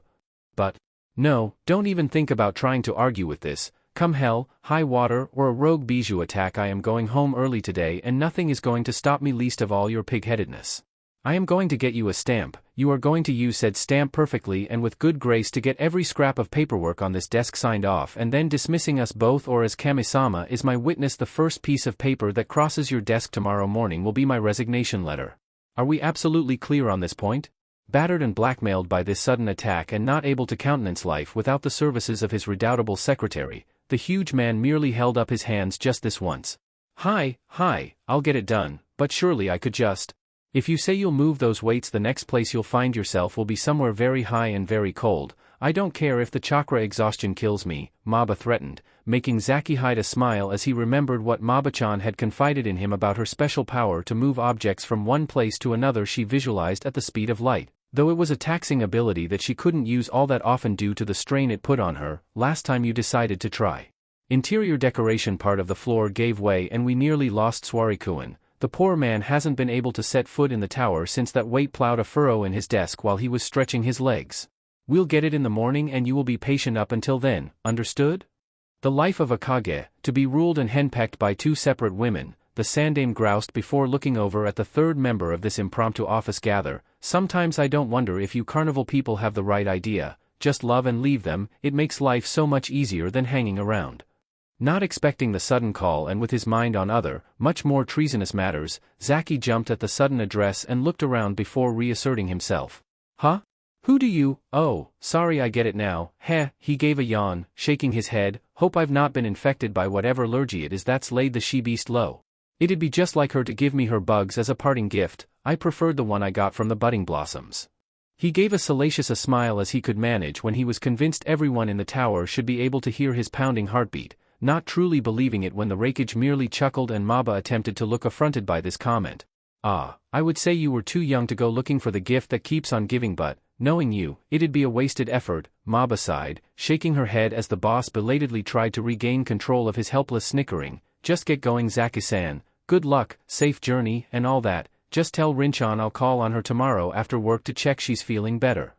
But no, don't even think about trying to argue with this. Come hell, high water, or a rogue bijou attack, I am going home early today and nothing is going to stop me, least of all your pig-headedness. I am going to get you a stamp. You are going to use said stamp perfectly and with good grace to get every scrap of paperwork on this desk signed off and then dismissing us both, or as Kami-sama is my witness, the first piece of paper that crosses your desk tomorrow morning will be my resignation letter. Are we absolutely clear on this point? Battered and blackmailed by this sudden attack and not able to countenance life without the services of his redoubtable secretary, the huge man merely held up his hands just this once. Hi, I'll get it done, but surely I could just. If you say you'll move those weights, the next place you'll find yourself will be somewhere very high and very cold. I don't care if the chakra exhaustion kills me, Maba threatened, making Zaki hide a smile as he remembered what Maba-chan had confided in him about her special power to move objects from one place to another she visualized at the speed of light. Though it was a taxing ability that she couldn't use all that often due to the strain it put on her, last time you decided to try. Interior decoration part of the floor gave way and we nearly lost Swarikuin. The poor man hasn't been able to set foot in the tower since that weight plowed a furrow in his desk while he was stretching his legs. We'll get it in the morning and you will be patient up until then, understood? The life of a Kage, to be ruled and henpecked by two separate women, the Sandame groused before looking over at the third member of this impromptu office gather. Sometimes I don't wonder if you carnival people have the right idea, just love and leave them, it makes life so much easier than hanging around. Not expecting the sudden call and with his mind on other, much more treasonous matters, Zaki jumped at the sudden address and looked around before reasserting himself. Huh? Who do you? Oh, sorry, I get it now. Heh, he gave a yawn, shaking his head. Hope I've not been infected by whatever allergy it is that's laid the she-beast low. It'd be just like her to give me her bugs as a parting gift. I preferred the one I got from the budding blossoms. He gave as salacious a smile as he could manage when he was convinced everyone in the tower should be able to hear his pounding heartbeat, not truly believing it when the Raikage merely chuckled and Maba attempted to look affronted by this comment. Ah, I would say you were too young to go looking for the gift that keeps on giving, but, knowing you, it'd be a wasted effort, Maba sighed, shaking her head as the boss belatedly tried to regain control of his helpless snickering. Just get going, Zaki-san, good luck, safe journey, and all that. Just tell Rinchan I'll call on her tomorrow after work to check she's feeling better.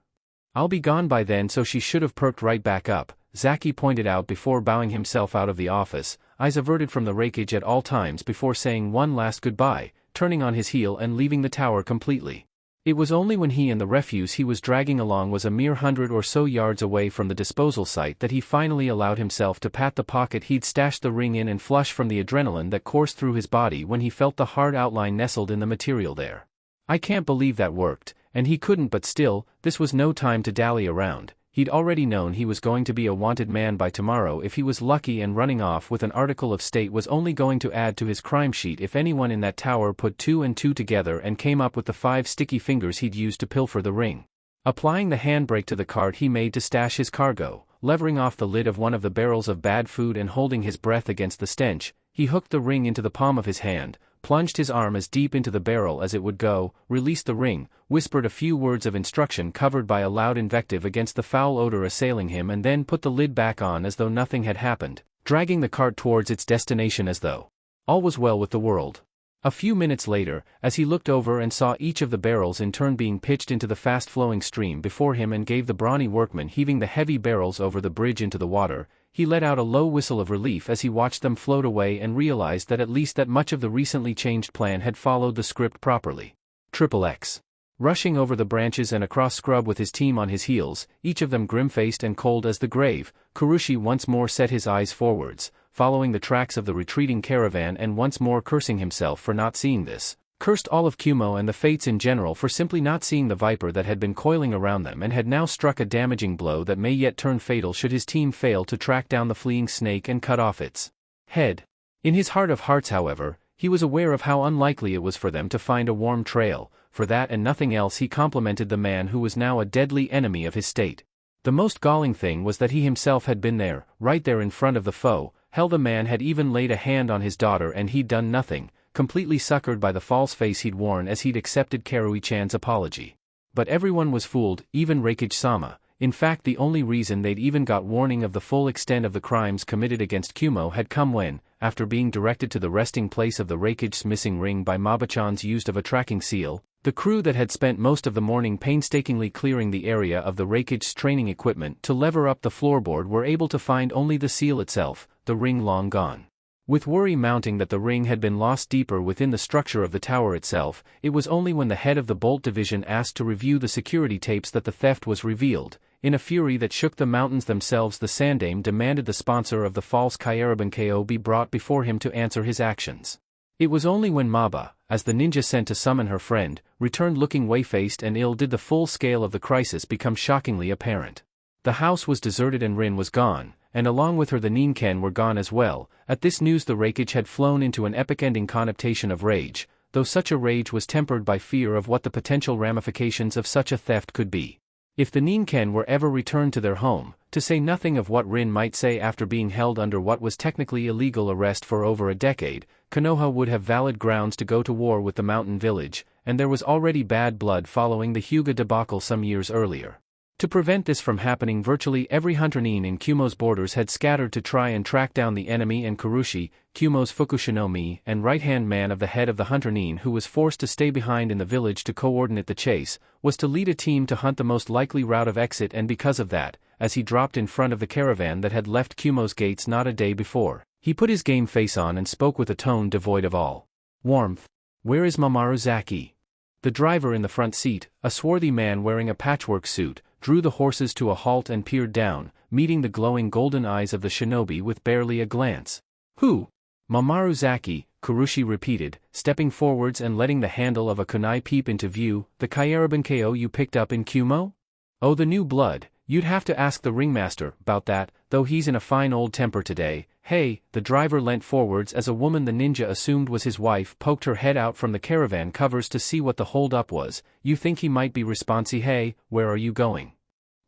I'll be gone by then, so she should have perked right back up, Zaki pointed out before bowing himself out of the office, eyes averted from the Raikage at all times before saying one last goodbye, turning on his heel and leaving the tower completely. It was only when he and the refuse he was dragging along was a mere 100 or so yards away from the disposal site that he finally allowed himself to pat the pocket he'd stashed the ring in and flush from the adrenaline that coursed through his body when he felt the hard outline nestled in the material there. I can't believe that worked, and he couldn't, but still, this was no time to dally around. He'd already known he was going to be a wanted man by tomorrow if he was lucky, and running off with an article of state was only going to add to his crime sheet if anyone in that tower put two and two together and came up with the 5 sticky fingers he'd used to pilfer the ring. Applying the handbrake to the cart he made to stash his cargo, levering off the lid of one of the barrels of bad food and holding his breath against the stench, he hooked the ring into the palm of his hand, plunged his arm as deep into the barrel as it would go, released the ring, whispered a few words of instruction covered by a loud invective against the foul odor assailing him, and then put the lid back on as though nothing had happened, dragging the cart towards its destination as though all was well with the world. A few minutes later, as he looked over and saw each of the barrels in turn being pitched into the fast-flowing stream before him and gave the brawny workman heaving the heavy barrels over the bridge into the water, he let out a low whistle of relief as he watched them float away and realized that at least that much of the recently changed plan had followed the script properly. XXX. Rushing over the branches and across scrub with his team on his heels, each of them grim-faced and cold as the grave, Kurushi once more set his eyes forwards, following the tracks of the retreating caravan and once more cursing himself for not seeing this. Cursed all of Kumo and the fates in general for simply not seeing the viper that had been coiling around them and had now struck a damaging blow that may yet turn fatal should his team fail to track down the fleeing snake and cut off its head. In his heart of hearts, however, he was aware of how unlikely it was for them to find a warm trail. For that and nothing else he complimented the man who was now a deadly enemy of his state. The most galling thing was that he himself had been there, right there in front of the foe. Hell, the man had even laid a hand on his daughter and he'd done nothing, completely suckered by the false face he'd worn as he'd accepted Karui-chan's apology. But everyone was fooled, even Raikage-sama. In fact, the only reason they'd even got warning of the full extent of the crimes committed against Kumo had come when, after being directed to the resting place of the Raikage's missing ring by Mabachan's use of a tracking seal, the crew that had spent most of the morning painstakingly clearing the area of the Raikage's training equipment to lever up the floorboard were able to find only the seal itself, the ring long gone. With worry mounting that the ring had been lost deeper within the structure of the tower itself, it was only when the head of the Bolt Division asked to review the security tapes that the theft was revealed. In a fury that shook the mountains themselves, the Sandame demanded the sponsor of the false Kyaraban KO be brought before him to answer his actions. It was only when Maba, as the ninja sent to summon her friend, returned looking way-faced and ill did the full scale of the crisis become shockingly apparent. The house was deserted and Rin was gone, and along with her the Ninken were gone as well. At this news the Raikage had flown into an epic-ending connotation of rage, though such a rage was tempered by fear of what the potential ramifications of such a theft could be. If the Ninken were ever returned to their home, to say nothing of what Rin might say after being held under what was technically illegal arrest for over a decade, Konoha would have valid grounds to go to war with the mountain village, and there was already bad blood following the Hyuga debacle some years earlier. To prevent this from happening, virtually every hunter nin in Kumo's borders had scattered to try and track down the enemy, and Kurushi, Kumo's Fukushinomi and right-hand man of the head of the hunter nin who was forced to stay behind in the village to coordinate the chase, was to lead a team to hunt the most likely route of exit. And because of that, as he dropped in front of the caravan that had left Kumo's gates not a day before, he put his game face on and spoke with a tone devoid of all warmth. "Where is Mamoru Zaki?" The driver in the front seat, a swarthy man wearing a patchwork suit, drew the horses to a halt and peered down, meeting the glowing golden eyes of the shinobi with barely a glance. "Who?" "Mamoru Zaki," Kurushi repeated, stepping forwards and letting the handle of a kunai peep into view. "The Kyaraban KO you picked up in Kumo?" "Oh, the new blood. You'd have to ask the ringmaster about that, though he's in a fine old temper today." "Hey," the driver leant forwards as a woman the ninja assumed was his wife poked her head out from the caravan covers to see what the hold-up was. "You think he might be responsi? Hey, where are you going?"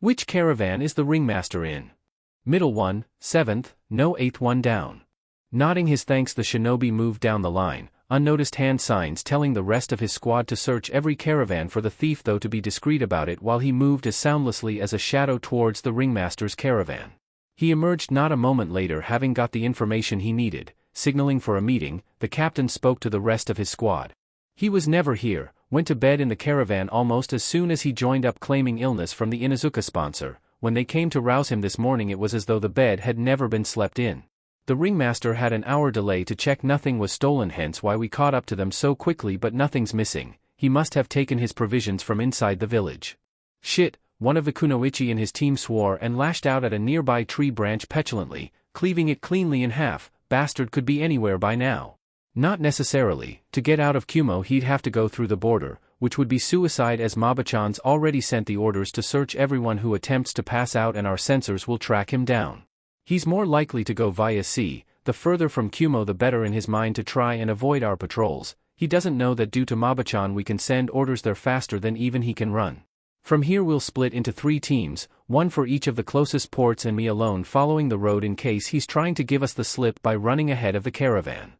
"Which caravan is the ringmaster in?" "Middle one, 7th, no 8th one down." Nodding his thanks, the shinobi moved down the line, unnoticed hand signs telling the rest of his squad to search every caravan for the thief, though to be discreet about it, while he moved as soundlessly as a shadow towards the ringmaster's caravan. He emerged not a moment later, having got the information he needed. Signaling for a meeting, the captain spoke to the rest of his squad. He was never here, went to bed in the caravan almost as soon as he joined up, claiming illness from the Inuzuka sponsor. When they came to rouse him this morning, it was as though the bed had never been slept in. The ringmaster had an hour delay to check nothing was stolen, hence why we caught up to them so quickly, but nothing's missing. He must have taken his provisions from inside the village. "Shit," one of the kunoichi in his team swore and lashed out at a nearby tree branch petulantly, cleaving it cleanly in half. "Bastard could be anywhere by now." "Not necessarily. To get out of Kumo he'd have to go through the border, which would be suicide, as Mabachan's already sent the orders to search everyone who attempts to pass out, and our sensors will track him down. He's more likely to go via sea, the further from Kumo the better, in his mind, to try and avoid our patrols. He doesn't know that due to Mabachan we can send orders there faster than even he can run. From here we'll split into 3 teams, one for each of the closest ports, and me alone following the road in case he's trying to give us the slip by running ahead of the caravan."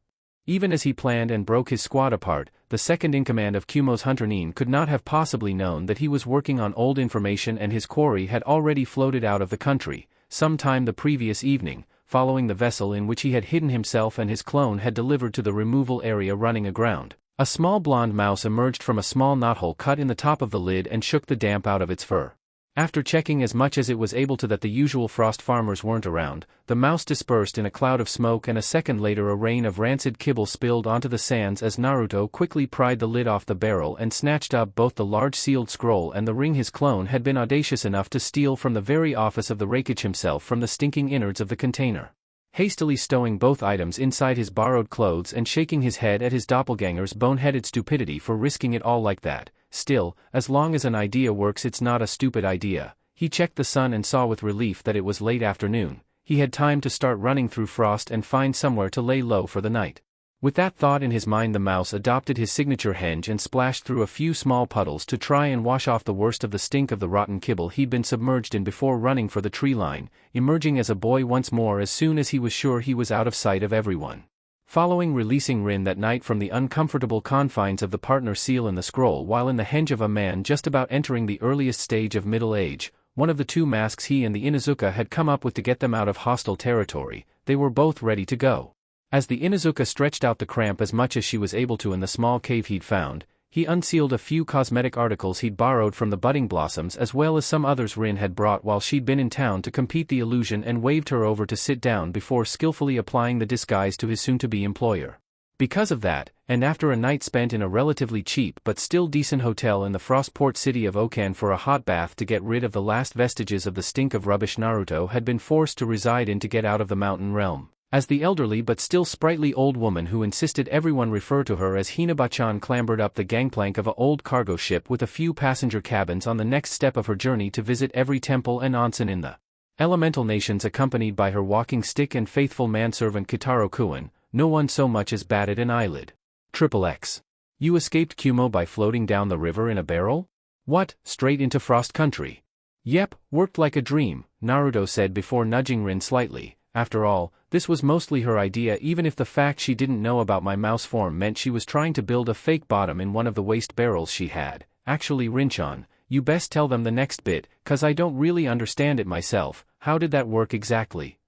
Even as he planned and broke his squad apart, the second-in-command of Kumo's hunter nin could not have possibly known that he was working on old information, and his quarry had already floated out of the country some time the previous evening, following the vessel in which he had hidden himself and his clone had delivered to the removal area running aground. A small blonde mouse emerged from a small knothole cut in the top of the lid and shook the damp out of its fur. After checking as much as it was able to that the usual frost farmers weren't around, the mouse dispersed in a cloud of smoke, and a second later a rain of rancid kibble spilled onto the sands as Naruto quickly pried the lid off the barrel and snatched up both the large sealed scroll and the ring his clone had been audacious enough to steal from the very office of the Reikage himself from the stinking innards of the container. Hastily stowing both items inside his borrowed clothes and shaking his head at his doppelganger's boneheaded stupidity for risking it all like that. Still, as long as an idea works, it's not a stupid idea. He checked the sun and saw with relief that it was late afternoon. He had time to start running through frost and find somewhere to lay low for the night. With that thought in his mind, the mouse adopted his signature henge and splashed through a few small puddles to try and wash off the worst of the stink of the rotten kibble he'd been submerged in before running for the tree line, emerging as a boy once more as soon as he was sure he was out of sight of everyone. Following releasing Rin that night from the uncomfortable confines of the partner seal in the scroll while in the henge of a man just about entering the earliest stage of middle age, one of the 2 masks he and the Inuzuka had come up with to get them out of hostile territory, they were both ready to go. As the Inuzuka stretched out the cramp as much as she was able to in the small cave he'd found, he unsealed a few cosmetic articles he'd borrowed from the budding blossoms as well as some others Rin had brought while she'd been in town to complete the illusion, and waved her over to sit down before skillfully applying the disguise to his soon-to-be employer. Because of that, and after a night spent in a relatively cheap but still decent hotel in the Frostport city of Okan for a hot bath to get rid of the last vestiges of the stink of rubbish Naruto had been forced to reside in to get out of the mountain realm. As the elderly but still sprightly old woman who insisted everyone refer to her as Hinaba-chan clambered up the gangplank of an old cargo ship with a few passenger cabins on the next step of her journey to visit every temple and onsen in the elemental nations, accompanied by her walking stick and faithful manservant Kitaro Kuin, no one so much as batted an eyelid. XXX. You escaped Kumo by floating down the river in a barrel? What, straight into Frost Country? Yep, worked like a dream, Naruto said before nudging Rin slightly. After all, this was mostly her idea, even if the fact she didn't know about my mouse form meant she was trying to build a fake bottom in one of the waste barrels she had. Actually, Rinchan, you best tell them the next bit, 'cause I don't really understand it myself. How did that work exactly?"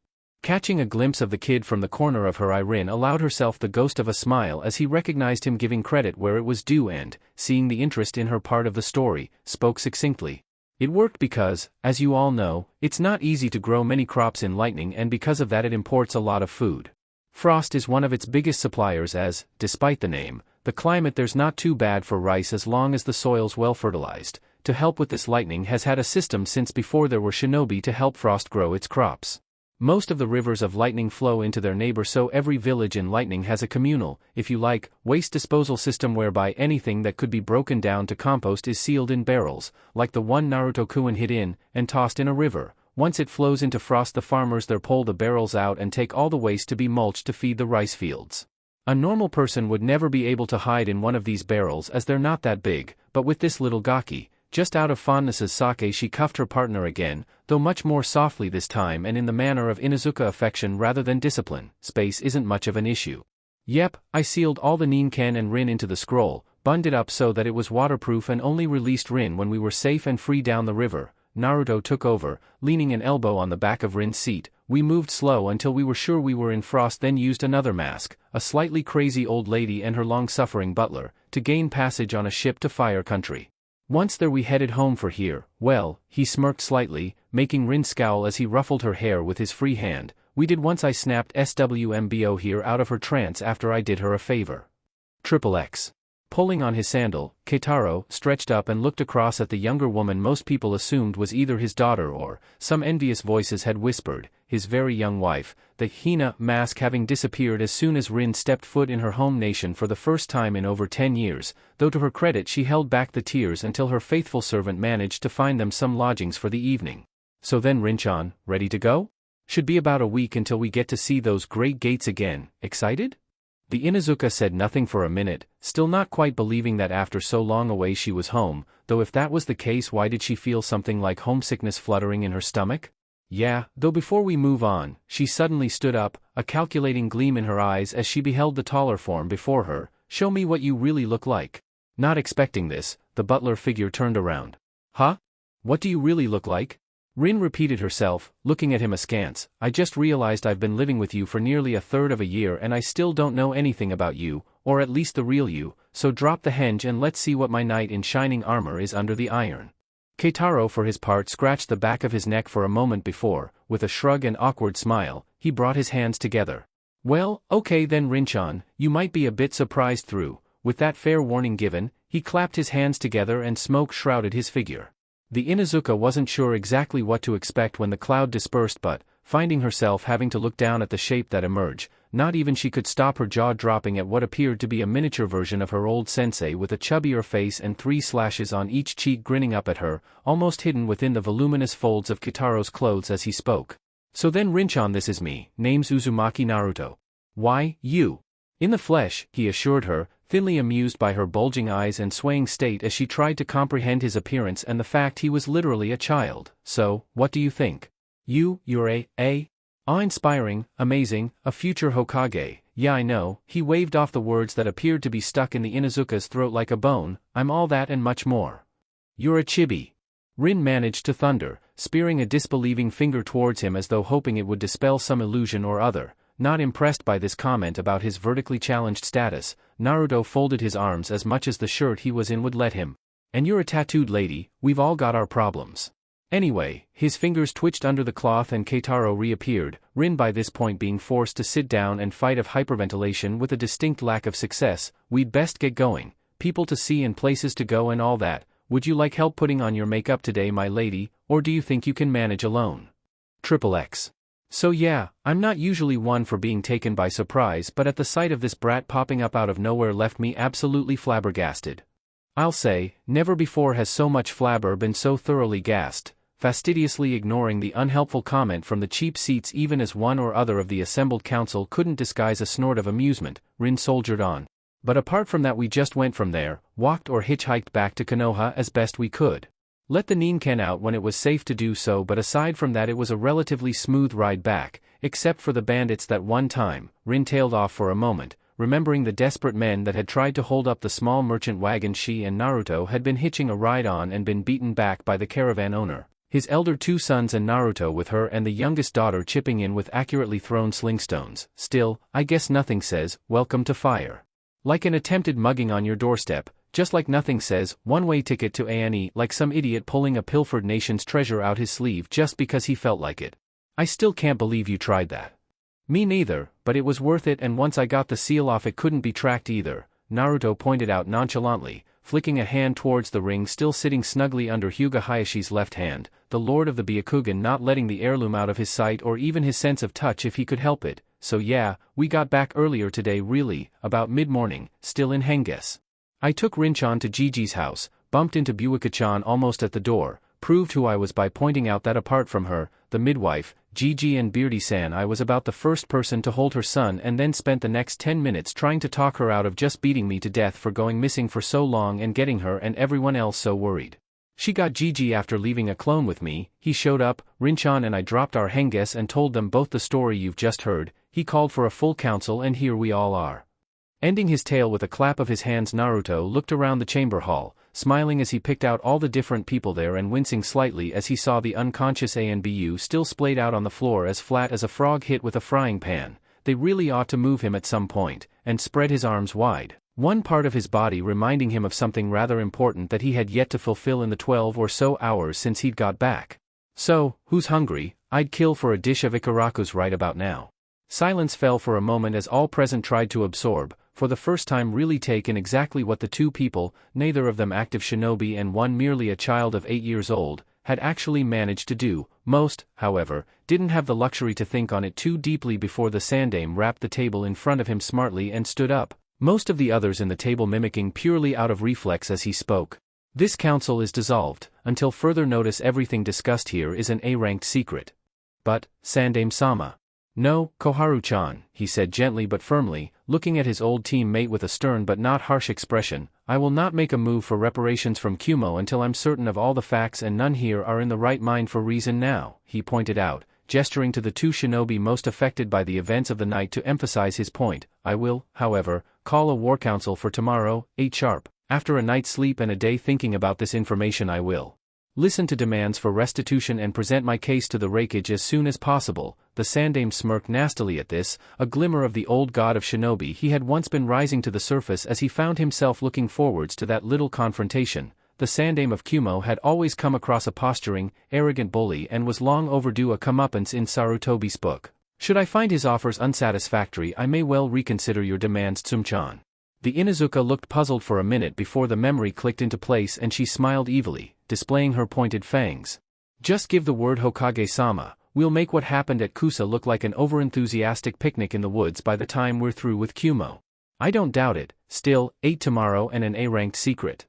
Catching a glimpse of the kid from the corner of her eye, Rin allowed herself the ghost of a smile as he recognized him giving credit where it was due and, seeing the interest in her part of the story, spoke succinctly. "It worked because, as you all know, it's not easy to grow many crops in lightning, and because of that it imports a lot of food. Frost is one of its biggest suppliers as, despite the name, the climate there's not too bad for rice as long as the soil's well fertilized. To help with this, lightning has had a system since before there were shinobi to help Frost grow its crops. Most of the rivers of lightning flow into their neighbor, so every village in lightning has a communal, if you like, waste disposal system whereby anything that could be broken down to compost is sealed in barrels, like the one Naruto-kun hid in, and tossed in a river. Once it flows into Frost, the farmers there pull the barrels out and take all the waste to be mulched to feed the rice fields. A normal person would never be able to hide in one of these barrels as they're not that big, but with this little gaki, just out of fondness's sake, she cuffed her partner again, though much more softly this time and in the manner of Inuzuka affection rather than discipline. Space isn't much of an issue. Yep, I sealed all the Ninken and Rin into the scroll, bunged it up so that it was waterproof, and only released Rin when we were safe and free down the river. Naruto took over, leaning an elbow on the back of Rin's seat. We moved slow until we were sure we were in Frost, then used another mask, a slightly crazy old lady and her long-suffering butler, to gain passage on a ship to Fire Country. Once there we headed home for here. Well, he smirked slightly, making Rin scowl as he ruffled her hair with his free hand. We did once I snapped SWMBO here out of her trance after I did her a favor. XXX. Pulling on his sandal, Keitaro stretched up and looked across at the younger woman most people assumed was either his daughter or, some envious voices had whispered, his very young wife, the Hina mask having disappeared as soon as Rin stepped foot in her home nation for the first time in over 10 years, though to her credit she held back the tears until her faithful servant managed to find them some lodgings for the evening. So then, Rin-chan, ready to go? Should be about a week until we get to see those great gates again. Excited? The Inuzuka said nothing for a minute, still not quite believing that after so long away she was home, though if that was the case, why did she feel something like homesickness fluttering in her stomach? Yeah, though before we move on, she suddenly stood up, a calculating gleam in her eyes as she beheld the taller form before her. "Show me what you really look like." Not expecting this, the butler figure turned around. "Huh? What do you really look like?" Rin repeated herself, looking at him askance. "I just realized I've been living with you for nearly a third of a year and I still don't know anything about you, or at least the real you, so drop the henge and let's see what my knight in shining armor is under the iron." Keitaro for his part scratched the back of his neck for a moment before, with a shrug and awkward smile, he brought his hands together. "Well, okay then, Rin-chan, you might be a bit surprised through." With that fair warning given, he clapped his hands together and smoke shrouded his figure. The Inuzuka wasn't sure exactly what to expect when the cloud dispersed, but, finding herself having to look down at the shape that emerged, not even she could stop her jaw dropping at what appeared to be a miniature version of her old sensei with a chubbier face and 3 slashes on each cheek grinning up at her, almost hidden within the voluminous folds of Kitaro's clothes as he spoke. "So then, Rin-chan, this is me, name's Uzumaki Naruto." "Why, you." "In the flesh," he assured her, thinly amused by her bulging eyes and swaying state as she tried to comprehend his appearance and the fact he was literally a child. "So, what do you think? You're awe-inspiring, amazing, a future Hokage." "Yeah, I know." He waved off the words that appeared to be stuck in the Inuzuka's throat like a bone. "I'm all that and much more." "You're a chibi." Rin managed to thunder, spearing a disbelieving finger towards him as though hoping it would dispel some illusion or other. Not impressed by this comment about his vertically challenged status, Naruto folded his arms as much as the shirt he was in would let him. "And you're a tattooed lady, we've all got our problems." Anyway, his fingers twitched under the cloth and Keitaro reappeared, Rin by this point being forced to sit down and fight of hyperventilation with a distinct lack of success. "We'd best get going. People to see and places to go and all that. Would you like help putting on your makeup today, my lady, or do you think you can manage alone?" XXX. So yeah, I'm not usually one for being taken by surprise, but at the sight of this brat popping up out of nowhere left me absolutely flabbergasted. I'll say, never before has so much flabber been so thoroughly gassed, fastidiously ignoring the unhelpful comment from the cheap seats even as one or other of the assembled council couldn't disguise a snort of amusement. Rin soldiered on. "But apart from that, we just went from there, walked or hitchhiked back to Konoha as best we could. Let the Ninken out when it was safe to do so, but aside from that it was a relatively smooth ride back, except for the bandits that one time." Rin tailed off for a moment, remembering the desperate men that had tried to hold up the small merchant wagon she and Naruto had been hitching a ride on and been beaten back by the caravan owner, his elder two sons and Naruto with her and the youngest daughter chipping in with accurately thrown slingstones. Still, I guess nothing says, welcome to fire. Like an attempted mugging on your doorstep, just like nothing says, one-way ticket to A&E, like some idiot pulling a pilfered nation's treasure out his sleeve just because he felt like it. I still can't believe you tried that. Me neither, but it was worth it, and once I got the seal off it couldn't be tracked either, Naruto pointed out nonchalantly, flicking a hand towards the ring still sitting snugly under Hyuga Hayashi's left hand, the lord of the Byakugan not letting the heirloom out of his sight or even his sense of touch if he could help it. So yeah, we got back earlier today really, about mid-morning, still in Henges. I took Rinchan to Gigi's house, bumped into Buika-chan almost at the door, proved who I was by pointing out that apart from her, the midwife, Gigi and Beardy-san, I was about the first person to hold her son, and then spent the next 10 minutes trying to talk her out of just beating me to death for going missing for so long and getting her and everyone else so worried. She got Gigi after leaving a clone with me. He showed up, Rinchan and I dropped our Henges and told them both the story you've just heard. He called for a full council and here we all are. Ending his tale with a clap of his hands, Naruto looked around the chamber hall, smiling as he picked out all the different people there and wincing slightly as he saw the unconscious ANBU still splayed out on the floor as flat as a frog hit with a frying pan. They really ought to move him at some point, and spread his arms wide, one part of his body reminding him of something rather important that he had yet to fulfill in the 12 or so hours since he'd got back. So, who's hungry? I'd kill for a dish of Ikarakus right about now. Silence fell for a moment as all present tried to absorb, for the first time really take in exactly what the two people, neither of them active shinobi and one merely a child of 8 years old, had actually managed to do. Most, however, didn't have the luxury to think on it too deeply before the Sandame rapped the table in front of him smartly and stood up, most of the others in the table mimicking purely out of reflex as he spoke. This council is dissolved. Until further notice, everything discussed here is an A-ranked secret. But, Sandame-sama. No, Koharu-chan, he said gently but firmly, looking at his old teammate with a stern but not harsh expression, I will not make a move for reparations from Kumo until I'm certain of all the facts, and none here are in the right mind for reason now, he pointed out, gesturing to the two shinobi most affected by the events of the night to emphasize his point. I will, however, call a war council for tomorrow, 8 sharp. After a night's sleep and a day thinking about this information, I will listen to demands for restitution and present my case to the Raikage as soon as possible. The Sandame smirked nastily at this, a glimmer of the old god of shinobi he had once been rising to the surface as he found himself looking forwards to that little confrontation. The Sandame of Kumo had always come across a posturing, arrogant bully and was long overdue a comeuppance in Sarutobi's book. Should I find his offers unsatisfactory, I may well reconsider your demands, Tsum-chan. The Inuzuka looked puzzled for a minute before the memory clicked into place and she smiled evilly, displaying her pointed fangs. Just give the word, Hokage-sama, we'll make what happened at Kusa look like an overenthusiastic picnic in the woods by the time we're through with Kumo. I don't doubt it. Still, 8 tomorrow and an A-ranked secret.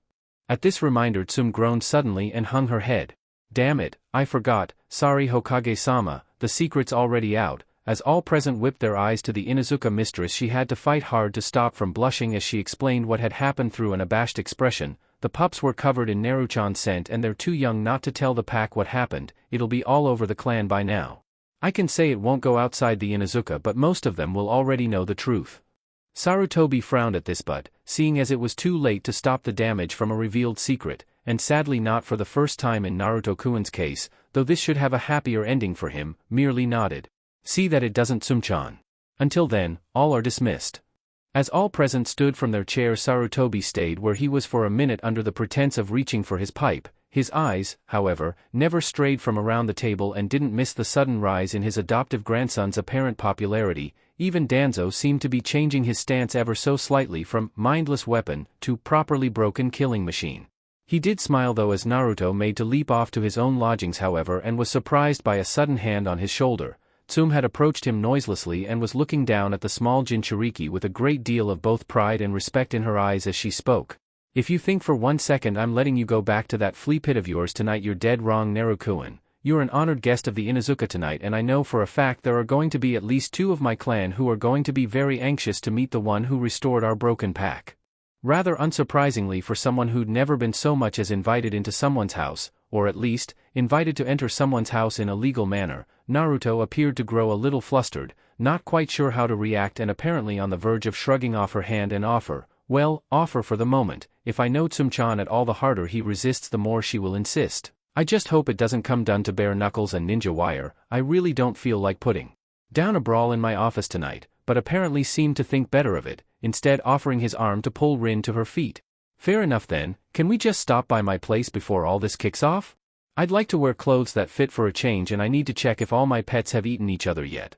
At this reminder, Tsum groaned suddenly and hung her head. Damn it, I forgot, sorry Hokage-sama, the secret's already out. As all present whipped their eyes to the Inuzuka mistress, she had to fight hard to stop from blushing as she explained what had happened through an abashed expression. The pups were covered in Naruchan scent and they're too young not to tell the pack what happened. It'll be all over the clan by now. I can say it won't go outside the Inuzuka, but most of them will already know the truth. Sarutobi frowned at this, but, seeing as it was too late to stop the damage from a revealed secret, and sadly not for the first time in Naruto-kun's case, though this should have a happier ending for him, merely nodded. See that it doesn't, Tsum-chan. Until then, all are dismissed. As all present stood from their chairs, Sarutobi stayed where he was for a minute under the pretense of reaching for his pipe. His eyes, however, never strayed from around the table and didn't miss the sudden rise in his adoptive grandson's apparent popularity. Even Danzo seemed to be changing his stance ever so slightly from mindless weapon to properly broken killing machine. He did smile though as Naruto made to leap off to his own lodgings, however, and was surprised by a sudden hand on his shoulder. Tsum had approached him noiselessly and was looking down at the small Jinchuriki with a great deal of both pride and respect in her eyes as she spoke. If you think for 1 second I'm letting you go back to that flea pit of yours tonight, you're dead wrong, Narukuin. You're an honored guest of the Inuzuka tonight, and I know for a fact there are going to be at least 2 of my clan who are going to be very anxious to meet the one who restored our broken pack. Rather unsurprisingly for someone who'd never been so much as invited into someone's house, or at least, invited to enter someone's house in a legal manner, Naruto appeared to grow a little flustered, not quite sure how to react and apparently on the verge of shrugging off her hand and offer for the moment. If I know Tsum-chan at all, the harder he resists the more she will insist. I just hope it doesn't come down to bare knuckles and ninja wire. I really don't feel like putting down a brawl in my office tonight, but apparently seemed to think better of it, instead offering his arm to pull Rin to her feet. Fair enough then, can we just stop by my place before all this kicks off? I'd like to wear clothes that fit for a change and I need to check if all my pets have eaten each other yet.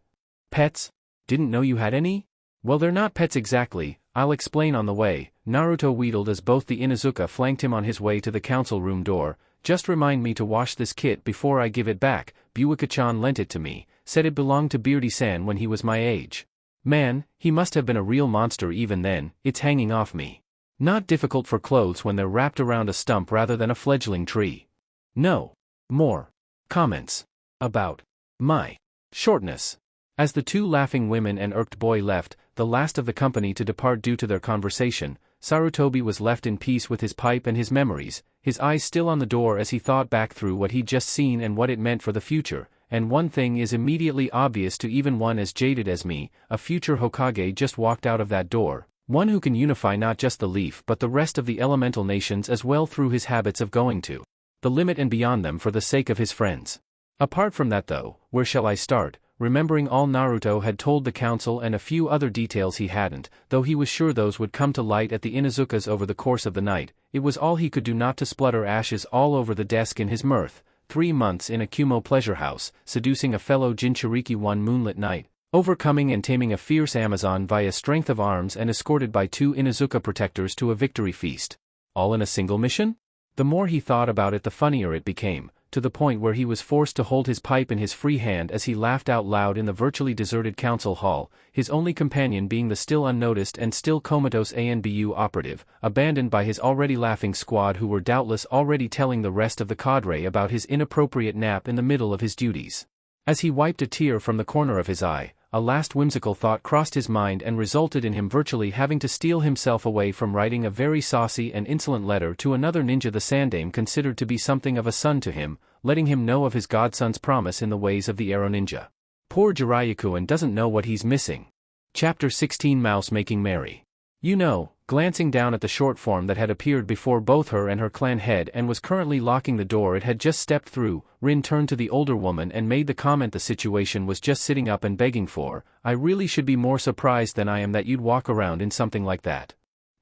Pets? Didn't know you had any? Well, they're not pets exactly, I'll explain on the way, Naruto wheedled as both the Inuzuka flanked him on his way to the council room door. Just remind me to wash this kit before I give it back. Buwaka-chan lent it to me, said it belonged to Beardy-san when he was my age. Man, he must have been a real monster even then. It's hanging off me. Not difficult for clothes when they're wrapped around a stump rather than a fledgling tree. No more comments about my shortness. As the two laughing women and irked boy left, the last of the company to depart due to their conversation, Sarutobi was left in peace with his pipe and his memories, his eyes still on the door as he thought back through what he'd just seen and what it meant for the future. And one thing is immediately obvious to even one as jaded as me: a future Hokage just walked out of that door, one who can unify not just the Leaf but the rest of the elemental nations as well through his habits of going to the limit and beyond them for the sake of his friends. Apart from that though, where shall I start? Remembering all Naruto had told the council and a few other details he hadn't, though he was sure those would come to light at the Inuzuka's over the course of the night, it was all he could do not to splutter ashes all over the desk in his mirth. 3 months in a Kumo pleasure house, seducing a fellow Jinchuriki one moonlit night, overcoming and taming a fierce Amazon via strength of arms and escorted by 2 Inuzuka protectors to a victory feast. All in a single mission? The more he thought about it the funnier it became, to the point where he was forced to hold his pipe in his free hand as he laughed out loud in the virtually deserted council hall, his only companion being the still unnoticed and still comatose ANBU operative, abandoned by his already laughing squad who were doubtless already telling the rest of the cadre about his inappropriate nap in the middle of his duties. As he wiped a tear from the corner of his eye, a last whimsical thought crossed his mind and resulted in him virtually having to steel himself away from writing a very saucy and insolent letter to another ninja the Sandame considered to be something of a son to him, letting him know of his godson's promise in the ways of the Arrow Ninja. Poor Jiraiya-kun doesn't know what he's missing. Chapter 16 Mouse Making Merry. You know, glancing down at the short form that had appeared before both her and her clan head and was currently locking the door it had just stepped through, Rin turned to the older woman and made the comment the situation was just sitting up and begging for. I really should be more surprised than I am that you'd walk around in something like that.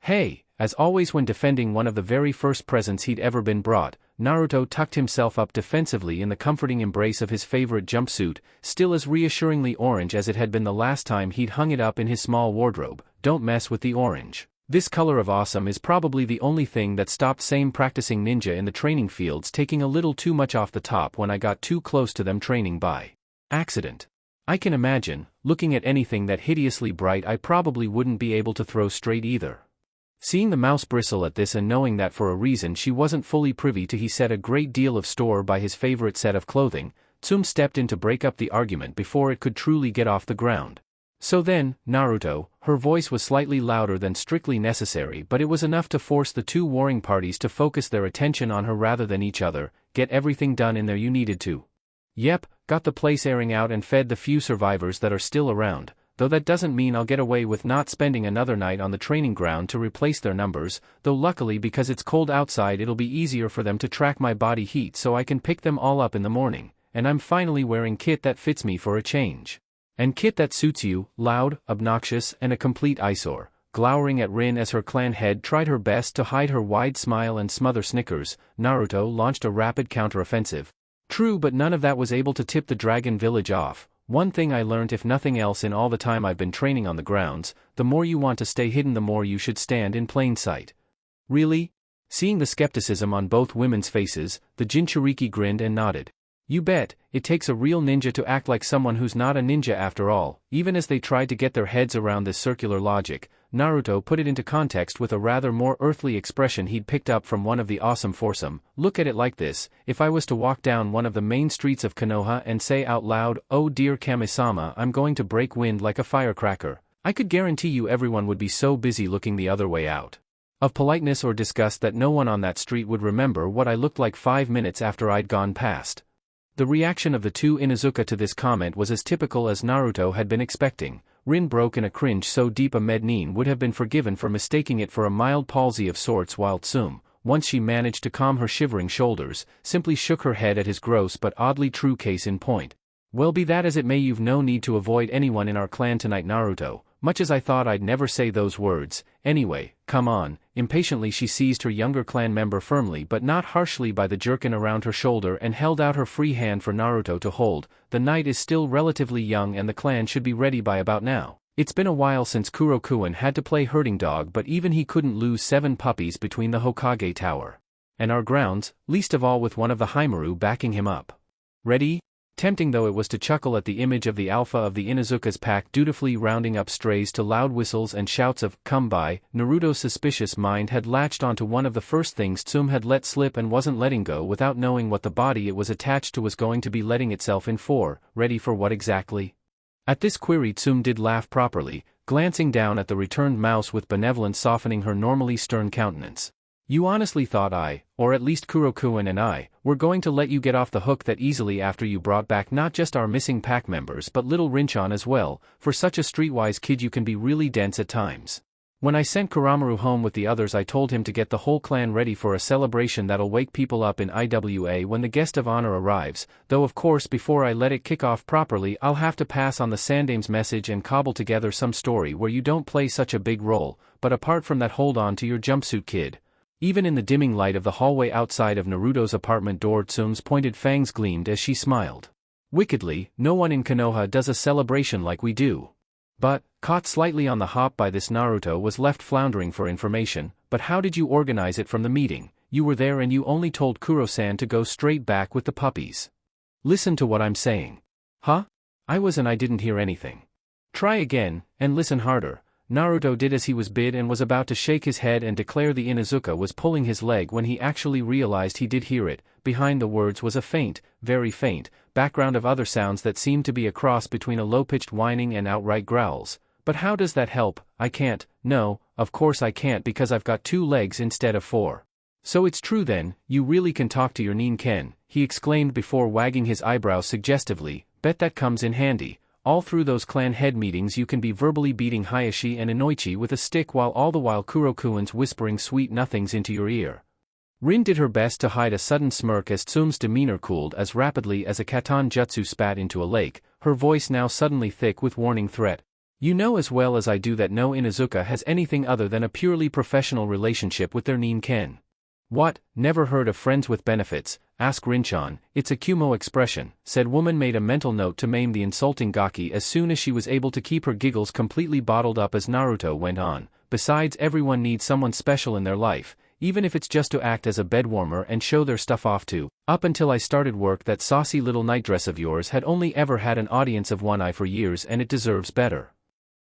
Hey, as always when defending one of the very first presents he'd ever been brought, Naruto tucked himself up defensively in the comforting embrace of his favorite jumpsuit, still as reassuringly orange as it had been the last time he'd hung it up in his small wardrobe. Don't mess with the orange. This color of awesome is probably the only thing that stopped same practicing ninja in the training fields taking a little too much off the top when I got too close to them training by accident. I can imagine, looking at anything that hideously bright I probably wouldn't be able to throw straight either. Seeing the mouse bristle at this and knowing that for a reason she wasn't fully privy to he set a great deal of store by his favorite set of clothing, Tsum stepped in to break up the argument before it could truly get off the ground. So then, Naruto, her voice was slightly louder than strictly necessary but it was enough to force the two warring parties to focus their attention on her rather than each other. Get everything done in there you needed to. Yep, got the place airing out and fed the few survivors that are still around. Though that doesn't mean I'll get away with not spending another night on the training ground to replace their numbers, though luckily because it's cold outside it'll be easier for them to track my body heat so I can pick them all up in the morning, and I'm finally wearing kit that fits me for a change. And kit that suits you, loud, obnoxious, and a complete eyesore. Glowering at Rin as her clan head tried her best to hide her wide smile and smother snickers, Naruto launched a rapid counteroffensive. True, but none of that was able to tip the Dragon Village off. One thing I learned if nothing else in all the time I've been training on the grounds, the more you want to stay hidden the more you should stand in plain sight. Really? Seeing the skepticism on both women's faces, the Jinchuriki grinned and nodded. You bet, it takes a real ninja to act like someone who's not a ninja after all. Even as they tried to get their heads around this circular logic, Naruto put it into context with a rather more earthly expression he'd picked up from one of the awesome foursome. Look at it like this, if I was to walk down one of the main streets of Konoha and say out loud, "Oh dear Kami-sama, I'm going to break wind like a firecracker," I could guarantee you everyone would be so busy looking the other way out. of politeness or disgust that no one on that street would remember what I looked like 5 minutes after I'd gone past. The reaction of the two Inuzuka to this comment was as typical as Naruto had been expecting. Rin broke in a cringe so deep a Mednin would have been forgiven for mistaking it for a mild palsy of sorts, while Tsum, once she managed to calm her shivering shoulders, simply shook her head at his gross but oddly true case in point. Well, be that as it may, you've no need to avoid anyone in our clan tonight, Naruto, much as I thought I'd never say those words. Anyway, come on. Impatiently she seized her younger clan member firmly but not harshly by the jerkin around her shoulder and held out her free hand for Naruto to hold. The night is still relatively young and the clan should be ready by about now. It's been a while since Kurokuin had to play herding dog, but even he couldn't lose 7 puppies between the Hokage Tower and our grounds, least of all with one of the Haimaru backing him up. Ready? Tempting though it was to chuckle at the image of the alpha of the Inuzuka's pack dutifully rounding up strays to loud whistles and shouts of "come by," Naruto's suspicious mind had latched onto one of the first things Tsum had let slip and wasn't letting go without knowing what the body it was attached to was going to be letting itself in for. Ready for what exactly? At this query Tsum did laugh properly, glancing down at the returned mouse with benevolence softening her normally stern countenance. You honestly thought I, or at least Kurokuin and I, were going to let you get off the hook that easily after you brought back not just our missing pack members but little Rinchan as well. For such a streetwise kid you can be really dense at times. When I sent Kuramaru home with the others I told him to get the whole clan ready for a celebration that'll wake people up in IWA when the guest of honor arrives, though of course before I let it kick off properly I'll have to pass on the Sandame's message and cobble together some story where you don't play such a big role, but apart from that, hold on to your jumpsuit, kid. Even in the dimming light of the hallway outside of Naruto's apartment door Tsum's pointed fangs gleamed as she smiled. Wickedly, no one in Konoha does a celebration like we do. But, caught slightly on the hop by this, Naruto was left floundering for information. But how did you organize it from the meeting? You were there and you only told Kuro-san to go straight back with the puppies. Listen to what I'm saying. Huh? I was and I didn't hear anything. Try again, and listen harder. Naruto did as he was bid and was about to shake his head and declare the Inuzuka was pulling his leg when he actually realized he did hear it. Behind the words was a faint, very faint, background of other sounds that seemed to be a cross between a low-pitched whining and outright growls. But how does that help? I can't. No, of course I can't because I've got 2 legs instead of 4. So it's true then, you really can talk to your Nin-ken, he exclaimed before wagging his eyebrows suggestively. Bet that comes in handy. All through those clan head meetings you can be verbally beating Hayashi and Inoichi with a stick while all the while Kurokuin's whispering sweet nothings into your ear. Rin did her best to hide a sudden smirk as Tsum's demeanor cooled as rapidly as a katan jutsu spat into a lake, her voice now suddenly thick with warning threat. You know as well as I do that no Inuzuka has anything other than a purely professional relationship with their Nin-ken. What, never heard of friends with benefits? Ask Rinchan. It's a Kumo expression. Said woman made a mental note to maim the insulting gaki as soon as she was able to keep her giggles completely bottled up as Naruto went on. Besides, everyone needs someone special in their life, even if it's just to act as a bedwarmer and show their stuff off to. Up until I started work that saucy little nightdress of yours had only ever had an audience of 1 eye for years and it deserves better.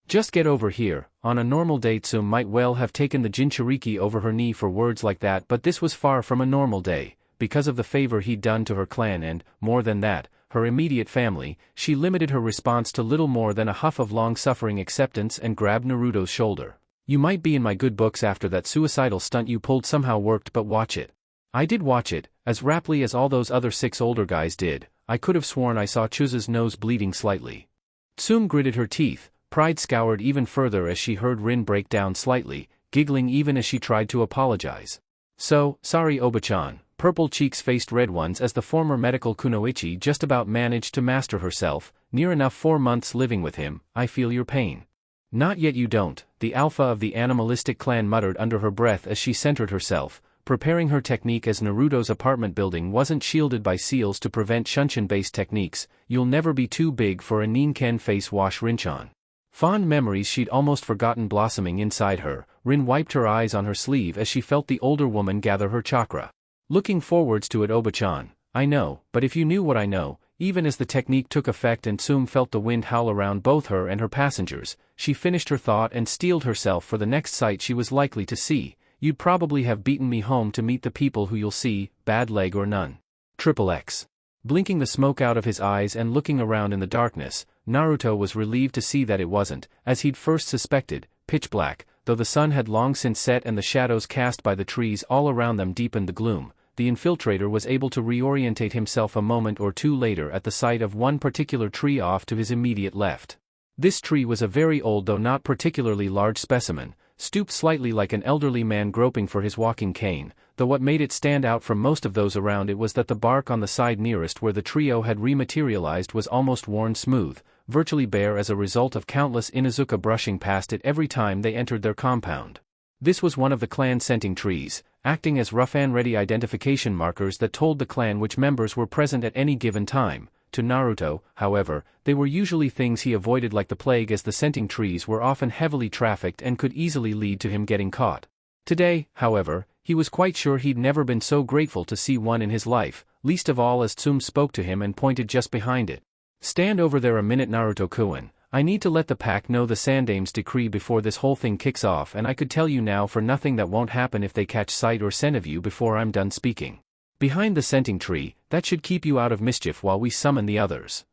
Just get over here. On a normal day Tsum might well have taken the Jinchuriki over her knee for words like that, but this was far from a normal day. Because of the favor he'd done to her clan and, more than that, her immediate family, she limited her response to little more than a huff of long-suffering acceptance and grabbed Naruto's shoulder. You might be in my good books after that suicidal stunt you pulled somehow worked, but watch it. I did watch it, as raptly as all those other 6 older guys did. I could have sworn I saw Chuza's nose bleeding slightly. Tsum gritted her teeth. Pride scoured even further as she heard Rin break down slightly, giggling even as she tried to apologize. So, sorry Oba-chan. Purple cheeks faced red ones as the former medical kunoichi just about managed to master herself. Near enough 4 months living with him, I feel your pain. Not yet you don't, the alpha of the animalistic clan muttered under her breath as she centered herself, preparing her technique as Naruto's apartment building wasn't shielded by seals to prevent Shunshin-based techniques. You'll never be too big for a Nin-ken face wash, Rinchan. Fond memories she'd almost forgotten blossoming inside her. Rin wiped her eyes on her sleeve as she felt the older woman gather her chakra. Looking forwards to it, Oba-chan. I know, but if you knew what I know. Even as the technique took effect and Tsum felt the wind howl around both her and her passengers, she finished her thought and steeled herself for the next sight she was likely to see. You'd probably have beaten me home to meet the people who you'll see, bad leg or none. XXX. Blinking the smoke out of his eyes and looking around in the darkness, Naruto was relieved to see that it wasn't, as he'd first suspected, pitch black. though the sun had long since set and the shadows cast by the trees all around them deepened the gloom. The infiltrator was able to reorientate himself a moment or two later at the sight of one particular tree off to his immediate left. This tree was a very old though not particularly large specimen, stooped slightly like an elderly man groping for his walking cane, though what made it stand out from most of those around it was that the bark on the side nearest where the trio had rematerialized was almost worn smooth, virtually bare as a result of countless Inuzuka brushing past it every time they entered their compound. This was one of the clan scenting trees, acting as rough and ready identification markers that told the clan which members were present at any given time. To Naruto, however, they were usually things he avoided like the plague, as the scenting trees were often heavily trafficked and could easily lead to him getting caught. Today, however, he was quite sure he'd never been so grateful to see one in his life, least of all as Tsum spoke to him and pointed just behind it. "Stand over there a minute, Naruto-kun. I need to let the pack know the Sandame's decree before this whole thing kicks off, and I could tell you now for nothing that won't happen if they catch sight or scent of you before I'm done speaking. Behind the scenting tree, that should keep you out of mischief while we summon the others."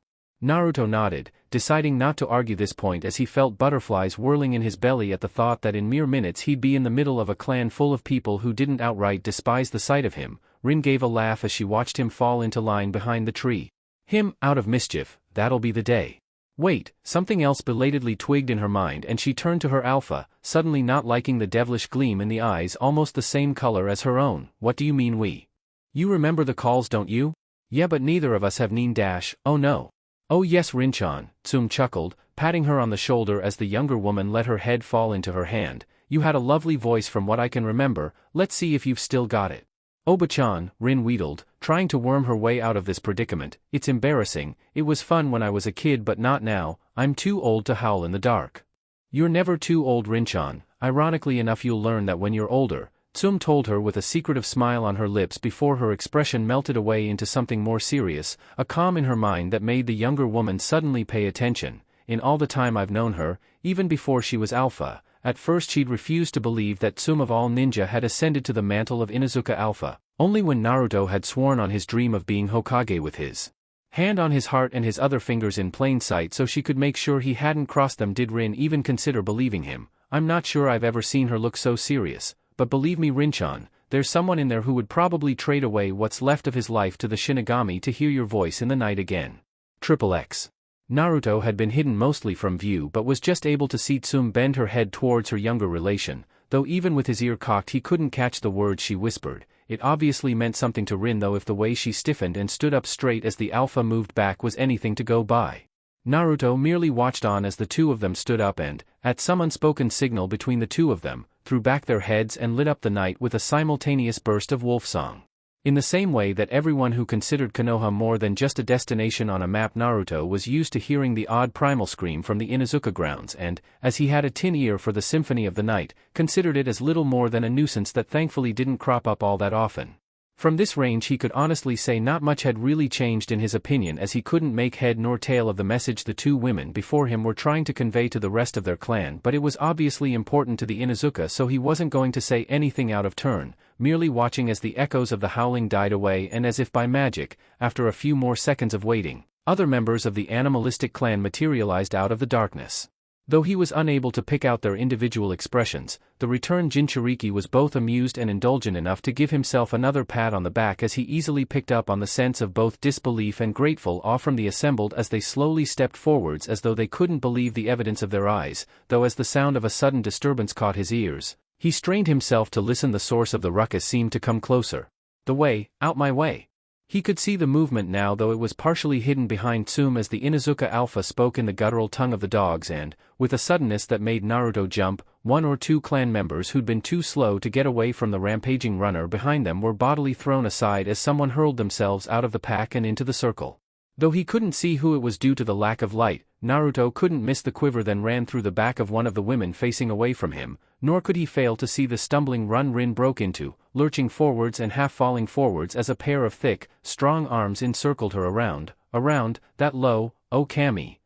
Naruto nodded, deciding not to argue this point as he felt butterflies whirling in his belly at the thought that in mere minutes he'd be in the middle of a clan full of people who didn't outright despise the sight of him. Rin gave a laugh as she watched him fall into line behind the tree. Him out of mischief, that'll be the day. Wait, something else belatedly twigged in her mind and she turned to her alpha, suddenly not liking the devilish gleam in the eyes almost the same color as her own. "What do you mean we? You remember the calls, don't you?" "Yeah, but neither of us have Nin dash, oh no." "Oh yes, Rin-chan," Tsum chuckled, patting her on the shoulder as the younger woman let her head fall into her hand. "You had a lovely voice from what I can remember, let's see if you've still got it." "Oba-chan," Rin wheedled, trying to worm her way out of this predicament, "it's embarrassing. It was fun when I was a kid but not now. I'm too old to howl in the dark." "You're never too old, Rin-chan. Ironically enough, you'll learn that when you're older," Tsum told her with a secretive smile on her lips before her expression melted away into something more serious, a calm in her mind that made the younger woman suddenly pay attention. In all the time I've known her, even before she was alpha, at first she'd refused to believe that Tsum of all ninja had ascended to the mantle of Inuzuka Alpha. Only when Naruto had sworn on his dream of being Hokage with his hand on his heart and his other fingers in plain sight so she could make sure he hadn't crossed them did Rin even consider believing him. "I'm not sure I've ever seen her look so serious. But believe me, Rin-chan, there's someone in there who would probably trade away what's left of his life to the Shinigami to hear your voice in the night again." XXX. Naruto had been hidden mostly from view but was just able to see Tsum bend her head towards her younger relation, though even with his ear cocked he couldn't catch the words she whispered. It obviously meant something to Rin, though if the way she stiffened and stood up straight as the alpha moved back was anything to go by. Naruto merely watched on as the two of them stood up and, at some unspoken signal between the two of them, threw back their heads and lit up the night with a simultaneous burst of wolf song. In the same way that everyone who considered Konoha more than just a destination on a map, Naruto was used to hearing the odd primal scream from the Inuzuka grounds and, as he had a tin ear for the symphony of the night, considered it as little more than a nuisance that thankfully didn't crop up all that often. From this range he could honestly say not much had really changed in his opinion, as he couldn't make head nor tail of the message the two women before him were trying to convey to the rest of their clan, but it was obviously important to the Inuzuka, so he wasn't going to say anything out of turn, merely watching as the echoes of the howling died away and as if by magic, after a few more seconds of waiting, other members of the animalistic clan materialized out of the darkness. Though he was unable to pick out their individual expressions, the returned Jinchuriki was both amused and indulgent enough to give himself another pat on the back as he easily picked up on the sense of both disbelief and grateful awe from the assembled as they slowly stepped forwards as though they couldn't believe the evidence of their eyes, though as the sound of a sudden disturbance caught his ears, he strained himself to listen. The source of the ruckus seemed to come closer. "The way, out my way." He could see the movement now, though it was partially hidden behind Tsum as the Inuzuka Alpha spoke in the guttural tongue of the dogs and, with a suddenness that made Naruto jump, one or two clan members who'd been too slow to get away from the rampaging runner behind them were bodily thrown aside as someone hurled themselves out of the pack and into the circle. Though he couldn't see who it was due to the lack of light, Naruto couldn't miss the quiver that ran through the back of one of the women facing away from him, nor could he fail to see the stumbling run Rin broke into, lurching forwards and half falling forwards as a pair of thick, strong arms encircled her around, that low, "Oh Kami."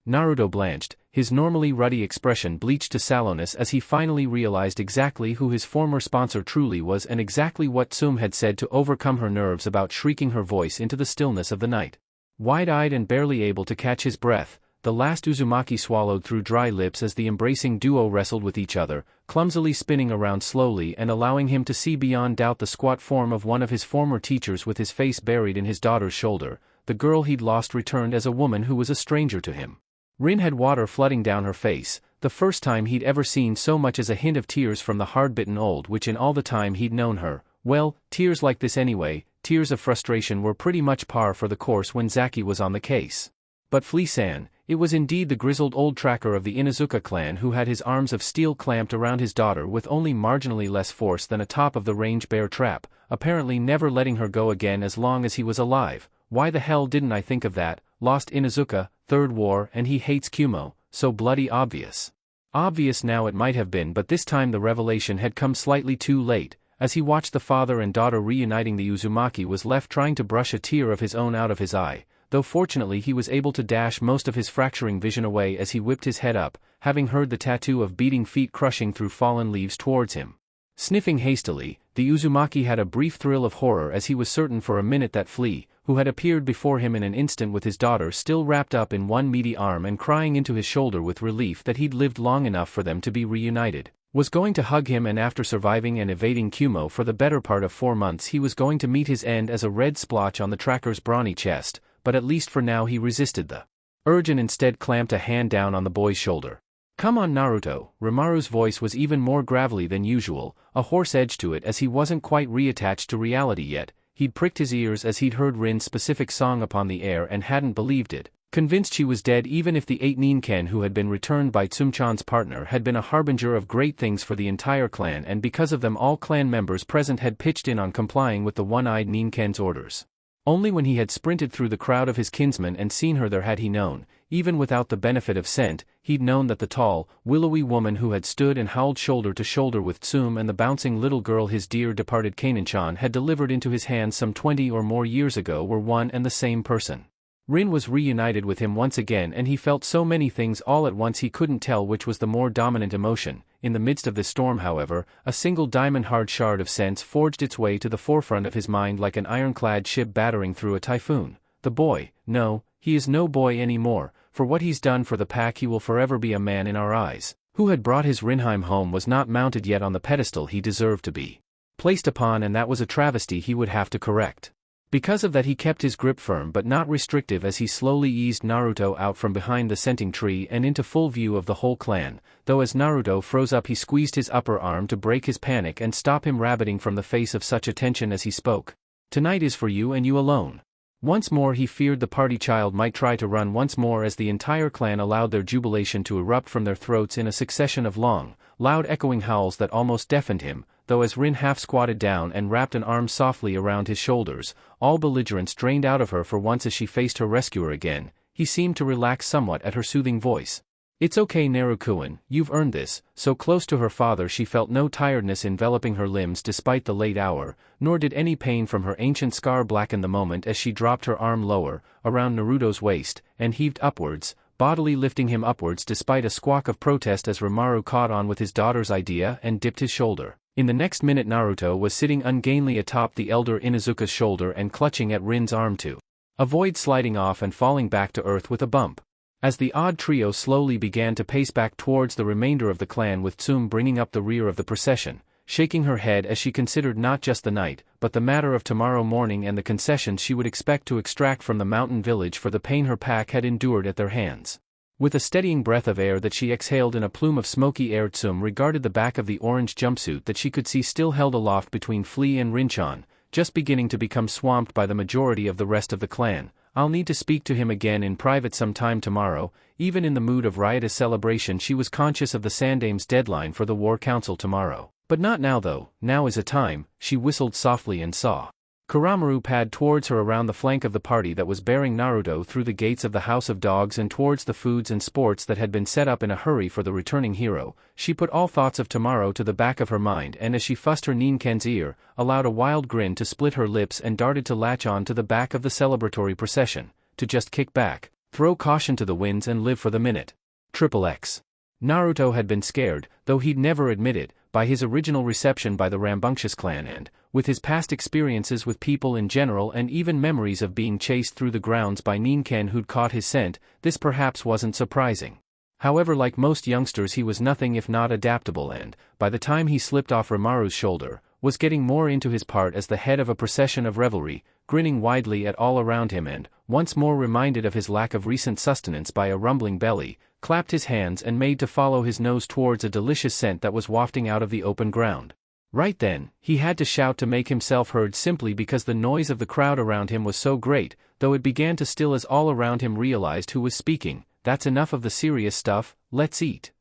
Naruto blanched, his normally ruddy expression bleached to sallowness as he finally realized exactly who his former sponsor truly was and exactly what Tsum had said to overcome her nerves about shrieking her voice into the stillness of the night. Wide-eyed and barely able to catch his breath, the last Uzumaki swallowed through dry lips as the embracing duo wrestled with each other, clumsily spinning around slowly and allowing him to see beyond doubt the squat form of one of his former teachers with his face buried in his daughter's shoulder. The girl he'd lost returned as a woman who was a stranger to him. Rin had water flooding down her face, the first time he'd ever seen so much as a hint of tears from the hard-bitten old witch in all the time he'd known her. Well, tears like this anyway, tears of frustration were pretty much par for the course when Zaki was on the case. But Flea-san, it was indeed the grizzled old tracker of the Inuzuka clan who had his arms of steel clamped around his daughter with only marginally less force than a top-of-the-range bear trap, apparently never letting her go again as long as he was alive. Why the hell didn't I think of that? Lost Inuzuka, third war, and he hates Kumo, so bloody obvious. Obvious now it might have been, but this time the revelation had come slightly too late. As he watched the father and daughter reuniting, the Uzumaki was left trying to brush a tear of his own out of his eye, though fortunately he was able to dash most of his fracturing vision away as he whipped his head up, having heard the tattoo of beating feet crushing through fallen leaves towards him. Sniffing hastily, the Uzumaki had a brief thrill of horror as he was certain for a minute that Flea, who had appeared before him in an instant with his daughter still wrapped up in one meaty arm and crying into his shoulder with relief that he'd lived long enough for them to be reunited, was going to hug him, and after surviving and evading Kumo for the better part of 4 months he was going to meet his end as a red splotch on the tracker's brawny chest, but at least for now he resisted the urge and instead clamped a hand down on the boy's shoulder. "Come on, Naruto." Rimaru's voice was even more gravelly than usual, a hoarse edge to it as he wasn't quite reattached to reality yet. He'd pricked his ears as he'd heard Rin's specific song upon the air and hadn't believed it, convinced she was dead even if the 8 ninken who had been returned by Tsum-chan's partner had been a harbinger of great things for the entire clan, and because of them all clan members present had pitched in on complying with the one-eyed ninken's orders. Only when he had sprinted through the crowd of his kinsmen and seen her there had he known, even without the benefit of scent, he'd known that the tall, willowy woman who had stood and howled shoulder to shoulder with Tsum and the bouncing little girl his dear departed Kanin-chan had delivered into his hands some 20 or more years ago were one and the same person. Rin was reunited with him once again, and he felt so many things all at once he couldn't tell which was the more dominant emotion. In the midst of this storm, however, a single diamond-hard shard of sense forged its way to the forefront of his mind like an ironclad ship battering through a typhoon. The boy. No, he is no boy anymore. For what he's done for the pack he will forever be a man in our eyes. Who had brought his Rinheim home was not mounted yet on the pedestal he deserved to be placed upon, and that was a travesty he would have to correct. Because of that he kept his grip firm but not restrictive as he slowly eased Naruto out from behind the scenting tree and into full view of the whole clan, though as Naruto froze up he squeezed his upper arm to break his panic and stop him rabbiting from the face of such attention as he spoke. "Tonight is for you and you alone." Once more he feared the party child might try to run once more as the entire clan allowed their jubilation to erupt from their throats in a succession of long, loud echoing howls that almost deafened him, though as Rin half squatted down and wrapped an arm softly around his shoulders, all belligerence drained out of her for once as she faced her rescuer again, he seemed to relax somewhat at her soothing voice. "It's okay, Naruto-kun, you've earned this." So close to her father she felt no tiredness enveloping her limbs despite the late hour, nor did any pain from her ancient scar blacken the moment as she dropped her arm lower, around Naruto's waist, and heaved upwards, bodily lifting him upwards despite a squawk of protest as Rimaru caught on with his daughter's idea and dipped his shoulder. In the next minute Naruto was sitting ungainly atop the elder Inuzuka's shoulder and clutching at Rin's arm to avoid sliding off and falling back to earth with a bump. As the odd trio slowly began to pace back towards the remainder of the clan with Tsum bringing up the rear of the procession, shaking her head as she considered not just the night, but the matter of tomorrow morning and the concessions she would expect to extract from the mountain village for the pain her pack had endured at their hands. With a steadying breath of air that she exhaled in a plume of smoky air, Tsum regarded the back of the orange jumpsuit that she could see still held aloft between Flea and Rinchan, just beginning to become swamped by the majority of the rest of the clan. "I'll need to speak to him again in private sometime tomorrow." Even in the mood of riotous celebration she was conscious of the Sandame's deadline for the war council tomorrow. "But not now though, now is a time," she whistled softly and saw Kuramaru pad towards her around the flank of the party that was bearing Naruto through the gates of the House of Dogs and towards the foods and sports that had been set up in a hurry for the returning hero. She put all thoughts of tomorrow to the back of her mind, and as she fussed her ninken's ear, allowed a wild grin to split her lips and darted to latch on to the back of the celebratory procession, to just kick back, throw caution to the winds and live for the minute. XXX. Naruto had been scared, though he'd never admit it, by his original reception by the rambunctious clan and, with his past experiences with people in general and even memories of being chased through the grounds by Ninken who'd caught his scent, this perhaps wasn't surprising. However, like most youngsters, he was nothing if not adaptable and, by the time he slipped off Rimaru's shoulder, was getting more into his part as the head of a procession of revelry, grinning widely at all around him and, once more reminded of his lack of recent sustenance by a rumbling belly, clapped his hands and made to follow his nose towards a delicious scent that was wafting out of the open ground. Right then, he had to shout to make himself heard simply because the noise of the crowd around him was so great, though it began to still as all around him realized who was speaking. "That's enough of the serious stuff, let's eat."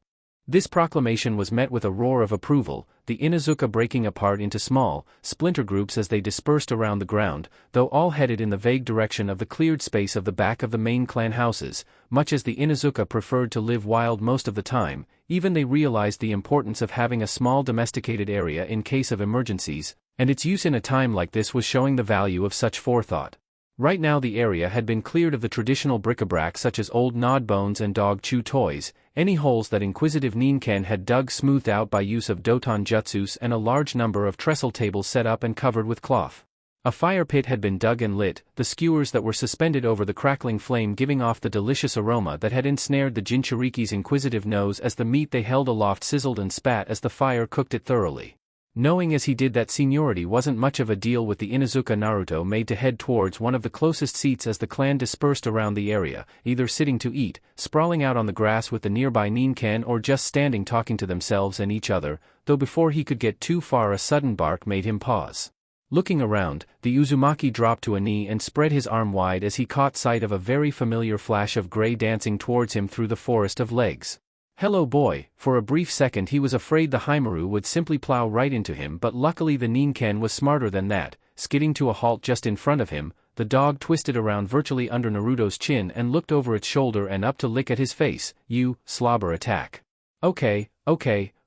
This proclamation was met with a roar of approval, the Inuzuka breaking apart into small, splinter groups as they dispersed around the ground, though all headed in the vague direction of the cleared space of the back of the main clan houses. Much as the Inuzuka preferred to live wild most of the time, even they realized the importance of having a small domesticated area in case of emergencies, and its use in a time like this was showing the value of such forethought. Right now the area had been cleared of the traditional bric-a-brac such as old gnawed bones and dog chew toys, any holes that inquisitive Ninken had dug smoothed out by use of doton jutsus, and a large number of trestle tables set up and covered with cloth. A fire pit had been dug and lit, the skewers that were suspended over the crackling flame giving off the delicious aroma that had ensnared the Jinchuriki's inquisitive nose as the meat they held aloft sizzled and spat as the fire cooked it thoroughly. Knowing as he did that seniority wasn't much of a deal with the Inuzuka, Naruto made to head towards one of the closest seats as the clan dispersed around the area, either sitting to eat, sprawling out on the grass with the nearby Ninken, or just standing talking to themselves and each other, though before he could get too far a sudden bark made him pause. Looking around, the Uzumaki dropped to a knee and spread his arm wide as he caught sight of a very familiar flash of gray dancing towards him through the forest of legs. "Hello boy." For a brief second he was afraid the Haimaru would simply plow right into him, but luckily the Ninken was smarter than that. Skidding to a halt just in front of him, the dog twisted around virtually under Naruto's chin and looked over its shoulder and up to lick at his face. "You, slobber attack." Okay.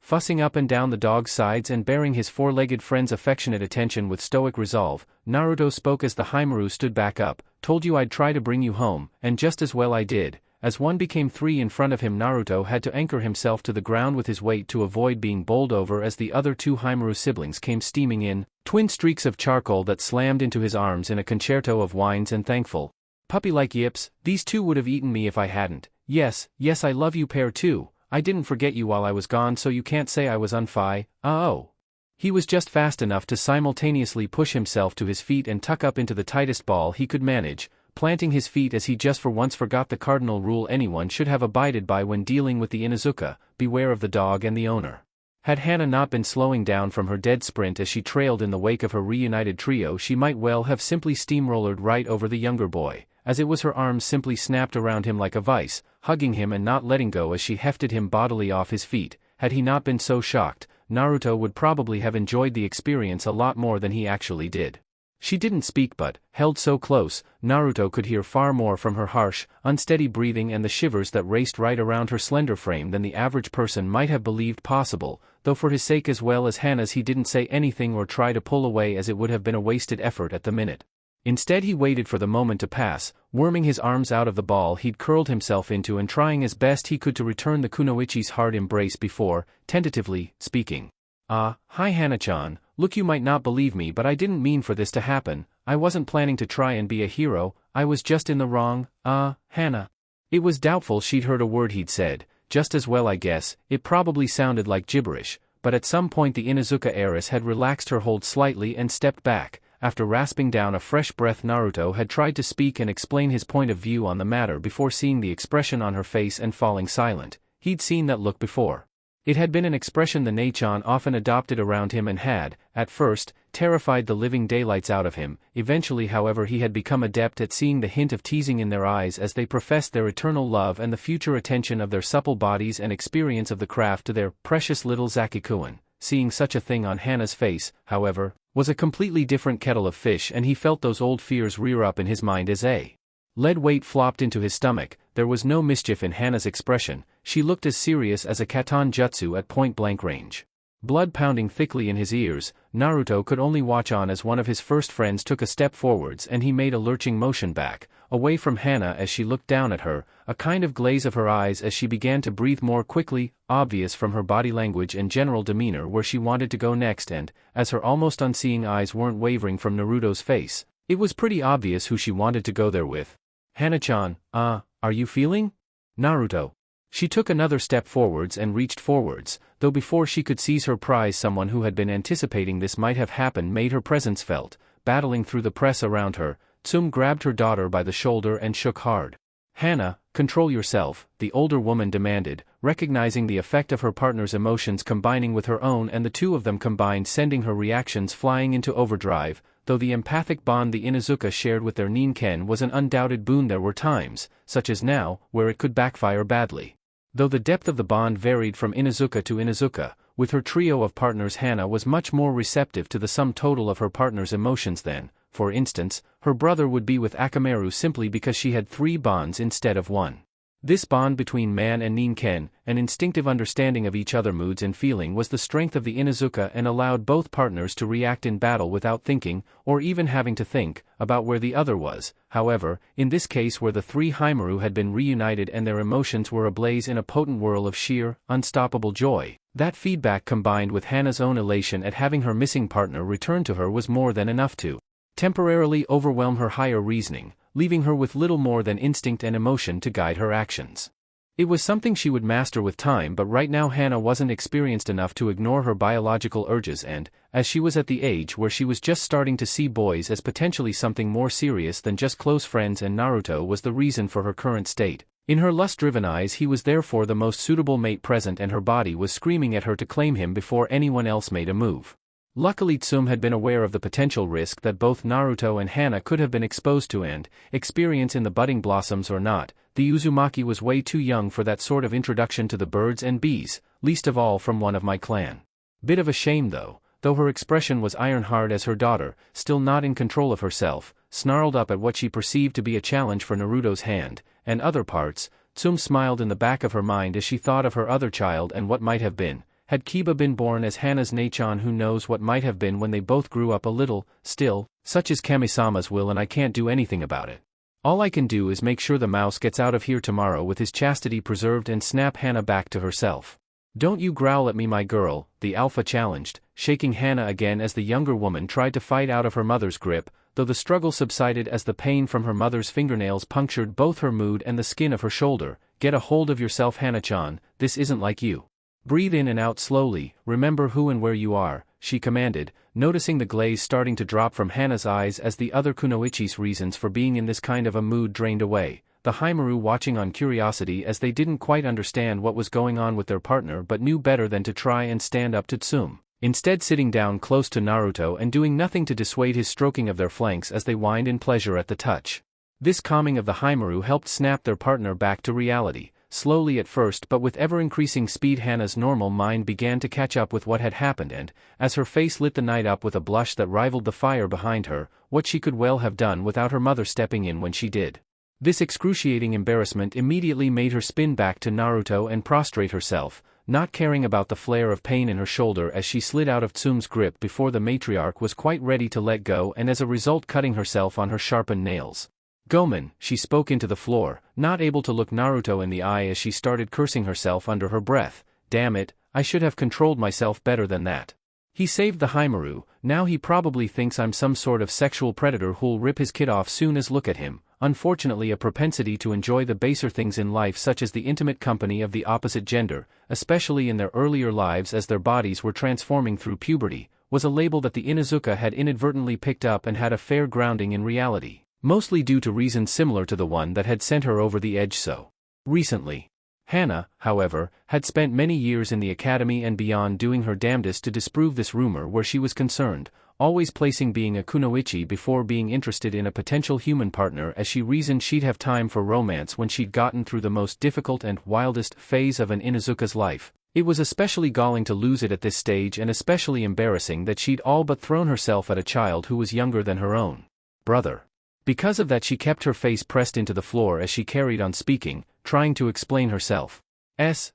Fussing up and down the dog's sides and bearing his four-legged friend's affectionate attention with stoic resolve, Naruto spoke as the Haimaru stood back up. "Told you I'd try to bring you home, and just as well I did." As one became three in front of him, Naruto had to anchor himself to the ground with his weight to avoid being bowled over as the other two Haimaru siblings came steaming in, twin streaks of charcoal that slammed into his arms in a concerto of whines and thankful, puppy-like yips. "These two would have eaten me if I hadn't. Yes, I love you pair too. I didn't forget you while I was gone, so you can't say I was unfi. Oh." He was just fast enough to simultaneously push himself to his feet and tuck up into the tightest ball he could manage, planting his feet as he just for once forgot the cardinal rule anyone should have abided by when dealing with the Inuzuka: beware of the dog and the owner. Had Hana not been slowing down from her dead sprint as she trailed in the wake of her reunited trio, she might well have simply steamrollered right over the younger boy, as it was her arms simply snapped around him like a vice, hugging him and not letting go as she hefted him bodily off his feet. Had he not been so shocked, Naruto would probably have enjoyed the experience a lot more than he actually did. She didn't speak, but, held so close, Naruto could hear far more from her harsh, unsteady breathing and the shivers that raced right around her slender frame than the average person might have believed possible, though for his sake as well as Hana's he didn't say anything or try to pull away, as it would have been a wasted effort at the minute. Instead he waited for the moment to pass, worming his arms out of the ball he'd curled himself into and trying as best he could to return the kunoichi's hard embrace before, tentatively, speaking. Hi Hana-chan, look, you might not believe me, but I didn't mean for this to happen. I wasn't planning to try and be a hero, I was just in the wrong, Hana." It was doubtful she'd heard a word he'd said. Just as well I guess, it probably sounded like gibberish, but at some point the Inuzuka heiress had relaxed her hold slightly and stepped back. After rasping down a fresh breath, Naruto had tried to speak and explain his point of view on the matter before seeing the expression on her face and falling silent. He'd seen that look before. It had been an expression the Neichan often adopted around him and had, at first, terrified the living daylights out of him. Eventually, however, he had become adept at seeing the hint of teasing in their eyes as they professed their eternal love and the future attention of their supple bodies and experience of the craft to their precious little Zakikuin. Seeing such a thing on Hana's face, however, was a completely different kettle of fish, and he felt those old fears rear up in his mind as a lead weight flopped into his stomach. There was no mischief in Hana's expression. She looked as serious as a Katon Jutsu at point-blank range. Blood pounding thickly in his ears, Naruto could only watch on as one of his first friends took a step forwards and he made a lurching motion back, away from Hana as she looked down at her, a kind of glaze of her eyes as she began to breathe more quickly, obvious from her body language and general demeanor where she wanted to go next and, as her almost unseeing eyes weren't wavering from Naruto's face, it was pretty obvious who she wanted to go there with. Hana-chan, are you feeling? Naruto. She took another step forwards and reached forwards, though before she could seize her prize someone who had been anticipating this might have happened made her presence felt, battling through the press around her. Tsum grabbed her daughter by the shoulder and shook hard. Hana, control yourself, the older woman demanded, recognizing the effect of her partner's emotions combining with her own and the two of them combined sending her reactions flying into overdrive, though the empathic bond the Inuzuka shared with their Ninken was an undoubted boon there were times, such as now, where it could backfire badly. Though the depth of the bond varied from Inuzuka to Inuzuka, with her trio of partners Hana was much more receptive to the sum total of her partner's emotions than, for instance, her brother would be with Akamaru simply because she had 3 bonds instead of 1. This bond between man and Ninken, an instinctive understanding of each other's moods and feeling was the strength of the Inuzuka and allowed both partners to react in battle without thinking, or even having to think, about where the other was. However, in this case where the 3 Haimaru had been reunited and their emotions were ablaze in a potent whirl of sheer, unstoppable joy, that feedback combined with Hana's own elation at having her missing partner return to her was more than enough to temporarily overwhelm her higher reasoning, leaving her with little more than instinct and emotion to guide her actions. It was something she would master with time, but right now Hana wasn't experienced enough to ignore her biological urges and, as she was at the age where she was just starting to see boys as potentially something more serious than just close friends and Naruto was the reason for her current state. In her lust-driven eyes he was therefore the most suitable mate present and her body was screaming at her to claim him before anyone else made a move. Luckily Tsum had been aware of the potential risk that both Naruto and Hana could have been exposed to and, experience in the budding blossoms or not, the Uzumaki was way too young for that sort of introduction to the birds and bees, least of all from one of my clan. Bit of a shame though her expression was iron-hard as her daughter, still not in control of herself, snarled up at what she perceived to be a challenge for Naruto's hand, and other parts. Tsum smiled in the back of her mind as she thought of her other child and what might have been. Had Kiba been born as Hana's Nachan, who knows what might have been when they both grew up a little, still, such is Kami-sama's will and I can't do anything about it. All I can do is make sure the mouse gets out of here tomorrow with his chastity preserved and snap Hana back to herself. Don't you growl at me my girl, the alpha challenged, shaking Hana again as the younger woman tried to fight out of her mother's grip, though the struggle subsided as the pain from her mother's fingernails punctured both her mood and the skin of her shoulder. Get a hold of yourself Hana-chan, this isn't like you. Breathe in and out slowly, remember who and where you are, she commanded, noticing the glaze starting to drop from Hana's eyes as the other kunoichi's reasons for being in this kind of a mood drained away, the Haimaru watching on curiosity as they didn't quite understand what was going on with their partner but knew better than to try and stand up to Tsum, instead sitting down close to Naruto and doing nothing to dissuade his stroking of their flanks as they whined in pleasure at the touch. This calming of the Haimaru helped snap their partner back to reality. Slowly at first but with ever-increasing speed Hana's normal mind began to catch up with what had happened and, as her face lit the night up with a blush that rivaled the fire behind her, what she could well have done without her mother stepping in when she did. This excruciating embarrassment immediately made her spin back to Naruto and prostrate herself, not caring about the flare of pain in her shoulder as she slid out of Tsum's grip before the matriarch was quite ready to let go and as a result cutting herself on her sharpened nails. Gomen, she spoke into the floor, not able to look Naruto in the eye as she started cursing herself under her breath. Damn it, I should have controlled myself better than that. He saved the Haimaru, now he probably thinks I'm some sort of sexual predator who'll rip his kid off soon as look at him. Unfortunately a propensity to enjoy the baser things in life such as the intimate company of the opposite gender, especially in their earlier lives as their bodies were transforming through puberty, was a label that the Inuzuka had inadvertently picked up and had a fair grounding in reality. Mostly due to reasons similar to the one that had sent her over the edge so recently. Hana, however, had spent many years in the academy and beyond doing her damnedest to disprove this rumor where she was concerned, always placing being a kunoichi before being interested in a potential human partner as she reasoned she'd have time for romance when she'd gotten through the most difficult and wildest phase of an Inuzuka's life. It was especially galling to lose it at this stage and especially embarrassing that she'd all but thrown herself at a child who was younger than her own brother. Because of that she kept her face pressed into the floor as she carried on speaking, trying to explain herself.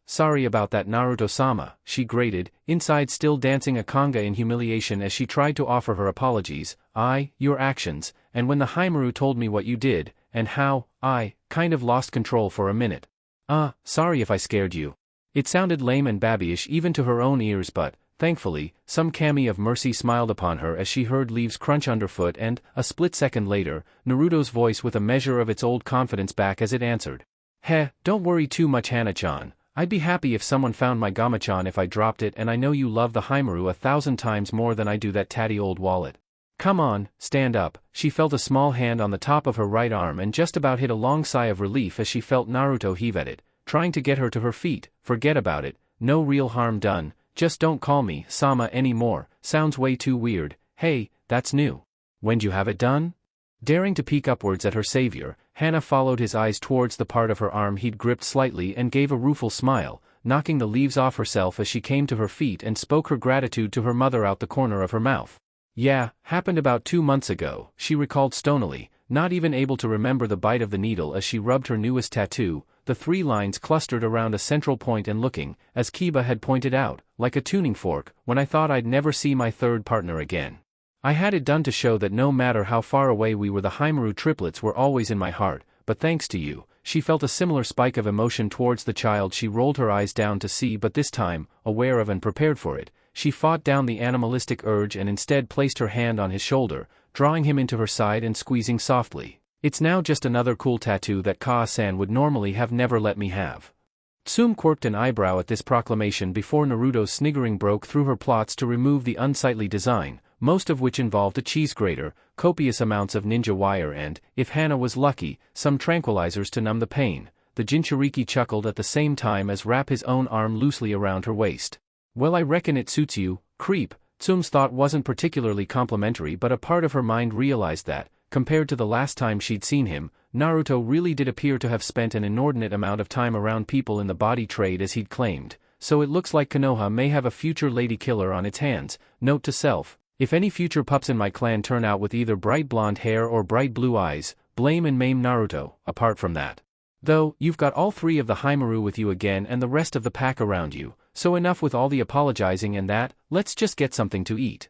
Sorry about that Naruto-sama, she grated, inside still dancing a conga in humiliation as she tried to offer her apologies. Your actions, and when the Haimaru told me what you did, and how, I kind of lost control for a minute. Sorry if I scared you. It sounded lame and babyish even to her own ears, but, thankfully, some kami of mercy smiled upon her as she heard leaves crunch underfoot and, a split second later, Naruto's voice with a measure of its old confidence back as it answered. Don't worry too much, Hana-chan. I'd be happy if someone found my Gama-chan if I dropped it, and I know you love the Haimaru 1,000 times more than I do that tatty old wallet. Come on, stand up. She felt a small hand on the top of her right arm and just about hit a long sigh of relief as she felt Naruto heave at it, trying to get her to her feet. Forget about it, no real harm done, just don't call me Sama anymore, sounds way too weird. Hey, that's new. When'd you have it done? Daring to peek upwards at her savior, Hana followed his eyes towards the part of her arm he'd gripped slightly and gave a rueful smile, knocking the leaves off herself as she came to her feet and spoke her gratitude to her mother out the corner of her mouth. Yeah, happened about 2 months ago, she recalled stonily, not even able to remember the bite of the needle as she rubbed her newest tattoo, the 3 lines clustered around a central point and looking, as Kiba had pointed out, like a tuning fork, when I thought I'd never see my third partner again. I had it done to show that no matter how far away we were, the Haimaru triplets were always in my heart, but thanks to you. She felt a similar spike of emotion towards the child she rolled her eyes down to see, but this time, aware of and prepared for it, she fought down the animalistic urge and instead placed her hand on his shoulder, drawing him into her side and squeezing softly. It's now just another cool tattoo that Kaa-san would normally have never let me have. Tsume quirked an eyebrow at this proclamation before Naruto's sniggering broke through her plots to remove the unsightly design, most of which involved a cheese grater, copious amounts of ninja wire and, if Hana was lucky, some tranquilizers to numb the pain. The Jinchuriki chuckled at the same time as wrap his own arm loosely around her waist. Well, I reckon it suits you, creep. Tsume's thought wasn't particularly complimentary, but a part of her mind realized that, compared to the last time she'd seen him, Naruto really did appear to have spent an inordinate amount of time around people in the body trade as he'd claimed, so it looks like Konoha may have a future lady killer on its hands. Note to self, if any future pups in my clan turn out with either bright blonde hair or bright blue eyes, blame and maim Naruto. Apart from that, though, you've got all 3 of the Haimaru with you again and the rest of the pack around you, so enough with all the apologizing and that, let's just get something to eat.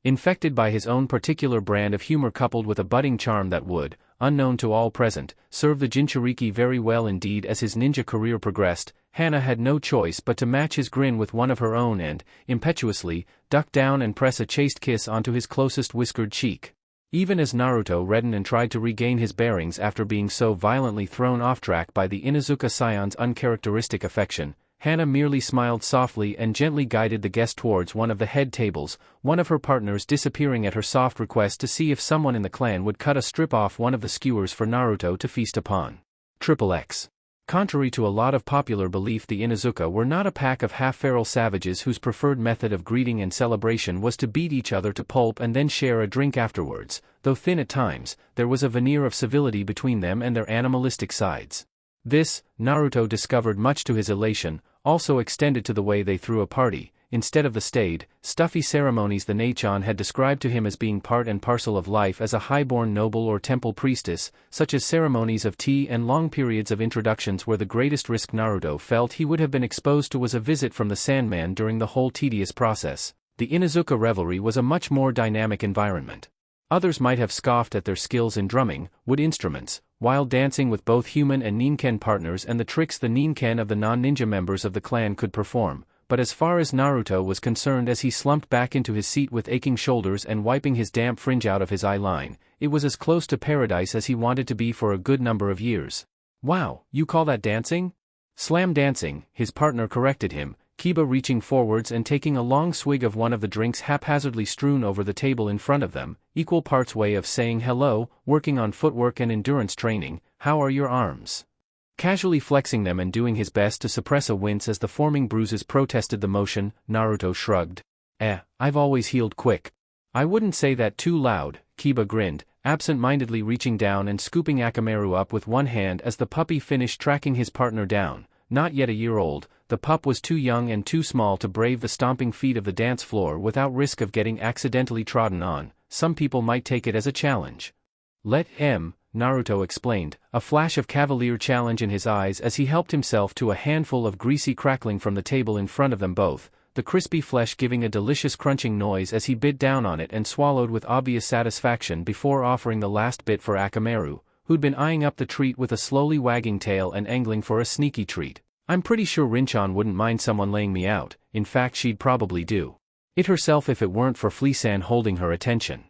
Infected by his own particular brand of humor coupled with a budding charm that would, unknown to all present, serve the Jinchuriki very well indeed as his ninja career progressed, Hana had no choice but to match his grin with one of her own and, impetuously, duck down and press a chaste kiss onto his closest whiskered cheek. Even as Naruto reddened and tried to regain his bearings after being so violently thrown off track by the Inuzuka scion's uncharacteristic affection, Hana merely smiled softly and gently guided the guest towards one of the head tables, one of her partners disappearing at her soft request to see if someone in the clan would cut a strip off one of the skewers for Naruto to feast upon. XXX. Contrary to a lot of popular belief, the Inuzuka were not a pack of half-feral savages whose preferred method of greeting and celebration was to beat each other to pulp and then share a drink afterwards. Though thin at times, there was a veneer of civility between them and their animalistic sides. This, Naruto discovered much to his elation, also extended to the way they threw a party. Instead of the staid, stuffy ceremonies the Neichan had described to him as being part and parcel of life as a highborn noble or temple priestess, such as ceremonies of tea and long periods of introductions where the greatest risk Naruto felt he would have been exposed to was a visit from the Sandman during the whole tedious process. The Inuzuka revelry was a much more dynamic environment. Others might have scoffed at their skills in drumming, wood instruments, wild dancing with both human and ninken partners and the tricks the ninken of the non-ninja members of the clan could perform, but as far as Naruto was concerned, as he slumped back into his seat with aching shoulders and wiping his damp fringe out of his eye line, it was as close to paradise as he wanted to be for a good number of years. Wow, you call that dancing? Slam dancing, his partner corrected him, Kiba reaching forwards and taking a long swig of one of the drinks haphazardly strewn over the table in front of them, equal parts way of saying hello, working on footwork and endurance training. How are your arms? Casually flexing them and doing his best to suppress a wince as the forming bruises protested the motion, Naruto shrugged. I've always healed quick. I wouldn't say that too loud, Kiba grinned, absent-mindedly reaching down and scooping Akamaru up with one hand as the puppy finished tracking his partner down. Not yet a year old, the pup was too young and too small to brave the stomping feet of the dance floor without risk of getting accidentally trodden on. Some people might take it as a challenge. Let him, Naruto explained, a flash of cavalier challenge in his eyes as he helped himself to a handful of greasy crackling from the table in front of them both, the crispy flesh giving a delicious crunching noise as he bit down on it and swallowed with obvious satisfaction before offering the last bit for Akamaru, who'd been eyeing up the treat with a slowly wagging tail and angling for a sneaky treat. I'm pretty sure Rinchan wouldn't mind someone laying me out, in fact she'd probably do it herself if it weren't for Fleesan holding her attention.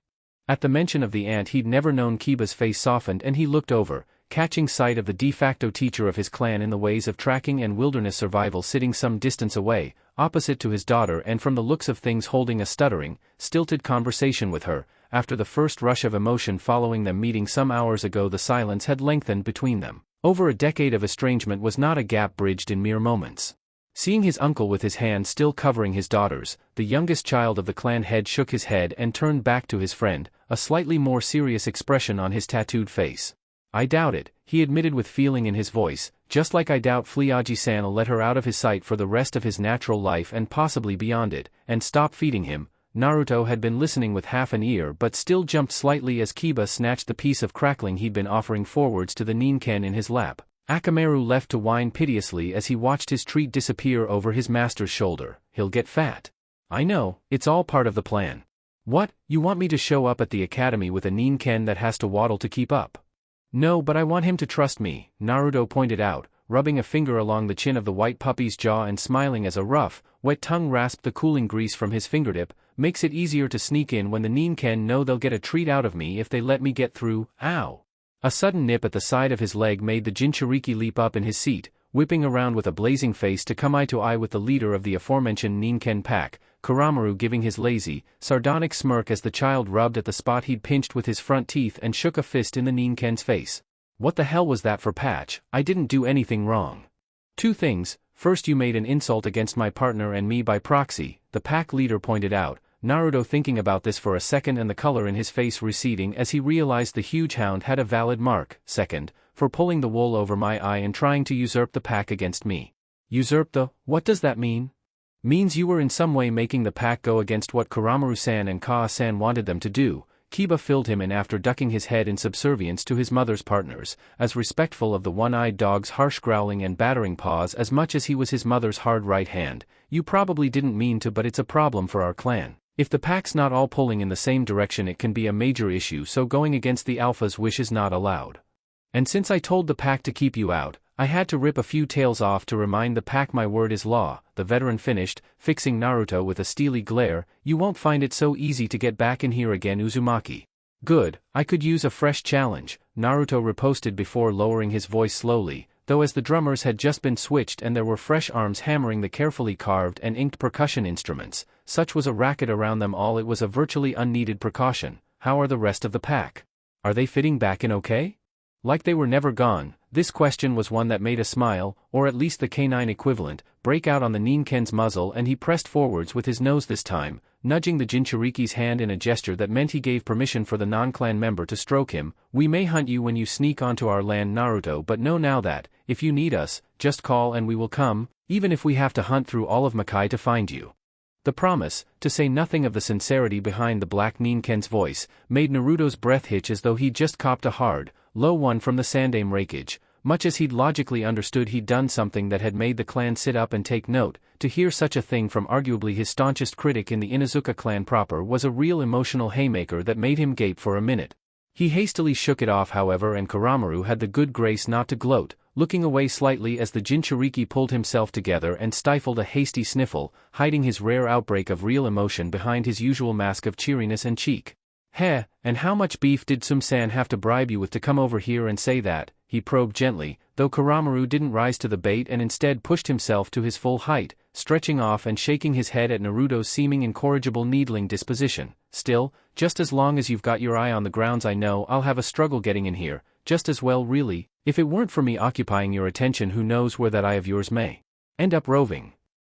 At the mention of the ant he'd never known Kiba's face softened and he looked over, catching sight of the de facto teacher of his clan in the ways of tracking and wilderness survival sitting some distance away, opposite to his daughter and from the looks of things holding a stuttering, stilted conversation with her. After the first rush of emotion following them meeting some hours ago the silence had lengthened between them. Over a decade of estrangement was not a gap bridged in mere moments. Seeing his uncle with his hand still covering his daughter's, the youngest child of the clan head shook his head and turned back to his friend, a slightly more serious expression on his tattooed face. I doubt it, he admitted with feeling in his voice, just like I doubt Fleaji-san'll let her out of his sight for the rest of his natural life and possibly beyond it, and stop feeding him. Naruto had been listening with half an ear but still jumped slightly as Kiba snatched the piece of crackling he'd been offering forwards to the Ninken in his lap. Akamaru left to whine piteously as he watched his treat disappear over his master's shoulder. He'll get fat. I know, it's all part of the plan. What, you want me to show up at the academy with a Ninken that has to waddle to keep up? No, but I want him to trust me, Naruto pointed out, rubbing a finger along the chin of the white puppy's jaw and smiling as a rough, wet tongue rasped the cooling grease from his fingertip. Makes it easier to sneak in when the Ninken know they'll get a treat out of me if they let me get through. Ow! A sudden nip at the side of his leg made the Jinchuriki leap up in his seat, whipping around with a blazing face to come eye to eye with the leader of the aforementioned Ninken pack, Kuramaru giving his lazy, sardonic smirk as the child rubbed at the spot he'd pinched with his front teeth and shook a fist in the Ninken's face. What the hell was that for, Patch? I didn't do anything wrong. Two things, first you made an insult against my partner and me by proxy, the pack leader pointed out, Naruto thinking about this for a second and the color in his face receding as he realized the huge hound had a valid mark. Second, for pulling the wool over my eye and trying to usurp the pack against me. Usurp the, what does that mean? Means you were in some way making the pack go against what Kuramaru-san and Kaa-san wanted them to do. Kiba filled him in after ducking his head in subservience to his mother's partners, as respectful of the one-eyed dog's harsh growling and battering paws as much as he was his mother's hard right hand. You probably didn't mean to, but it's a problem for our clan. If the pack's not all pulling in the same direction it can be a major issue, so going against the alpha's wish is not allowed. And since I told the pack to keep you out, I had to rip a few tails off to remind the pack my word is law, the veteran finished, fixing Naruto with a steely glare. You won't find it so easy to get back in here again, Uzumaki. Good, I could use a fresh challenge, Naruto riposted before lowering his voice slowly, though as the drummers had just been switched and there were fresh arms hammering the carefully carved and inked percussion instruments, such was a racket around them all it was a virtually unneeded precaution. How are the rest of the pack? Are they fitting back in okay? Like they were never gone. This question was one that made a smile, or at least the canine equivalent, break out on the Ninken's muzzle, and he pressed forwards with his nose this time, nudging the Jinchuriki's hand in a gesture that meant he gave permission for the non-clan member to stroke him. We may hunt you when you sneak onto our land, Naruto, but know now that, if you need us, just call and we will come, even if we have to hunt through all of Makai to find you. The promise, to say nothing of the sincerity behind the black Ninken's voice, made Naruto's breath hitch as though he'd just copped a hard, low one from the Sandame rakeage. Much as he'd logically understood he'd done something that had made the clan sit up and take note, to hear such a thing from arguably his staunchest critic in the Inuzuka clan proper was a real emotional haymaker that made him gape for a minute. He hastily shook it off however, and Kuramaru had the good grace not to gloat, looking away slightly as the Jinchuriki pulled himself together and stifled a hasty sniffle, hiding his rare outbreak of real emotion behind his usual mask of cheeriness and cheek. Heh, and how much beef did Sum-san have to bribe you with to come over here and say that? He probed gently, though Kuramaru didn't rise to the bait and instead pushed himself to his full height, stretching off and shaking his head at Naruto's seeming incorrigible needling disposition. Still, just as long as you've got your eye on the grounds I know I'll have a struggle getting in here, just as well really. If it weren't for me occupying your attention, who knows where that eye of yours may end up roving.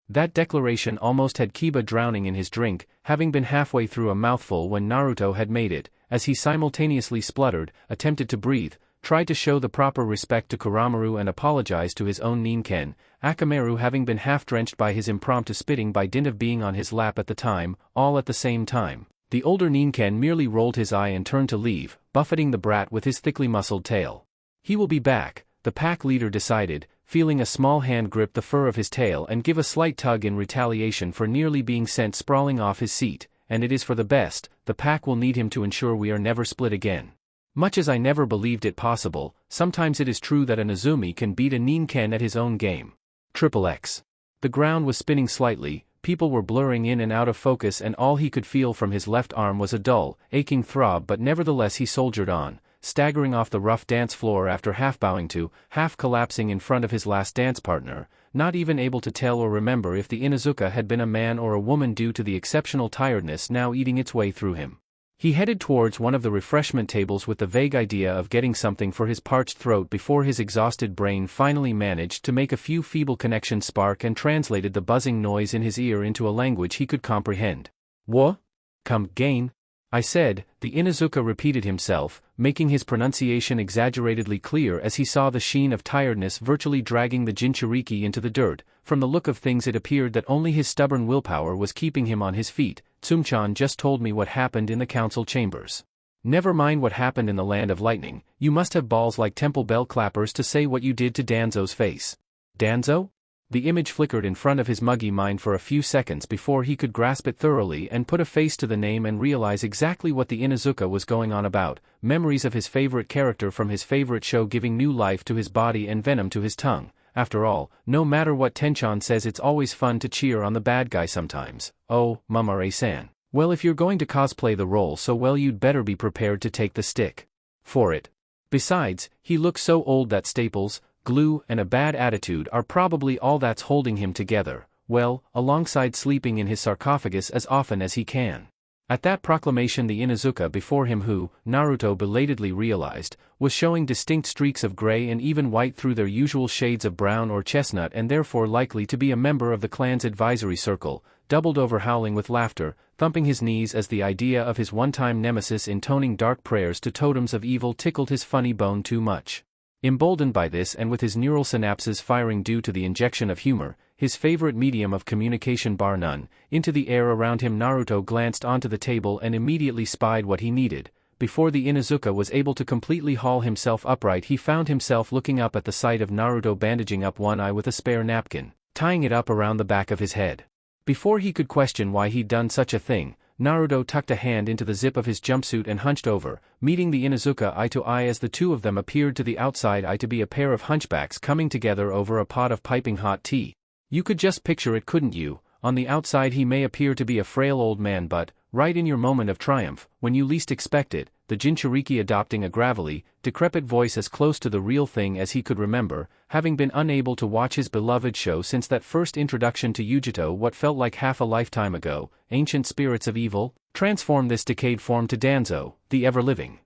That declaration almost had Kiba drowning in his drink, having been halfway through a mouthful when Naruto had made it, as he simultaneously spluttered, attempted to breathe, tried to show the proper respect to Kuramaru and apologized to his own Ninken, Akamaru having been half-drenched by his impromptu spitting by dint of being on his lap at the time, all at the same time. The older Ninken merely rolled his eye and turned to leave, buffeting the brat with his thickly muscled tail. He will be back, the pack leader decided, feeling a small hand grip the fur of his tail and give a slight tug in retaliation for nearly being sent sprawling off his seat, and it is for the best, the pack will need him to ensure we are never split again. Much as I never believed it possible, sometimes it is true that a Nezumi can beat a Ninken at his own game. XXX. The ground was spinning slightly, people were blurring in and out of focus, and all he could feel from his left arm was a dull, aching throb, but nevertheless he soldiered on, staggering off the rough dance floor after half bowing to, half collapsing in front of his last dance partner, not even able to tell or remember if the Inuzuka had been a man or a woman due to the exceptional tiredness now eating its way through him. He headed towards one of the refreshment tables with the vague idea of getting something for his parched throat before his exhausted brain finally managed to make a few feeble connections spark and translated the buzzing noise in his ear into a language he could comprehend. "What? Come gain?" I said. The Inuzuka repeated himself, making his pronunciation exaggeratedly clear as he saw the sheen of tiredness virtually dragging the Jinchuriki into the dirt. From the look of things it appeared that only his stubborn willpower was keeping him on his feet. "Tsumchan just told me what happened in the council chambers." "Never mind what happened in the land of lightning, you must have balls like temple bell clappers to say what you did to Danzo's face." "Danzo?" The image flickered in front of his muggy mind for a few seconds before he could grasp it thoroughly and put a face to the name and realize exactly what the Inuzuka was going on about. Memories of his favorite character from his favorite show giving new life to his body and venom to his tongue. After all, no matter what Tenchan says, it's always fun to cheer on the bad guy sometimes. "Oh, Mamare-san. Well, if you're going to cosplay the role so well, you'd better be prepared to take the stick for it. Besides, he looks so old that staples, glue, and a bad attitude are probably all that's holding him together, well, alongside sleeping in his sarcophagus as often as he can." At that proclamation, the Inuzuka before him, who, Naruto belatedly realized, was showing distinct streaks of gray and even white through their usual shades of brown or chestnut and therefore likely to be a member of the clan's advisory circle, doubled over howling with laughter, thumping his knees as the idea of his one-time nemesis intoning dark prayers to totems of evil tickled his funny bone too much. Emboldened by this and with his neural synapses firing due to the injection of humor, his favorite medium of communication bar none, into the air around him, Naruto glanced onto the table and immediately spied what he needed. Before the Inuzuka was able to completely haul himself upright, he found himself looking up at the sight of Naruto bandaging up one eye with a spare napkin, tying it up around the back of his head. Before he could question why he'd done such a thing, Naruto tucked a hand into the zip of his jumpsuit and hunched over, meeting the Inuzuka eye to eye as the two of them appeared to the outside eye to be a pair of hunchbacks coming together over a pot of piping hot tea. You could just picture it, couldn't you? On the outside he may appear to be a frail old man, but, right in your moment of triumph, when you least expect it, the Jinchuriki adopting a gravelly, decrepit voice as close to the real thing as he could remember, having been unable to watch his beloved show since that first introduction to Yujito what felt like half a lifetime ago. Ancient spirits of evil, transform this decayed form to Danzo, the ever-living.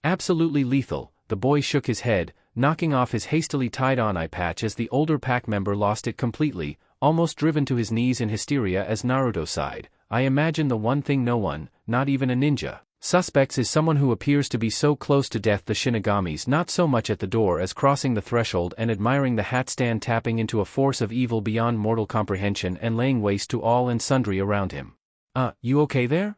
Absolutely lethal. The boy shook his head, knocking off his hastily tied-on eye patch as the older pack member lost it completely, almost driven to his knees in hysteria as Naruto sighed. "I imagine the one thing no one, not even a ninja, suspects is someone who appears to be so close to death." The Shinigami's not so much at the door as crossing the threshold and admiring the hat stand, tapping into a force of evil beyond mortal comprehension and laying waste to all and sundry around him. You okay there?"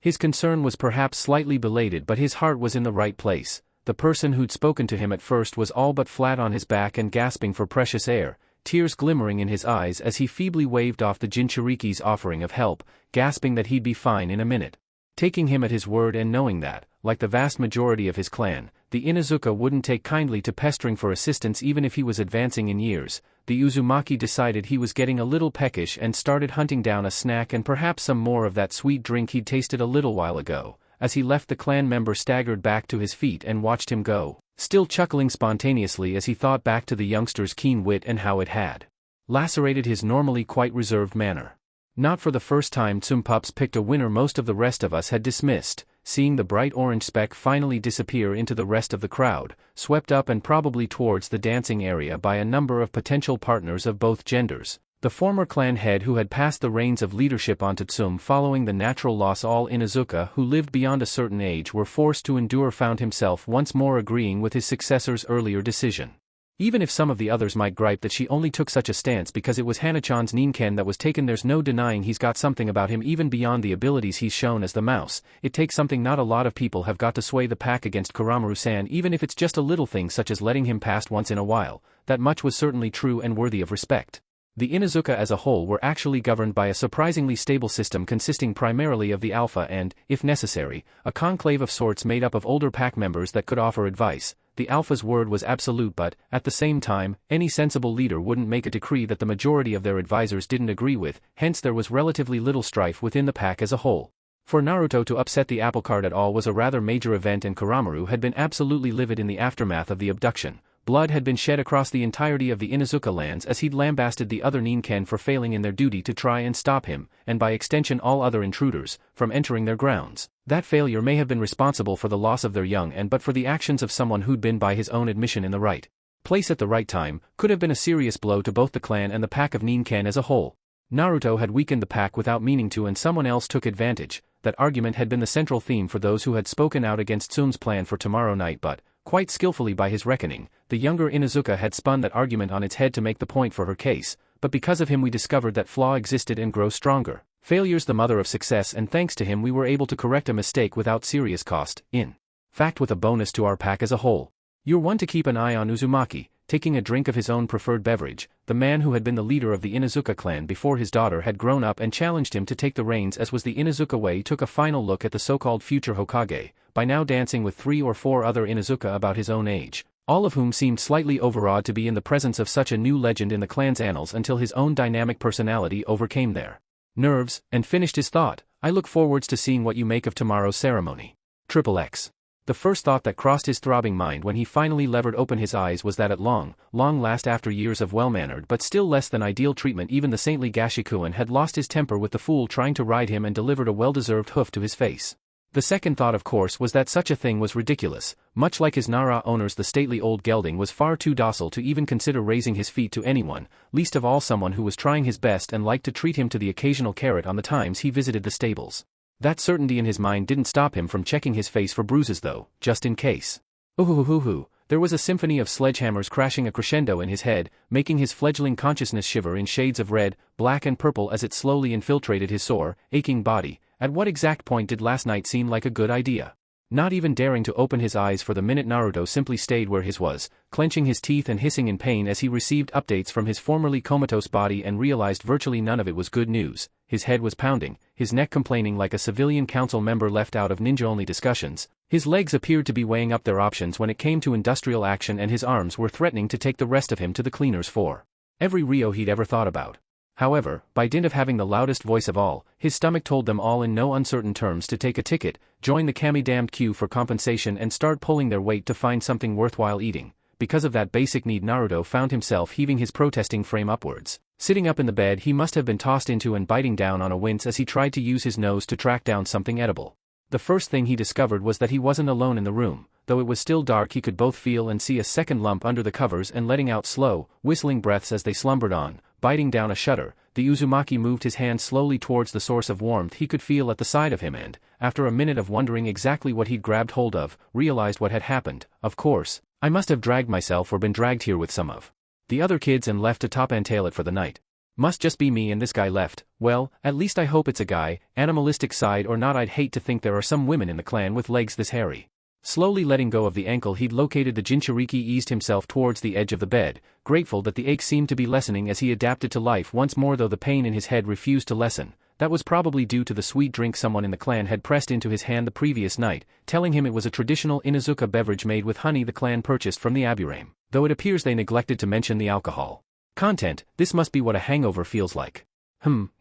His concern was perhaps slightly belated, but his heart was in the right place. The person who'd spoken to him at first was all but flat on his back and gasping for precious air, tears glimmering in his eyes as he feebly waved off the Jinchuriki's offering of help, gasping that he'd be fine in a minute. Taking him at his word and knowing that, like the vast majority of his clan, the Inuzuka wouldn't take kindly to pestering for assistance even if he was advancing in years, the Uzumaki decided he was getting a little peckish and started hunting down a snack and perhaps some more of that sweet drink he'd tasted a little while ago. As he left, the clan member staggered back to his feet and watched him go, still chuckling spontaneously as he thought back to the youngster's keen wit and how it had lacerated his normally quite reserved manner. Not for the first time Tsumpups picked a winner most of the rest of us had dismissed, seeing the bright orange speck finally disappear into the rest of the crowd, swept up and probably towards the dancing area by a number of potential partners of both genders. The former clan head who had passed the reins of leadership onto Tsum following the natural loss all Inuzuka who lived beyond a certain age were forced to endure found himself once more agreeing with his successor's earlier decision. Even if some of the others might gripe that she only took such a stance because it was Hana-chan's Ninken that was taken, there's no denying he's got something about him even beyond the abilities he's shown as the mouse. It takes something. Not a lot of people have got to sway the pack against Kuramaru-san, even if it's just a little thing such as letting him pass once in a while. That much was certainly true and worthy of respect. The Inuzuka as a whole were actually governed by a surprisingly stable system consisting primarily of the alpha and, if necessary, a conclave of sorts made up of older pack members that could offer advice. The alpha's word was absolute, but, at the same time, any sensible leader wouldn't make a decree that the majority of their advisors didn't agree with, hence there was relatively little strife within the pack as a whole. For Naruto to upset the apple cart at all was a rather major event, and Kuramaru had been absolutely livid in the aftermath of the abduction. Blood had been shed across the entirety of the Inuzuka lands as he'd lambasted the other Ninken for failing in their duty to try and stop him, and by extension all other intruders, from entering their grounds. That failure may have been responsible for the loss of their young and but for the actions of someone who'd been by his own admission in the right place at the right time, could have been a serious blow to both the clan and the pack of Ninken as a whole. Naruto had weakened the pack without meaning to, and someone else took advantage. That argument had been the central theme for those who had spoken out against Tsun's plan for tomorrow night, but, quite skillfully by his reckoning, the younger Inuzuka had spun that argument on its head to make the point for her case, but because of him we discovered that flaw existed and grow stronger. Failure's the mother of success, and thanks to him we were able to correct a mistake without serious cost, in fact with a bonus to our pack as a whole. You're one to keep an eye on Uzumaki, taking a drink of his own preferred beverage, the man who had been the leader of the Inuzuka clan before his daughter had grown up and challenged him to take the reins as was the Inuzuka way, took a final look at the so-called future Hokage, by now dancing with 3 or 4 other Inuzuka about his own age, all of whom seemed slightly overawed to be in the presence of such a new legend in the clan's annals until his own dynamic personality overcame their nerves, and finished his thought. I look forwards to seeing what you make of tomorrow's ceremony. XXX. The first thought that crossed his throbbing mind when he finally levered open his eyes was that at long last, after years of well-mannered but still less than ideal treatment, even the saintly Gashikuin had lost his temper with the fool trying to ride him and delivered a well-deserved hoof to his face. The second thought, of course, was that such a thing was ridiculous. Much like his Nara owners, the stately old gelding was far too docile to even consider raising his feet to anyone, least of all someone who was trying his best and liked to treat him to the occasional carrot on the times he visited the stables. That certainty in his mind didn't stop him from checking his face for bruises though, just in case. Ooh. There was a symphony of sledgehammers crashing a crescendo in his head, making his fledgling consciousness shiver in shades of red, black and purple as it slowly infiltrated his sore, aching body. At what exact point did last night seem like a good idea? Not even daring to open his eyes for the minute, Naruto simply stayed where he was, clenching his teeth and hissing in pain as he received updates from his formerly comatose body and realized virtually none of it was good news. His head was pounding, his neck complaining like a civilian council member left out of ninja-only discussions. His legs appeared to be weighing up their options when it came to industrial action, and his arms were threatening to take the rest of him to the cleaners for every Rio he'd ever thought about. However, by dint of having the loudest voice of all, his stomach told them all in no uncertain terms to take a ticket, join the kami-damned queue for compensation and start pulling their weight to find something worthwhile eating. Because of that basic need, Naruto found himself heaving his protesting frame upwards. Sitting up in the bed, he must have been tossed into and biting down on a wince as he tried to use his nose to track down something edible. The first thing he discovered was that he wasn't alone in the room. Though it was still dark, he could both feel and see a second lump under the covers and letting out slow, whistling breaths as they slumbered on, biting down a shutter. The Uzumaki moved his hand slowly towards the source of warmth he could feel at the side of him and, after a minute of wondering exactly what he'd grabbed hold of, realized what had happened. Of course, I must have dragged myself or been dragged here with some of the other kids and left to top and tail it for the night. Must just be me and this guy left. Well, at least I hope it's a guy, animalistic side or not. I'd hate to think there are some women in the clan with legs this hairy. Slowly letting go of the ankle he'd located, the Jinchuriki eased himself towards the edge of the bed, grateful that the ache seemed to be lessening as he adapted to life once more, though the pain in his head refused to lessen. That was probably due to the sweet drink someone in the clan had pressed into his hand the previous night, telling him it was a traditional Inuzuka beverage made with honey the clan purchased from the Aburame, though it appears they neglected to mention the alcohol content. This must be what a hangover feels like.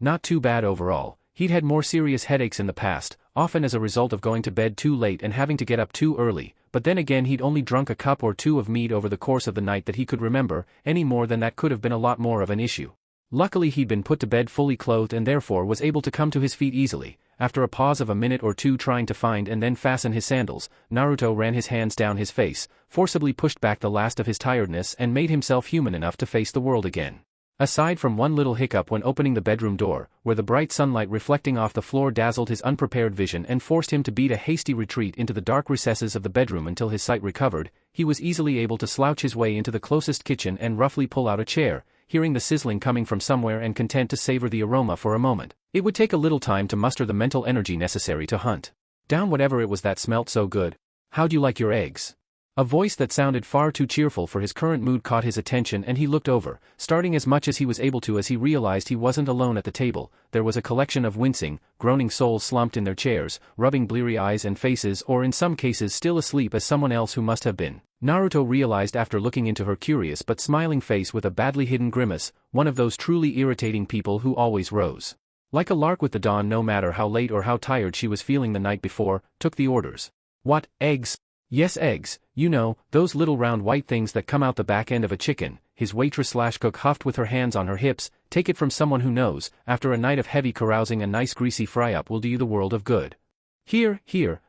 Not too bad overall. He'd had more serious headaches in the past, often as a result of going to bed too late and having to get up too early, but then again he'd only drunk a cup or two of mead over the course of the night that he could remember. Any more than that could have been a lot more of an issue. Luckily he'd been put to bed fully clothed and therefore was able to come to his feet easily. After a pause of a minute or two trying to find and then fasten his sandals, Naruto ran his hands down his face, forcibly pushed back the last of his tiredness and made himself human enough to face the world again. Aside from one little hiccup when opening the bedroom door, where the bright sunlight reflecting off the floor dazzled his unprepared vision and forced him to beat a hasty retreat into the dark recesses of the bedroom until his sight recovered, he was easily able to slouch his way into the closest kitchen and roughly pull out a chair, hearing the sizzling coming from somewhere and content to savor the aroma for a moment. It would take a little time to muster the mental energy necessary to hunt down whatever it was that smelt so good. "How'd you like your eggs?" A voice that sounded far too cheerful for his current mood caught his attention and he looked over, starting as much as he was able to as he realized he wasn't alone at the table. There was a collection of wincing, groaning souls slumped in their chairs, rubbing bleary eyes and faces or in some cases still asleep as someone else who must have been. Naruto realized after looking into her curious but smiling face with a badly hidden grimace, one of those truly irritating people who always rose like a lark with the dawn no matter how late or how tired she was feeling the night before, took the orders. "What, eggs?" "Yes, eggs, you know, those little round white things that come out the back end of a chicken," his waitress/cook huffed with her hands on her hips. "Take it from someone who knows, after a night of heavy carousing a nice greasy fry-up will do you the world of good." Here,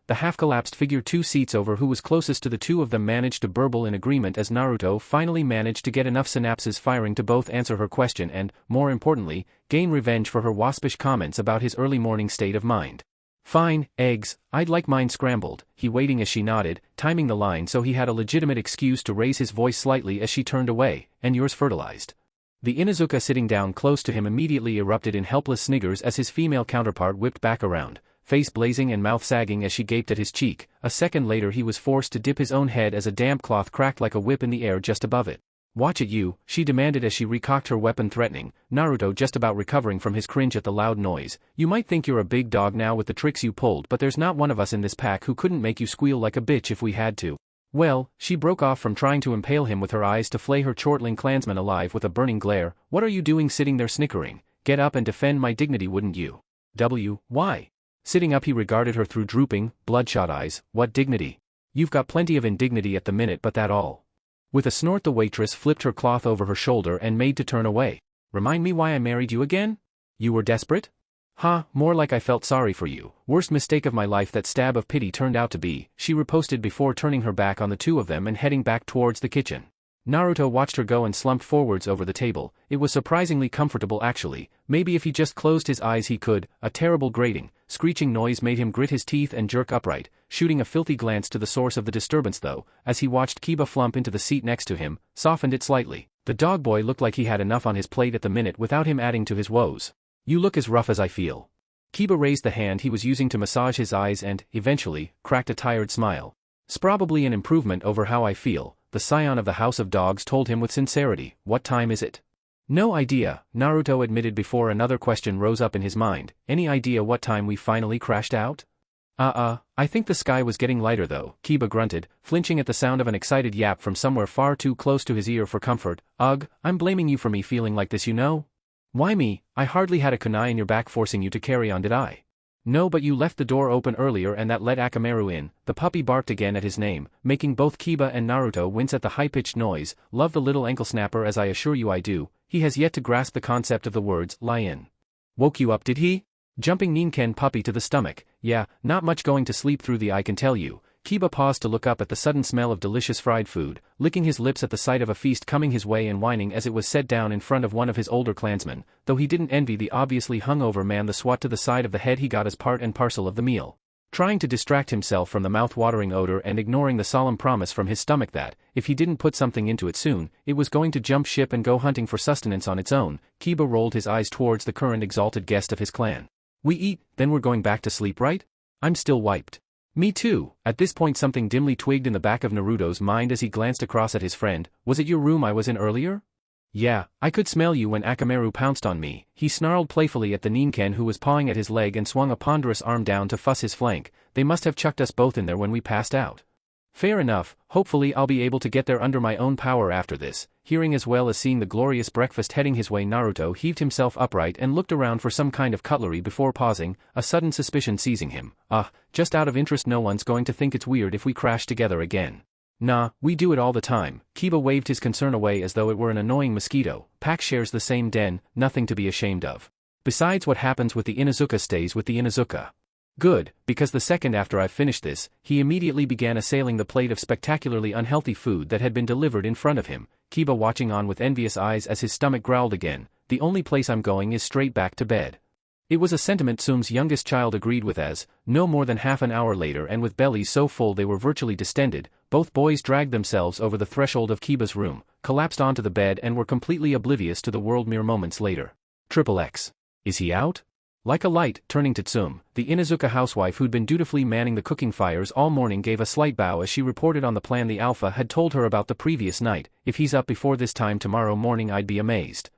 the half-collapsed figure 2 seats over who was closest to the two of them managed to burble in agreement as Naruto finally managed to get enough synapses firing to both answer her question and, more importantly, gain revenge for her waspish comments about his early morning state of mind. "Fine, eggs, I'd like mine scrambled," he waiting as she nodded, timing the line so he had a legitimate excuse to raise his voice slightly as she turned away, "and yours fertilized." The Inuzuka sitting down close to him immediately erupted in helpless sniggers as his female counterpart whipped back around, face blazing and mouth sagging as she gaped at his cheek. A second later he was forced to dip his own head as a damp cloth cracked like a whip in the air just above it. "Watch it you," she demanded as she recocked her weapon threatening, Naruto just about recovering from his cringe at the loud noise. "You might think you're a big dog now with the tricks you pulled but there's not one of us in this pack who couldn't make you squeal like a bitch if we had to." "Well," she broke off from trying to impale him with her eyes to flay her chortling clansman alive with a burning glare, "what are you doing sitting there snickering? Get up and defend my dignity wouldn't you?" Why? Sitting up he regarded her through drooping, bloodshot eyes. "What dignity? You've got plenty of indignity at the minute but that all." With a snort the waitress flipped her cloth over her shoulder and made to turn away. "Remind me why I married you again? You were desperate?" "Huh, more like I felt sorry for you. Worst mistake of my life that stab of pity turned out to be," she riposted before turning her back on the two of them and heading back towards the kitchen. Naruto watched her go and slumped forwards over the table. It was surprisingly comfortable actually, maybe if he just closed his eyes he could. A terrible grating, screeching noise made him grit his teeth and jerk upright, shooting a filthy glance to the source of the disturbance though, as he watched Kiba flump into the seat next to him, softened it slightly. The dog boy looked like he had enough on his plate at the minute without him adding to his woes. "You look as rough as I feel." Kiba raised the hand he was using to massage his eyes and, eventually, cracked a tired smile. "'S probably an improvement over how I feel," the scion of the House of Dogs told him with sincerity. "What time is it?" "No idea," Naruto admitted before another question rose up in his mind. "Any idea what time we finally crashed out?" I think the sky was getting lighter though," Kiba grunted, flinching at the sound of an excited yap from somewhere far too close to his ear for comfort. "Ugh, I'm blaming you for me feeling like this you know." "Why me? I hardly had a kunai in your back forcing you to carry on did I?" "No but you left the door open earlier and that let Akamaru in." The puppy barked again at his name, making both Kiba and Naruto wince at the high-pitched noise. "Love the little ankle snapper as I assure you I do." He has yet to grasp the concept of the words, "lie in." "Woke you up did he?" Jumping Ninken puppy to the stomach. "Yeah, not much going to sleep through the I can tell you." Kiba paused to look up at the sudden smell of delicious fried food, licking his lips at the sight of a feast coming his way and whining as it was set down in front of one of his older clansmen, though he didn't envy the obviously hungover man the swat to the side of the head he got as part and parcel of the meal. Trying to distract himself from the mouth-watering odor and ignoring the solemn promise from his stomach that, if he didn't put something into it soon, it was going to jump ship and go hunting for sustenance on its own, Kiba rolled his eyes towards the current exalted guest of his clan. "We eat, then we're going back to sleep right? I'm still wiped." "Me too." At this point something dimly twigged in the back of Naruto's mind as he glanced across at his friend. "Was it your room I was in earlier?" "Yeah, I could smell you when Akamaru pounced on me." He snarled playfully at the Ninken who was pawing at his leg and swung a ponderous arm down to fuss his flank. "They must have chucked us both in there when we passed out." "Fair enough, hopefully I'll be able to get there under my own power after this." Hearing as well as seeing the glorious breakfast heading his way, Naruto heaved himself upright and looked around for some kind of cutlery before pausing, a sudden suspicion seizing him. Just out of interest, no one's going to think it's weird if we crash together again." "Nah, we do it all the time." Kiba waved his concern away as though it were an annoying mosquito. "Pack shares the same den, nothing to be ashamed of. Besides, what happens with the Inuzuka stays with the Inuzuka." "Good, because the second after I've finished this," he immediately began assailing the plate of spectacularly unhealthy food that had been delivered in front of him. Kiba watching on with envious eyes as his stomach growled again. The only place I'm going is straight back to bed. It was a sentiment Tsum's youngest child agreed with as, no more than half an hour later and with bellies so full they were virtually distended, both boys dragged themselves over the threshold of Kiba's room, collapsed onto the bed and were completely oblivious to the world mere moments later. XXX. Is he out? Like a light, turning to Tsum, the Inuzuka housewife who'd been dutifully manning the cooking fires all morning gave a slight bow as she reported on the plan the Alpha had told her about the previous night. If he's up before this time tomorrow morning I'd be amazed.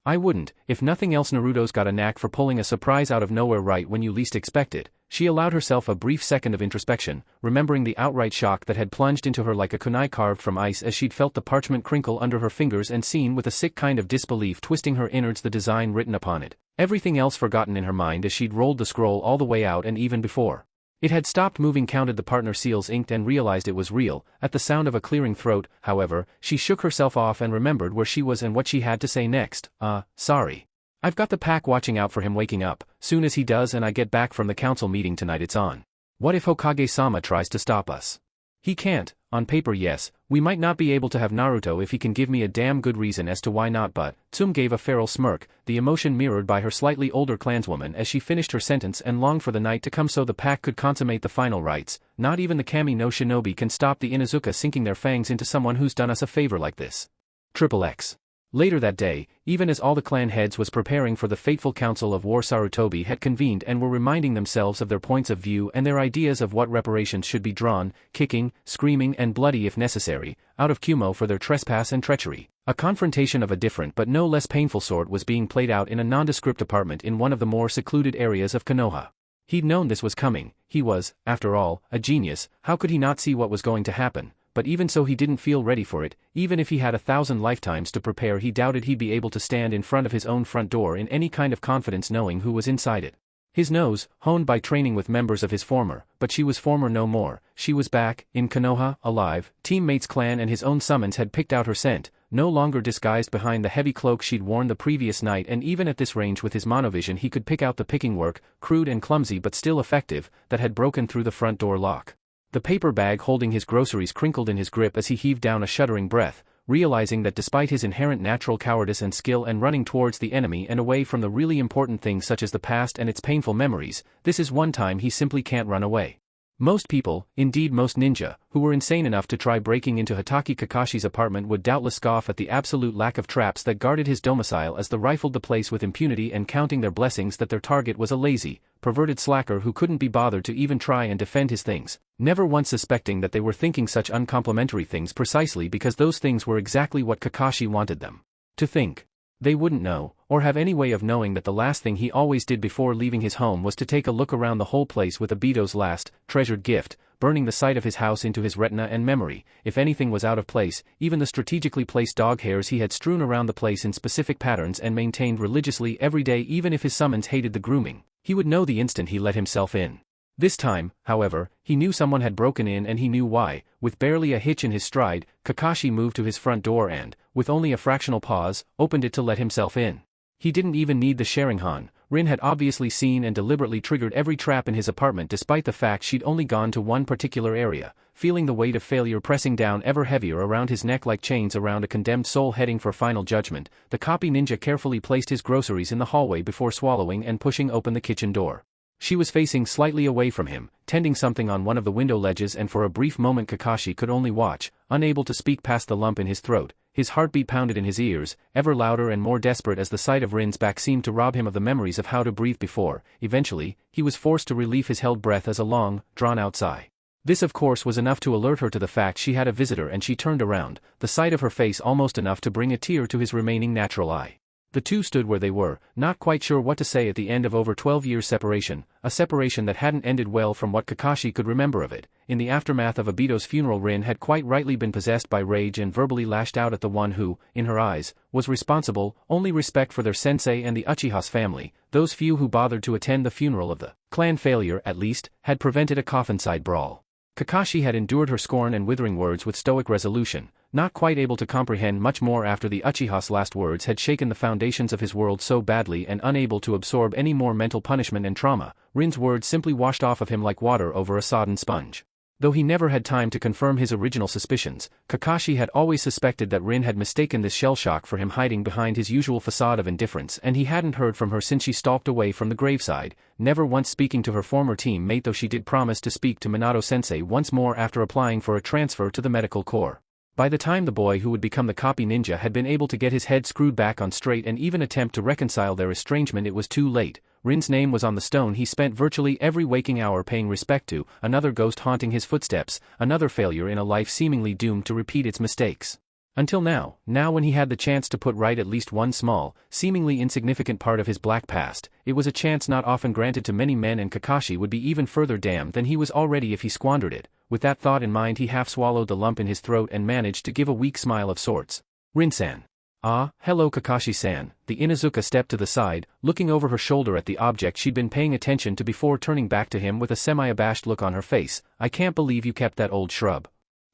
I wouldn't. If nothing else, Naruto's got a knack for pulling a surprise out of nowhere right when you least expect it. She allowed herself a brief second of introspection, remembering the outright shock that had plunged into her like a kunai carved from ice as she'd felt the parchment crinkle under her fingers and seen with a sick kind of disbelief twisting her innards the design written upon it. Everything else forgotten in her mind as she'd rolled the scroll all the way out and even before it had stopped moving, counted the partner seals inked and realized it was real. At the sound of a clearing throat, however, she shook herself off and remembered where she was and what she had to say next. Sorry. I've got the pack watching out for him waking up. Soon as he does and I get back from the council meeting tonight it's on. What if Hokage-sama tries to stop us? He can't. On paper yes, we might not be able to have Naruto if he can give me a damn good reason as to why not, but, Tsum gave a feral smirk, the emotion mirrored by her slightly older clanswoman as she finished her sentence and longed for the night to come so the pack could consummate the final rites. Not even the Kami no Shinobi can stop the Inuzuka sinking their fangs into someone who's done us a favor like this. XXX. Later that day, even as all the clan heads was preparing for the fateful council of war, Sarutobi had convened and were reminding themselves of their points of view and their ideas of what reparations should be drawn, kicking, screaming and bloody if necessary, out of Kumo for their trespass and treachery. A confrontation of a different but no less painful sort was being played out in a nondescript apartment in one of the more secluded areas of Konoha. He'd known this was coming. He was, after all, a genius. How could he not see what was going to happen? But even so he didn't feel ready for it. Even if he had 1,000 lifetimes to prepare, he doubted he'd be able to stand in front of his own front door in any kind of confidence knowing who was inside it. His nose, honed by training with members of his former, but she was former no more, she was back, in Konoha, alive. Teammates' clan and his own summons had picked out her scent, no longer disguised behind the heavy cloak she'd worn the previous night, and even at this range with his monovision he could pick out the picking work, crude and clumsy but still effective, that had broken through the front door lock. The paper bag holding his groceries crinkled in his grip as he heaved down a shuddering breath, realizing that despite his inherent natural cowardice and skill and running towards the enemy and away from the really important things such as the past and its painful memories, this is one time he simply can't run away. Most people, indeed most ninja, who were insane enough to try breaking into Hatake Kakashi's apartment would doubtless scoff at the absolute lack of traps that guarded his domicile as they rifled the place with impunity and counting their blessings that their target was a lazy, perverted slacker who couldn't be bothered to even try and defend his things, never once suspecting that they were thinking such uncomplimentary things precisely because those things were exactly what Kakashi wanted them to think. They wouldn't know, or have any way of knowing that the last thing he always did before leaving his home was to take a look around the whole place with Obito's last, treasured gift, burning the sight of his house into his retina and memory. If anything was out of place, even the strategically placed dog hairs he had strewn around the place in specific patterns and maintained religiously every day, even if his summons hated the grooming, he would know the instant he let himself in. This time, however, he knew someone had broken in and he knew why. With barely a hitch in his stride, Kakashi moved to his front door and, with only a fractional pause, opened it to let himself in. He didn't even need the Sharingan. Rin had obviously seen and deliberately triggered every trap in his apartment despite the fact she'd only gone to one particular area, feeling the weight of failure pressing down ever heavier around his neck like chains around a condemned soul heading for final judgment. The copy ninja carefully placed his groceries in the hallway before swallowing and pushing open the kitchen door. She was facing slightly away from him, tending something on one of the window ledges, and for a brief moment Kakashi could only watch, unable to speak past the lump in his throat. His heartbeat pounded in his ears, ever louder and more desperate as the sight of Rin's back seemed to rob him of the memories of how to breathe before. Eventually, he was forced to relieve his held breath as a long, drawn-out sigh. This of course was enough to alert her to the fact she had a visitor, and she turned around, the sight of her face almost enough to bring a tear to his remaining natural eye. The two stood where they were, not quite sure what to say at the end of over 12 years' separation, a separation that hadn't ended well from what Kakashi could remember of it. In the aftermath of Obito's funeral, Rin had quite rightly been possessed by rage and verbally lashed out at the one who, in her eyes, was responsible. Only respect for their sensei and the Uchiha's family, those few who bothered to attend the funeral of the clan failure at least, had prevented a coffin-side brawl. Kakashi had endured her scorn and withering words with stoic resolution, not quite able to comprehend much more after the Uchiha's last words had shaken the foundations of his world so badly, and unable to absorb any more mental punishment and trauma. Rin's words simply washed off of him like water over a sodden sponge. Though he never had time to confirm his original suspicions, Kakashi had always suspected that Rin had mistaken this shell shock for him hiding behind his usual facade of indifference, and he hadn't heard from her since she stalked away from the graveside, never once speaking to her former teammate, though she did promise to speak to Minato-sensei once more after applying for a transfer to the medical corps. By the time the boy who would become the copy ninja had been able to get his head screwed back on straight and even attempt to reconcile their estrangement, it was too late. Rin's name was on the stone he spent virtually every waking hour paying respect to, another ghost haunting his footsteps, another failure in a life seemingly doomed to repeat its mistakes. Until now when he had the chance to put right at least one small, seemingly insignificant part of his black past, it was a chance not often granted to many men, and Kakashi would be even further damned than he was already if he squandered it. With that thought in mind, he half swallowed the lump in his throat and managed to give a weak smile of sorts. Rin-san. Ah, hello Kakashi-san. The Inuzuka stepped to the side, looking over her shoulder at the object she'd been paying attention to before turning back to him with a semi-abashed look on her face. I can't believe you kept that old shrub.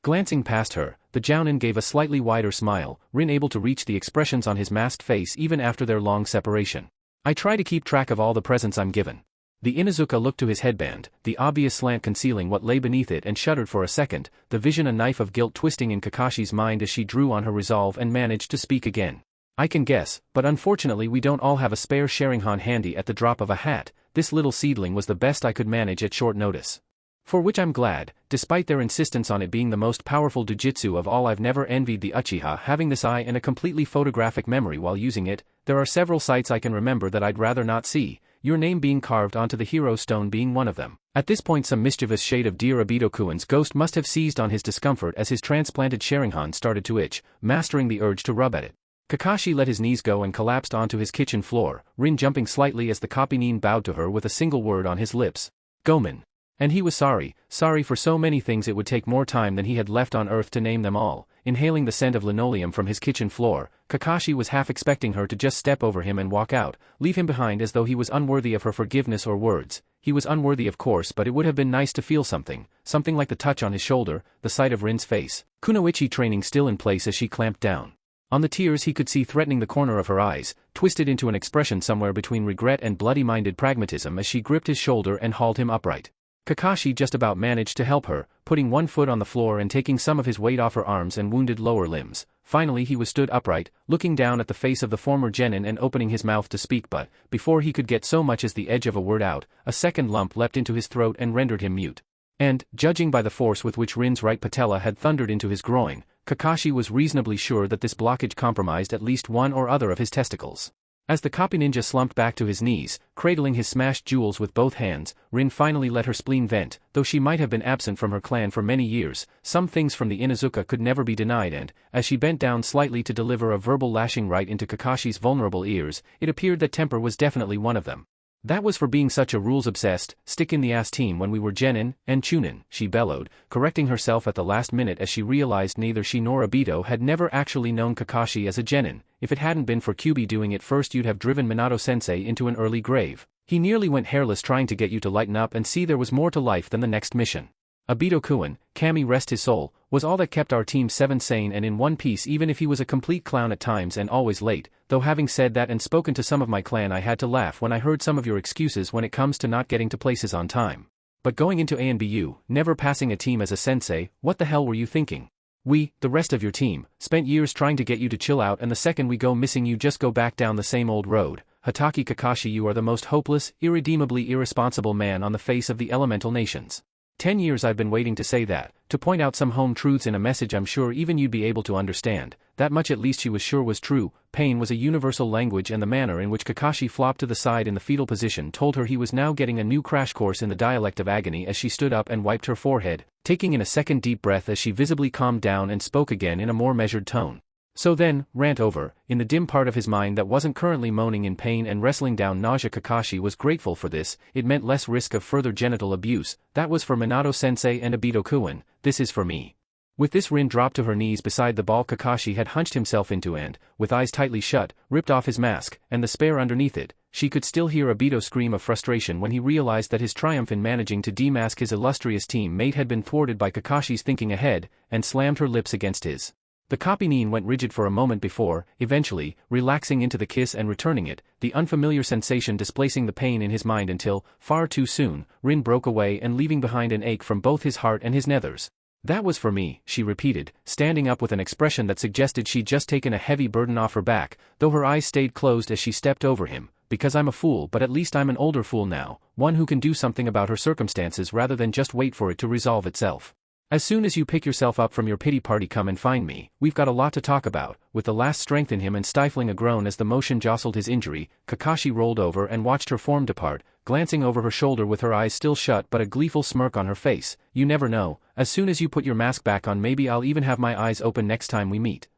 Glancing past her, the Jounin gave a slightly wider smile, Rin able to reach the expressions on his masked face even after their long separation. I try to keep track of all the presents I'm given. The Inuzuka looked to his headband, the obvious slant concealing what lay beneath it, and shuddered for a second, the vision a knife of guilt twisting in Kakashi's mind as she drew on her resolve and managed to speak again. I can guess, but unfortunately we don't all have a spare Sharingan handy at the drop of a hat. This little seedling was the best I could manage at short notice. For which I'm glad, despite their insistence on it being the most powerful jujitsu of all. I've never envied the Uchiha having this eye and a completely photographic memory while using it. There are several sights I can remember that I'd rather not see, your name being carved onto the hero stone being one of them. At this point some mischievous shade of dear Obito-kuin's ghost must have seized on his discomfort as his transplanted Sharingan started to itch, mastering the urge to rub at it. Kakashi let his knees go and collapsed onto his kitchen floor, Rin jumping slightly as the copy-nin bowed to her with a single word on his lips. Gomen. And he was sorry for so many things it would take more time than he had left on earth to name them all. Inhaling the scent of linoleum from his kitchen floor, Kakashi was half expecting her to just step over him and walk out, leave him behind as though he was unworthy of her forgiveness or words. He was unworthy of course, but it would have been nice to feel something like the touch on his shoulder, the sight of Rin's face, kunoichi training still in place as she clamped down on the tears he could see threatening the corner of her eyes, twisted into an expression somewhere between regret and bloody-minded pragmatism as she gripped his shoulder and hauled him upright. Kakashi just about managed to help her, putting one foot on the floor and taking some of his weight off her arms and wounded lower limbs. Finally he was stood upright, looking down at the face of the former genin and opening his mouth to speak, but, before he could get so much as the edge of a word out, a second lump leapt into his throat and rendered him mute. And, judging by the force with which Rin's right patella had thundered into his groin, Kakashi was reasonably sure that this blockage compromised at least one or other of his testicles. As the copy ninja slumped back to his knees, cradling his smashed jewels with both hands, Rin finally let her spleen vent. Though she might have been absent from her clan for many years, some things from the Inuzuka could never be denied, and, as she bent down slightly to deliver a verbal lashing right into Kakashi's vulnerable ears, it appeared that temper was definitely one of them. That was for being such a rules-obsessed, stick-in-the-ass team when we were Genin and Chunin, she bellowed, correcting herself at the last minute as she realized neither she nor Obito had never actually known Kakashi as a Genin. If it hadn't been for Kyubi doing it first, you'd have driven Minato-sensei into an early grave. He nearly went hairless trying to get you to lighten up and see there was more to life than the next mission. Obito-kun, Kami rest his soul, was all that kept our Team 7 sane and in one piece, even if he was a complete clown at times and always late. Though having said that and spoken to some of my clan, I had to laugh when I heard some of your excuses when it comes to not getting to places on time. But going into ANBU, never passing a team as a sensei, what the hell were you thinking? We, the rest of your team, spent years trying to get you to chill out, and the second we go missing you just go back down the same old road. Hatake Kakashi, you are the most hopeless, irredeemably irresponsible man on the face of the elemental nations. 10 years I've been waiting to say that, to point out some home truths in a message I'm sure even you'd be able to understand. That much at least she was sure was true. Pain was a universal language, and the manner in which Kakashi flopped to the side in the fetal position told her he was now getting a new crash course in the dialect of agony as she stood up and wiped her forehead, taking in a second deep breath as she visibly calmed down and spoke again in a more measured tone. So then, rant over, in the dim part of his mind that wasn't currently moaning in pain and wrestling down nausea. Kakashi was grateful for this, it meant less risk of further genital abuse. That was for Minato-sensei and Obito-kun, this is for me. With this, Rin dropped to her knees beside the ball Kakashi had hunched himself into and, with eyes tightly shut, ripped off his mask, and the spare underneath it. She could still hear Obito scream of frustration when he realized that his triumph in managing to demask his illustrious teammate had been thwarted by Kakashi's thinking ahead, and slammed her lips against his. The copy Nin went rigid for a moment before, eventually, relaxing into the kiss and returning it, the unfamiliar sensation displacing the pain in his mind until, far too soon, Rin broke away and leaving behind an ache from both his heart and his nethers. That was for me, she repeated, standing up with an expression that suggested she'd just taken a heavy burden off her back, though her eyes stayed closed as she stepped over him. Because I'm a fool, but at least I'm an older fool now, one who can do something about her circumstances rather than just wait for it to resolve itself. As soon as you pick yourself up from your pity party, come and find me. We've got a lot to talk about. With the last strength in him and stifling a groan as the motion jostled his injury, Kakashi rolled over and watched her form depart, glancing over her shoulder with her eyes still shut but a gleeful smirk on her face. You never know, as soon as you put your mask back on, maybe I'll even have my eyes open next time we meet.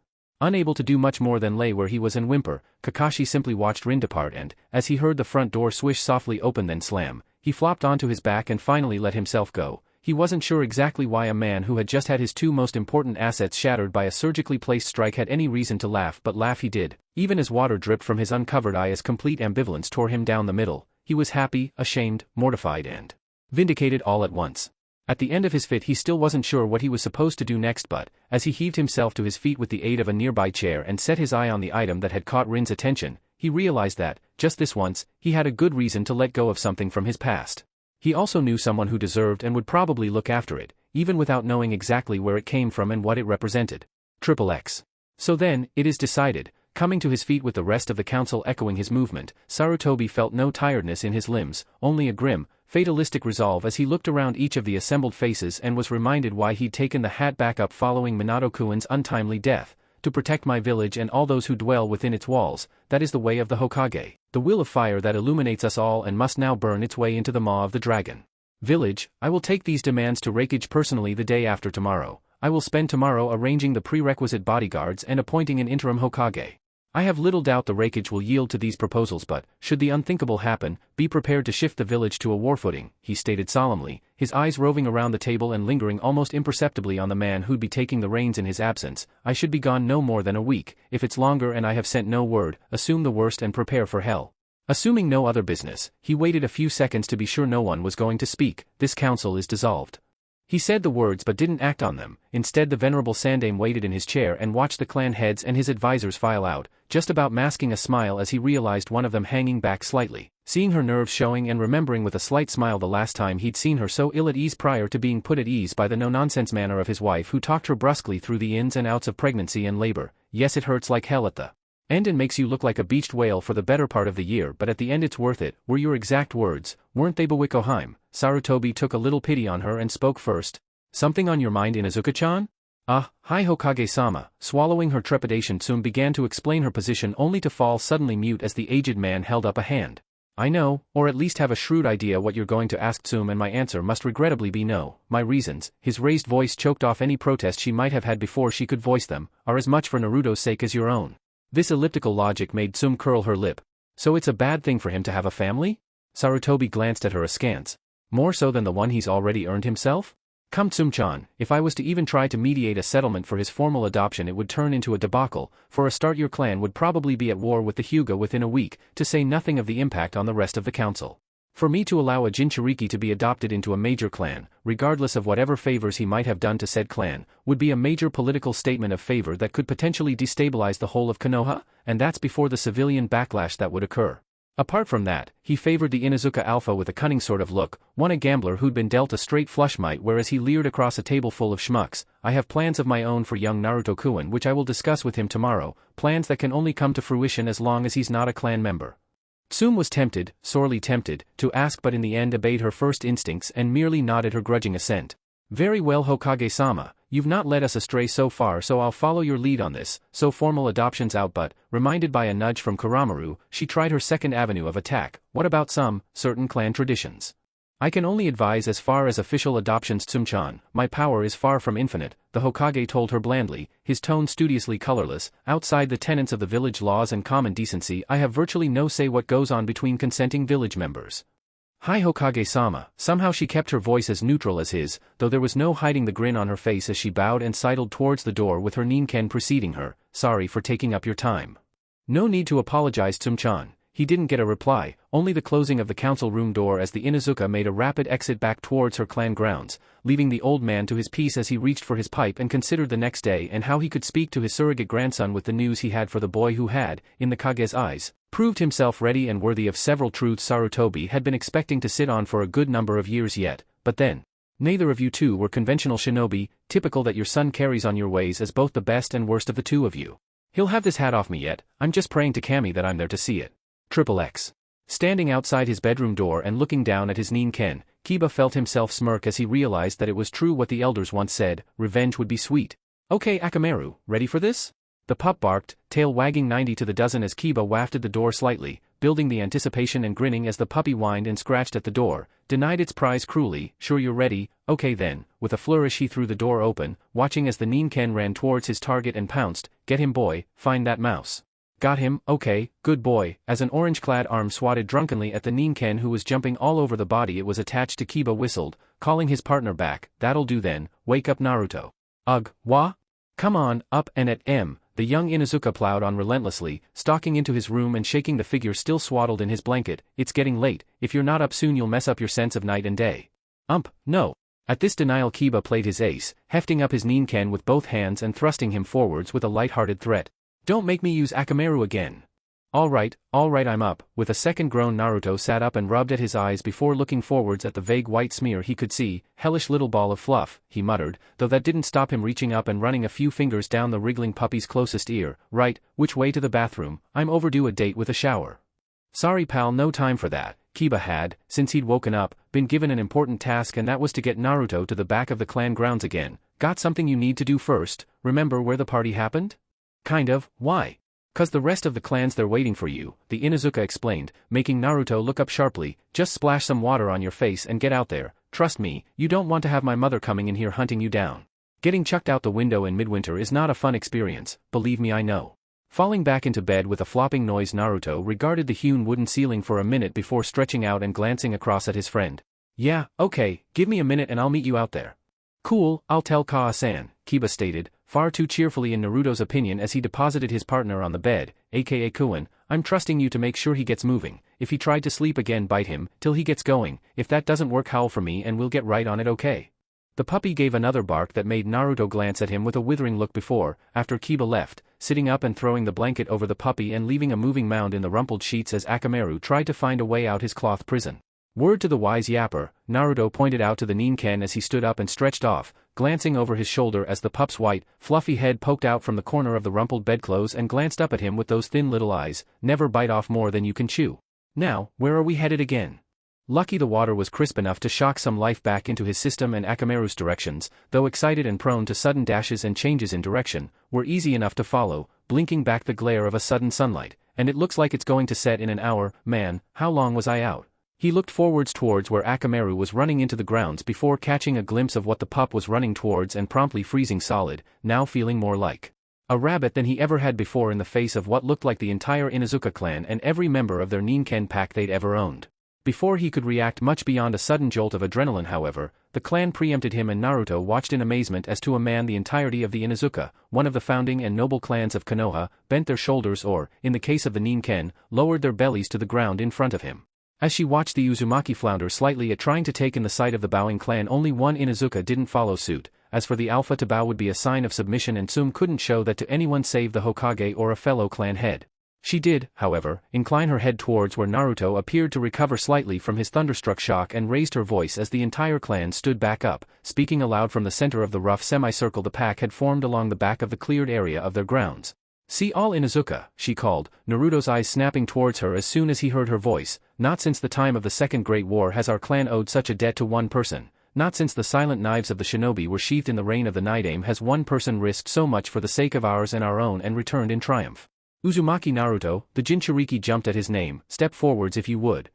Unable to do much more than lay where he was and whimper, Kakashi simply watched Rin depart and, as he heard the front door swish softly open then slam, he flopped onto his back and finally let himself go. He wasn't sure exactly why a man who had just had his two most important assets shattered by a surgically placed strike had any reason to laugh, but laugh he did, even as water dripped from his uncovered eye as complete ambivalence tore him down the middle. He was happy, ashamed, mortified and vindicated all at once. At the end of his fit he still wasn't sure what he was supposed to do next, but, as he heaved himself to his feet with the aid of a nearby chair and set his eye on the item that had caught Rin's attention, he realized that, just this once, he had a good reason to let go of something from his past. He also knew someone who deserved and would probably look after it, even without knowing exactly where it came from and what it represented. XXX. So then, it is decided. Coming to his feet with the rest of the council echoing his movement, Sarutobi felt no tiredness in his limbs, only a grim, fatalistic resolve as he looked around each of the assembled faces and was reminded why he'd taken the hat back up following Minato-kuin's untimely death. To protect my village and all those who dwell within its walls, that is the way of the Hokage, the will of fire that illuminates us all and must now burn its way into the maw of the dragon. Village, I will take these demands to Raikage personally the day after tomorrow. I will spend tomorrow arranging the prerequisite bodyguards and appointing an interim Hokage. I have little doubt the Raikage will yield to these proposals, but, should the unthinkable happen, be prepared to shift the village to a war footing, he stated solemnly, his eyes roving around the table and lingering almost imperceptibly on the man who'd be taking the reins in his absence. I should be gone no more than a week. If it's longer and I have sent no word, assume the worst and prepare for hell. Assuming no other business, he waited a few seconds to be sure no one was going to speak. This council is dissolved. He said the words but didn't act on them. Instead, the venerable Sandame waited in his chair and watched the clan heads and his advisors file out, just about masking a smile as he realized one of them hanging back slightly. Seeing her nerves showing and remembering with a slight smile the last time he'd seen her so ill at ease prior to being put at ease by the no-nonsense manner of his wife who talked her brusquely through the ins and outs of pregnancy and labor. Yes, it hurts like hell at the end and makes you look like a beached whale for the better part of the year, but at the end it's worth it, were your exact words, weren't they, Buwikoheim? Sarutobi took a little pity on her and spoke first. Something on your mind, Inuzuka-chan? Hi Hokage-sama. Swallowing her trepidation, Tsum began to explain her position only to fall suddenly mute as the aged man held up a hand. I know, or at least have a shrewd idea what you're going to ask, Tsum, and my answer must regrettably be no. My reasons, his raised voice choked off any protest she might have had before she could voice them, are as much for Naruto's sake as your own. This elliptical logic made Tsum curl her lip. So it's a bad thing for him to have a family? Sarutobi glanced at her askance. More so than the one he's already earned himself? Come Tsum-chan, if I was to even try to mediate a settlement for his formal adoption it would turn into a debacle. For a start, your clan would probably be at war with the Hyuga within a week, to say nothing of the impact on the rest of the council. For me to allow a Jinchuriki to be adopted into a major clan, regardless of whatever favors he might have done to said clan, would be a major political statement of favor that could potentially destabilize the whole of Konoha, and that's before the civilian backlash that would occur. Apart from that, he favored the Inuzuka Alpha with a cunning sort of look, one a gambler who'd been dealt a straight flush might, whereas he leered across a table full of schmucks. I have plans of my own for young Naruto-kun which I will discuss with him tomorrow, plans that can only come to fruition as long as he's not a clan member. Tsum was tempted, sorely tempted, to ask but in the end obeyed her first instincts and merely nodded her grudging assent. Very well Hokage-sama, you've not led us astray so far, so I'll follow your lead on this. So formal adoption's out, but, reminded by a nudge from Kuramaru, she tried her second avenue of attack. What about certain clan traditions? I can only advise as far as official adoptions, Tsum-chan. My power is far from infinite, the Hokage told her blandly, his tone studiously colorless. Outside the tenets of the village laws and common decency, I have virtually no say what goes on between consenting village members. Hi Hokage-sama. Somehow she kept her voice as neutral as his, though there was no hiding the grin on her face as she bowed and sidled towards the door with her Ninken preceding her. Sorry for taking up your time. No need to apologize, Tsum-chan. he didn't get a reply, only the closing of the council room door as the Inuzuka made a rapid exit back towards her clan grounds, leaving the old man to his peace as he reached for his pipe and considered the next day and how he could speak to his surrogate grandson with the news he had for the boy who had, in the Kage's eyes, proved himself ready and worthy of several truths Sarutobi had been expecting to sit on for a good number of years yet, but then. Neither of you two were conventional shinobi, typical that your son carries on your ways as both the best and worst of the two of you. He'll have this hat off me yet, I'm just praying to Kami that I'm there to see it. XXX. Standing outside his bedroom door and looking down at his Nin-ken, Kiba felt himself smirk as he realized that it was true what the elders once said, revenge would be sweet. Okay Akamaru, ready for this? The pup barked, tail wagging 90 to the dozen as Kiba wafted the door slightly, building the anticipation and grinning as the puppy whined and scratched at the door, denied its prize cruelly. Sure you're ready, okay then. With a flourish he threw the door open, watching as the Nin-ken ran towards his target and pounced. Get him boy, find that mouse. Got him, okay, good boy, as an orange-clad arm swatted drunkenly at the Nin-ken who was jumping all over the body it was attached to. Kiba whistled, calling his partner back. That'll do then, wake up Naruto. Ugh, wah? Come on, up and at M. The young Inuzuka plowed on relentlessly, stalking into his room and shaking the figure still swaddled in his blanket. It's getting late, if you're not up soon you'll mess up your sense of night and day. No. At this denial Kiba played his ace, hefting up his Nin-ken with both hands and thrusting him forwards with a light-hearted threat. Don't make me use Akamaru again. Alright, I'm up. With a second groan Naruto sat up and rubbed at his eyes before looking forwards at the vague white smear he could see. Hellish little ball of fluff, he muttered, though that didn't stop him reaching up and running a few fingers down the wriggling puppy's closest ear. Right, which way to the bathroom? I'm overdue a date with a shower. Sorry pal, no time for that. Kiba had, since he'd woken up, been given an important task and that was to get Naruto to the back of the clan grounds again. Got something you need to do first? Remember where the party happened? Kind of, why? 'Cause the rest of the clan's there waiting for you, the Inuzuka explained, making Naruto look up sharply. Just splash some water on your face and get out there. Trust me, you don't want to have my mother coming in here hunting you down. Getting chucked out the window in midwinter is not a fun experience, believe me I know. Falling back into bed with a flopping noise Naruto regarded the hewn wooden ceiling for a minute before stretching out and glancing across at his friend. Yeah, okay, give me a minute and I'll meet you out there. Cool, I'll tell Kaa-san, Kiba stated, far too cheerfully in Naruto's opinion as he deposited his partner on the bed, aka Kuin. I'm trusting you to make sure he gets moving. If he tried to sleep again bite him, till he gets going. If that doesn't work howl for me and we'll get right on it okay. The puppy gave another bark that made Naruto glance at him with a withering look before, after Kiba left, sitting up and throwing the blanket over the puppy and leaving a moving mound in the rumpled sheets as Akamaru tried to find a way out his cloth prison. Word to the wise yapper, Naruto pointed out to the Nin-ken as he stood up and stretched off, glancing over his shoulder as the pup's white, fluffy head poked out from the corner of the rumpled bedclothes and glanced up at him with those thin little eyes. Never bite off more than you can chew. Now, where are we headed again? Lucky the water was crisp enough to shock some life back into his system and Akamaru's directions, though excited and prone to sudden dashes and changes in direction, were easy enough to follow, blinking back the glare of a sudden sunlight. And it looks like it's going to set in an hour. Man, how long was I out? He looked forwards towards where Akamaru was running into the grounds before catching a glimpse of what the pup was running towards and promptly freezing solid, now feeling more like a rabbit than he ever had before in the face of what looked like the entire Inuzuka clan and every member of their Nin-ken pack they'd ever owned. Before he could react much beyond a sudden jolt of adrenaline however, the clan preempted him and Naruto watched in amazement as to a man the entirety of the Inuzuka, one of the founding and noble clans of Konoha, bent their shoulders or, in the case of the Nin-ken, lowered their bellies to the ground in front of him. As she watched the Uzumaki flounder slightly at trying to take in the sight of the bowing clan, only one Inuzuka didn't follow suit. As for the alpha, to bow would be a sign of submission and Sum couldn't show that to anyone save the Hokage or a fellow clan head. She did, however, incline her head towards where Naruto appeared to recover slightly from his thunderstruck shock and raised her voice as the entire clan stood back up, speaking aloud from the center of the rough semicircle the pack had formed along the back of the cleared area of their grounds. See all Inuzuka, she called, Naruto's eyes snapping towards her as soon as he heard her voice. Not since the time of the Second Great War has our clan owed such a debt to one person. Not since the silent knives of the shinobi were sheathed in the reign of the Nidaime has one person risked so much for the sake of ours and our own and returned in triumph. Uzumaki Naruto, the Jinchuriki jumped at his name. Step forwards if you would.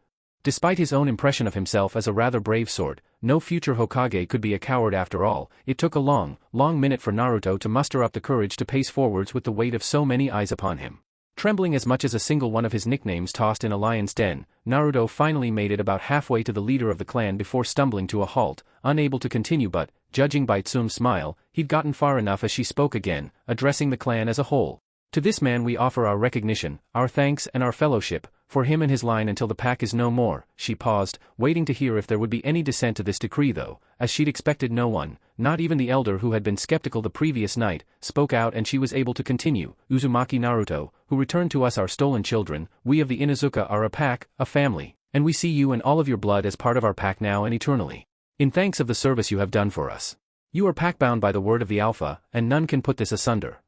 Despite his own impression of himself as a rather brave sort, no future Hokage could be a coward after all. It took a long minute for Naruto to muster up the courage to pace forwards with the weight of so many eyes upon him. Trembling as much as a single one of his nicknames tossed in a lion's den, Naruto finally made it about halfway to the leader of the clan before stumbling to a halt, unable to continue but, judging by Tsum's smile, he'd gotten far enough as she spoke again, addressing the clan as a whole. To this man we offer our recognition, our thanks and our fellowship, for him and his line until the pack is no more. She paused, waiting to hear if there would be any dissent to this decree though, as she'd expected no one, not even the elder who had been skeptical the previous night, spoke out and she was able to continue. Uzumaki Naruto, who returned to us our stolen children, we of the Inuzuka are a pack, a family, and we see you and all of your blood as part of our pack now and eternally. In thanks of the service you have done for us. You are pack-bound by the word of the Alpha, and none can put this asunder.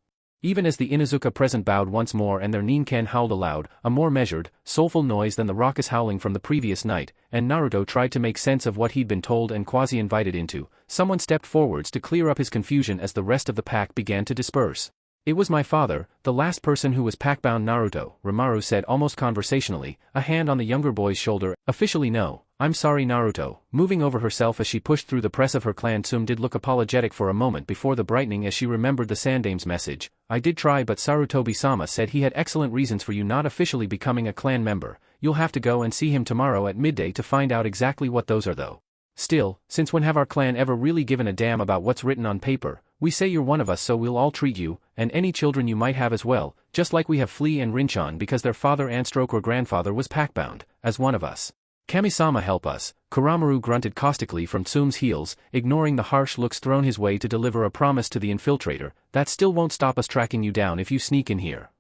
Even as the Inuzuka present bowed once more and their Ninken howled aloud, a more measured, soulful noise than the raucous howling from the previous night, and Naruto tried to make sense of what he'd been told and quasi-invited into, someone stepped forwards to clear up his confusion as the rest of the pack began to disperse. It was my father, the last person who was pack-bound. Naruto, Rimaru said almost conversationally, a hand on the younger boy's shoulder. Officially no, I'm sorry Naruto, moving over herself as she pushed through the press of her clan. Tsum did look apologetic for a moment before the brightening as she remembered the Sandame's message. I did try but Sarutobi-sama said he had excellent reasons for you not officially becoming a clan member. You'll have to go and see him tomorrow at midday to find out exactly what those are though. Still, since when have our clan ever really given a damn about what's written on paper? We say you're one of us so we'll all treat you, and any children you might have as well, just like we have Flea and Rinchan because their father and stroke or grandfather was pack-bound, as one of us. Kami-sama help us, Kuramaru grunted caustically from Tsum's heels, ignoring the harsh looks thrown his way to deliver a promise to the infiltrator, that still won't stop us tracking you down if you sneak in here.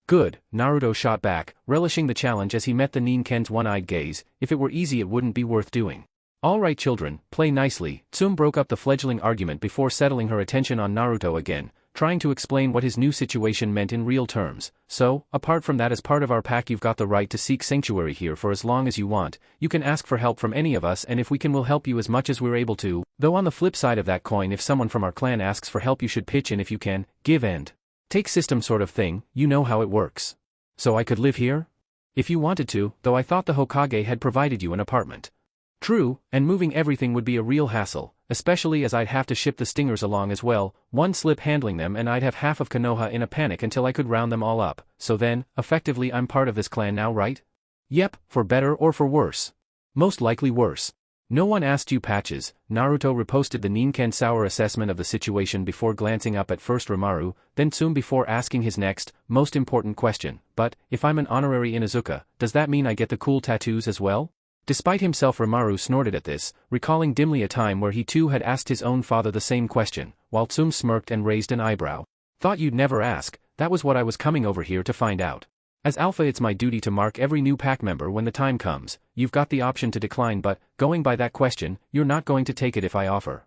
Good, Naruto shot back, relishing the challenge as he met the Ninken's one-eyed gaze. If it were easy it wouldn't be worth doing. All right children, play nicely. Tsum broke up the fledgling argument before settling her attention on Naruto again, trying to explain what his new situation meant in real terms. So, apart from that, as part of our pack you've got the right to seek sanctuary here for as long as you want. You can ask for help from any of us and if we can we'll help you as much as we're able to, though on the flip side of that coin if someone from our clan asks for help you should pitch in if you can, give and take system sort of thing. You know how it works. So I could live here? If you wanted to, though I thought the Hokage had provided you an apartment. True, and moving everything would be a real hassle, especially as I'd have to ship the stingers along as well, one slip handling them and I'd have half of Konoha in a panic until I could round them all up. So then, effectively I'm part of this clan now, right? Yep, for better or for worse. Most likely worse. No one asked you Patches. Naruto reposted the Ninken sour assessment of the situation before glancing up at first Rimaru, then Tsum before asking his next, most important question. But, if I'm an honorary Inuzuka, does that mean I get the cool tattoos as well? Despite himself Rimaru snorted at this, recalling dimly a time where he too had asked his own father the same question, while Tsum smirked and raised an eyebrow. Thought you'd never ask, that was what I was coming over here to find out. As Alpha it's my duty to mark every new pack member when the time comes. You've got the option to decline but, going by that question, you're not going to take it if I offer.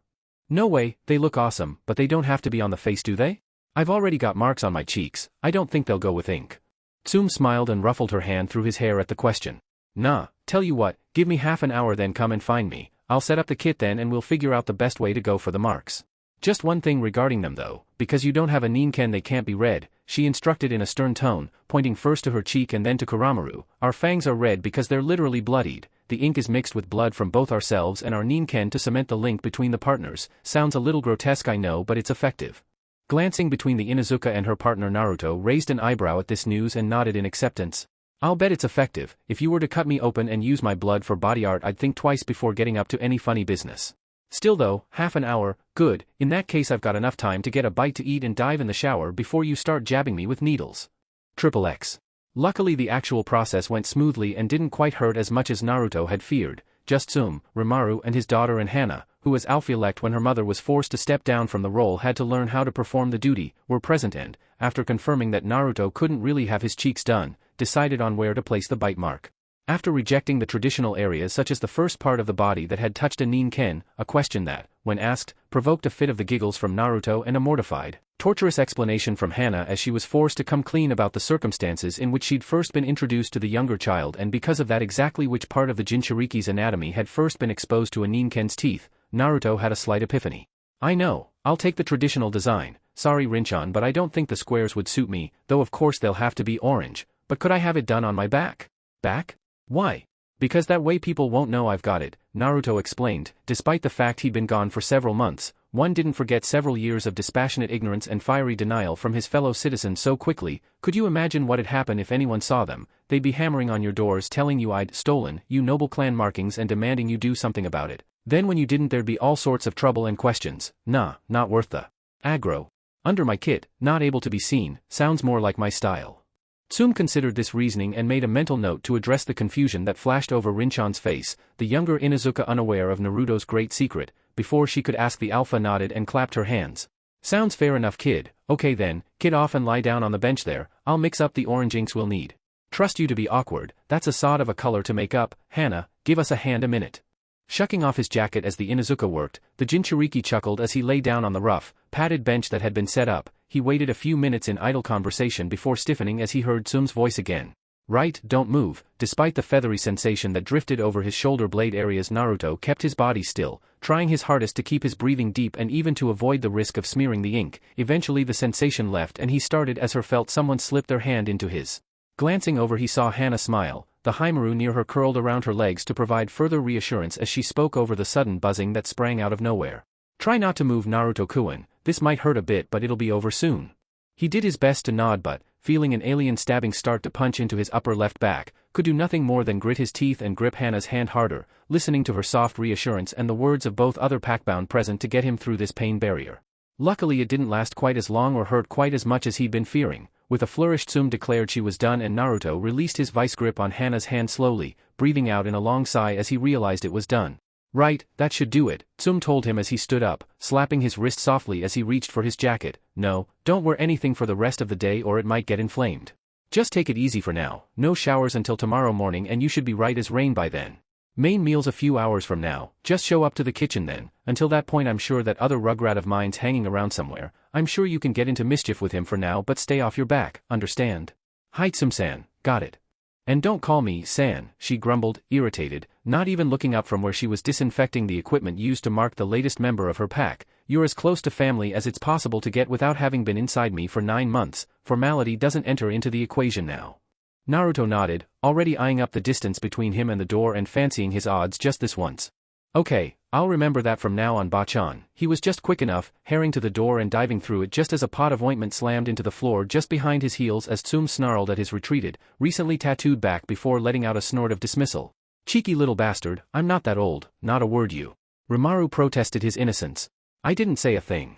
No way, they look awesome, but they don't have to be on the face do they? I've already got marks on my cheeks, I don't think they'll go with ink. Tsum smiled and ruffled her hand through his hair at the question. Nah, tell you what, give me half an hour then come and find me, I'll set up the kit then and we'll figure out the best way to go for the marks. Just one thing regarding them though, because you don't have a Ninken they can't be read, she instructed in a stern tone, pointing first to her cheek and then to Kuramaru. Our fangs are red because they're literally bloodied, the ink is mixed with blood from both ourselves and our Ninken to cement the link between the partners. Sounds a little grotesque I know but it's effective. Glancing between the Inuzuka and her partner Naruto raised an eyebrow at this news and nodded in acceptance. I'll bet it's effective. If you were to cut me open and use my blood for body art I'd think twice before getting up to any funny business. Still though, half an hour, good, in that case I've got enough time to get a bite to eat and dive in the shower before you start jabbing me with needles. XXX. Luckily the actual process went smoothly and didn't quite hurt as much as Naruto had feared. Just Tsum, Rimaru and his daughter and Hana, who as Alpha-elect when her mother was forced to step down from the role had to learn how to perform the duty, were present and, after confirming that Naruto couldn't really have his cheeks done, decided on where to place the bite mark. After rejecting the traditional areas such as the first part of the body that had touched a Ninken, a question that, when asked, provoked a fit of the giggles from Naruto and a mortified, torturous explanation from Hana as she was forced to come clean about the circumstances in which she'd first been introduced to the younger child and because of that exactly which part of the Jinchuriki's anatomy had first been exposed to a Ninken's teeth. Naruto had a slight epiphany. I know, I'll take the traditional design, sorry Rinchan but I don't think the squares would suit me, though of course they'll have to be orange, but could I have it done on my back? Back? Why? Because that way people won't know I've got it, Naruto explained. Despite the fact he'd been gone for several months, one didn't forget several years of dispassionate ignorance and fiery denial from his fellow citizens so quickly. Could you imagine what'd happen if anyone saw them? They'd be hammering on your doors telling you I'd stolen you noble clan markings and demanding you do something about it. Then when you didn't there'd be all sorts of trouble and questions. Nah, not worth the aggro. Under my kit, not able to be seen, sounds more like my style. Tsume considered this reasoning and made a mental note to address the confusion that flashed over Rinchan's face, the younger Inuzuka unaware of Naruto's great secret. Before she could ask, the alpha nodded and clapped her hands. Sounds fair enough, kid. Okay then, kid off and lie down on the bench there, I'll mix up the orange inks we'll need. Trust you to be awkward, that's a sod of a color to make up. Hana, give us a hand a minute. Shucking off his jacket as the Inuzuka worked, the Jinchuriki chuckled as he lay down on the rough, padded bench that had been set up. He waited a few minutes in idle conversation before stiffening as he heard Tsume's voice again. Right, don't move. Despite the feathery sensation that drifted over his shoulder blade areas, Naruto kept his body still, trying his hardest to keep his breathing deep and even to avoid the risk of smearing the ink. Eventually the sensation left and he started as her felt someone slip their hand into his. Glancing over, he saw Hana smile, the Haimaru near her curled around her legs to provide further reassurance as she spoke over the sudden buzzing that sprang out of nowhere. Try not to move, Naruto-kun, this might hurt a bit but it'll be over soon. He did his best to nod but, feeling an alien stabbing start to punch into his upper left back, could do nothing more than grit his teeth and grip Hana's hand harder, listening to her soft reassurance and the words of both other packbound present to get him through this pain barrier. Luckily it didn't last quite as long or hurt quite as much as he'd been fearing. With a flourish, Tsume declared she was done and Naruto released his vice grip on Hana's hand slowly, breathing out in a long sigh as he realized it was done. Right, that should do it, Tsume told him as he stood up, slapping his wrist softly as he reached for his jacket. No, don't wear anything for the rest of the day or it might get inflamed. Just take it easy for now, no showers until tomorrow morning and you should be right as rain by then. Main meal's a few hours from now, just show up to the kitchen then. Until that point I'm sure that other rugrat of mine's hanging around somewhere. I'm sure you can get into mischief with him for now but stay off your back, understand? Hi Tsume-san, got it. And don't call me San, she grumbled, irritated, not even looking up from where she was disinfecting the equipment used to mark the latest member of her pack. You're as close to family as it's possible to get without having been inside me for 9 months, formality doesn't enter into the equation now. Naruto nodded, already eyeing up the distance between him and the door and fancying his odds just this once. Okay, I'll remember that from now on, Bachan. He was just quick enough, herring to the door and diving through it just as a pot of ointment slammed into the floor just behind his heels as Tsume snarled at his retreated, recently tattooed back before letting out a snort of dismissal. Cheeky little bastard, I'm not that old, not a word you. Rimaru protested his innocence. I didn't say a thing.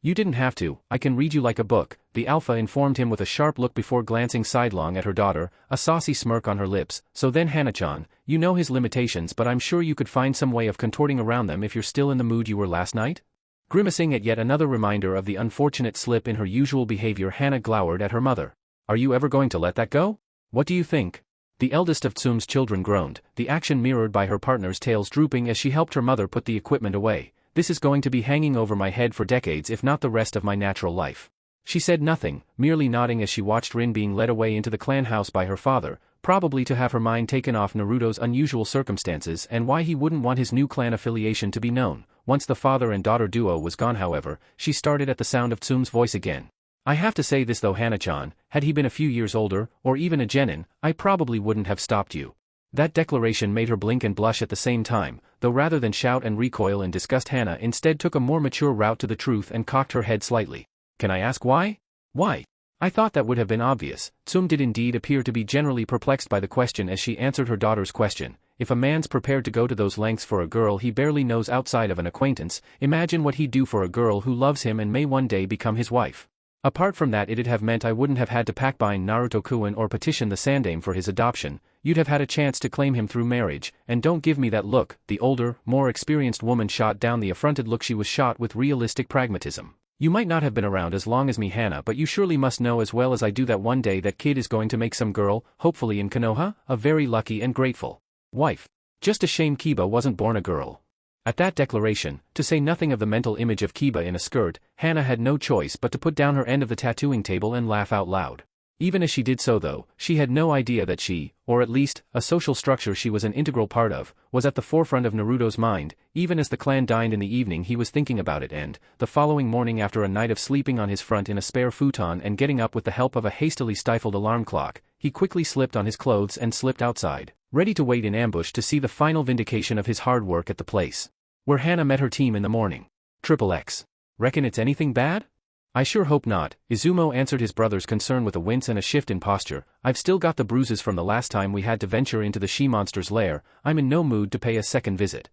You didn't have to, I can read you like a book, the alpha informed him with a sharp look before glancing sidelong at her daughter, a saucy smirk on her lips. So then Hana-chan, you know his limitations but I'm sure you could find some way of contorting around them if you're still in the mood you were last night? Grimacing at yet another reminder of the unfortunate slip in her usual behavior, Hana glowered at her mother. Are you ever going to let that go? What do you think? The eldest of Tsume's children groaned, the action mirrored by her partner's tails drooping as she helped her mother put the equipment away. This is going to be hanging over my head for decades if not the rest of my natural life. She said nothing, merely nodding as she watched Rin being led away into the clan house by her father, probably to have her mind taken off Naruto's unusual circumstances and why he wouldn't want his new clan affiliation to be known. Once the father and daughter duo was gone however, she started at the sound of Tsume's voice again. I have to say this though, Hana-chan, had he been a few years older, or even a genin, I probably wouldn't have stopped you. That declaration made her blink and blush at the same time, though rather than shout and recoil in disgust Hana instead took a more mature route to the truth and cocked her head slightly. Can I ask why? Why? I thought that would have been obvious. Tsume did indeed appear to be generally perplexed by the question as she answered her daughter's question. If a man's prepared to go to those lengths for a girl he barely knows outside of an acquaintance, imagine what he'd do for a girl who loves him and may one day become his wife. Apart from that, it'd have meant I wouldn't have had to packbind Naruto-kun or petition the Sandaime for his adoption. You'd have had a chance to claim him through marriage, and don't give me that look. The older, more experienced woman shot down the affronted look she was shot with realistic pragmatism. You might not have been around as long as me, Hana, but you surely must know as well as I do that one day that kid is going to make some girl, hopefully in Konoha, a very lucky and grateful wife. Just a shame Kiba wasn't born a girl. At that declaration, to say nothing of the mental image of Kiba in a skirt, Hana had no choice but to put down her end of the tattooing table and laugh out loud. Even as she did so though, she had no idea that she, or at least, a social structure she was an integral part of, was at the forefront of Naruto's mind. Even as the clan dined in the evening he was thinking about it, and, the following morning after a night of sleeping on his front in a spare futon and getting up with the help of a hastily stifled alarm clock, he quickly slipped on his clothes and slipped outside, ready to wait in ambush to see the final vindication of his hard work at the place where Hana met her team in the morning. XXX. Reckon it's anything bad? I sure hope not, Izumo answered his brother's concern with a wince and a shift in posture. I've still got the bruises from the last time we had to venture into the she-monster's lair. I'm in no mood to pay a second visit.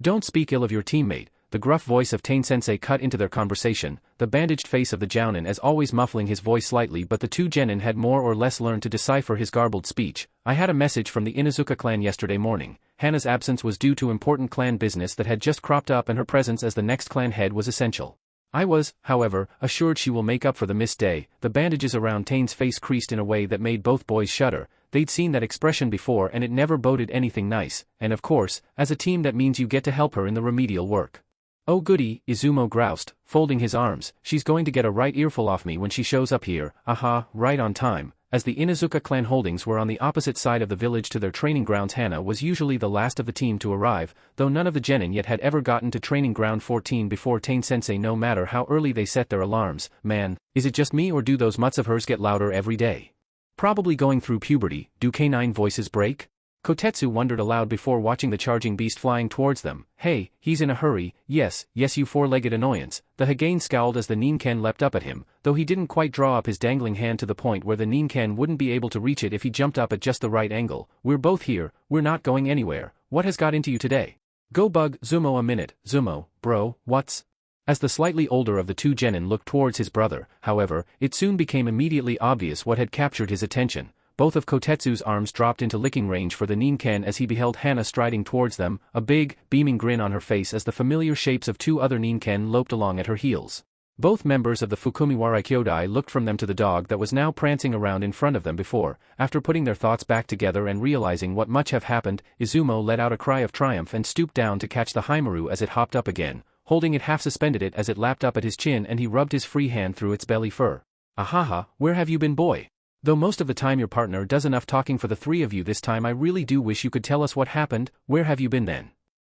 Don't speak ill of your teammate, The gruff voice of Tain-sensei cut into their conversation, the bandaged face of the Jounin as always muffling his voice slightly, but the two genin had more or less learned to decipher his garbled speech. I had a message from the Inuzuka clan yesterday morning. Hana's absence was due to important clan business that had just cropped up, and her presence as the next clan head was essential. I was, however, assured she will make up for the missed day. The bandages around Tain's face creased in a way that made both boys shudder. They'd seen that expression before and it never boded anything nice, and of course, as a team that means you get to help her in the remedial work. Oh goody, Izumo groused, folding his arms, she's going to get a right earful off me when she shows up here. Aha, right on time. As the Inuzuka clan holdings were on the opposite side of the village to their training grounds, Hana was usually the last of the team to arrive, though none of the genin yet had ever gotten to training ground 14 before Tain-sensei, no matter how early they set their alarms. Man, is it just me or do those mutts of hers get louder every day? Probably going through puberty. Do canine voices break? Kotetsu wondered aloud before watching the charging beast flying towards them. Hey, he's in a hurry. Yes, you four-legged annoyance. The Hagane scowled as the Ninken leapt up at him, though he didn't quite draw up his dangling hand to the point where the Ninken wouldn't be able to reach it if he jumped up at just the right angle. We're both here, we're not going anywhere. What has got into you today? Go bug Zumo a minute. Zumo, bro, what's... As the slightly older of the two genin looked towards his brother, however, it soon became immediately obvious what had captured his attention. Both of Kotetsu's arms dropped into licking range for the Ninken as he beheld Hana striding towards them, a big, beaming grin on her face as the familiar shapes of two other Ninken loped along at her heels. Both members of the Fukumiwara Kyodai looked from them to the dog that was now prancing around in front of them before. After putting their thoughts back together and realizing what much have happened, Izumo let out a cry of triumph and stooped down to catch the Haimaru as it hopped up again, holding it half suspended it as it lapped up at his chin, and he rubbed his free hand through its belly fur. Ahaha, where have you been, boy? Though most of the time your partner does enough talking for the three of you, this time I really do wish you could tell us what happened. Where have you been then?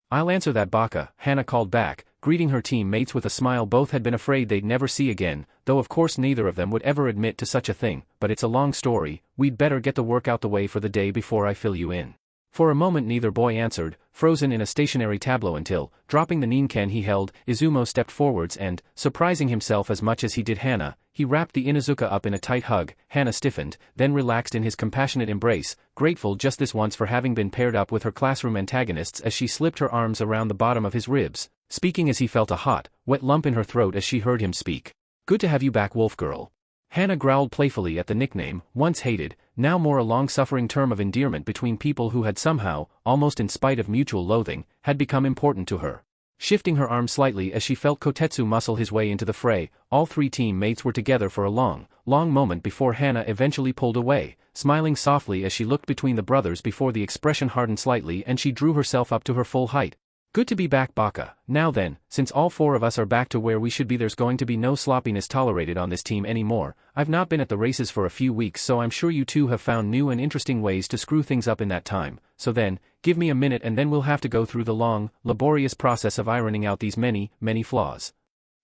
I'll answer that, Baka, Hana called back, greeting her teammates with a smile both had been afraid they'd never see again, though of course neither of them would ever admit to such a thing, but it's a long story. We'd better get the work out the way for the day before I fill you in. For a moment neither boy answered, frozen in a stationary tableau until, dropping the Ninken he held, Izumo stepped forwards and, surprising himself as much as he did Hana, he wrapped the Inuzuka up in a tight hug. Hana stiffened, then relaxed in his compassionate embrace, grateful just this once for having been paired up with her classroom antagonists as she slipped her arms around the bottom of his ribs, speaking as he felt a hot, wet lump in her throat as she heard him speak. Good to have you back, wolf girl. Hana growled playfully at the nickname, once hated, now more a long-suffering term of endearment between people who had somehow, almost in spite of mutual loathing, had become important to her. Shifting her arm slightly as she felt Kotetsu muscle his way into the fray, all three teammates were together for a long moment before Hana eventually pulled away, smiling softly as she looked between the brothers before the expression hardened slightly and she drew herself up to her full height. Good to be back, Baka. Now then, since all four of us are back to where we should be, there's going to be no sloppiness tolerated on this team anymore. I've not been at the races for a few weeks, so I'm sure you two have found new and interesting ways to screw things up in that time. So then, give me a minute and then we'll have to go through the long, laborious process of ironing out these many flaws.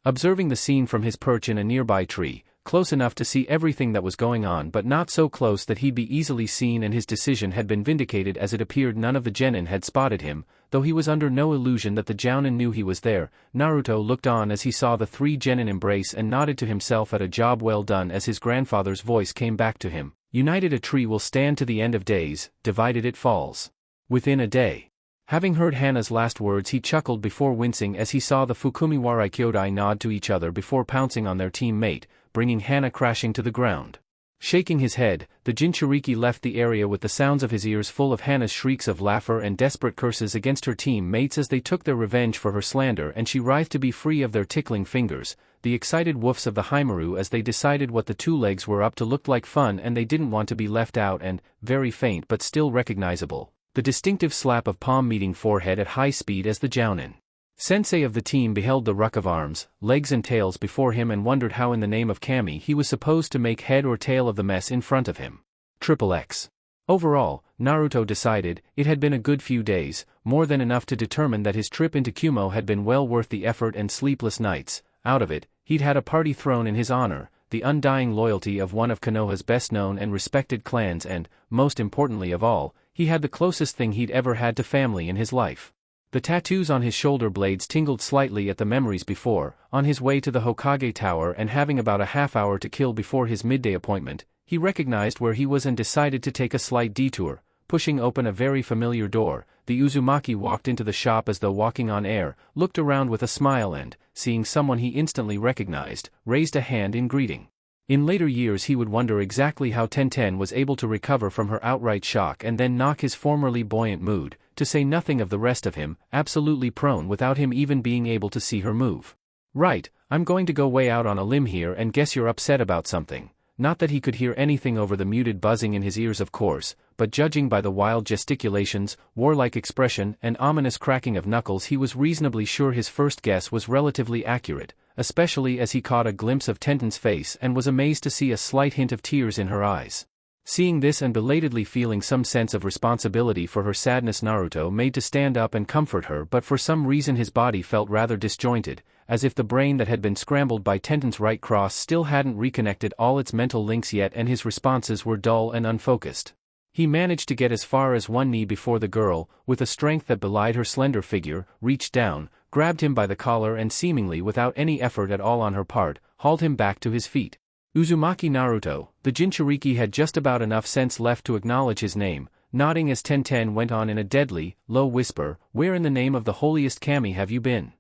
Observing the scene from his perch in a nearby tree, close enough to see everything that was going on but not so close that he'd be easily seen and his decision had been vindicated, as it appeared none of the genin had spotted him, though he was under no illusion that the Jounin knew he was there. Naruto looked on as he saw the three genin embrace and nodded to himself at a job well done as his grandfather's voice came back to him. United a tree will stand to the end of days, divided it falls. Within a day. Having heard Hana's last words, he chuckled before wincing as he saw the Fukumiwara Kyodai nod to each other before pouncing on their teammate, bringing Hana crashing to the ground. Shaking his head, the Jinchuriki left the area with the sounds of his ears full of Hana's shrieks of laughter and desperate curses against her teammates as they took their revenge for her slander, and she writhed to be free of their tickling fingers. The excited woofs of the Haimaru as they decided what the two legs were up to looked like fun and they didn't want to be left out, and, very faint but still recognizable, the distinctive slap of palm meeting forehead at high speed as the Jounin sensei of the team beheld the ruck of arms, legs and tails before him and wondered how in the name of Kami he was supposed to make head or tail of the mess in front of him. XXX. Overall, Naruto decided, it had been a good few days, more than enough to determine that his trip into Kumo had been well worth the effort and sleepless nights. Out of it, he'd had a party thrown in his honor, the undying loyalty of one of Konoha's best-known and respected clans, and, most importantly of all, he had the closest thing he'd ever had to family in his life. The tattoos on his shoulder blades tingled slightly at the memories before, on his way to the Hokage Tower and having about a half hour to kill before his midday appointment, he recognized where he was and decided to take a slight detour, pushing open a very familiar door. The Uzumaki walked into the shop as though walking on air, looked around with a smile and, seeing someone he instantly recognized, raised a hand in greeting. In later years he would wonder exactly how Tenten was able to recover from her outright shock and then knock his formerly buoyant mood, to say nothing of the rest of him, absolutely prone without him even being able to see her move. Right, I'm going to go way out on a limb here and guess you're upset about something. Not that he could hear anything over the muted buzzing in his ears of course, but judging by the wild gesticulations, warlike expression, and ominous cracking of knuckles he was reasonably sure his first guess was relatively accurate, especially as he caught a glimpse of Tenten's face and was amazed to see a slight hint of tears in her eyes. Seeing this and belatedly feeling some sense of responsibility for her sadness, Naruto made to stand up and comfort her, but for some reason his body felt rather disjointed, as if the brain that had been scrambled by Tenten's right cross still hadn't reconnected all its mental links yet and his responses were dull and unfocused. He managed to get as far as one knee before the girl, with a strength that belied her slender figure, reached down, grabbed him by the collar and seemingly without any effort at all on her part, hauled him back to his feet. Uzumaki Naruto, the Jinchuriki had just about enough sense left to acknowledge his name, nodding as Tenten went on in a deadly, low whisper, "Where in the name of the holiest kami have you been?"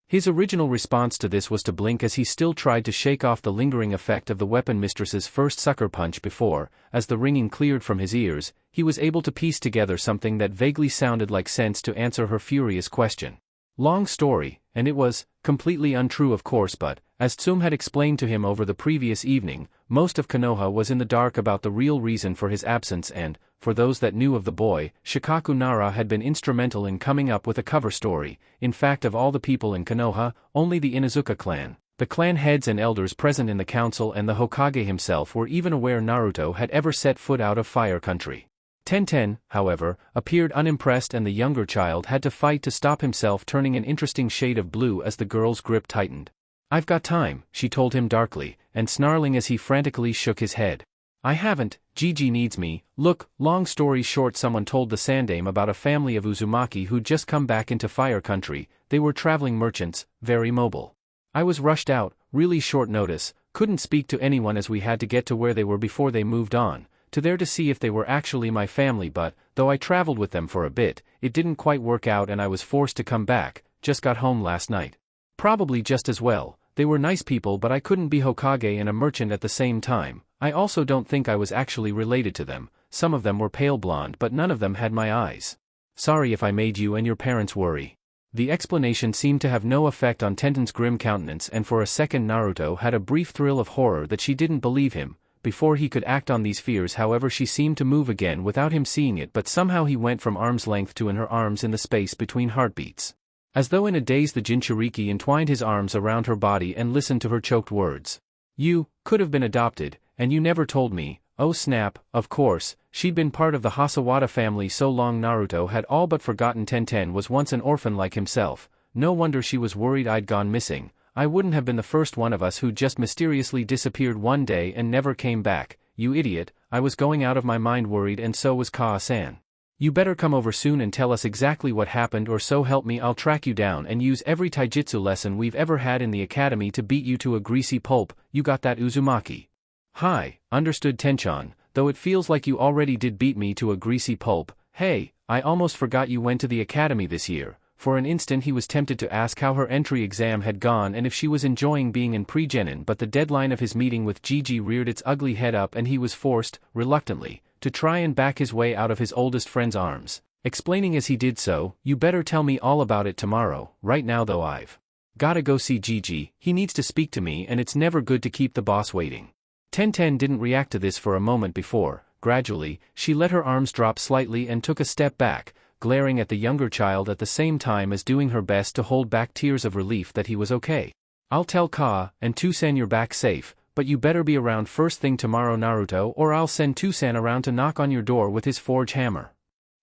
His original response to this was to blink as he still tried to shake off the lingering effect of the weapon mistress's first sucker punch before, as the ringing cleared from his ears, he was able to piece together something that vaguely sounded like sense to answer her furious question. Long story, and it was, completely untrue of course, but, as Tsum had explained to him over the previous evening, most of Konoha was in the dark about the real reason for his absence and, for those that knew of the boy, Shikaku Nara had been instrumental in coming up with a cover story. In fact, of all the people in Konoha, only the Inuzuka clan, the clan heads and elders present in the council and the Hokage himself were even aware Naruto had ever set foot out of Fire Country. Tenten, however, appeared unimpressed and the younger child had to fight to stop himself turning an interesting shade of blue as the girl's grip tightened. "I've got time," she told him darkly, and snarling as he frantically shook his head. "I haven't, Gigi needs me." Look, long story short, someone told the Sandame about a family of Uzumaki who'd just come back into Fire Country. They were traveling merchants, very mobile. I was rushed out, really short notice, couldn't speak to anyone as we had to get to where they were before they moved on, to there to see if they were actually my family, but, though I traveled with them for a bit, it didn't quite work out and I was forced to come back. Just got home last night. Probably just as well. They were nice people, but I couldn't be Hokage and a merchant at the same time. I also don't think I was actually related to them. Some of them were pale blonde, but none of them had my eyes. Sorry if I made you and your parents worry. The explanation seemed to have no effect on Tenten's grim countenance, and for a second Naruto had a brief thrill of horror that she didn't believe him. Before he could act on these fears, however, she seemed to move again without him seeing it, but somehow he went from arm's length to in her arms in the space between heartbeats. As though in a daze, the Jinchuriki entwined his arms around her body and listened to her choked words. "You could have been adopted, and you never told me." Oh snap, of course, she'd been part of the Hasawada family so long Naruto had all but forgotten Tenten was once an orphan like himself. No wonder she was worried I'd gone missing. I wouldn't have been the first one of us who just mysteriously disappeared one day and never came back. You idiot, I was going out of my mind worried, and so was Kaa-san. You better come over soon and tell us exactly what happened, or so help me I'll track you down and use every taijutsu lesson we've ever had in the academy to beat you to a greasy pulp. You got that, Uzumaki? Hi, understood Tenchan, though it feels like you already did beat me to a greasy pulp. Hey, I almost forgot you went to the academy this year. For an instant he was tempted to ask how her entry exam had gone and if she was enjoying being in pre-genin, but the deadline of his meeting with Gigi reared its ugly head up and he was forced, reluctantly, to try and back his way out of his oldest friend's arms, explaining as he did so, "You better tell me all about it tomorrow. Right now though I've gotta go see Gigi, he needs to speak to me and it's never good to keep the boss waiting." Tenten didn't react to this for a moment before, gradually, she let her arms drop slightly and took a step back, glaring at the younger child at the same time as doing her best to hold back tears of relief that he was okay. "I'll tell Ka and Tusan you're back safe, but you better be around first thing tomorrow, Naruto, or I'll send Tusan around to knock on your door with his forge hammer."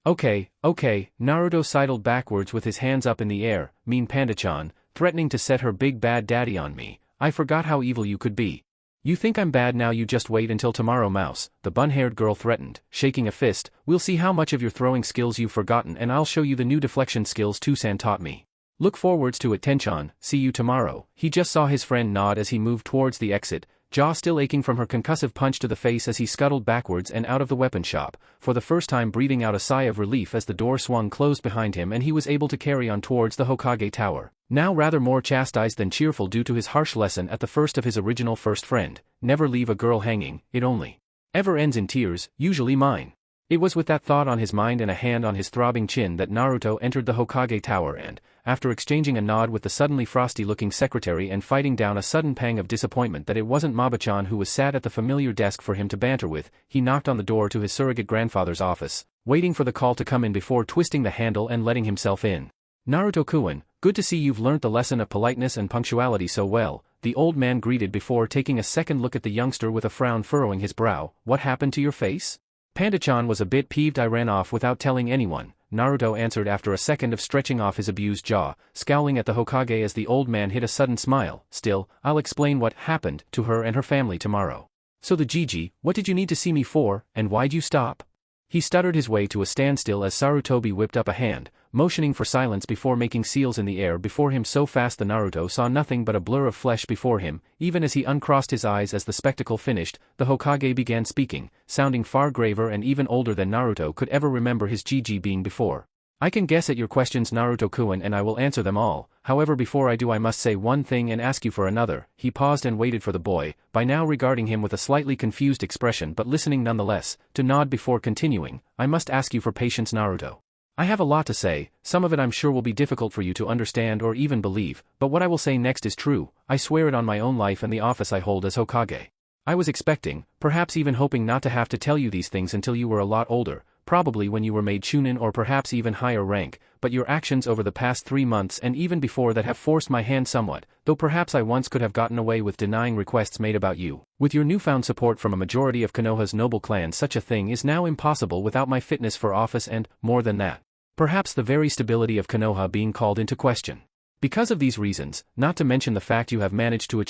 Okay, Naruto sidled backwards with his hands up in the air. "Mean Panda-chan, threatening to set her big bad daddy on me. I forgot how evil you could be. You think I'm bad now? You just wait until tomorrow, Mouse," the bun-haired girl threatened, shaking a fist. "We'll see how much of your throwing skills you've forgotten and I'll show you the new deflection skills Tusan taught me. Look forwards to it, Tenchan. See you tomorrow." He just saw his friend nod as he moved towards the exit, jaw still aching from her concussive punch to the face as he scuttled backwards and out of the weapon shop, for the first time breathing out a sigh of relief as the door swung closed behind him and he was able to carry on towards the Hokage Tower, now rather more chastised than cheerful due to his harsh lesson at the first of his original first friend: never leave a girl hanging, it only ever ends in tears, usually mine. It was with that thought on his mind and a hand on his throbbing chin that Naruto entered the Hokage Tower and, after exchanging a nod with the suddenly frosty-looking secretary and fighting down a sudden pang of disappointment that it wasn't Maba-chan who was sat at the familiar desk for him to banter with, he knocked on the door to his surrogate grandfather's office, waiting for the call to come in before twisting the handle and letting himself in. Naruto-kun, good to see you've learnt the lesson of politeness and punctuality so well, the old man greeted before taking a second look at the youngster with a frown furrowing his brow. What happened to your face? Panda-chan was a bit peeved. I ran off without telling anyone, Naruto answered after a second of stretching off his abused jaw, scowling at the Hokage as the old man hid a sudden smile. Still, I'll explain what happened to her and her family tomorrow. So the Gigi, what did you need to see me for, and why'd you stop? He stuttered his way to a standstill as Sarutobi whipped up a hand, motioning for silence before making seals in the air before him so fast the Naruto saw nothing but a blur of flesh before him. Even as he uncrossed his eyes as the spectacle finished, the Hokage began speaking, sounding far graver and even older than Naruto could ever remember his Gigi being before. I can guess at your questions, Naruto-kun, and I will answer them all. However, before I do I must say one thing and ask you for another. He paused and waited for the boy, by now regarding him with a slightly confused expression but listening nonetheless, to nod before continuing. I must ask you for patience, Naruto. I have a lot to say, some of it I'm sure will be difficult for you to understand or even believe, but what I will say next is true. I swear it on my own life and the office I hold as Hokage. I was expecting, perhaps even hoping not to have to tell you these things until you were a lot older, probably when you were made Chunin or perhaps even higher rank, but your actions over the past 3 months and even before that have forced my hand somewhat, though perhaps I once could have gotten away with denying requests made about you. With your newfound support from a majority of Konoha's noble clan, such a thing is now impossible without my fitness for office and, more than that, perhaps the very stability of Konoha being called into question. Because of these reasons, not to mention the fact you have managed to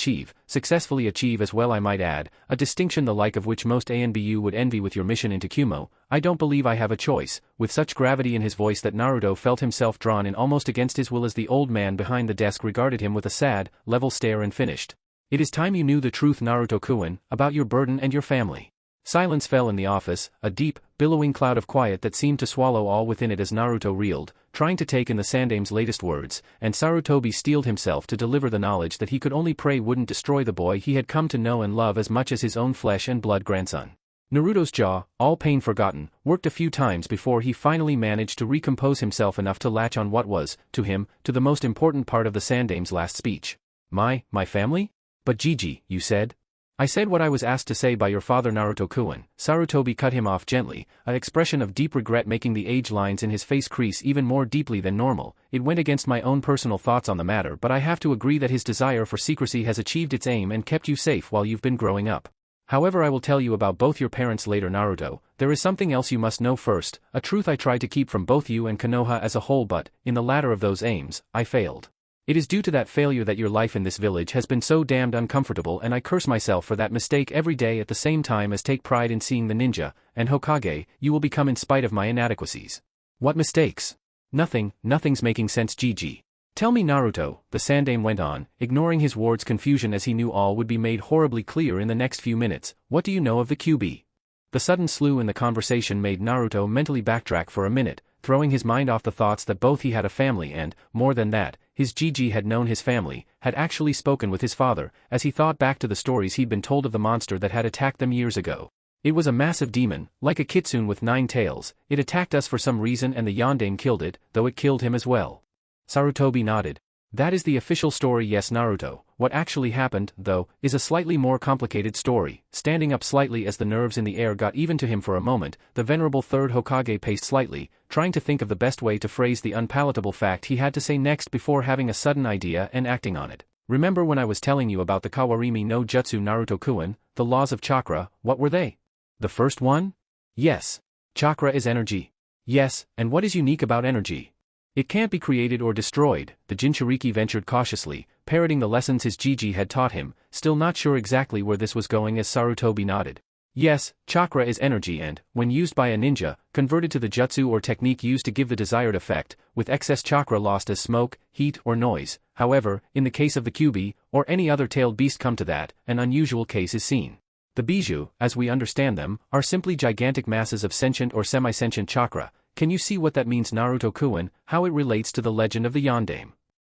successfully achieve as well I might add, a distinction the like of which most ANBU would envy with your mission into Kumo, I don't believe I have a choice, with such gravity in his voice that Naruto felt himself drawn in almost against his will as the old man behind the desk regarded him with a sad, level stare and finished. It is time you knew the truth, Naruto-kun, about your burden and your family. Silence fell in the office, a deep, billowing cloud of quiet that seemed to swallow all within it as Naruto reeled, trying to take in the Sandame's latest words, and Sarutobi steeled himself to deliver the knowledge that he could only pray wouldn't destroy the boy he had come to know and love as much as his own flesh and blood grandson. Naruto's jaw, all pain forgotten, worked a few times before he finally managed to recompose himself enough to latch on what was, to him, to the most important part of the Sandame's last speech. My family? But Gigi, you said? I said what I was asked to say by your father, Naruto-kun. Sarutobi cut him off gently, an expression of deep regret making the age lines in his face crease even more deeply than normal. It went against my own personal thoughts on the matter, but I have to agree that his desire for secrecy has achieved its aim and kept you safe while you've been growing up. However, I will tell you about both your parents later, Naruto. There is something else you must know first, a truth I tried to keep from both you and Konoha as a whole, but, in the latter of those aims, I failed. It is due to that failure that your life in this village has been so damned uncomfortable, and I curse myself for that mistake every day at the same time as take pride in seeing the ninja, and Hokage, you will become in spite of my inadequacies. What mistakes? Nothing's making sense, Gigi. Tell me, Naruto, the Sandame went on, ignoring his ward's confusion as he knew all would be made horribly clear in the next few minutes. What do you know of the QB? The sudden slew in the conversation made Naruto mentally backtrack for a minute, throwing his mind off the thoughts that both he had a family and, more than that, his Gigi had known his family, had actually spoken with his father, as he thought back to the stories he'd been told of the monster that had attacked them years ago. It was a massive demon, like a kitsune with 9 tails. It attacked us for some reason and the Yondaime killed it, though it killed him as well. Sarutobi nodded. That is the official story, yes, Naruto. What actually happened, though, is a slightly more complicated story. Standing up slightly as the nerves in the air got even to him for a moment, the venerable third Hokage paced slightly, trying to think of the best way to phrase the unpalatable fact he had to say next before having a sudden idea and acting on it. Remember when I was telling you about the Kawarimi no Jutsu, Naruto-kun, the laws of chakra, what were they? The first one? Yes. Chakra is energy. Yes, and what is unique about energy? It can't be created or destroyed, the Jinchuriki ventured cautiously, parroting the lessons his Gigi had taught him, still not sure exactly where this was going as Sarutobi nodded. Yes, chakra is energy and, when used by a ninja, converted to the jutsu or technique used to give the desired effect, with excess chakra lost as smoke, heat or noise. However, in the case of the Kyuubi, or any other tailed beast come to that, an unusual case is seen. The bijou, as we understand them, are simply gigantic masses of sentient or semi-sentient chakra. Can you see what that means, Naruto-kun, how it relates to the legend of the Yondaime?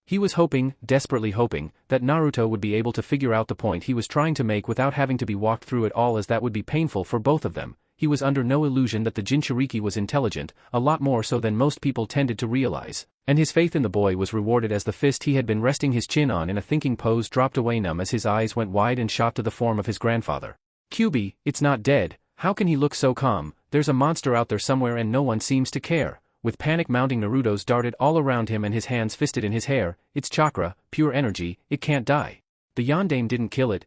He was hoping, desperately hoping, that Naruto would be able to figure out the point he was trying to make without having to be walked through it all, as that would be painful for both of them. He was under no illusion that the Jinchuriki was intelligent, a lot more so than most people tended to realize, and his faith in the boy was rewarded as the fist he had been resting his chin on in a thinking pose dropped away numb as his eyes went wide and shot to the form of his grandfather. Kyuubi, it's not dead. How can he look so calm? There's a monster out there somewhere and no one seems to care. With panic mounting, Naruto's darted all around him and his hands fisted in his hair. It's chakra, pure energy, it can't die. The Yondaime didn't kill it,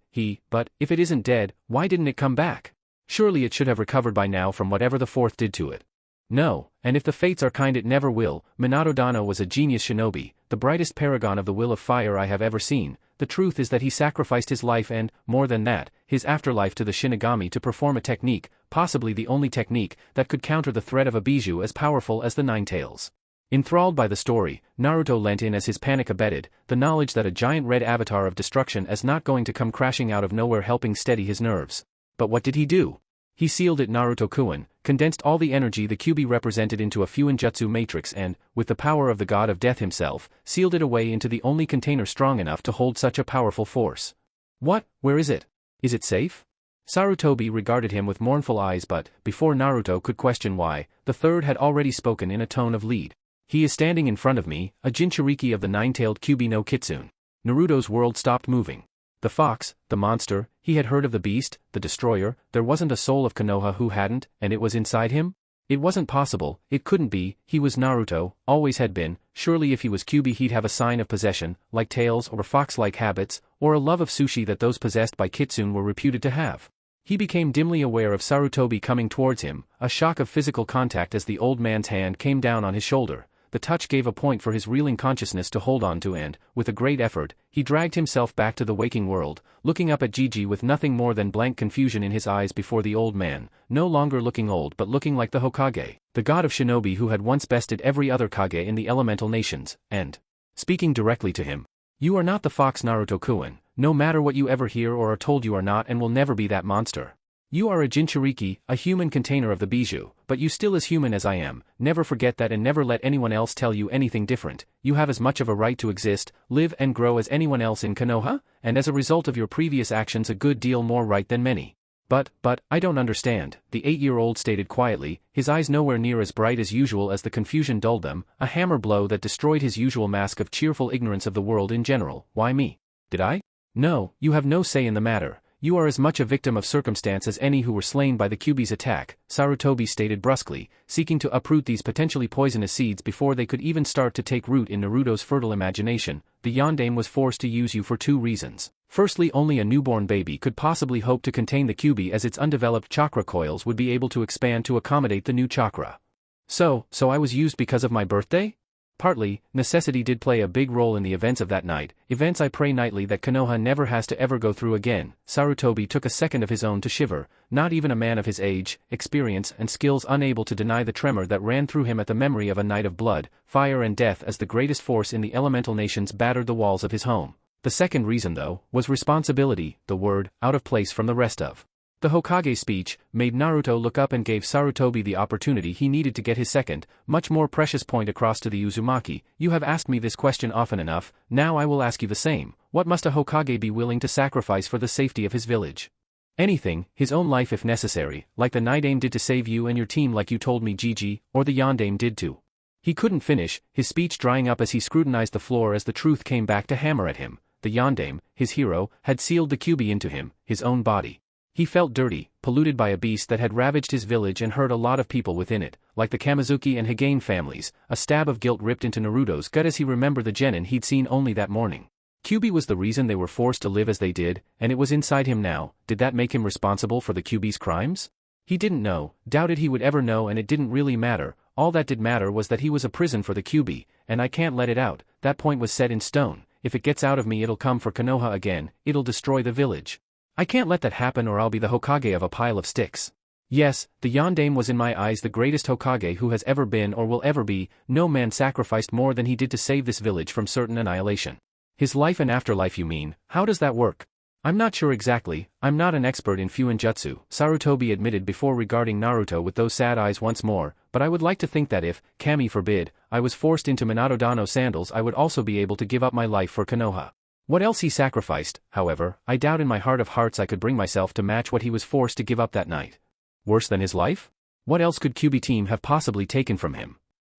but if it isn't dead, why didn't it come back? Surely it should have recovered by now from whatever the fourth did to it. No, and if the fates are kind it never will. Minato Dano was a genius shinobi, the brightest paragon of the will of fire I have ever seen. The truth is that he sacrificed his life and, more than that, his afterlife to the Shinigami to perform a technique, possibly the only technique, that could counter the threat of a bijou as powerful as the Nine Tails. Enthralled by the story, Naruto lent in as his panic abated, the knowledge that a giant red avatar of destruction is not going to come crashing out of nowhere helping steady his nerves. But what did he do? He sealed it, Naruto-kun, condensed all the energy the Kyuubi represented into a Fuinjutsu matrix and, with the power of the god of death himself, sealed it away into the only container strong enough to hold such a powerful force. What? Where is it? Is it safe? Sarutobi regarded him with mournful eyes, but, before Naruto could question why, the third had already spoken in a tone of lead. He is standing in front of me, a Jinchuriki of the nine-tailed Kyuubi no Kitsune. Naruto's world stopped moving. The fox, the monster, he had heard of the beast, the destroyer, there wasn't a soul of Konoha who hadn't, and it was inside him? It wasn't possible, it couldn't be, he was Naruto, always had been. Surely if he was Kyuubi he'd have a sign of possession, like tails or fox-like habits, or a love of sushi that those possessed by Kitsune were reputed to have. He became dimly aware of Sarutobi coming towards him, a shock of physical contact as the old man's hand came down on his shoulder. The touch gave a point for his reeling consciousness to hold on to and, with a great effort, he dragged himself back to the waking world, looking up at Gigi with nothing more than blank confusion in his eyes before the old man, no longer looking old but looking like the Hokage, the god of shinobi who had once bested every other Kage in the elemental nations, and, speaking directly to him, "You are not the fox, Naruto-kun, no matter what you ever hear or are told, you are not and will never be that monster. You are a Jinchuriki, a human container of the bijou, but you still as human as I am. Never forget that and never let anyone else tell you anything different. You have as much of a right to exist, live and grow as anyone else in Konoha, and as a result of your previous actions a good deal more right than many." But, I don't understand, the 8-year-old stated quietly, his eyes nowhere near as bright as usual as the confusion dulled them, a hammer blow that destroyed his usual mask of cheerful ignorance of the world in general. Why me? Did I? No, you have no say in the matter. You are as much a victim of circumstance as any who were slain by the Kyuubi's attack, Sarutobi stated brusquely, seeking to uproot these potentially poisonous seeds before they could even start to take root in Naruto's fertile imagination. The Yondaime was forced to use you for 2 reasons. Firstly, only a newborn baby could possibly hope to contain the Kyuubi, as its undeveloped chakra coils would be able to expand to accommodate the new chakra. So I was used because of my birthday? Partly, necessity did play a big role in the events of that night, events I pray nightly that Konoha never has to ever go through again. Sarutobi took a second of his own to shiver, not even a man of his age, experience and skills unable to deny the tremor that ran through him at the memory of a night of blood, fire and death as the greatest force in the elemental nations battered the walls of his home. The second reason though, was responsibility, the word, out of place from the rest of. The Hokage's speech made Naruto look up and gave Sarutobi the opportunity he needed to get his second, much more precious point across to the Uzumaki. You have asked me this question often enough, now I will ask you the same. What must a Hokage be willing to sacrifice for the safety of his village? Anything, his own life if necessary, like the Nidaime did to save you and your team, like you told me, Gigi, or the Yondaime did too. He couldn't finish, his speech drying up as he scrutinized the floor as the truth came back to hammer at him. The Yondaime, his hero, had sealed the Kyuubi into him, his own body. He felt dirty, polluted by a beast that had ravaged his village and hurt a lot of people within it, like the Kamizuki and Higane families. A stab of guilt ripped into Naruto's gut as he remembered the genin he'd seen only that morning. Kyuubi was the reason they were forced to live as they did, and it was inside him now. Did that make him responsible for the Kyuubi's crimes? He didn't know, doubted he would ever know, and it didn't really matter. All that did matter was that he was a prison for the Kyuubi, and I can't let it out. That point was set in stone. If it gets out of me it'll come for Konoha again, it'll destroy the village. I can't let that happen or I'll be the Hokage of a pile of sticks. Yes, the Yondaime was in my eyes the greatest Hokage who has ever been or will ever be. No man sacrificed more than he did to save this village from certain annihilation. His life and afterlife, you mean? How does that work? I'm not sure exactly. I'm not an expert in Fuinjutsu, Sarutobi admitted before regarding Naruto with those sad eyes once more, but I would like to think that if, Kami forbid, I was forced into Minato Dano sandals, I would also be able to give up my life for Konoha. What else he sacrificed, however, I doubt in my heart of hearts I could bring myself to match what he was forced to give up that night. Worse than his life? What else could Kyuubi team have possibly taken from him?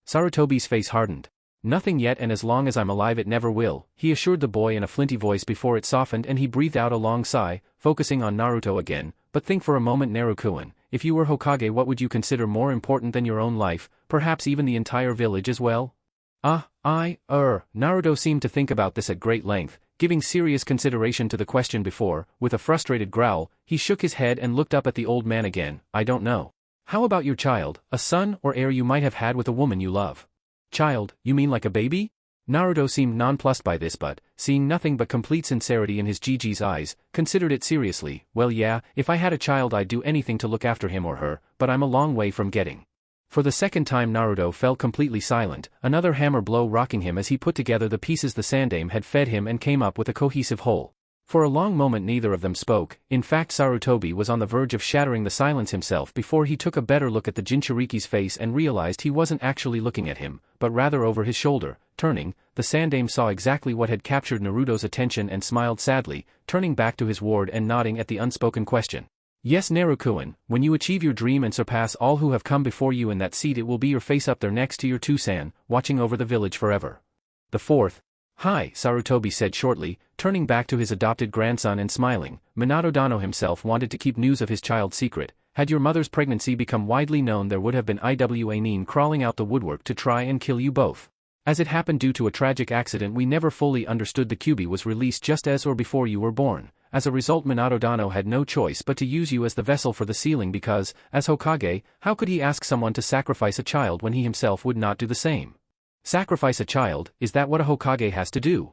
Sarutobi's face hardened. Nothing yet, and as long as I'm alive it never will, he assured the boy in a flinty voice before it softened and he breathed out a long sigh, focusing on Naruto again. But think for a moment, Naruto-kun, if you were Hokage, what would you consider more important than your own life, perhaps even the entire village as well? Naruto seemed to think about this at great length, giving serious consideration to the question before. With a frustrated growl, he shook his head and looked up at the old man again. I don't know. How about your child, a son or heir you might have had with a woman you love? Child, you mean like a baby? Naruto seemed nonplussed by this but, seeing nothing but complete sincerity in his Gigi's eyes, considered it seriously. Well yeah, if I had a child I'd do anything to look after him or her, but I'm a long way from getting. For the second time Naruto fell completely silent, another hammer blow rocking him as he put together the pieces the Sandaime had fed him and came up with a cohesive whole. For a long moment neither of them spoke. In fact, Sarutobi was on the verge of shattering the silence himself before he took a better look at the Jinchuriki's face and realized he wasn't actually looking at him, but rather over his shoulder. Turning, the Sandaime saw exactly what had captured Naruto's attention and smiled sadly, turning back to his ward and nodding at the unspoken question. Yes, Naruto-kun, when you achieve your dream and surpass all who have come before you in that seat, it will be your face up there next to your Tusan, watching over the village forever. The fourth. Hi, Sarutobi said shortly, turning back to his adopted grandson and smiling. Minato Dano himself wanted to keep news of his child secret. Had your mother's pregnancy become widely known, there would have been Iwa Nin crawling out the woodwork to try and kill you both. As it happened, due to a tragic accident, we never fully understood the Kyuubi was released just as or before you were born. As a result, Minato Dano had no choice but to use you as the vessel for the sealing because, as Hokage, how could he ask someone to sacrifice a child when he himself would not do the same? Sacrifice a child, is that what a Hokage has to do?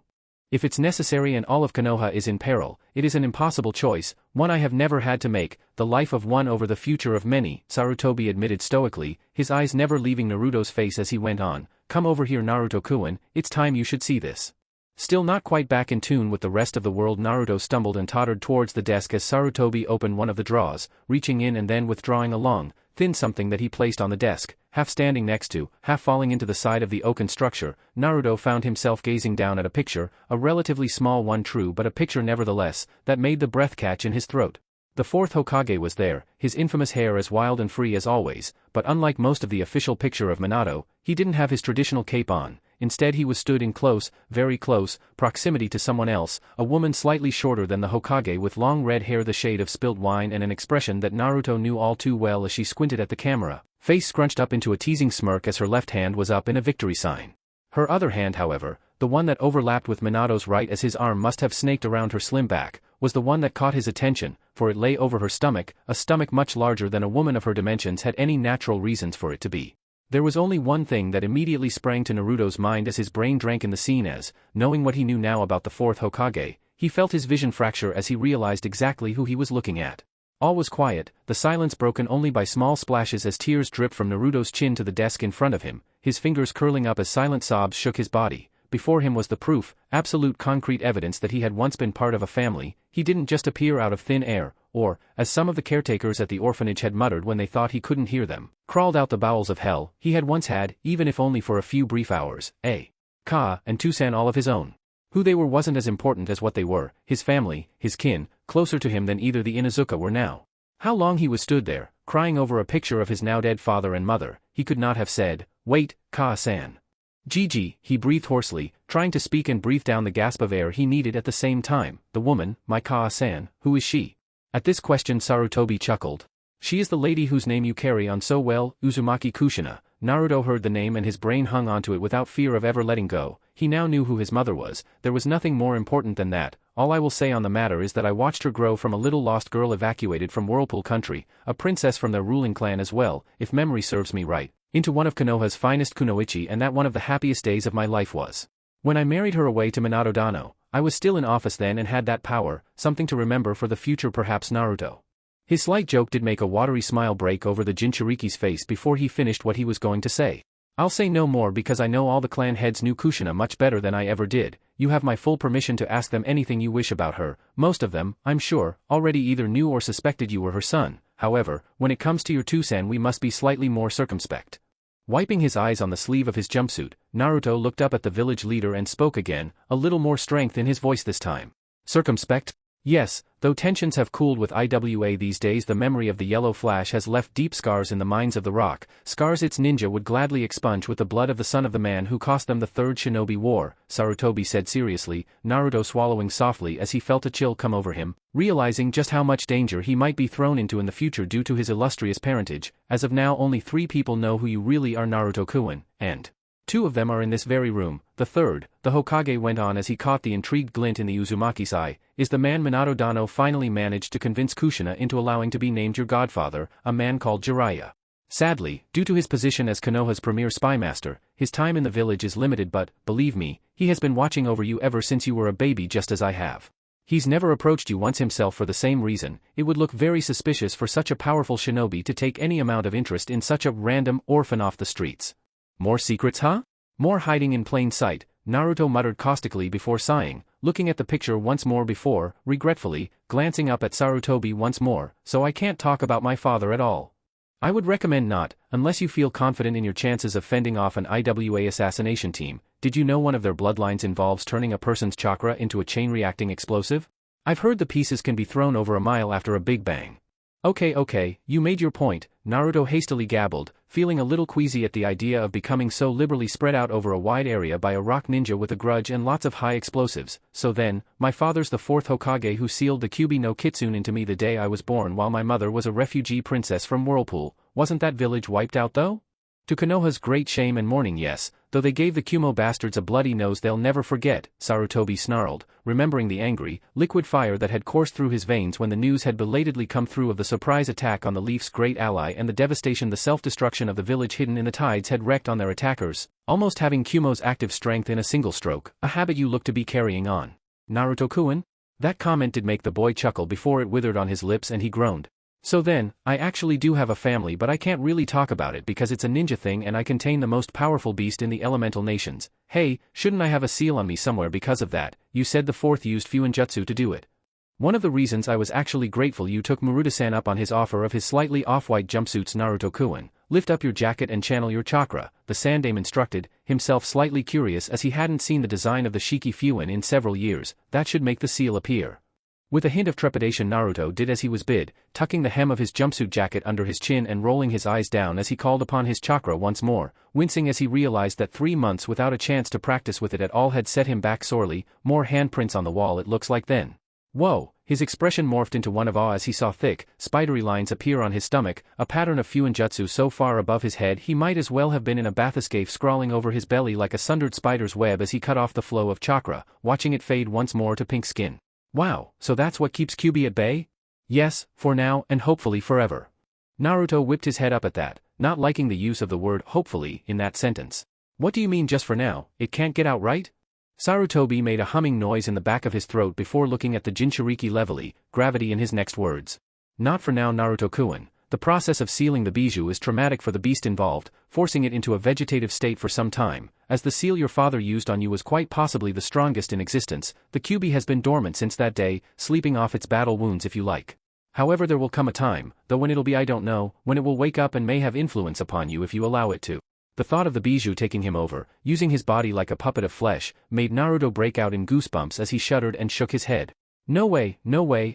If it's necessary and all of Konoha is in peril, it is an impossible choice, one I have never had to make, the life of one over the future of many, Sarutobi admitted stoically, his eyes never leaving Naruto's face as he went on. Come over here, Naruto-kun, it's time you should see this. Still not quite back in tune with the rest of the world, Naruto stumbled and tottered towards the desk as Sarutobi opened one of the drawers, reaching in and then withdrawing a long, thin something that he placed on the desk, half standing next to, half falling into the side of the oaken structure. Naruto found himself gazing down at a picture, a relatively small one, true, but a picture nevertheless, that made the breath catch in his throat. The fourth Hokage was there, his infamous hair as wild and free as always, but unlike most of the official picture of Minato, he didn't have his traditional cape on. Instead he was stood in close, very close, proximity to someone else, a woman slightly shorter than the Hokage with long red hair the shade of spilled wine and an expression that Naruto knew all too well as she squinted at the camera, face scrunched up into a teasing smirk as her left hand was up in a victory sign. Her other hand, however, the one that overlapped with Minato's right as his arm must have snaked around her slim back, was the one that caught his attention, for it lay over her stomach, a stomach much larger than a woman of her dimensions had any natural reasons for it to be. There was only one thing that immediately sprang to Naruto's mind as his brain drank in the scene as, knowing what he knew now about the fourth Hokage, he felt his vision fracture as he realized exactly who he was looking at. All was quiet, the silence broken only by small splashes as tears dripped from Naruto's chin to the desk in front of him, his fingers curling up as silent sobs shook his body. Before him was the proof, absolute concrete evidence that he had once been part of a family. He didn't just appear out of thin air, or, as some of the caretakers at the orphanage had muttered when they thought he couldn't hear them, crawled out the bowels of hell. He had once had, even if only for a few brief hours, a Ka and Tusan all of his own. Who they were wasn't as important as what they were, his family, his kin, closer to him than either the Inuzuka were now. How long he was stood there, crying over a picture of his now dead father and mother, he could not have said. Wait, Ka-san. Gigi, he breathed hoarsely, trying to speak and breathe down the gasp of air he needed at the same time. The woman, my Ka-san, who is she? At this question Sarutobi chuckled. She is the lady whose name you carry on so well, Uzumaki Kushina. Naruto heard the name and his brain hung onto it without fear of ever letting go. He now knew who his mother was. There was nothing more important than that. All I will say on the matter is that I watched her grow from a little lost girl evacuated from Whirlpool Country, a princess from their ruling clan as well, if memory serves me right, into one of Konoha's finest kunoichi, and that one of the happiest days of my life was when I married her away to Minato Dano. I was still in office then and had that power, something to remember for the future perhaps Naruto. His slight joke did make a watery smile break over the Jinchuriki's face before he finished what he was going to say. I'll say no more because I know all the clan heads knew Kushina much better than I ever did. You have my full permission to ask them anything you wish about her. Most of them, I'm sure, already either knew or suspected you were her son. However, when it comes to your Tusan we must be slightly more circumspect. Wiping his eyes on the sleeve of his jumpsuit, Naruto looked up at the village leader and spoke again, a little more strength in his voice this time. Circumspect? Yes, though tensions have cooled with IWA these days, the memory of the yellow flash has left deep scars in the minds of the rock, scars its ninja would gladly expunge with the blood of the son of the man who cost them the third shinobi war, Sarutobi said seriously, Naruto swallowing softly as he felt a chill come over him, realizing just how much danger he might be thrown into in the future due to his illustrious parentage. As of now only 3 people know who you really are, Naruto-kun, and 2 of them are in this very room. The third, the Hokage went on as he caught the intrigued glint in the Uzumaki's eye, is the man Minato Dano finally managed to convince Kushina into allowing to be named your godfather, a man called Jiraiya. Sadly, due to his position as Konoha's premier spy master, his time in the village is limited, but, believe me, he has been watching over you ever since you were a baby, just as I have. He's never approached you once himself for the same reason. It would look very suspicious for such a powerful shinobi to take any amount of interest in such a random orphan off the streets. More secrets, huh? More hiding in plain sight, Naruto muttered caustically before sighing, looking at the picture once more before, regretfully, glancing up at Sarutobi once more. So I can't talk about my father at all. I would recommend not, unless you feel confident in your chances of fending off an IWA assassination team. Did you know one of their bloodlines involves turning a person's chakra into a chain-reacting explosive? I've heard the pieces can be thrown over a mile after a big bang. Okay, you made your point, Naruto hastily gabbled, feeling a little queasy at the idea of becoming so liberally spread out over a wide area by a rock ninja with a grudge and lots of high explosives. So then, my father's the 4th Hokage who sealed the Kyuubi no Kitsune into me the day I was born while my mother was a refugee princess from Whirlpool. Wasn't that village wiped out though? To Konoha's great shame and mourning, yes, though they gave the Kumo bastards a bloody nose they'll never forget, Sarutobi snarled, remembering the angry, liquid fire that had coursed through his veins when the news had belatedly come through of the surprise attack on the Leaf's great ally and the devastation the self-destruction of the village hidden in the tides had wreaked on their attackers, almost having Kumo's active strength in a single stroke, a habit you look to be carrying on. Naruto-kun? That comment did make the boy chuckle before it withered on his lips and he groaned. So then, I actually do have a family, but I can't really talk about it because it's a ninja thing and I contain the most powerful beast in the elemental nations. Hey, shouldn't I have a seal on me somewhere because of that? You said the 4th used Fuinjutsu to do it. One of the reasons I was actually grateful you took Maruta-san up on his offer of his slightly off-white jumpsuits, Naruto-kun. Lift up your jacket and channel your chakra, the Sandaime instructed, himself slightly curious as he hadn't seen the design of the Shiki Fuin in several years. That should make the seal appear. With a hint of trepidation, Naruto did as he was bid, tucking the hem of his jumpsuit jacket under his chin and rolling his eyes down as he called upon his chakra once more, wincing as he realized that 3 months without a chance to practice with it at all had set him back sorely. More handprints on the wall it looks like then. Whoa, his expression morphed into one of awe as he saw thick, spidery lines appear on his stomach, a pattern of Fuinjutsu so far above his head he might as well have been in a bathyscaphe scrawling over his belly like a sundered spider's web as he cut off the flow of chakra, watching it fade once more to pink skin. Wow, so that's what keeps Kyuubi at bay? Yes, for now and hopefully forever. Naruto whipped his head up at that, not liking the use of the word hopefully in that sentence. What do you mean just for now? It can't get out, right? Sarutobi made a humming noise in the back of his throat before looking at the Jinchuriki levelly, gravity in his next words. Not for now, Naruto-kun. The process of sealing the bijou is traumatic for the beast involved, forcing it into a vegetative state for some time, as the seal your father used on you was quite possibly the strongest in existence. The Kyuubi has been dormant since that day, sleeping off its battle wounds if you like. However, there will come a time, though when it'll be I don't know, when it will wake up and may have influence upon you if you allow it to. The thought of the bijou taking him over, using his body like a puppet of flesh, made Naruto break out in goosebumps as he shuddered and shook his head. No way,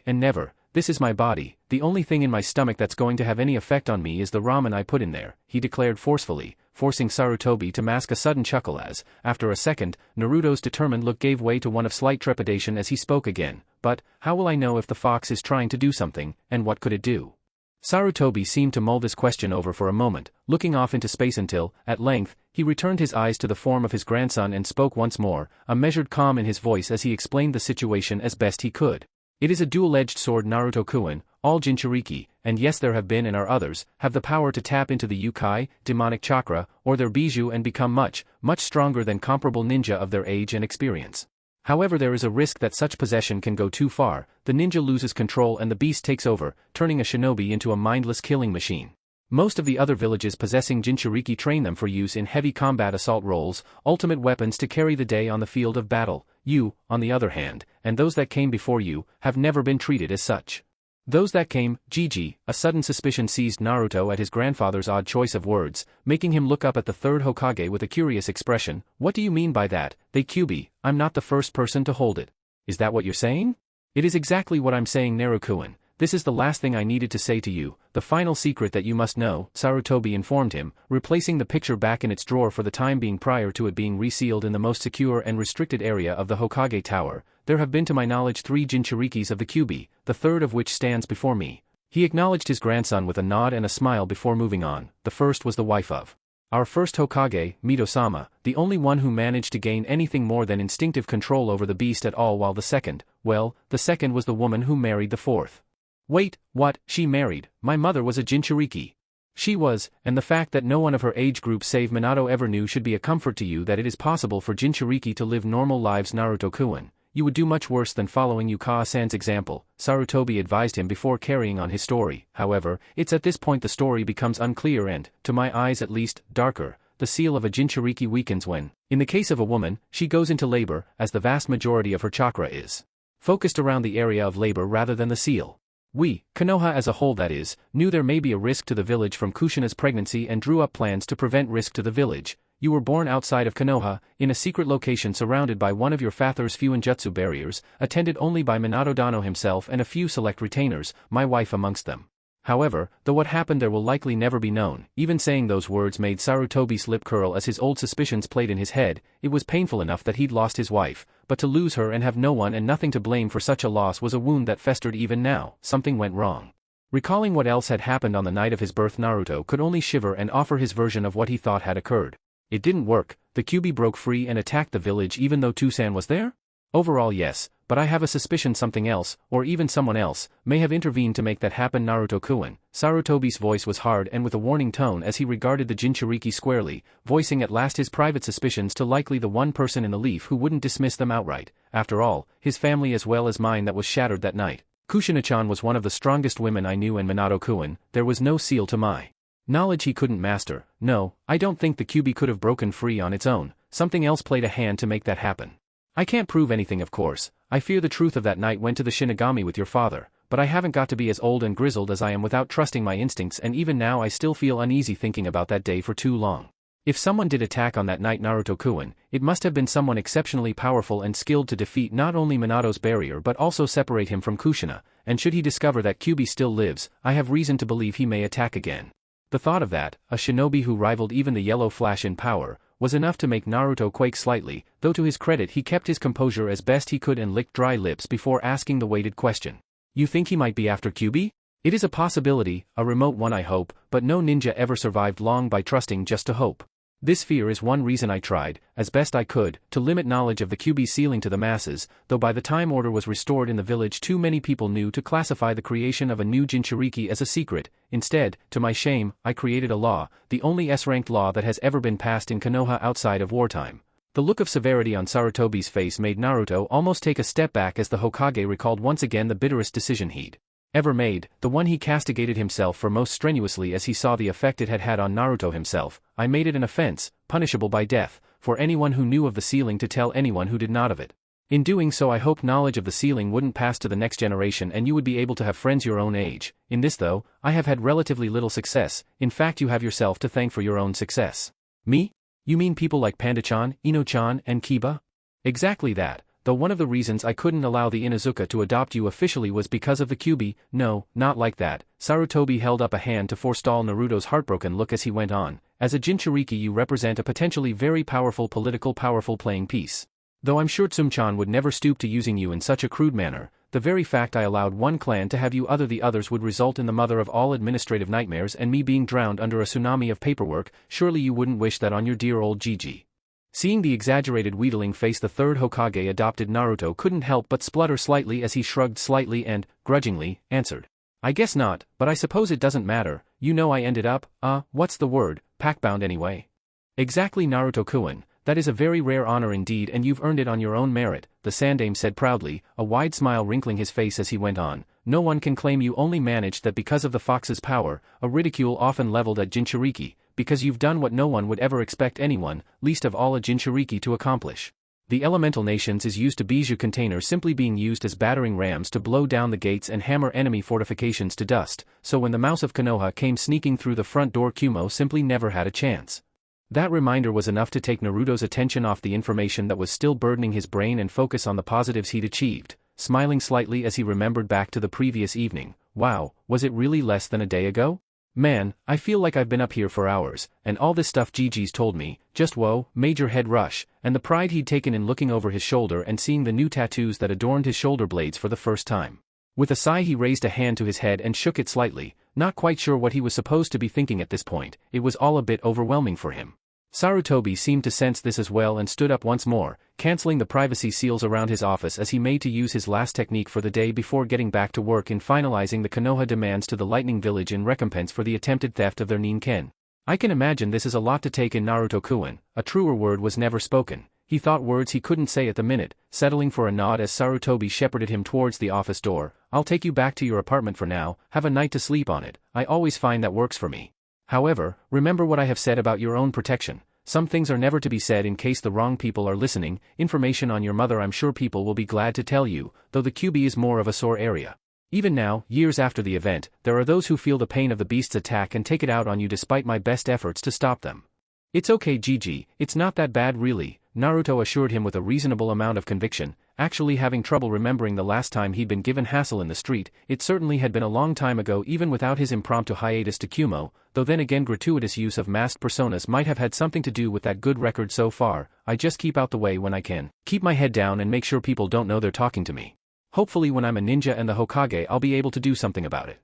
and never. This is my body, the only thing in my stomach that's going to have any effect on me is the ramen I put in there, he declared forcefully, forcing Sarutobi to mask a sudden chuckle as, after a second, Naruto's determined look gave way to one of slight trepidation as he spoke again. But, how will I know if the fox is trying to do something, and what could it do? Sarutobi seemed to mull this question over for a moment, looking off into space until, at length, he returned his eyes to the form of his grandson and spoke once more, a measured calm in his voice as he explained the situation as best he could. It is a dual-edged sword, Naruto-kun. All Jinchuriki, and yes there have been and are others, have the power to tap into the Yukai, demonic chakra, or their bijou and become much, much stronger than comparable ninja of their age and experience. However, there is a risk that such possession can go too far, the ninja loses control and the beast takes over, turning a shinobi into a mindless killing machine. Most of the other villages possessing Jinchuriki train them for use in heavy combat assault roles, ultimate weapons to carry the day on the field of battle. You, on the other hand, and those that came before you, have never been treated as such. Those that came, Gigi, a sudden suspicion seized Naruto at his grandfather's odd choice of words, making him look up at the third Hokage with a curious expression. What do you mean by that? They Kyuubi, I'm not the first person to hold it. Is that what you're saying? It is exactly what I'm saying, Naruto-kun. This is the last thing I needed to say to you, the final secret that you must know, Sarutobi informed him, replacing the picture back in its drawer for the time being prior to it being resealed in the most secure and restricted area of the Hokage Tower. There have been to my knowledge 3 Jinchurikis of the Kyuubi, the third of which stands before me. He acknowledged his grandson with a nod and a smile before moving on. The first was the wife of our first Hokage, Mito-sama, the only one who managed to gain anything more than instinctive control over the beast at all, while the second was the woman who married the fourth. Wait, what? She married? My mother was a Jinchuriki. She was, and the fact that no one of her age group save Minato ever knew should be a comfort to you that it is possible for Jinchuriki to live normal lives. Naruto-kun, you would do much worse than following Yukawa-san's example, Sarutobi advised him before carrying on his story. However, it's at this point the story becomes unclear and, to my eyes at least, darker. The seal of a Jinchuriki weakens when, in the case of a woman, she goes into labor, as the vast majority of her chakra is focused around the area of labor rather than the seal. We, Konoha as a whole that is, knew there may be a risk to the village from Kushina's pregnancy and drew up plans to prevent risk to the village. You were born outside of Konoha, in a secret location surrounded by one of your father's few ninjutsu barriers, attended only by Minato Dano himself and a few select retainers, my wife amongst them. However, though what happened there will likely never be known, even saying those words made Sarutobi's lip curl as his old suspicions played in his head. It was painful enough that he'd lost his wife, but to lose her and have no one and nothing to blame for such a loss was a wound that festered even now. Something went wrong. Recalling what else had happened on the night of his birth, Naruto could only shiver and offer his version of what he thought had occurred. It didn't work. The Kyuubi broke free and attacked the village even though Toussaint was there? Overall yes, but I have a suspicion something else, or even someone else, may have intervened to make that happen. Naruto-kun. Sarutobi's voice was hard and with a warning tone as he regarded the Jinchuriki squarely, voicing at last his private suspicions to likely the one person in the leaf who wouldn't dismiss them outright. After all, his family as well as mine that was shattered that night. Kushina-chan was one of the strongest women I knew, and Minato-kun, there was no seal to my knowledge he couldn't master. No, I don't think the Kyuubi could have broken free on its own. Something else played a hand to make that happen. I can't prove anything, of course. I fear the truth of that night went to the Shinigami with your father, but I haven't got to be as old and grizzled as I am without trusting my instincts, and even now I still feel uneasy thinking about that day for too long. If someone did attack on that night, Naruto-kun, it must have been someone exceptionally powerful and skilled to defeat not only Minato's barrier but also separate him from Kushina, and should he discover that Kyuubi still lives, I have reason to believe he may attack again. The thought of that, a shinobi who rivaled even the Yellow Flash in power, was enough to make Naruto quake slightly, though to his credit he kept his composure as best he could and licked dry lips before asking the weighted question. You think he might be after Kyuubi? It is a possibility, a remote one I hope, but no ninja ever survived long by trusting just to hope. This fear is one reason I tried, as best I could, to limit knowledge of the Kyuubi's sealing to the masses, though by the time order was restored in the village too many people knew to classify the creation of a new Jinchuriki as a secret. Instead, to my shame, I created a law, the only S-ranked law that has ever been passed in Konoha outside of wartime. The look of severity on Sarutobi's face made Naruto almost take a step back as the Hokage recalled once again the bitterest decision he'd ever made, the one he castigated himself for most strenuously as he saw the effect it had had on Naruto himself. I made it an offense, punishable by death, for anyone who knew of the sealing to tell anyone who did not of it. In doing so I hoped knowledge of the sealing wouldn't pass to the next generation and you would be able to have friends your own age. In this though, I have had relatively little success. In fact, you have yourself to thank for your own success. Me? You mean people like Panda-chan, Ino-chan, and Kiba? Exactly that. Though one of the reasons I couldn't allow the Inuzuka to adopt you officially was because of the Kyuubi. No, not like that. Sarutobi held up a hand to forestall Naruto's heartbroken look as he went on. As a Jinchuriki you represent a potentially very powerful powerful playing piece. Though I'm sure Tsum-chan would never stoop to using you in such a crude manner, the very fact I allowed one clan to have you other the others would result in the mother of all administrative nightmares and me being drowned under a tsunami of paperwork. Surely you wouldn't wish that on your dear old Gigi. Seeing the exaggerated wheedling face the third Hokage adopted, Naruto couldn't help but splutter slightly as he shrugged slightly and, grudgingly, answered. I guess not, but I suppose it doesn't matter. You know I ended up, what's the word, packbound anyway. Exactly, Naruto-kun, that is a very rare honor indeed and you've earned it on your own merit. the Sandaime said proudly, a wide smile wrinkling his face as he went on. No one can claim you only managed that because of the fox's power, a ridicule often leveled at Jinchuriki, because you've done what no one would ever expect anyone, least of all a Jinchuriki, to accomplish. The elemental nations is used to bijou containers simply being used as battering rams to blow down the gates and hammer enemy fortifications to dust, so when the Mouse of Konoha came sneaking through the front door, Kumo simply never had a chance. That reminder was enough to take Naruto's attention off the information that was still burdening his brain and focus on the positives he'd achieved, smiling slightly as he remembered back to the previous evening. Wow, was it really less than a day ago? Man, I feel like I've been up here for hours, and all this stuff Gigi's told me, just whoa, major head rush, and the pride he'd taken in looking over his shoulder and seeing the new tattoos that adorned his shoulder blades for the first time. With a sigh he raised a hand to his head and shook it slightly, not quite sure what he was supposed to be thinking at this point. It was all a bit overwhelming for him. Sarutobi seemed to sense this as well and stood up once more, canceling the privacy seals around his office as he made to use his last technique for the day before getting back to work in finalizing the Konoha demands to the Lightning Village in recompense for the attempted theft of their Ninken. I can imagine this is a lot to take in, Naruto-kun. A truer word was never spoken. He thought words he couldn't say at the minute, settling for a nod as Sarutobi shepherded him towards the office door. I'll take you back to your apartment for now, have a night to sleep on it. I always find that works for me. However, remember what I have said about your own protection. Some things are never to be said in case the wrong people are listening. Information on your mother I'm sure people will be glad to tell you, though the QB is more of a sore area. Even now, years after the event, there are those who feel the pain of the beast's attack and take it out on you despite my best efforts to stop them. It's okay, Gigi, it's not that bad really, Naruto assured him with a reasonable amount of conviction, actually having trouble remembering the last time he'd been given hassle in the street. It certainly had been a long time ago even without his impromptu hiatus to Kumo, though then again gratuitous use of masked personas might have had something to do with that good record so far. I just keep out the way when I can, keep my head down and make sure people don't know they're talking to me. Hopefully when I'm a ninja and the Hokage I'll be able to do something about it.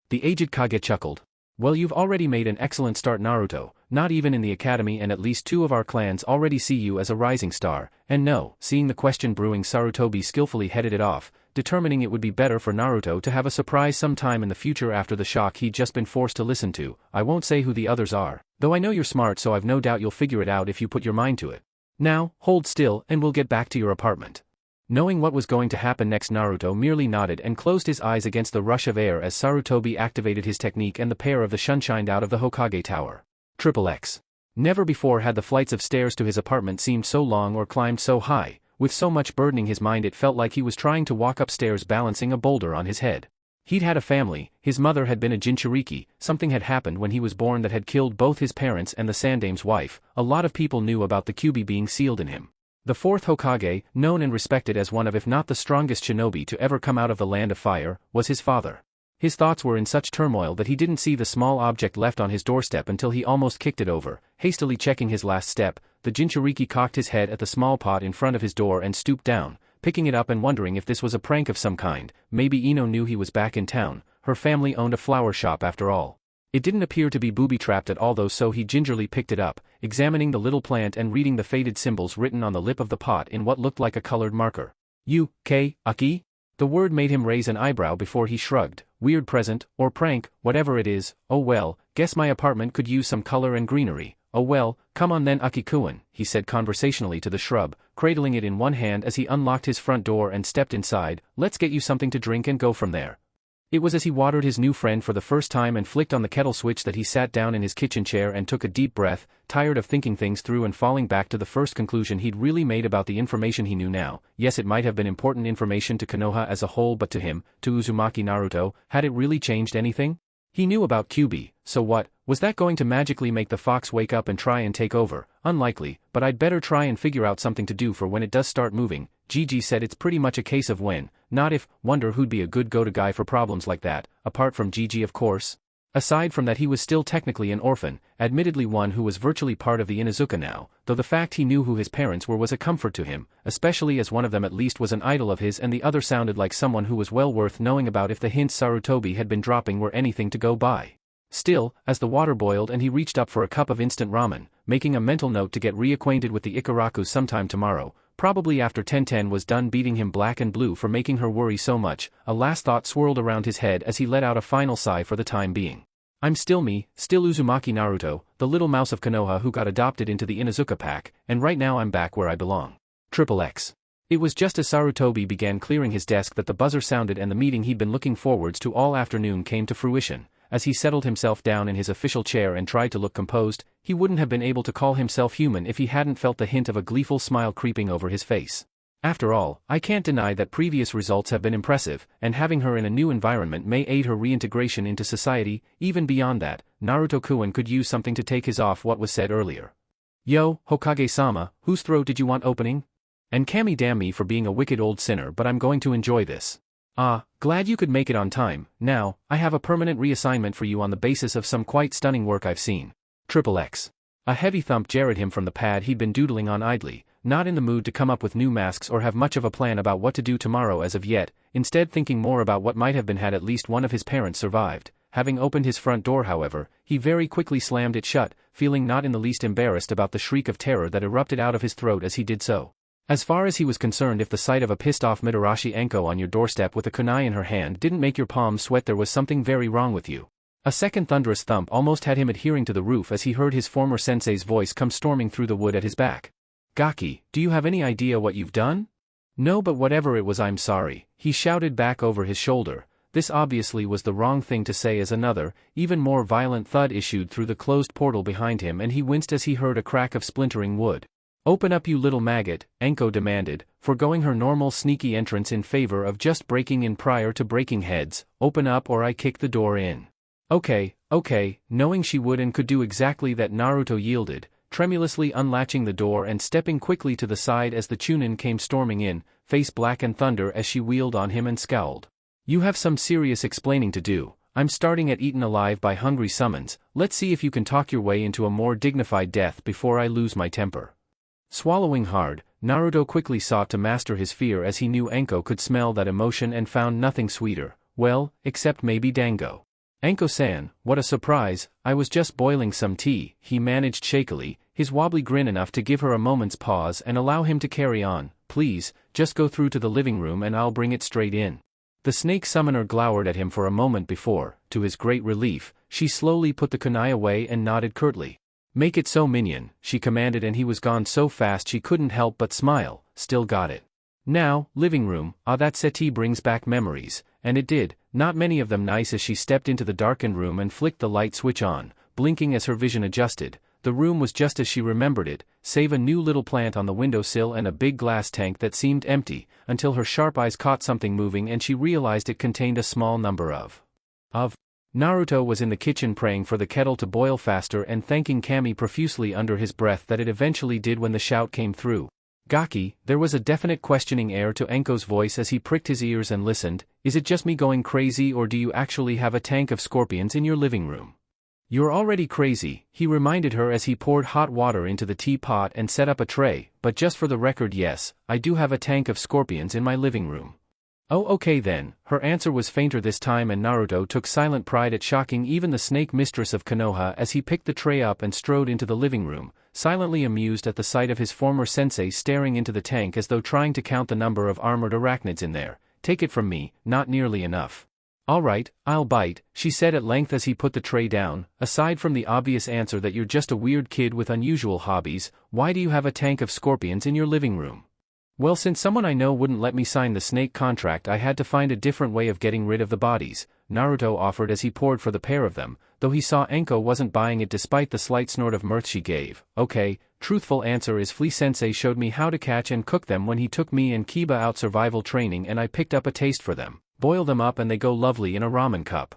The aged Kage chuckled. Well, you've already made an excellent start, Naruto. Not even in the academy and at least 2 of our clans already see you as a rising star. And no, seeing the question brewing, Sarutobi skillfully headed it off, determining it would be better for Naruto to have a surprise sometime in the future after the shock he'd just been forced to listen to. I won't say who the others are, though I know you're smart, so I've no doubt you'll figure it out if you put your mind to it. Now, hold still and we'll get back to your apartment. Knowing what was going to happen next, Naruto merely nodded and closed his eyes against the rush of air as Sarutobi activated his technique and the pair of the shunshined out of the Hokage Tower. XXX. Never before had the flights of stairs to his apartment seemed so long or climbed so high. With so much burdening his mind, it felt like he was trying to walk upstairs balancing a boulder on his head. He'd had a family, his mother had been a Jinchuriki, something had happened when he was born that had killed both his parents and the Sandaime's wife. A lot of people knew about the Kyuubi being sealed in him. The 4th Hokage, known and respected as one of if not the strongest shinobi to ever come out of the Land of Fire, was his father. His thoughts were in such turmoil that he didn't see the small object left on his doorstep until he almost kicked it over. Hastily checking his last step, the Jinchuriki cocked his head at the small pot in front of his door and stooped down, picking it up and wondering if this was a prank of some kind. Maybe Ino knew he was back in town. Her family owned a flower shop after all. It didn't appear to be booby-trapped at all though, so he gingerly picked it up, examining the little plant and reading the faded symbols written on the lip of the pot in what looked like a colored marker. U-K-Aki? The word made him raise an eyebrow before he shrugged. Weird present, or prank, whatever it is. Oh well, guess my apartment could use some color and greenery. Oh well, come on then Aki-kun, he said conversationally to the shrub, cradling it in one hand as he unlocked his front door and stepped inside. Let's get you something to drink and go from there. It was as he watered his new friend for the first time and flicked on the kettle switch that he sat down in his kitchen chair and took a deep breath, tired of thinking things through and falling back to the first conclusion he'd really made about the information he knew now. Yes, it might have been important information to Konoha as a whole, but to him, to Uzumaki Naruto, had it really changed anything? He knew about Kyuubi, so what? Was that going to magically make the fox wake up and try and take over? Unlikely, but I'd better try and figure out something to do for when it does start moving. Gigi said it's pretty much a case of when, not if. Wonder who'd be a good go-to guy for problems like that, apart from Gigi of course. Aside from that, he was still technically an orphan, admittedly one who was virtually part of the Inuzuka now, though the fact he knew who his parents were was a comfort to him, especially as one of them at least was an idol of his and the other sounded like someone who was well worth knowing about if the hints Sarutobi had been dropping were anything to go by. Still, as the water boiled and he reached up for a cup of instant ramen, making a mental note to get reacquainted with the Ikaraku sometime tomorrow, probably after Tenten was done beating him black and blue for making her worry so much, a last thought swirled around his head as he let out a final sigh for the time being. I'm still me, still Uzumaki Naruto, the little mouse of Konoha who got adopted into the Inuzuka pack, and right now I'm back where I belong. XXX. It was just as Sarutobi began clearing his desk that the buzzer sounded and the meeting he'd been looking forwards to all afternoon came to fruition. As he settled himself down in his official chair and tried to look composed, he wouldn't have been able to call himself human if he hadn't felt the hint of a gleeful smile creeping over his face. After all, I can't deny that previous results have been impressive, and having her in a new environment may aid her reintegration into society. Even beyond that, Naruto-kun could use something to take his off what was said earlier. Yo, Hokage-sama, whose throat did you want opening? And Kami, damn me for being a wicked old sinner, but I'm going to enjoy this. Ah, glad you could make it on time. Now, I have a permanent reassignment for you on the basis of some quite stunning work I've seen. XXX. A heavy thump jarred him from the pad he'd been doodling on idly, not in the mood to come up with new masks or have much of a plan about what to do tomorrow as of yet, instead thinking more about what might have been had at least one of his parents survived. Having opened his front door, however, he very quickly slammed it shut, feeling not in the least embarrassed about the shriek of terror that erupted out of his throat as he did so. As far as he was concerned, if the sight of a pissed-off Mitarashi Enko on your doorstep with a kunai in her hand didn't make your palms sweat, there was something very wrong with you. A second thunderous thump almost had him adhering to the roof as he heard his former sensei's voice come storming through the wood at his back. Gaki, do you have any idea what you've done? No, but whatever it was, I'm sorry, he shouted back over his shoulder. This obviously was the wrong thing to say, as another, even more violent thud issued through the closed portal behind him, and he winced as he heard a crack of splintering wood. Open up, you little maggot, Enko demanded, foregoing her normal sneaky entrance in favor of just breaking in prior to breaking heads. Open up or I kick the door in. Okay, knowing she would and could do exactly that, Naruto yielded, tremulously unlatching the door and stepping quickly to the side as the Chunin came storming in, face black and thunder as she wheeled on him and scowled. You have some serious explaining to do. I'm starting at eaten alive by hungry summons. Let's see if you can talk your way into a more dignified death before I lose my temper. Swallowing hard, Naruto quickly sought to master his fear as he knew Enko could smell that emotion and found nothing sweeter, well, except maybe Dango. Enko-san, what a surprise, I was just boiling some tea, he managed shakily, his wobbly grin enough to give her a moment's pause and allow him to carry on. Please, just go through to the living room and I'll bring it straight in. The snake summoner glowered at him for a moment before, to his great relief, she slowly put the kunai away and nodded curtly. Make it so, minion, she commanded, and he was gone so fast she couldn't help but smile. Still got it. Now, living room, that settee brings back memories, and it did, not many of them nice. As she stepped into the darkened room and flicked the light switch on, blinking as her vision adjusted, the room was just as she remembered it, save a new little plant on the windowsill and a big glass tank that seemed empty, until her sharp eyes caught something moving and she realized it contained a small number of. Naruto was in the kitchen praying for the kettle to boil faster and thanking Kami profusely under his breath that it eventually did when the shout came through. Gaki, there was a definite questioning air to Enko's voice as he pricked his ears and listened. Is it just me going crazy, or do you actually have a tank of scorpions in your living room? You're already crazy, he reminded her as he poured hot water into the teapot and set up a tray, but just for the record, yes, I do have a tank of scorpions in my living room. Oh, okay then, her answer was fainter this time, and Naruto took silent pride at shocking even the snake mistress of Konoha as he picked the tray up and strode into the living room, silently amused at the sight of his former sensei staring into the tank as though trying to count the number of armored arachnids in there. Take it from me, not nearly enough. Alright, I'll bite, she said at length as he put the tray down. Aside from the obvious answer that you're just a weird kid with unusual hobbies, why do you have a tank of scorpions in your living room? Well, since someone I know wouldn't let me sign the snake contract, I had to find a different way of getting rid of the bodies, Naruto offered as he poured for the pair of them, though he saw Enko wasn't buying it despite the slight snort of mirth she gave. Okay, truthful answer is Flea-sensei showed me how to catch and cook them when he took me and Kiba out survival training, and I picked up a taste for them. Boil them up and they go lovely in a ramen cup.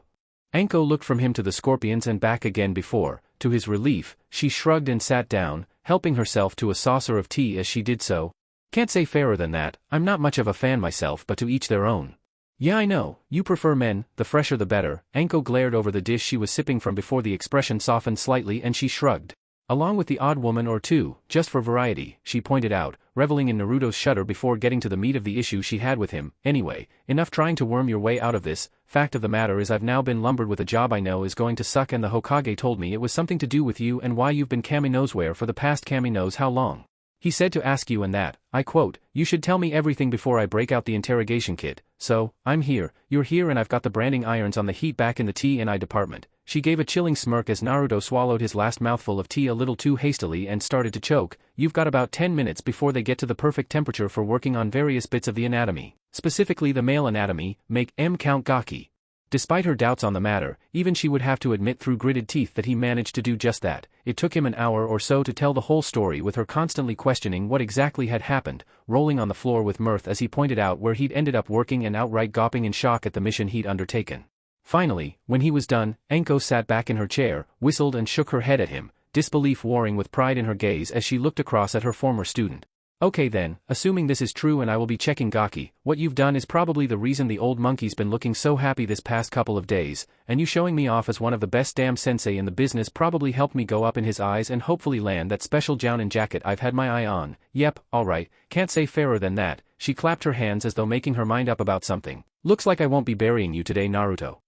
Enko looked from him to the scorpions and back again before, to his relief, she shrugged and sat down, helping herself to a saucer of tea as she did so. Can't say fairer than that, I'm not much of a fan myself, but to each their own. Yeah, I know, you prefer men, the fresher the better. Enko glared over the dish she was sipping from before the expression softened slightly and she shrugged. Along with the odd woman or two, just for variety, she pointed out, reveling in Naruto's shudder before getting to the meat of the issue she had with him. Anyway, enough trying to worm your way out of this. Fact of the matter is I've now been lumbered with a job I know is going to suck, and the Hokage told me it was something to do with you and why you've been Kami knows where for the past Kami knows how long. He said to ask you, and that, I quote, you should tell me everything before I break out the interrogation kit. So, I'm here, you're here, and I've got the branding irons on the heat back in the T&I department. She gave a chilling smirk as Naruto swallowed his last mouthful of tea a little too hastily and started to choke. You've got about 10 minutes before they get to the perfect temperature for working on various bits of the anatomy. Specifically the male anatomy, make M count Gaki. Despite her doubts on the matter, even she would have to admit through gritted teeth that he managed to do just that. It took him an hour or so to tell the whole story, with her constantly questioning what exactly had happened, rolling on the floor with mirth as he pointed out where he'd ended up working and outright gawping in shock at the mission he'd undertaken. Finally, when he was done, Enko sat back in her chair, whistled and shook her head at him, disbelief warring with pride in her gaze as she looked across at her former student. Okay then, assuming this is true and I will be checking Gaki, what you've done is probably the reason the old monkey's been looking so happy this past couple of days, and you showing me off as one of the best damn sensei in the business probably helped me go up in his eyes and hopefully land that special jounin jacket I've had my eye on. Yep, alright, can't say fairer than that. She clapped her hands as though making her mind up about something. Looks like I won't be burying you today, Naruto.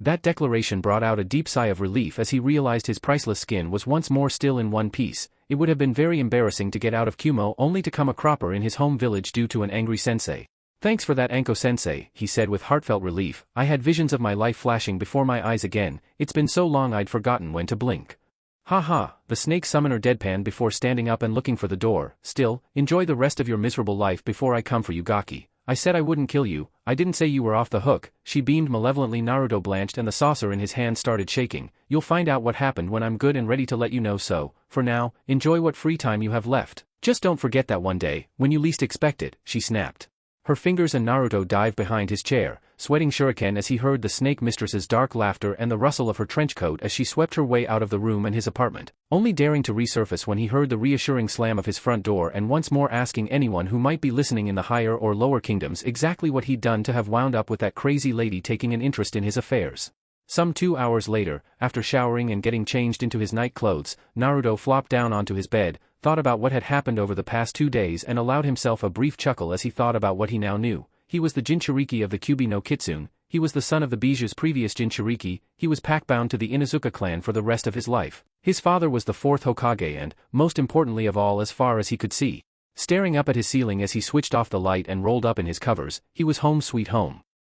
That declaration brought out a deep sigh of relief as he realized his priceless skin was once more still in one piece. It would have been very embarrassing to get out of Kumo only to come a cropper in his home village due to an angry sensei. Thanks for that, Anko-sensei, he said with heartfelt relief. I had visions of my life flashing before my eyes again. It's been so long I'd forgotten when to blink. Haha, the snake summoner deadpanned before standing up and looking for the door. Still, enjoy the rest of your miserable life before I come for you, Gaki. I said I wouldn't kill you, I didn't say you were off the hook. She beamed malevolently. Naruto blanched and the saucer in his hand started shaking. You'll find out what happened when I'm good and ready to let you know, so, for now, enjoy what free time you have left. Just don't forget that one day, when you least expect it, she snapped. Her fingers and Naruto dived behind his chair, sweating shuriken as he heard the snake mistress's dark laughter and the rustle of her trench coat as she swept her way out of the room and his apartment, only daring to resurface when he heard the reassuring slam of his front door and once more asking anyone who might be listening in the higher or lower kingdoms exactly what he'd done to have wound up with that crazy lady taking an interest in his affairs. Some 2 hours later, after showering and getting changed into his night clothes, Naruto flopped down onto his bed, thought about what had happened over the past 2 days and allowed himself a brief chuckle as he thought about what he now knew. He was the Jinchuriki of the Kyubi no Kitsune, he was the son of the Biju's previous Jinchuriki, he was pack-bound to the Inuzuka clan for the rest of his life. His father was the 4th Hokage and, most importantly of all as far as he could see, staring up at his ceiling as he switched off the light and rolled up in his covers, he was home sweet home.